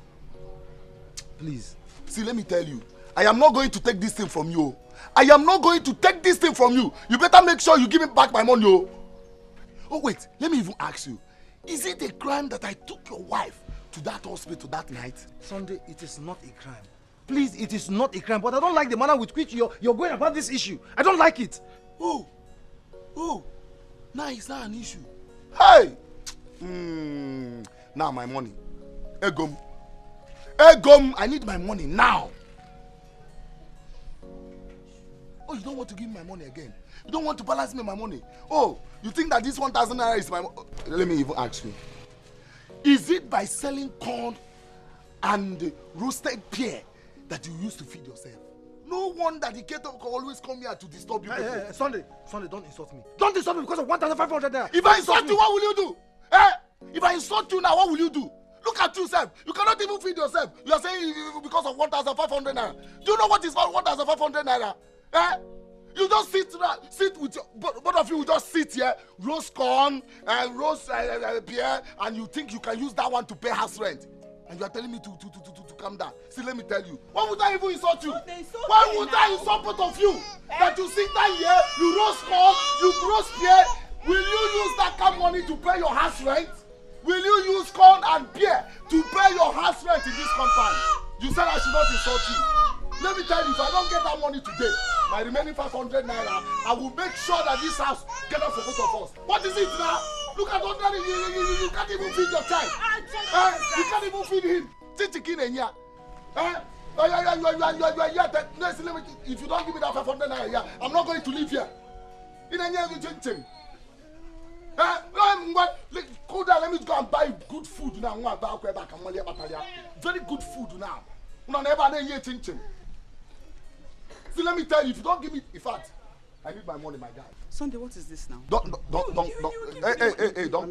Please. See, let me tell you. I am not going to take this thing from you. I am not going to take this thing from you. You better make sure you give me back my money. Oh, wait. Let me even ask you. Is it a crime that I took your wife to that hospital that night? Sunday, it is not a crime. Please, it is not a crime. But I don't like the manner with which you're going about this issue. I don't like it. Oh. Now it's not an issue. Hey! Now my money. Egom, I need my money now. Oh, you don't want to give me my money again? You don't want to balance me my money? Oh, you think that this 1,000 naira is my money? Let me even ask you. Is it by selling corn and roasted pear that you used to feed yourself? No wonder the caterer always come here to disturb you. Hey, Sunday, don't insult me. Don't insult me because of 1,500 naira. If I insult you, what will you do? Eh? If I insult you now, what will you do? Look at yourself. You cannot even feed yourself. You are saying because of 1,500 naira. Do you know what is 1,500 naira? Eh? You just sit with your, both of you will just sit here, roast corn and roast beer, and you think you can use that one to pay house rent. And you are telling me to calm down. See, let me tell you. Why would I even insult you? Why would I insult both of you? That you sit down here, you roast corn, you roast beer. Will you use that kind of money to pay your house rent? Will you use corn and beer to pay your house rent in this compound? You said I should not insult you. Let me tell you, if I don't get that money today, my remaining 500 naira, I will make sure that this house get up for both of us. What is it now? Look at what you can't even feed your child. You can't even feed him. If you don't give me that 500 naira, I'm not going to live here. Cool down, let me go and buy good food now. Very good food now. See, let me tell you, if you don't give me, in fact, I need my money, my guy. Sunday, what is this now? Don't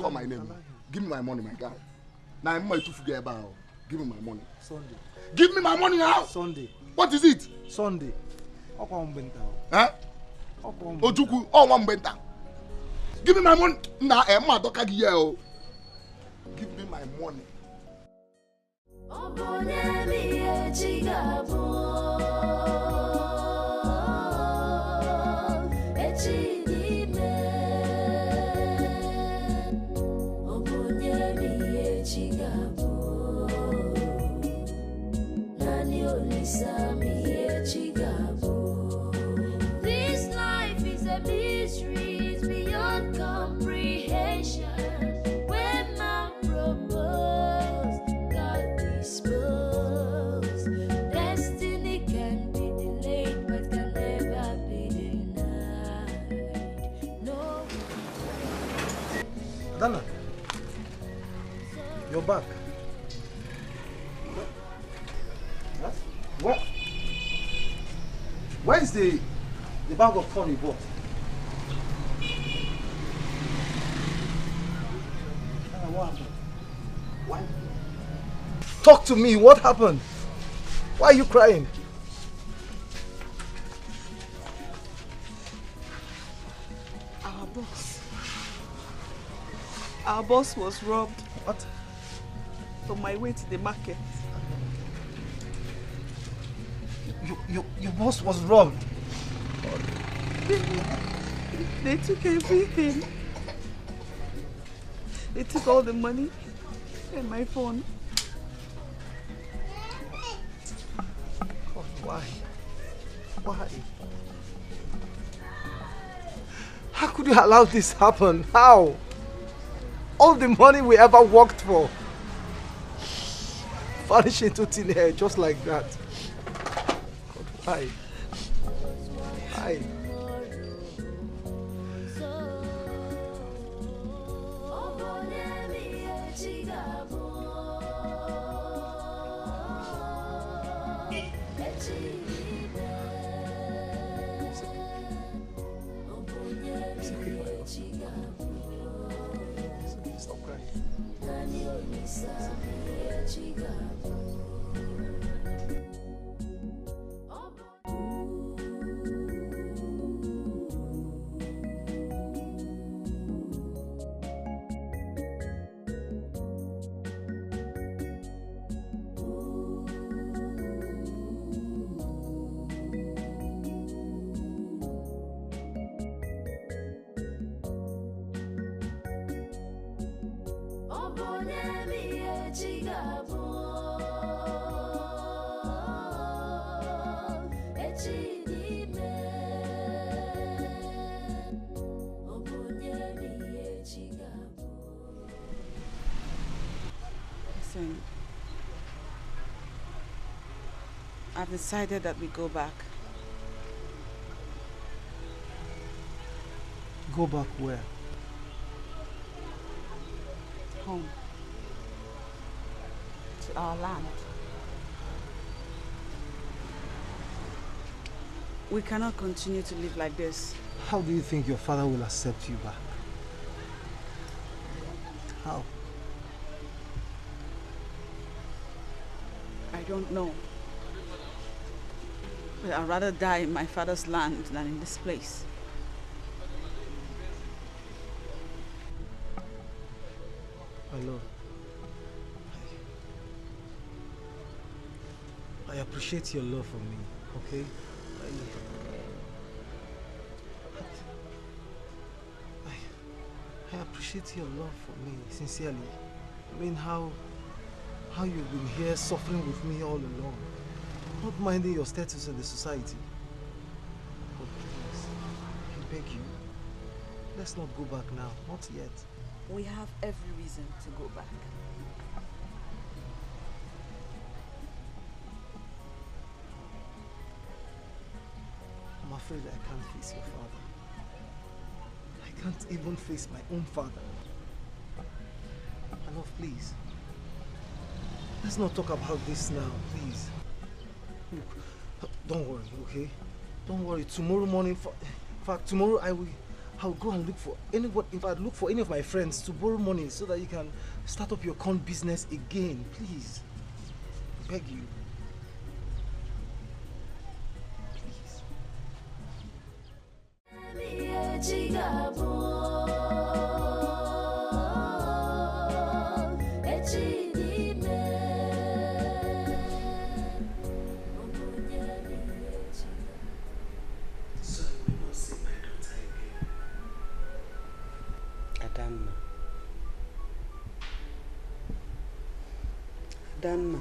call my name. Give me my money, my guy. Now I'm going to forget about. Give me my money. Sunday. Give me my money now. Sunday. What is it? Sunday. Huh? Ojuku. Oh, one benta. Give me my money. Nah, Emma, don't give me my money. This life is a mystery, it's beyond comprehension. When man proposed, God disposed. Destiny can be delayed, but can never be denied. No. Adana, you're back. What? Where is the bag of corn you bought? What happened? Why? Talk to me. What happened? Why are you crying? Our boss was robbed. What? On my way to the market. Your boss was robbed. They took everything. They took all the money and my phone. God, why? Why? How could you allow this happen? How? All the money we ever worked for vanish into thin air just like that. God, why? Why? Stop crying. Listen, I've decided that we go back. Go back where? Home. To our land. We cannot continue to live like this. How do you think your father will accept you back? How? I don't know. But I'd rather die in my father's land than in this place. My love, I appreciate your love for me, okay? I appreciate your love for me, sincerely. I mean, how you've been here suffering with me all along, not minding your status in the society. But please, I beg you, let's not go back now, not yet. We have every reason to go back. I'm afraid I can't face your father. I can't even face my own father. Love, please. Let's not talk about this now, please. Look, don't worry, okay? Don't worry. Tomorrow morning, in fact, tomorrow I I'll go and look for look for any of my friends to borrow money so that you can start up your corn business again. Please. I beg you. Adana.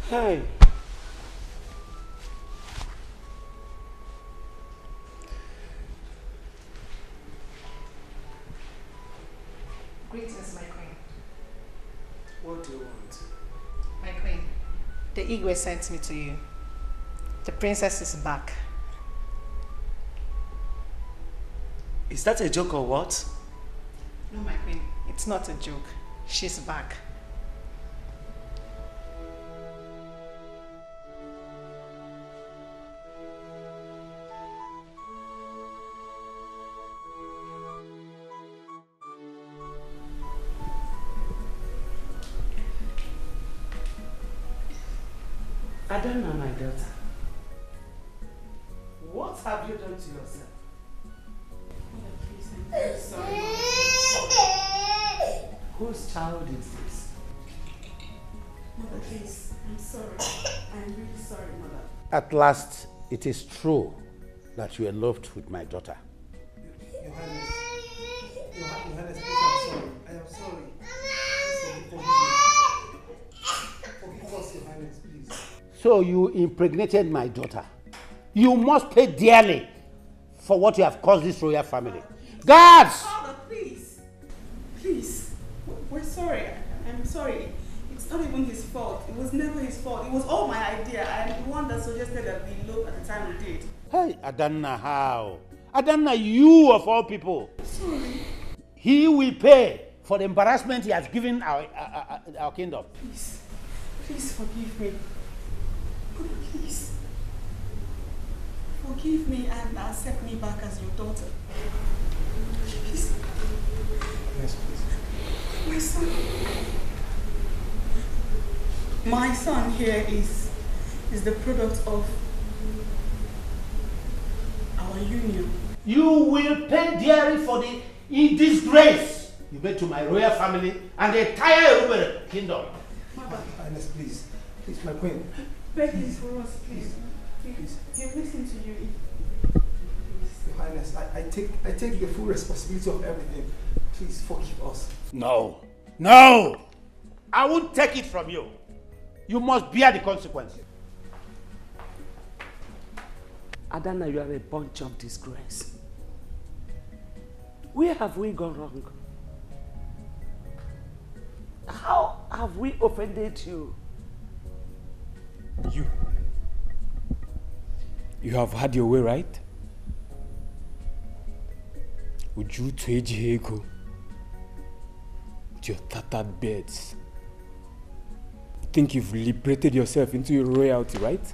Hi. Greetings, my queen. What do you want? My queen, the Igwe sent me to you. The princess is back. Is that a joke or what? No, my queen, it's not a joke. She's back. Adana, my daughter. What have you done to yourself? Whose child is this? Mother, please, I'm sorry. I'm really sorry, Mother. At last, it is true that you are loved with my daughter. Your Highness, please, I'm sorry. I am sorry. Please forgive me. Forgive us, Your Highness, please. So you impregnated my daughter. You must pay dearly for what you have caused this royal family. Guards! Father, please. Please. We're sorry. I'm sorry. It's not even his fault. It was never his fault. It was all my idea. I'm the one that suggested that we elope at the time we did. Hey, Adana, how? Adana, you of all people. Sorry. He will pay for the embarrassment he has given our kingdom. Please. Please forgive me. Mother, please. Forgive me and accept me back as your daughter. Please. Yes, please. My son. My son here is the product of our union. You will pay dearly for the disgrace you made to my royal family and the entire Yoruba kingdom. Mother. Highness, please. Please, my queen. Begging for us, please. Please. You listen to you. Your Highness, I take the full responsibility of everything. Please forgive us. No. No! I won't take it from you. You must bear the consequences. Adana, you are a bunch of disgrace. Where have we gone wrong? How have we offended you? You have had your way, right? Would you trade your ego to your tattered beds? Think you've liberated yourself into your royalty, right?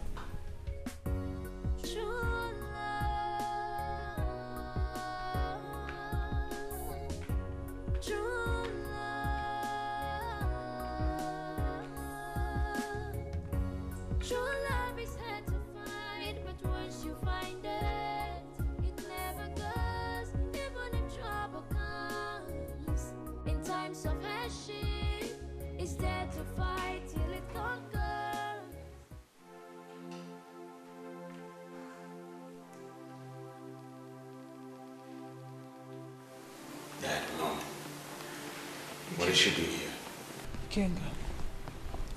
What is she doing here?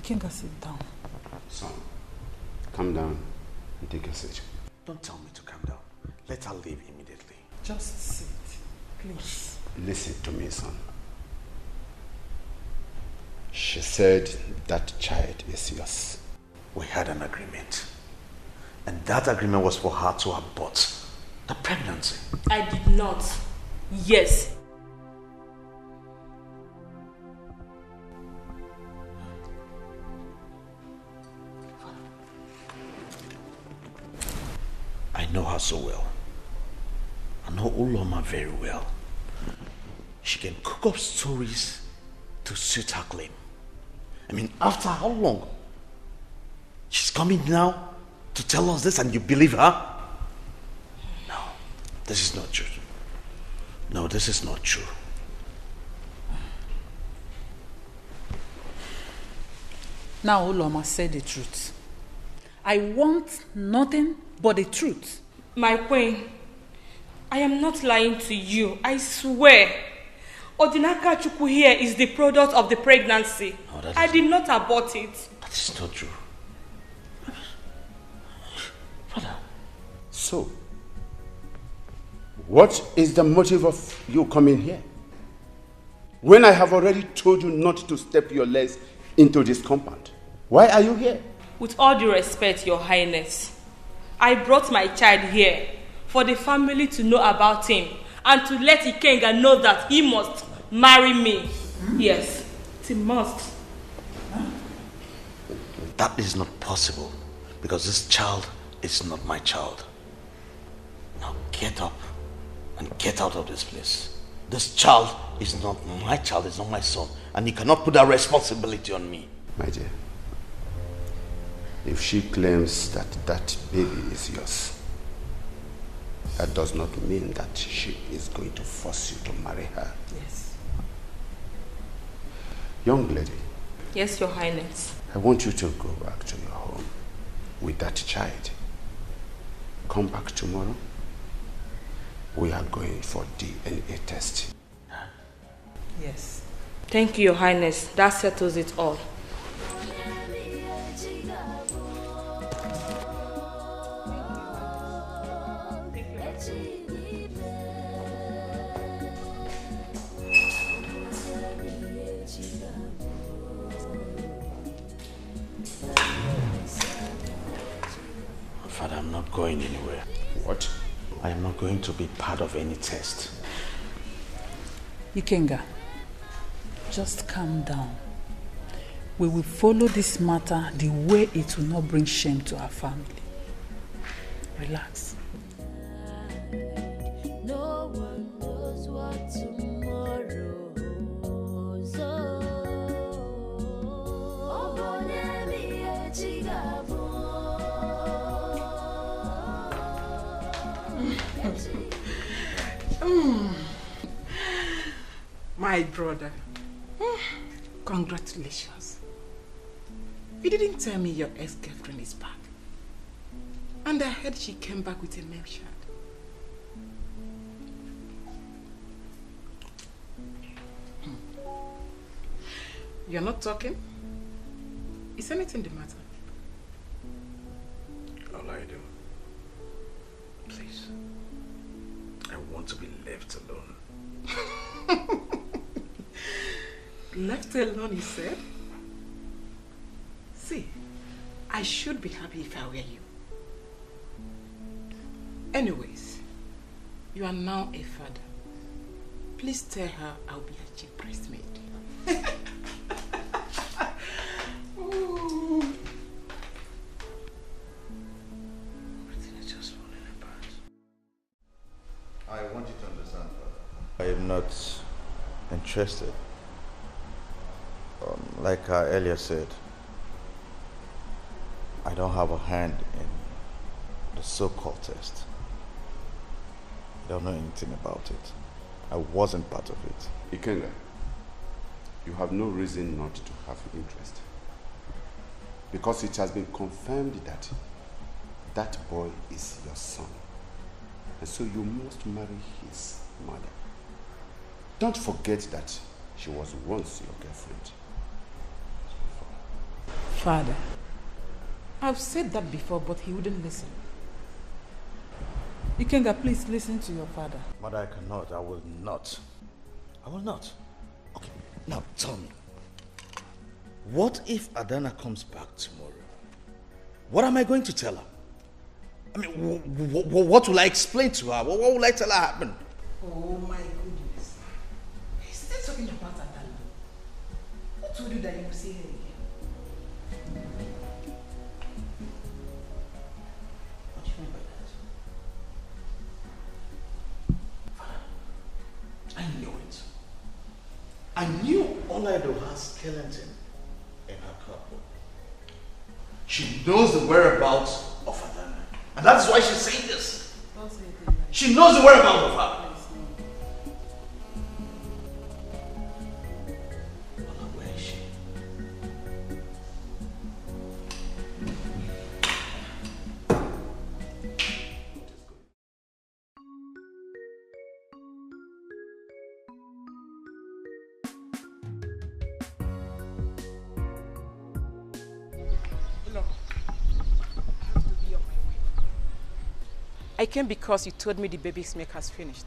Ikenga, sit down. Son, calm down and take a seat. Don't tell me to calm down. Let her leave immediately. Just sit, please. Listen to me, son. She said that child is yours. We had an agreement. And that agreement was for her to abort the pregnancy. I did not. Yes. her so well. I know Uloma very well. She can cook up stories to suit her claim. I mean, after how long? She's coming now to tell us this and you believe her? No, this is not true. No, this is not true. Now Uloma said the truth. I want nothing but the truth. My queen, I am not lying to you. I swear. Odinaka Chukwu here is the product of the pregnancy. No, I did not abort it. That is not true. Brother. So, what is the motive of you coming here? When I have already told you not to step your legs into this compound. Why are you here? With all due respect, Your Highness, I brought my child here for the family to know about him and to let Ikenga know that he must marry me. Yes, he must. That is not possible because this child is not my child. Now get up and get out of this place. This child is not my child, it's not my son, and you cannot put that responsibility on me. My dear, if she claims that that baby is yours, that does not mean that she is going to force you to marry her. Yes. Young lady. Yes, Your Highness. I want you to go back to your home with that child. Come back tomorrow. We are going for DNA test. Yes. Thank you, Your Highness. That settles it all. Father, I'm not going anywhere. What? I am not going to be part of any test. Ikenga, just calm down. We will follow this matter the way it will not bring shame to our family. Relax. No one knows what tomorrow holds. My brother, congratulations. You didn't tell me your ex-girlfriend is back. And I heard she came back with a male child. You're not talking? Is anything the matter? All I do. Please. I want to be left alone. Left alone, you said? See, I should be happy if I were you. Anyways, you are now a father. Please tell her I'll be her chief breastmaid. Everything is just falling apart. I want you to understand, Father. I am not interested. Like I earlier said, I don't have a hand in the so-called test. I don't know anything about it. I wasn't part of it. Ikenga, you have no reason not to have interest. Because it has been confirmed that that boy is your son. And so you must marry his mother. Don't forget that she was once your girlfriend. Father, I've said that before, but he wouldn't listen. Ikenga, please listen to your father. Mother, I cannot. I will not. I will not. Okay, now tell me. What if Adana comes back tomorrow? What am I going to tell her? I mean, what will I explain to her? What will I tell her happened? Oh my goodness. He's still talking about Adana. Who told you that you will see her again? What do you mean by that? I knew Olaido has skeleton in her cupboard. She knows the whereabouts of Adana. And that's why she's saying this. She knows the whereabouts of her. Where is she? I came because you told me the baby's milk has finished.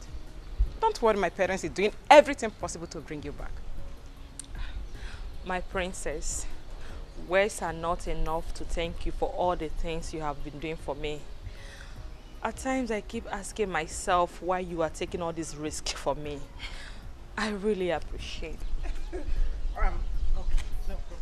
Don't worry, my parents are doing everything possible to bring you back. My princess, words are not enough to thank you for all the things you have been doing for me. At times I keep asking myself why you are taking all this risk for me. I really appreciate it. Okay, no problem.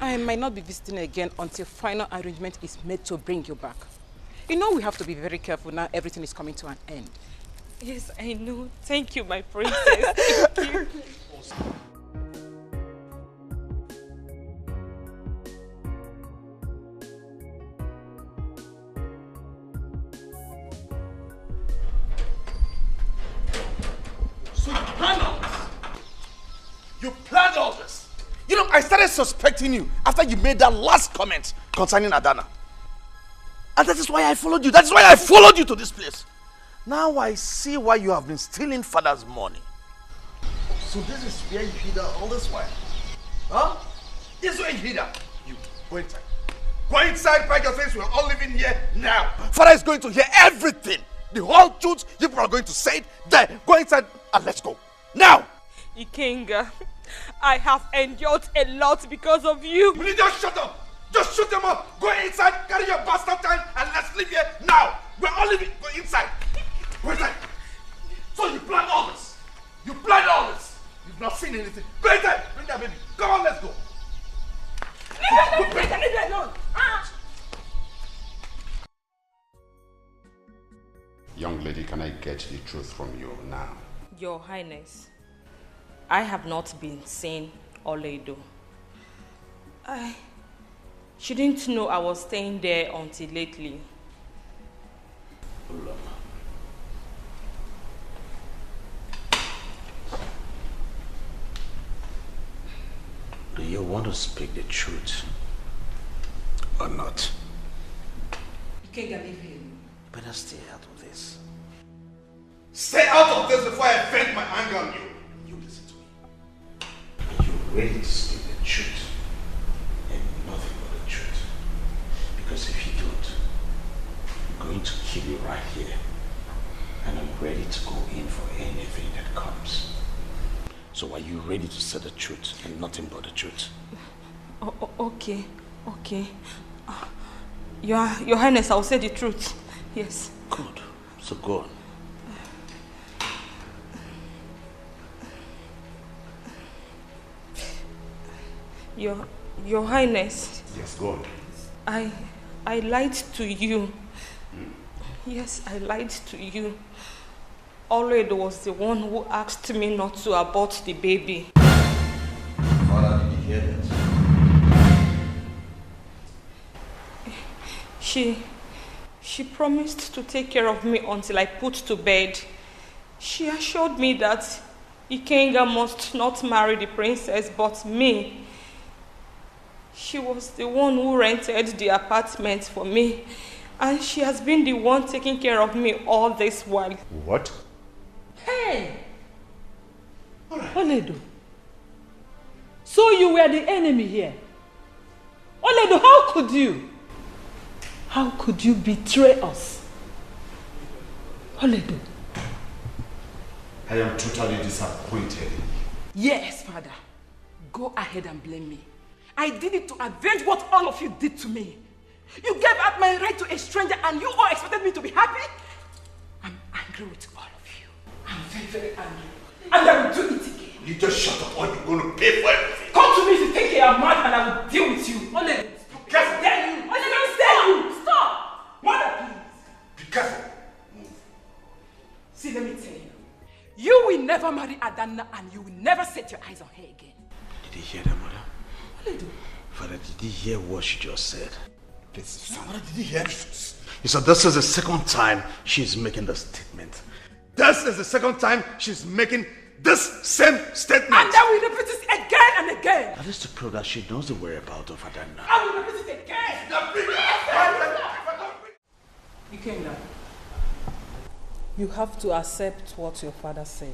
I might not be visiting again until final arrangement is made to bring you back. You know we have to be very careful now everything is coming to an end. Yes, I know. Thank you, my princess. Thank you. So you planned all this? You planned all this? You know, I started suspecting you after you made that last comment concerning Adana. And that is why I followed you. That is why I followed you to this place. Now I see why you have been stealing father's money. So this is where you hid her all this while? Huh? This is where you hid her. You, go inside. Go inside, pack your things. We're all living here now. Father is going to hear everything. The whole truth. You people are going to say it. There, go inside and let's go. Now! Ikenga, I have endured a lot because of you. Will you just shut up? Just shoot them up. Go inside, carry your bastard time, and let's leave here now. We're all leaving. Go inside. Go inside. So you planned all this. You planned all this. You've not seen anything. Go inside. Bring that baby. Come on, let's go. Leave it alone. Young lady, can I get the truth from you now? Your Highness, I have not been seeing Olaido. She didn't know I was staying there until lately. Do you want to speak the truth or not? You can't get him. Better stay out of this. Stay out of this before I vent my anger on you. You listen to me. Are you ready to speak the truth and nothing but the truth? Because if you don't, I'm going to kill you right here. And I'm ready to go in for anything that comes. So are you ready to say the truth and nothing but the truth? Okay. Your Highness, I'll say the truth. Yes. Good. So go on. Your Highness. Yes, go on. I lied to you. Yes, I lied to you. Olaido was the one who asked me not to abort the baby. Father, did you hear that? She promised to take care of me until I put to bed. She assured me that Ikenga must not marry the princess but me. She was the one who rented the apartment for me, and she has been the one taking care of me all this while. What? Hey! Olaido. So you were the enemy here. Olaido, how could you? How could you betray us? Olaido. I am totally disappointed. Yes, Father. Go ahead and blame me. I did it to avenge what all of you did to me. You gave up my right to a stranger and you all expected me to be happy? I'm angry with all of you. I'm very, very angry. And I will do it again. You just shut up or you're going to pay for everything. Come to me if you think you are mad and I will deal with you. Ole, careful. Dare you. Ole, don't stay you. Stop. Mother, please. Be careful. Move. See, let me tell you. You will never marry Adana and you will never set your eyes on her again. Did you hear that, Mother? What did you do? Father, did you hear what she just said? Please, son. Mother, did you hear? He said this is the second time she's making the statement. This is the second time she's making this same statement. And then we repeat it again and again. That is to prove that she knows the whereabouts of Adana. I will repeat it again. Ikenga, you have to accept what your father said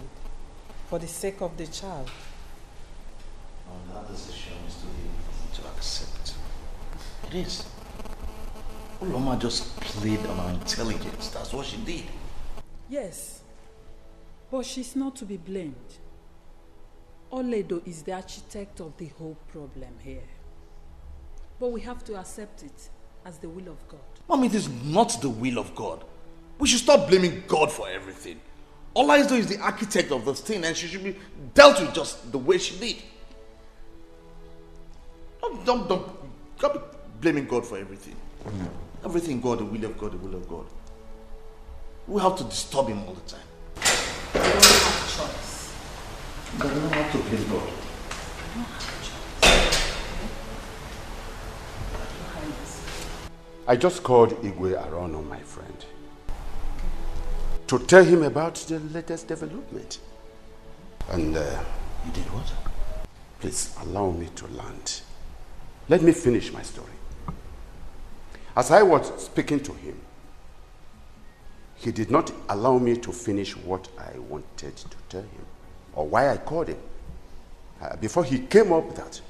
for the sake of the child. Oh, that decision is too easy to accept. It is. Oloma just played on our intelligence. That's what she did. Yes, but she's not to be blamed. Oledo is the architect of the whole problem here. But we have to accept it as the will of God. Mommy, it is not the will of God. We should stop blaming God for everything. Olaido is the architect of this thing and she should be dealt with just the way she did. Don't be blaming God for everything. Everything God, the will of God, the will of God. We have to disturb him all the time. You don't have a choice. But we don't have to blame God. You don't have a choice. I just called Igwe Arono, my friend, to tell him about the latest development. And you did what? Please allow me to land. Let me finish my story. As I was speaking to him, he did not allow me to finish what I wanted to tell him, or why I called him. Before he came up with that,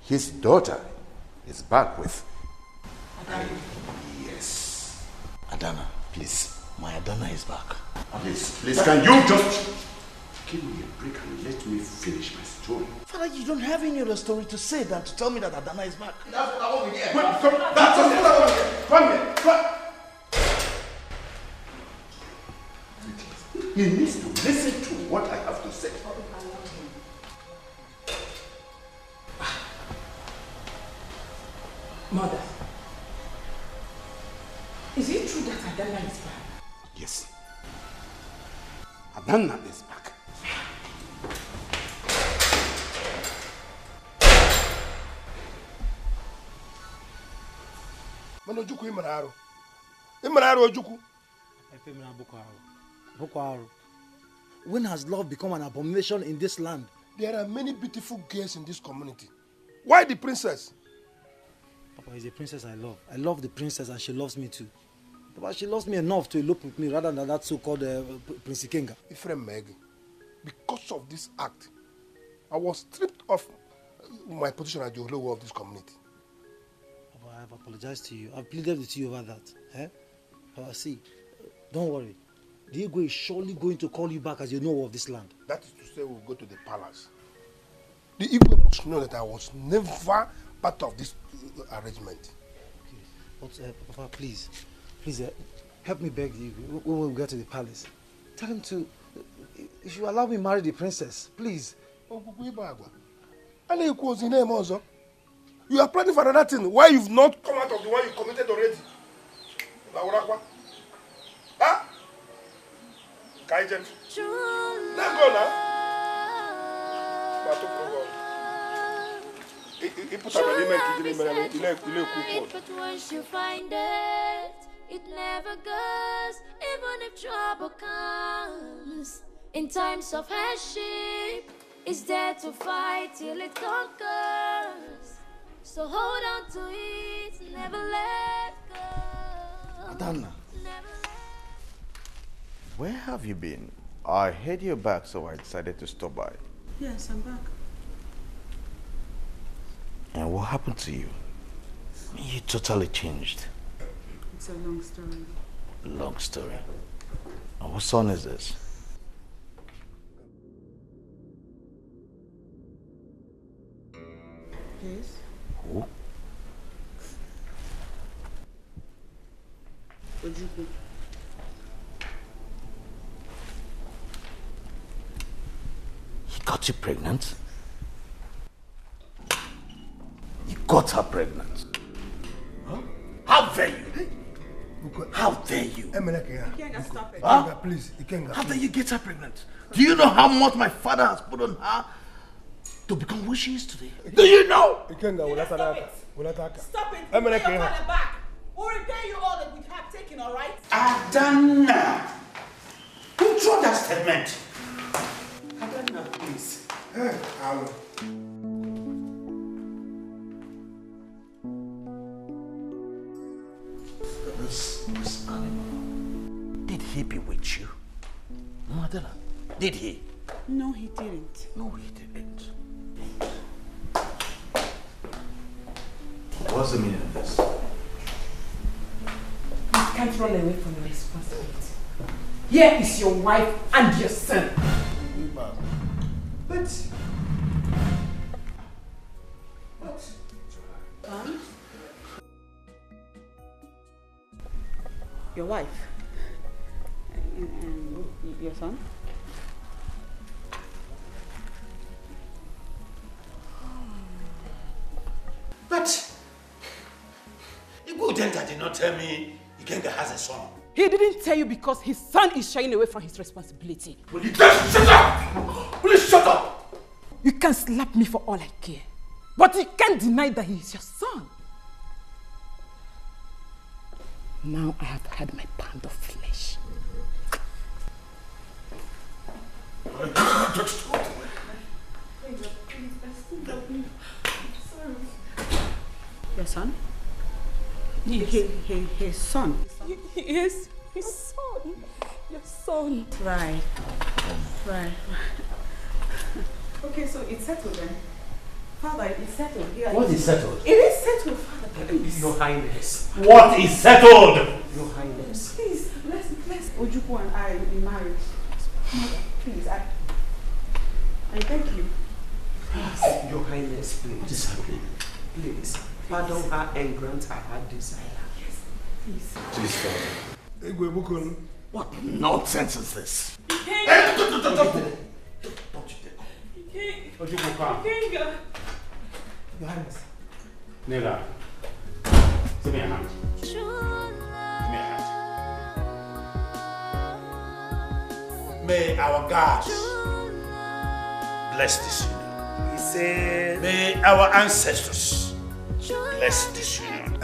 his daughter is back with... Adana. Yes. Adana, please. My Adana is back. Please, can you just give me a break and let me finish my story? Father, you don't have any other story to say than to tell me that Adana is back. That's what I want to hear. That's what I want to hear. Come here. Come. He needs to listen to what I have to say. Mother, is it true that Adana is back? Yes. Adana is back. Mana Ojukwu imara arụ. Imara arụ Ojukwu. When has love become an abomination in this land? There are many beautiful girls in this community. Why the princess? Papa, it's a princess I love. I love the princess and she loves me too. But she loves me enough to elope with me rather than that so-called Prince Ikenga. Ifrem Meg, because of this act, I was stripped of my position as the Olowo of this community. Papa, I have apologized to you. I've pleaded with you over that. Eh? Papa, see, don't worry. The Igwe is surely going to call you back as you know of this land. That is to say we'll go to the palace. The Igwe must know that I was never part of this arrangement. Okay. But Papa, please, help me beg the Igwe when we get to the palace. Tell him to, if you allow me marry the princess, please. You are planning for another thing. Why you've not come out of the one you committed already? Huh? Kaijen. Let's go now. But once you find it, it never goes. Even if trouble comes, in times of hardship, it's there to fight till it conquers. So hold on to it, never let go. Adana, where have you been? I heard you're back, so I decided to stop by. Yes, I'm back. And what happened to you? You totally changed. It's a long story. Long story. And what son is this? Yes. Who? Ojukwu. He got you pregnant? You got her pregnant? Huh? How dare you? How dare you? Ikenga, stop it. Huh? Please, Ikenga. How dare you get her pregnant? Do you know how much my father has put on her to become who she is today? Do you know? Ikenga, Stop it. Put your father back. We'll repay you all that we have taken, all right? Adana! Who threw that statement? Adana, please. Hey, Alan. This animal, did he bewitch you? No, Adana, did he? No, he didn't. No, he didn't. What's the meaning of this? You can't run away from your responsibility. Here is your wife and your son. But... Son? Your wife? And your son? But Igudenta did not tell me Ikenga has a son. He didn't tell you because his son is shying away from his responsibility. Will you just shut up? Will you shut up? You can slap me for all I care, but you can't deny that he is your son. Now I have had my pound of flesh. Your son? His son? Yes, his son. Your son. Right. Right. Okay, so it's settled then. Father, it's settled. What is settled? It is settled, Father, please. Your Highness. What is settled? Your Highness. Please, let's Ojukwu and I be married. Mother, please, I beg you. Please, Your Highness, please. What is happening? Please, pardon her and grant her her desire. Yes, please. Please, Father. What nonsense is this? Ikenga! Ojukwu, come. Ikenga! Your Highness. Nila, give me a hand. Give me a hand. May our gods bless this union. He said, may our ancestors bless this union.